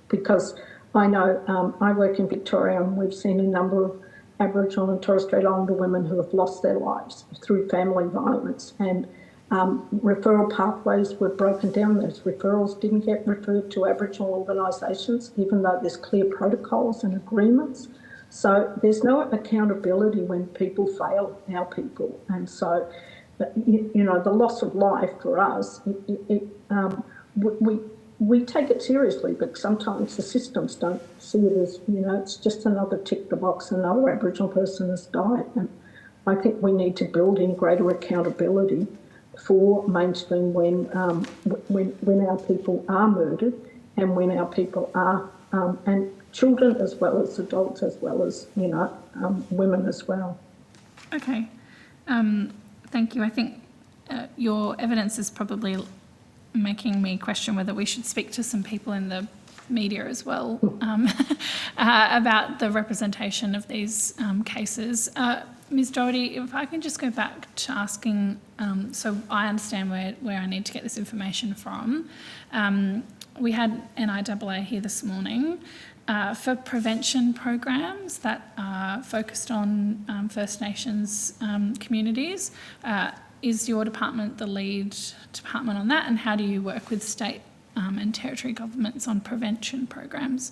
Because I know I work in Victoria, and we've seen a number of Aboriginal and Torres Strait Islander women who have lost their lives through family violence. And referral pathways were broken down. Those referrals didn't get referred to Aboriginal organisations, even though there's clear protocols and agreements. So there's no accountability when people fail our people. And so, you know, the loss of life for us, we take it seriously, but sometimes the systems don't see it as, you know, it's just another tick the box, another Aboriginal person has died. And I think we need to build in greater accountability for mainstream when our people are murdered and when our people are, and children as well as adults as well as, you know, women as well. Okay, thank you. I think your evidence is probably making me question whether we should speak to some people in the media as well about the representation of these cases. Ms. Doherty, if I can just go back to asking, so I understand where I need to get this information from. We had NIAA here this morning for prevention programs that are focused on First Nations communities. Is your department the lead department on that, and how do you work with state and territory governments on prevention programs?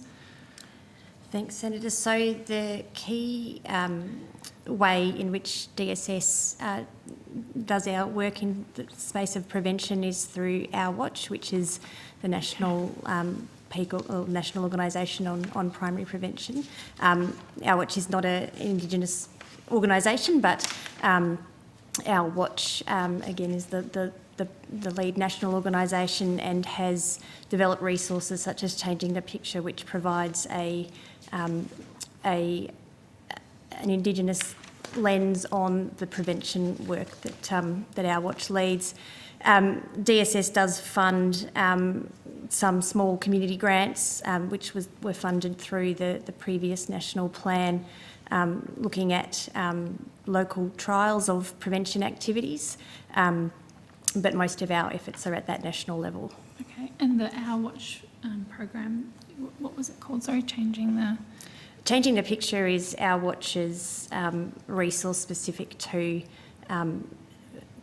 Thanks, Senator. So the key way in which DSS does our work in the space of prevention is through Our Watch, which is the national peak or national organisation on primary prevention. Our Watch is not an Indigenous organisation, but Our Watch, again, is the lead national organisation and has developed resources such as Changing the Picture, which provides an Indigenous lens on the prevention work that Our Watch leads. DSS does fund some small community grants, which were funded through the previous national plan, looking at local trials of prevention activities, but most of our efforts are at that national level. Okay, and the Our Watch program, what was it called? Sorry, Changing the Picture is Our Watch's resource specific to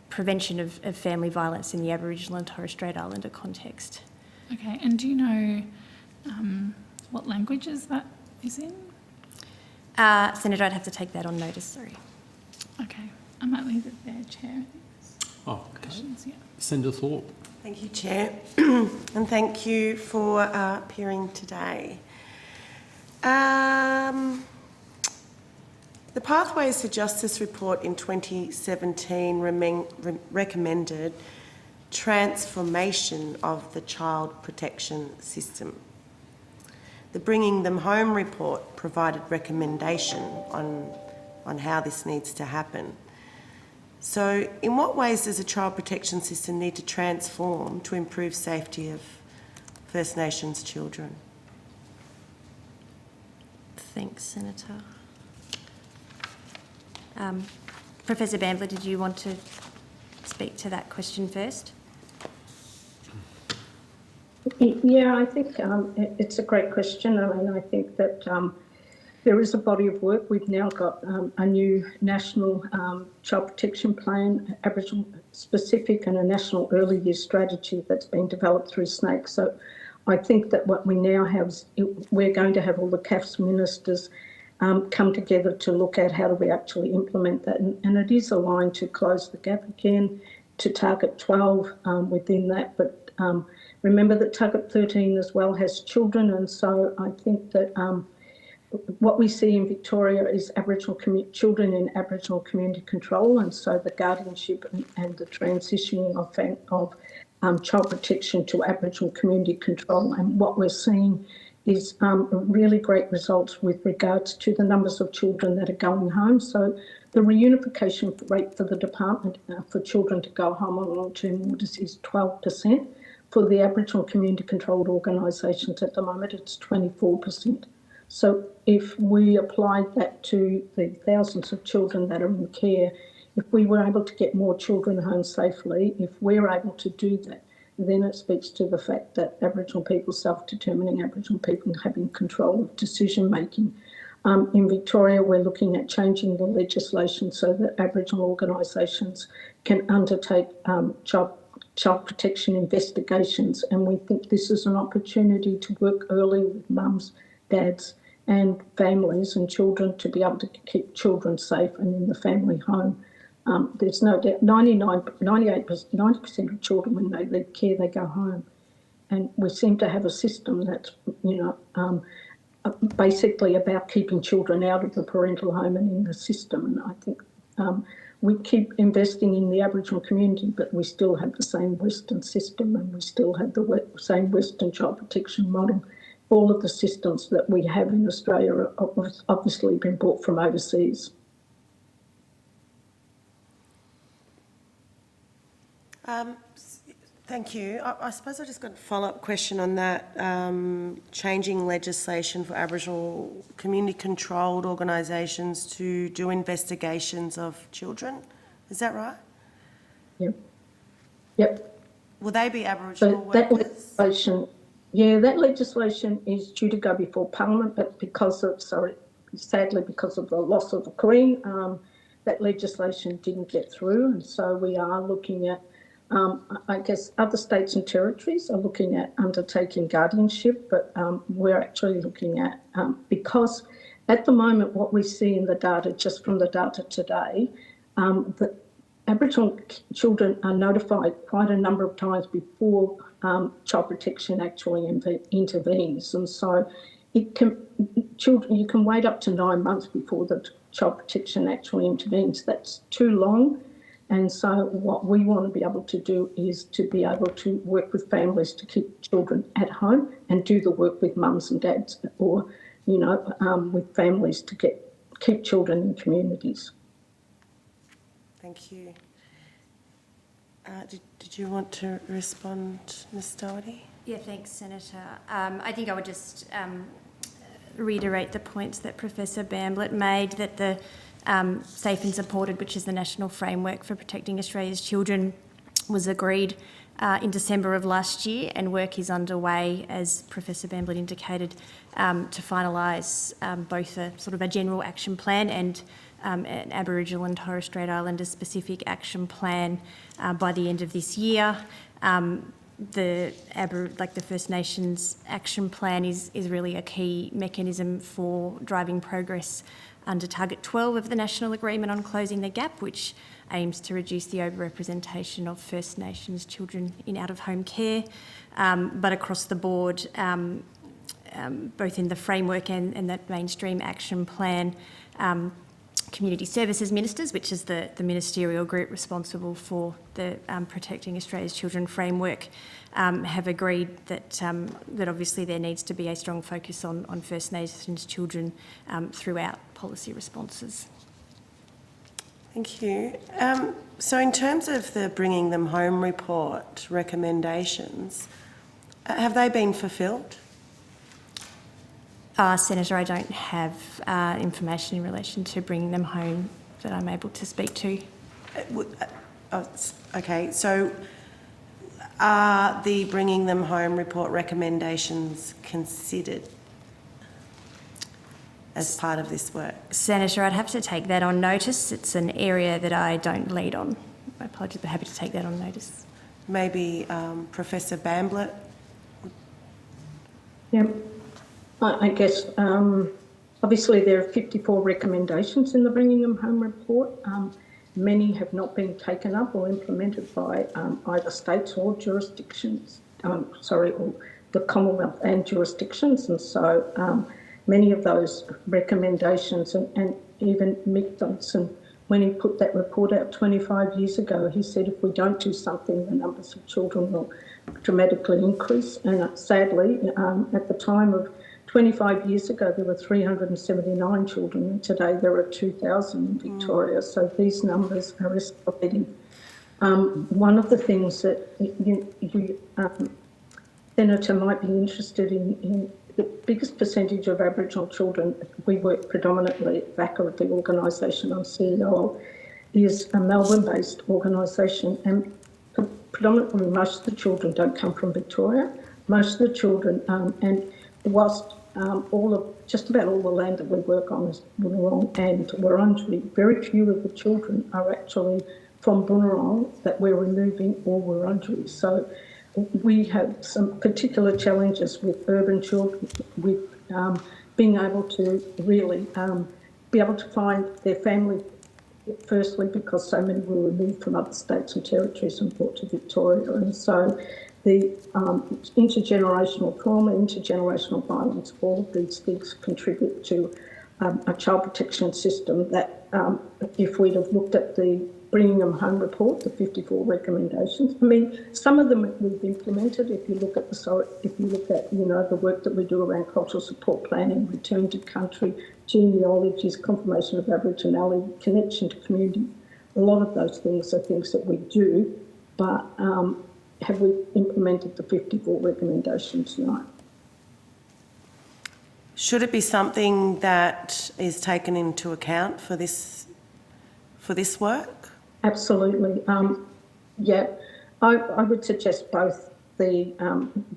prevention of family violence in the Aboriginal and Torres Strait Islander context. Okay, and do you know what languages that is in? Senator, I'd have to take that on notice, sorry. Okay, I might leave it there, Chair. Oh, okay. Questions, yeah. Senator Thorpe. Thank you, Chair, and thank you for appearing today. The Pathways to Justice report in 2017 recommended transformation of the child protection system. The Bringing Them Home report provided recommendation on how this needs to happen. So in what ways does a child protection system need to transform to improve safety of First Nations children? Thanks, Senator. Professor Bambler, did you want to speak to that question first? Yeah, I think it's a great question. I mean, I think that there is a body of work. We've now got a new national child protection plan, Aboriginal specific, and a national early years strategy that's been developed through SNAIC. So I think that what we now have is we're going to have all the CAFS ministers come together to look at how do we actually implement that. And it is aligned to close the gap again, to target 12 within that. But remember that target 13 as well has children. And so I think that what we see in Victoria is Aboriginal children in Aboriginal community control. And so the guardianship and the transitioning of child protection to Aboriginal community control. And what we're seeing is really great results with regards to the numbers of children that are going home. So the reunification rate for the department for children to go home on long-term orders is 12%. For the Aboriginal community controlled organisations at the moment, it's 24%. So if we applied that to the thousands of children that are in care, if we were able to get more children home safely, if we're able to do that, then it speaks to the fact that Aboriginal people, self-determining Aboriginal people having control of decision-making In Victoria, we're looking at changing the legislation so that Aboriginal organisations can undertake child protection investigations, and we think this is an opportunity to work early with mums, dads and families and children to be able to keep children safe and in the family home. There's no doubt 90% of children, when they leave care, they go home. And we seem to have a system that's, basically about keeping children out of the parental home and in the system. And I think we keep investing in the Aboriginal community, but we still have the same Western system and we still have the same Western child protection model. All of the systems that we have in Australia are obviously been brought from overseas. Thank you. I suppose I just got a follow-up question on that, changing legislation for Aboriginal community-controlled organisations to do investigations of children. Is that right? Yep. Will they be Aboriginal So that workers? legislation, that legislation is due to go before Parliament, but sadly because of the loss of the Queen, that legislation didn't get through, and so we are looking at I guess other states and territories are looking at undertaking guardianship, but we're actually looking at, because at the moment what we see in the data, just from the data today, that Aboriginal children are notified quite a number of times before child protection actually intervenes. And so you can wait up to 9 months before the child protection actually intervenes. That's too long. And so what we want to be able to do is to be able to work with families to keep children at home and do the work with mums and dads, or, with families to keep children in communities. Thank you. Did you want to respond, Ms Doherty? Yeah, thanks, Senator. I think I would just reiterate the points that Professor Bamblett made, that the Safe and Supported, which is the national framework for protecting Australia's children, was agreed in December of last year, and work is underway, as Professor Bamblett indicated, to finalise both a sort of a general action plan and an Aboriginal and Torres Strait Islander specific action plan by the end of this year. The First Nations action plan is really a key mechanism for driving progress under Target 12 of the National Agreement on Closing the Gap, which aims to reduce the overrepresentation of First Nations children in out-of-home care. But across the board, both in the framework and that mainstream action plan, Community Services Ministers, which is the ministerial group responsible for the Protecting Australia's Children framework, have agreed that obviously there needs to be a strong focus on First Nations children throughout policy responses. Thank you. So in terms of the Bringing Them Home report recommendations, have they been fulfilled? Senator, I don't have information in relation to Bringing Them Home that I'm able to speak to. Okay, so are the Bringing Them Home report recommendations considered as part of this work? Senator, I'd have to take that on notice. It's an area that I don't lead on. My apologies, but happy to take that on notice. Maybe Professor Bamblett? Yeah. I guess, obviously there are 54 recommendations in the Bringing Them Home report. Many have not been taken up or implemented by either states or jurisdictions, or the Commonwealth and jurisdictions. And so many of those recommendations, and even Mick Dodson, when he put that report out 25 years ago, he said if we don't do something, the numbers of children will dramatically increase. And sadly, at the time of 25 years ago, there were 379 children, and today there are 2,000 in Victoria. So these numbers are escalating. One of the things that you Senator, might be interested in the biggest percentage of Aboriginal children, we work predominantly at VACA, at the organisation I'm CEO of, is a Melbourne-based organisation, and predominantly most of the children don't come from Victoria. Most of the children, and whilst just about all the land that we work on is Boonwurrung and Wurundjeri. Very few of the children are actually from Boonwurrung that we're removing or Wurundjeri. So we have some particular challenges with urban children, with being able to really be able to find their family, firstly because so many were removed from other states and territories and brought to Victoria. And so the intergenerational trauma, intergenerational violence, all of these things contribute to a child protection system that if we'd have looked at the Bringing Them Home report, the 54 recommendations, I mean, some of them we've implemented. If you look at the work that we do around cultural support planning, return to country, genealogies, confirmation of Aboriginality, connection to community, a lot of those things are things that we do, but have we implemented the 54 recommendations? No. Should it be something that is taken into account for this work? Absolutely. Yeah, I would suggest both the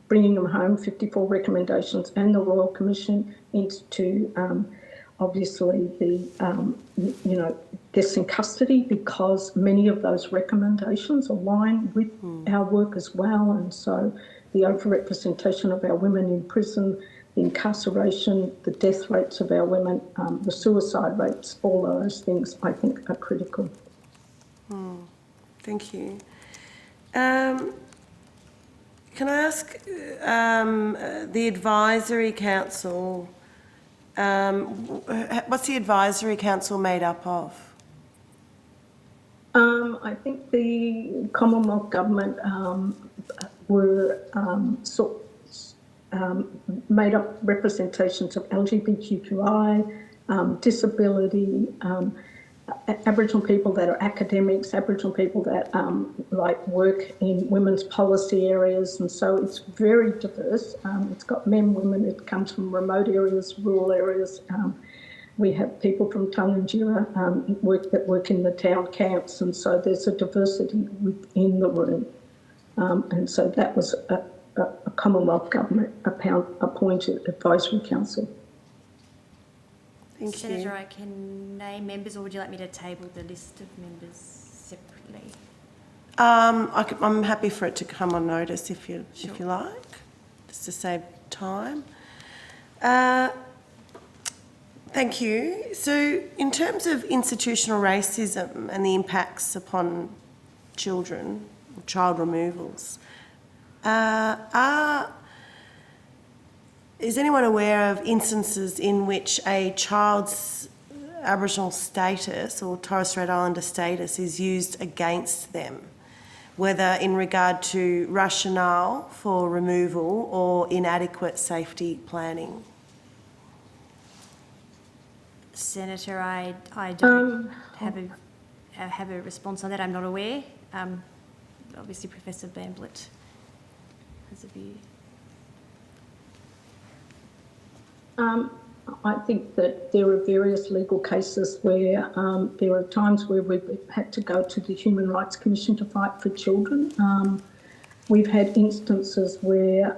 Bringing Them Home 54 recommendations and the Royal Commission into obviously the deaths in custody, because many of those recommendations align with our work as well. And so the overrepresentation of our women in prison, the incarceration, the death rates of our women, the suicide rates, all those things I think are critical. Thank you. Can I ask the Advisory Council, what's the Advisory Council made up of? I think the Commonwealth Government were made up representations of LGBTQI, disability, Aboriginal people that are academics, Aboriginal people that work in women's policy areas, and so it's very diverse. It's got men, women, it comes from remote areas, rural areas. We have people from Tarntjintjera that work in the town camps, and so there's a diversity within the room. And so that was a Commonwealth Government appointed Advisory Council. Thank Senator, you. I can name members, or would you like me to table the list of members separately? I'm happy for it to come on notice if you like, just to save time. Thank you. So in terms of institutional racism and the impacts upon children, child removals, is anyone aware of instances in which a child's Aboriginal status or Torres Strait Islander status is used against them, whether in regard to rationale for removal or inadequate safety planning? Senator, I don't have a response on that. I'm not aware. Obviously, Professor Bamblett has a view. I think that there are various legal cases where there are times where we've had to go to the Human Rights Commission to fight for children. We've had instances where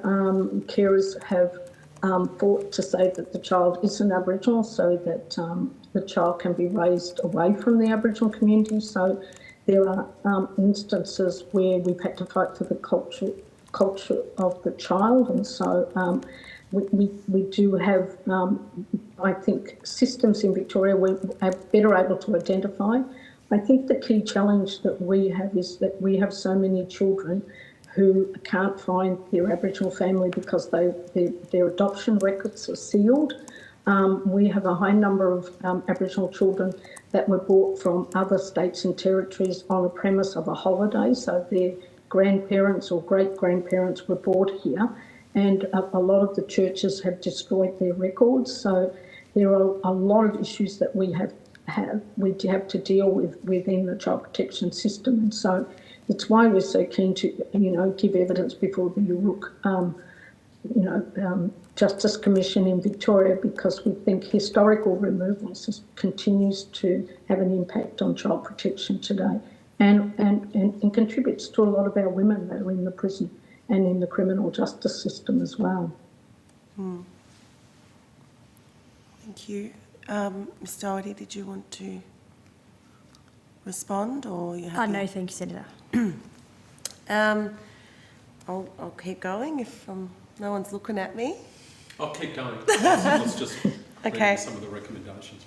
carers have fought to say that the child isn't Aboriginal, so that the child can be raised away from the Aboriginal community. So there are instances where we've had to fight for the culture of the child, and so we do have, I think, systems in Victoria where we're better able to identify. I think the key challenge that we have is that we have so many children who can't find their Aboriginal family because their adoption records are sealed. We have a high number of Aboriginal children that were brought from other states and territories on the premise of a holiday, so their grandparents or great-grandparents were brought here, and a lot of the churches have destroyed their records. So there are a lot of issues that we have to deal with within the child protection system, and so it's why we're so keen to, give evidence before the Uruk, Justice Commission in Victoria, because we think historical removals continues to have an impact on child protection today, and contributes to a lot of our women that are in the prison and in the criminal justice system as well. Thank you. Ms Doherty, did you want to respond, or you happy? No, thank you, Senator. I'll keep going if no one's looking at me. I'll keep going. Let's just read some of the recommendations.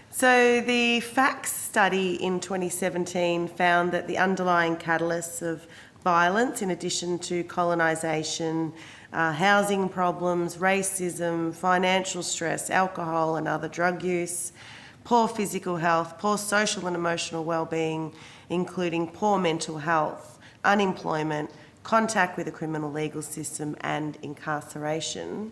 So the FACTS study in 2017 found that the underlying catalysts of violence, in addition to colonisation, housing problems, racism, financial stress, alcohol and other drug use, poor physical health, poor social and emotional well-being, including poor mental health, unemployment, contact with the criminal legal system and incarceration.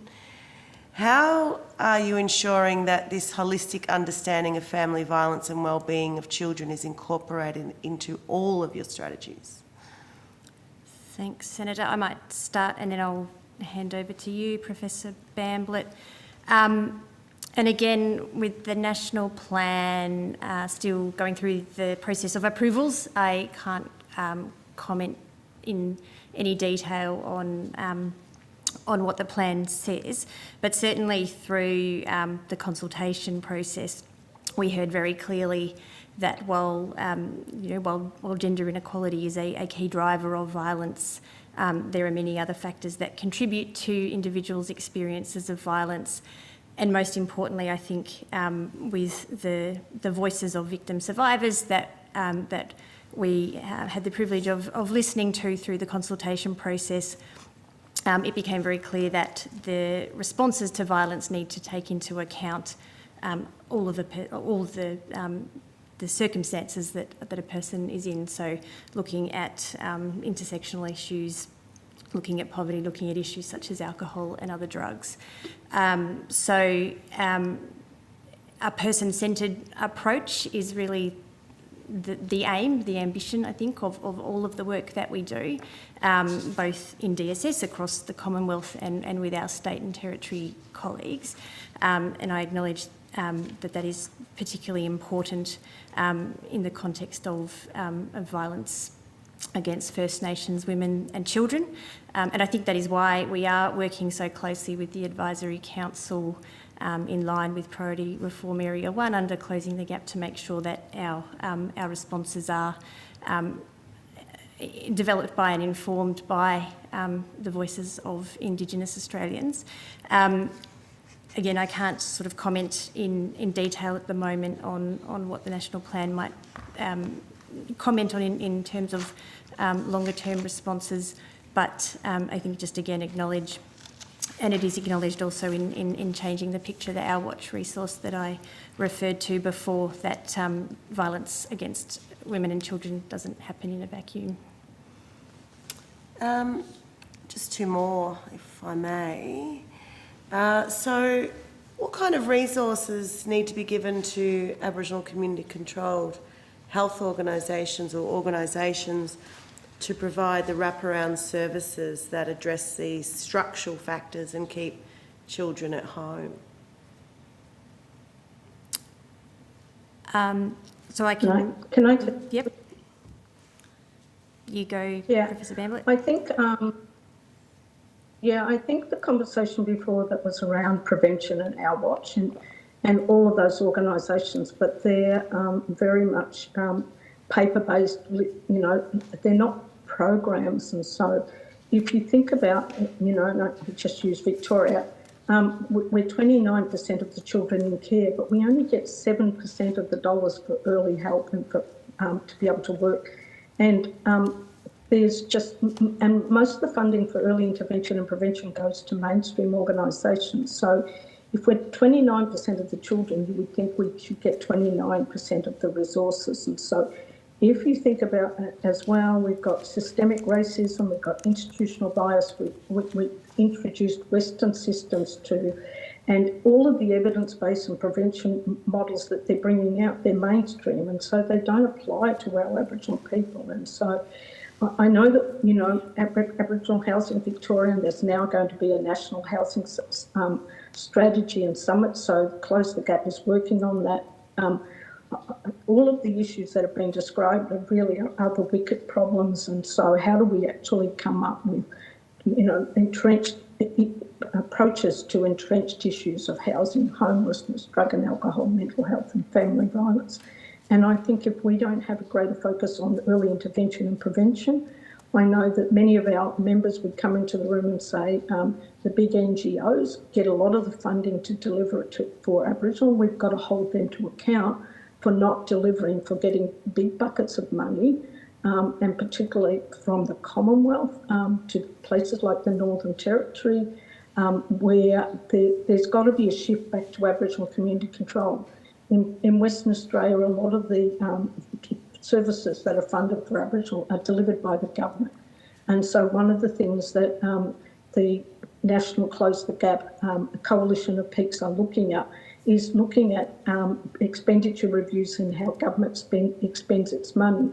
How are you ensuring that this holistic understanding of family violence and well-being of children is incorporated into all of your strategies? Thanks, Senator. I might start and then I'll hand over to you, Professor Bamblett. And again, with the national plan still going through the process of approvals, I can't comment in any detail on what the plan says, but certainly through the consultation process, we heard very clearly that while gender inequality is a key driver of violence, there are many other factors that contribute to individuals' experiences of violence. And most importantly, I think with the voices of victim survivors that we had the privilege of listening to through the consultation process, it became very clear that the responses to violence need to take into account all of the circumstances that a person is in. So looking at intersectional issues, looking at poverty, looking at issues such as alcohol and other drugs. A person-centred approach is really the aim, the ambition, I think, of all of the work that we do, both in DSS across the Commonwealth and with our state and territory colleagues. And I acknowledge that is particularly important in the context of violence against First Nations women and children. And I think that is why we are working so closely with the Advisory Council in line with Priority Reform Area 1 under Closing the Gap to make sure that our responses are developed by and informed by the voices of Indigenous Australians. Again, I can't sort of comment in detail at the moment on what the national plan might comment on in terms of longer term responses, but I think just again acknowledge, and it is acknowledged also in Changing the Picture, the Our Watch resource that I referred to before, that violence against women and children doesn't happen in a vacuum. Just two more, if I may. So what kind of resources need to be given to Aboriginal community-controlled health organisations or organisations to provide the wraparound services that address these structural factors and keep children at home? So I can... Can I? Yep. You go, Yeah. Professor Bamblett. I think, I think the conversation before that was around prevention and Our Watch and all of those organisations, but they're very much paper-based, they're not programs. And so if you think about, and I just use Victoria, we're 29% of the children in care, but we only get 7% of the dollars for early help and for to be able to work. And and most of the funding for early intervention and prevention goes to mainstream organisations. So if we're 29% of the children, you would think we should get 29% of the resources. And so if you think about it as well, we've got systemic racism, we've got institutional bias, we've introduced Western systems too, and all of the evidence-based and prevention models that they're bringing out, they're mainstream, and so they don't apply to our Aboriginal people. And so I know that, Aboriginal Housing Victoria, and there's now going to be a national housing strategy and summit, so Close the Gap is working on that. All of the issues that have been described are really are the wicked problems, and so how do we actually come up with, entrenched approaches to entrenched issues of housing, homelessness, drug and alcohol, mental health and family violence. And I think if we don't have a greater focus on early intervention and prevention, I know that many of our members would come into the room and say the big NGOs get a lot of the funding to deliver it for Aboriginal. We've got to hold them to account for not delivering, for getting big buckets of money, and particularly from the Commonwealth to places like the Northern Territory, where there's got to be a shift back to Aboriginal community control. In Western Australia, a lot of the services that are funded for Aboriginal are delivered by the government. And so one of the things that the National Close the Gap coalition of peaks are looking at is looking at expenditure reviews and how government expends its money.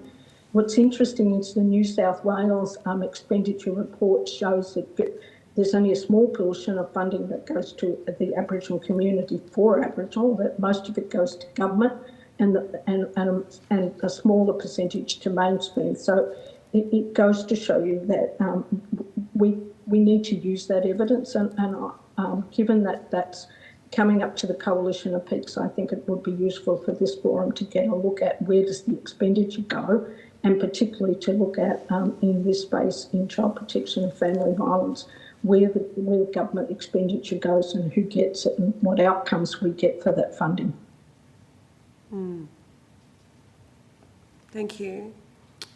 What's interesting is the New South Wales expenditure report shows that there's only a small portion of funding that goes to the Aboriginal community for Aboriginal, that most of it goes to government and a smaller percentage to mainstream. So it goes to show you that we need to use that evidence, and given that that's coming up to the coalition of peaks, I think it would be useful for this forum to get a look at where does the expenditure go, and particularly to look at in this space in child protection and family violence, where the government expenditure goes and who gets it and what outcomes we get for that funding. Thank you.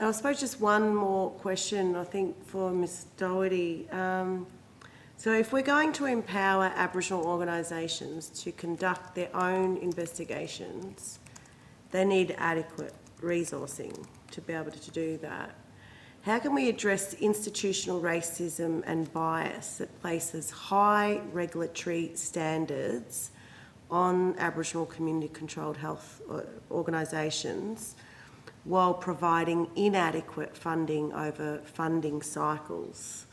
I suppose just one more question, I think, for Ms Doherty. So if we're going to empower Aboriginal organisations to conduct their own investigations, they need adequate resourcing to be able to do that. How can we address institutional racism and bias that places high regulatory standards on Aboriginal community-controlled health organisations while providing inadequate funding over funding cycles?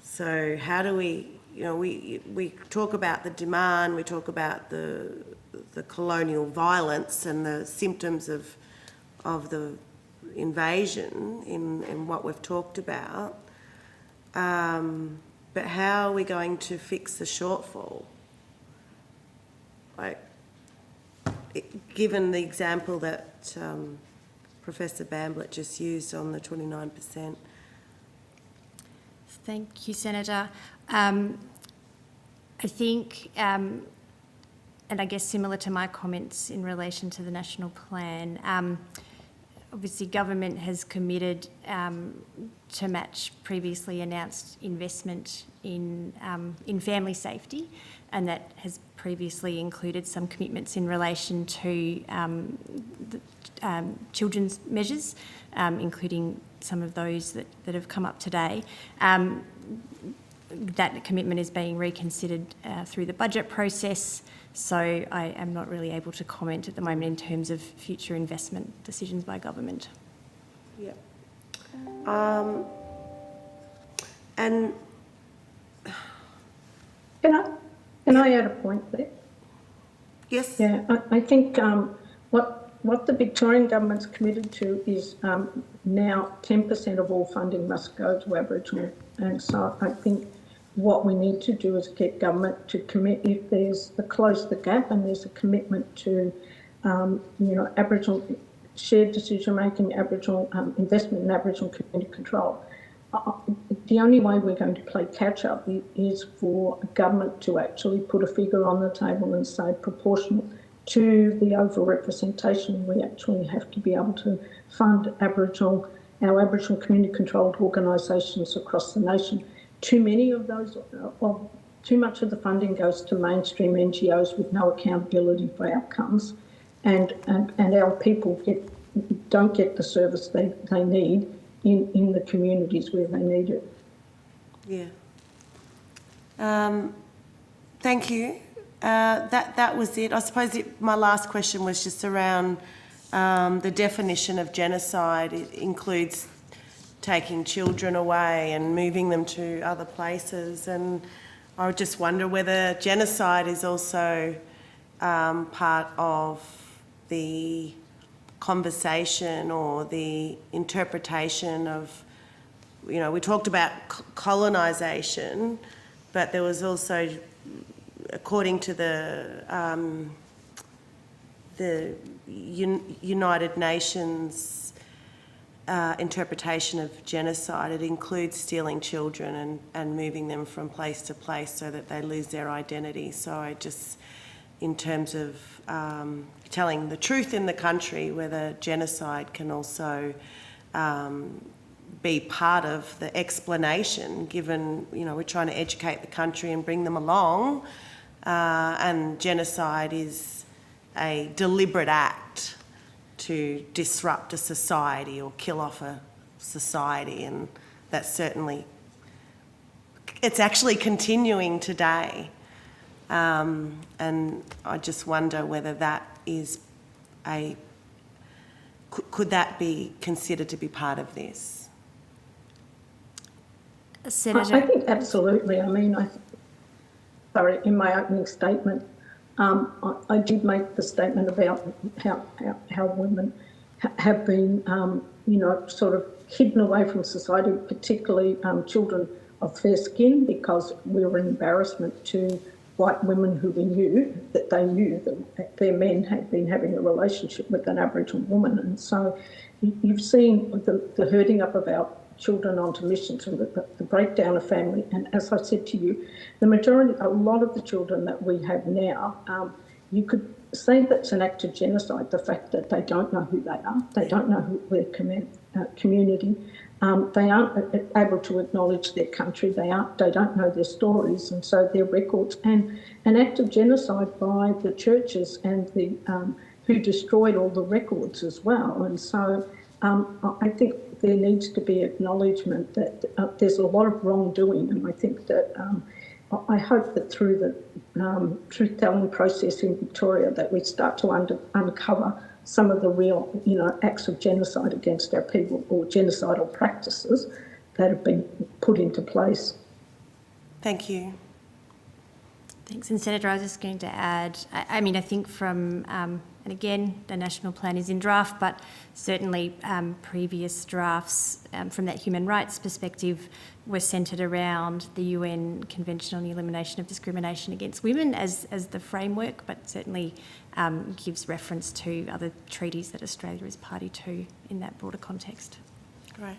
So how do we, we talk about the demand, we talk about the colonial violence and the symptoms of the invasion in what we've talked about, but how are we going to fix the shortfall? Like, given the example that Professor Bamblett just used on the 29%. Thank you, Senator. I think, and I guess similar to my comments in relation to the national plan, obviously government has committed to match previously announced investment in family safety, and that has previously included some commitments in relation to children's measures, including some of those that have come up today. That commitment is being reconsidered through the budget process, so I am not really able to comment at the moment in terms of future investment decisions by government. Yeah. And Can I add a point there? Yes. Yeah, I think what the Victorian government's committed to is now 10% of all funding must go to Aboriginal, and so I think what we need to do is get government to commit, if there's a close the gap and there's a commitment to, Aboriginal shared decision making, Aboriginal investment in Aboriginal community control. The only way we're going to play catch up is for government to actually put a figure on the table and say proportional to the overrepresentation. We actually have to be able to fund our Aboriginal community controlled organisations across the nation. Too many of those, too much of the funding goes to mainstream NGOs with no accountability for outcomes, and our people don't get the service they need in the communities where they need it. Yeah. Thank you. That was it. I suppose my last question was just around the definition of genocide. It includes taking children away and moving them to other places, and I would just wonder whether genocide is also part of the conversation or the interpretation of, we talked about colonisation, but there was also, according to the United Nations interpretation of genocide, it includes stealing children and moving them from place to place so that they lose their identity. So I just, in terms of telling the truth in the country, whether genocide can also be part of the explanation, given, you know, we're trying to educate the country and bring them along, and genocide is a deliberate act to disrupt a society or kill off a society, and that's certainly, it's actually continuing today. And I just wonder whether that is could that be considered to be part of this? Senator? I think absolutely. I mean, sorry, in my opening statement, I did make the statement about how women have been, you know, sort of hidden away from society, particularly children of fair skin, because we were an embarrassment to white women who we knew that their men had been having a relationship with an Aboriginal woman. And so you've seen the herding up of our children onto missions and the breakdown of family. And as I said to you, a lot of the children that we have now, you could say that's an act of genocide, the fact that they don't know who they are, they don't know who their community, they aren't able to acknowledge their country, they don't know their stories, and so their records, and an act of genocide by the churches and the who destroyed all the records as well. And so I think there needs to be acknowledgement that there's a lot of wrongdoing, and I think that I hope that through the truth-telling process in Victoria that we start to uncover some of the real, you know, acts of genocide against our people, or genocidal practices that have been put into place. Thank you. Thanks. And Senator, I was just going to add, I mean, I think from, and again, the national plan is in draft, but certainly previous drafts from that human rights perspective were centred around the UN Convention on the Elimination of Discrimination Against Women as the framework, but certainly gives reference to other treaties that Australia is party to in that broader context. Great.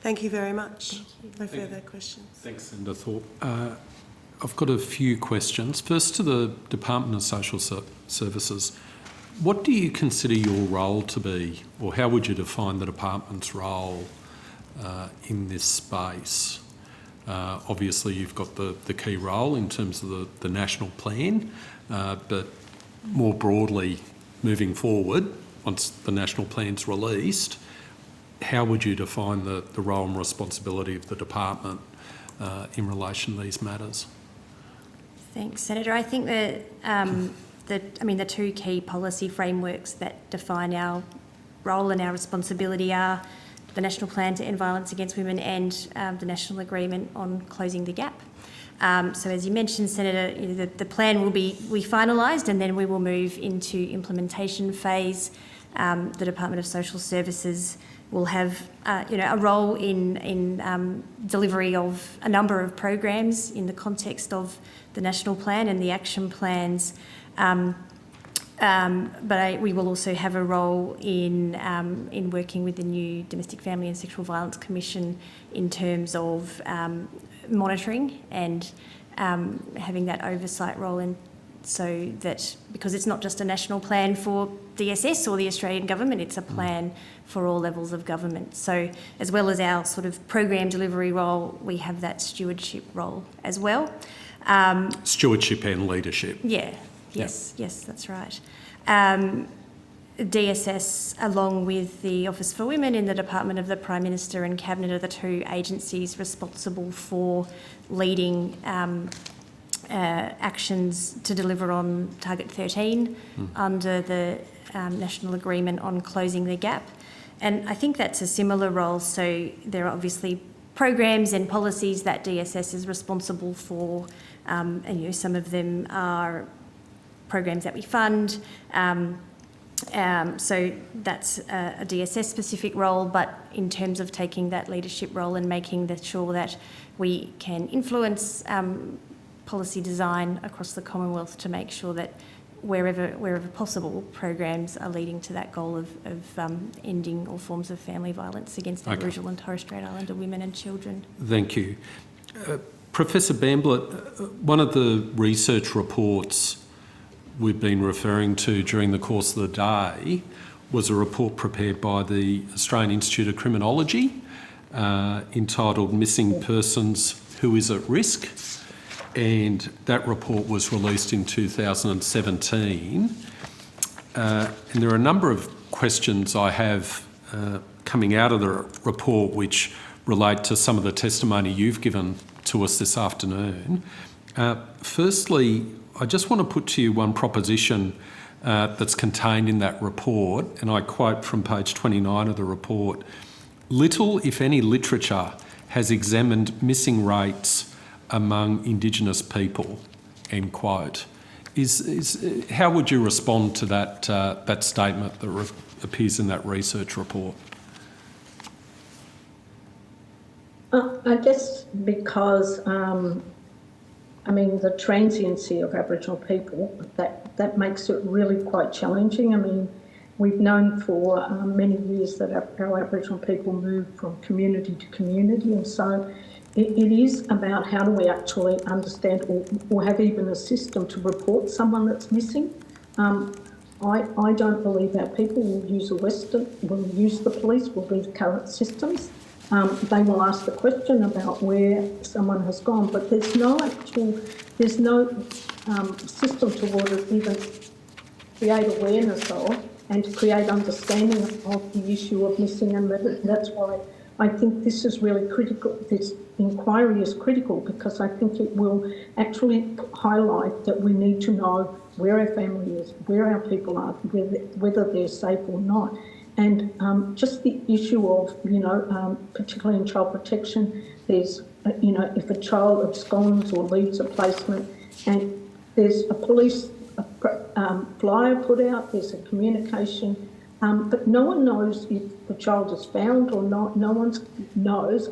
Thank you very much. No further questions. Thanks, Senator Thorpe. I've got a few questions. First, to the Department of Social Services. What do you consider your role to be, or how would you define the department's role in this space? Obviously, you've got the key role in terms of the national plan, but more broadly, moving forward, once the national plan's released, how would you define the role and responsibility of the department in relation to these matters? Thanks, Senator. I think that the two key policy frameworks that define our role and our responsibility are the National Plan to End Violence Against Women and the National Agreement on Closing the Gap. So as you mentioned, Senator, you know, the plan will be finalised, and then we will move into implementation phase. The Department of Social Services will have a role in delivery of a number of programs in the context of the national plan and the action plans. But we will also have a role in working with the new Domestic Family and Sexual Violence Commission in terms of monitoring and having that oversight role, and so that, because it's not just a national plan for DSS or the Australian government, it's a plan for all levels of government. So as well as our sort of program delivery role, we have that stewardship role as well. Stewardship and leadership. Yeah. Yes, that's right. DSS, along with the Office for Women in the Department of the Prime Minister and Cabinet, are the two agencies responsible for leading actions to deliver on Target 13 under the National Agreement on Closing the Gap. And I think that's a similar role. So there are obviously programs and policies that DSS is responsible for, and some of them are programs that we fund, So that's a DSS-specific role, but in terms of taking that leadership role and making sure that we can influence policy design across the Commonwealth to make sure that wherever possible, programs are leading to that goal of ending all forms of family violence against Aboriginal and Torres Strait Islander women and children. Thank you. Professor Bamblett, one of the research reports we've been referring to during the course of the day was a report prepared by the Australian Institute of Criminology entitled Missing Persons Who Is at Risk, and that report was released in 2017. And there are a number of questions I have coming out of the report which relate to some of the testimony you've given to us this afternoon. Firstly, I just want to put to you one proposition that's contained in that report, and I quote from page 29 of the report: "Little, if any, literature has examined missing rates among Indigenous people," end quote. How would you respond to that statement that appears in that research report? I guess because, the transiency of Aboriginal people, that makes it really quite challenging. We've known for many years that our Aboriginal people move from community to community, and so it is about how do we actually understand or have even a system to report someone that's missing. I don't believe our people will use the police, will use current systems. They will ask the question about where someone has gone, but there's no system toward it even create awareness of and to create understanding of the issue of missing and murder. That's why I think this is really critical. This inquiry is critical because I think it will actually highlight that we need to know where our family is, where our people are, whether they're safe or not. And just the issue of, particularly in child protection, there's, if a child absconds or leaves a placement and there's a police flyer put out, there's a communication, but no one knows if the child is found or not. No one knows.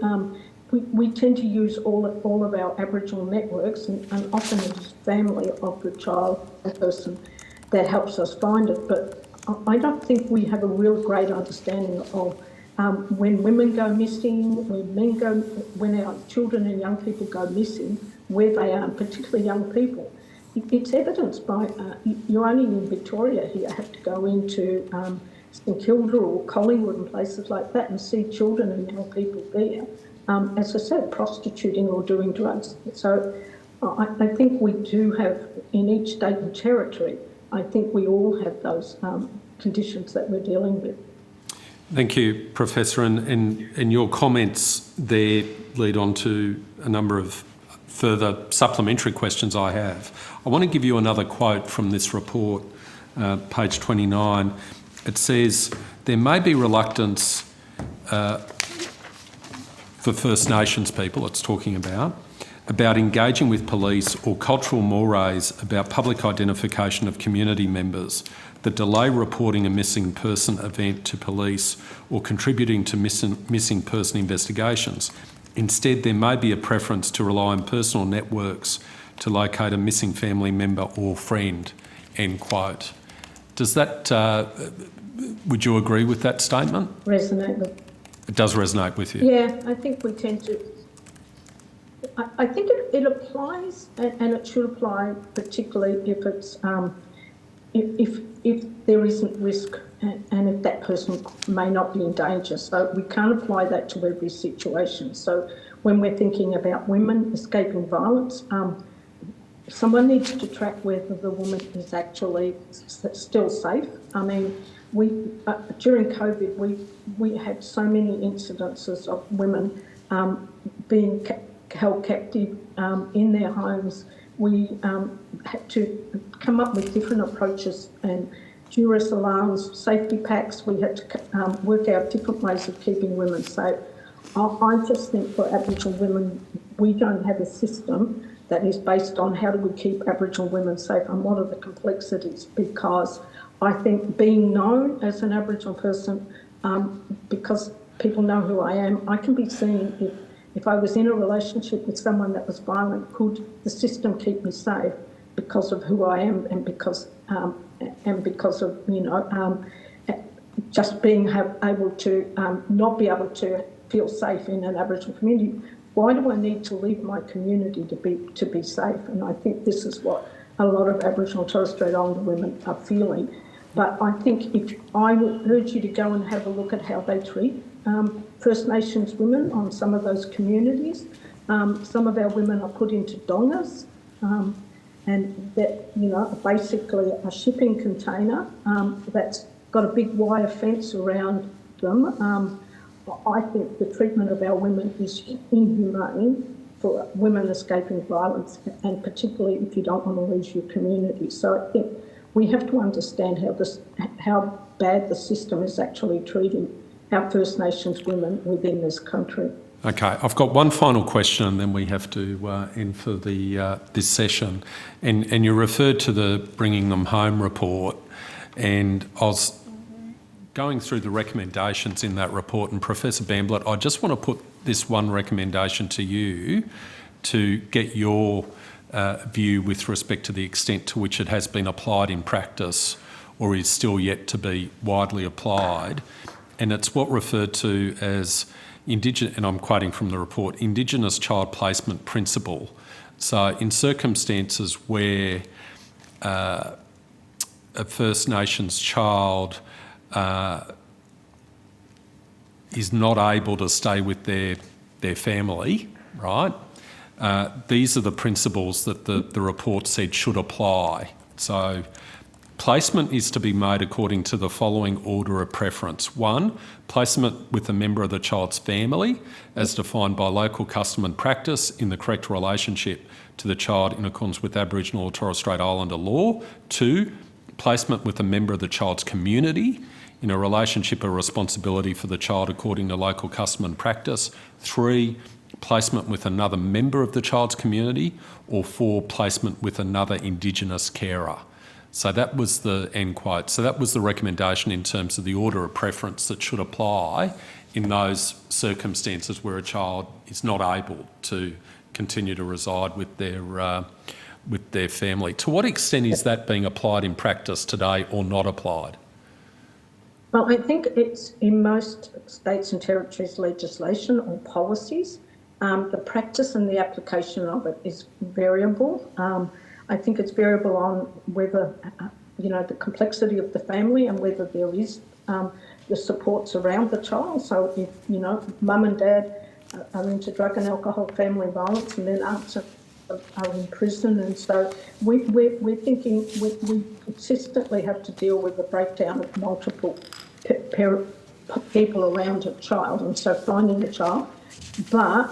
We tend to use all of our Aboriginal networks, and often it's family of the child, the person that helps us find it. But I don't think we have a real great understanding of when women go missing, when our children and young people go missing, where they are, particularly young people. It's evidenced by, you're only in Victoria here, have to go into St Kilda or Collingwood and places like that and see children and young people there, as I said, prostituting or doing drugs. So I think we do have, in each state and territory, I think we all have those conditions that we're dealing with. Thank you, Professor. And your comments there lead on to a number of further supplementary questions I have. I want to give you another quote from this report, page 29. It says, "There may be reluctance for First Nations people," it's talking about engaging with police or cultural mores about public identification of community members that delay reporting a missing person event to police or contributing to missing person investigations. Instead, there may be a preference to rely on personal networks to locate a missing family member or friend, end quote. Does that, would you agree with that statement? Resonate with. It does resonate with you? Yeah, I think we tend to. I think it applies, and it should apply particularly if it's if there isn't risk and if that person may not be in danger. So we can't apply that to every situation. So when we're thinking about women escaping violence, someone needs to track whether the woman is actually still safe. During COVID, we had so many incidences of women being held captive in their homes. We had to come up with different approaches and duress alarms, safety packs. We had to work out different ways of keeping women safe. I just think for Aboriginal women, we don't have a system that is based on how do we keep Aboriginal women safe and what are the complexities, because I think being known as an Aboriginal person, because people know who I am, I can be seen if I was in a relationship with someone that was violent, could the system keep me safe because of who I am and because of, just being able to not be able to feel safe in an Aboriginal community. Why do I need to leave my community to be safe? And I think this is what a lot of Aboriginal and Torres Strait Islander women are feeling. But I think I would urge you to go and have a look at how they treat First Nations women on some of those communities. Some of our women are put into dongas, and that, basically a shipping container that's got a big wire fence around them. I think the treatment of our women is inhumane for women escaping violence, and particularly if you don't want to lose your community. So I think we have to understand how bad the system is actually treating our First Nations women within this country. Okay, I've got one final question and then we have to end for this session. And you referred to the Bringing Them Home report, and I was going through the recommendations in that report, and Professor Bamblett, I just want to put this one recommendation to you to get your view with respect to the extent to which it has been applied in practice or is still yet to be widely applied. And it's what referred to as and I'm quoting from the report, Indigenous Child Placement Principle. So in circumstances where a First Nations child is not able to stay with their family, right? These are the principles that the report said should apply. So placement is to be made according to the following order of preference. 1, placement with a member of the child's family as defined by local custom and practice in the correct relationship to the child in accordance with Aboriginal or Torres Strait Islander law. 2, placement with a member of the child's community in a relationship or responsibility for the child according to local custom and practice. 3, placement with another member of the child's community. Or 4, placement with another Indigenous carer. So that was the end quote. So that was the recommendation in terms of the order of preference that should apply in those circumstances where a child is not able to continue to reside with their family. To what extent is that being applied in practice today or not applied? Well, I think it's in most states and territories legislation or policies. The practice and the application of it is variable. I think it's variable on whether, the complexity of the family and whether there is the supports around the child. So if, mum and dad are into drug and alcohol family violence and then aunts are in prison. And so we're thinking we consistently have to deal with the breakdown of multiple people around a child, and so finding the child. But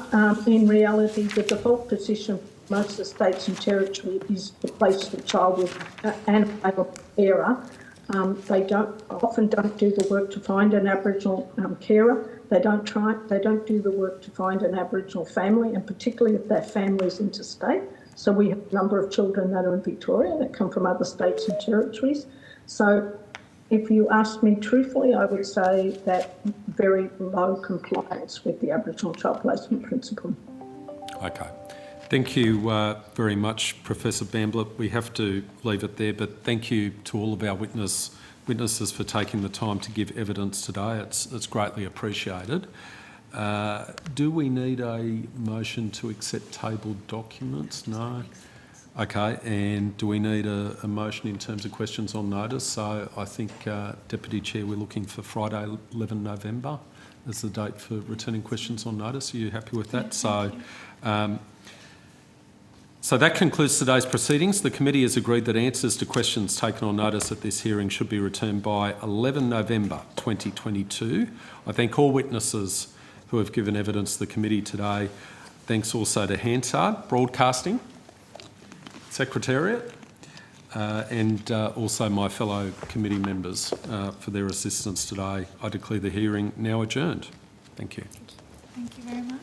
in reality, the default position most of the states and territory is to place the child with an Aboriginal carer. They often don't do the work to find an Aboriginal carer. They don't do the work to find an Aboriginal family, and particularly if that family is interstate. So we have a number of children that are in Victoria that come from other states and territories. So if you ask me truthfully, I would say that very low compliance with the Aboriginal Child Placement Principle. Okay. Thank you very much, Professor Bamblett. We have to leave it there, but thank you to all of our witnesses for taking the time to give evidence today. It's greatly appreciated. Do we need a motion to accept tabled documents? No? Okay, and do we need a motion in terms of questions on notice? So I think, Deputy Chair, we're looking for Friday, 11 November as the date for returning questions on notice. Are you happy with that? So that concludes today's proceedings. The committee has agreed that answers to questions taken on notice at this hearing should be returned by 11 November 2022. I thank all witnesses who have given evidence to the committee today. Thanks also to Hansard Broadcasting, Secretariat, and also my fellow committee members for their assistance today. I declare the hearing now adjourned. Thank you. Thank you very much.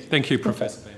Thank you, Professor Bamblett.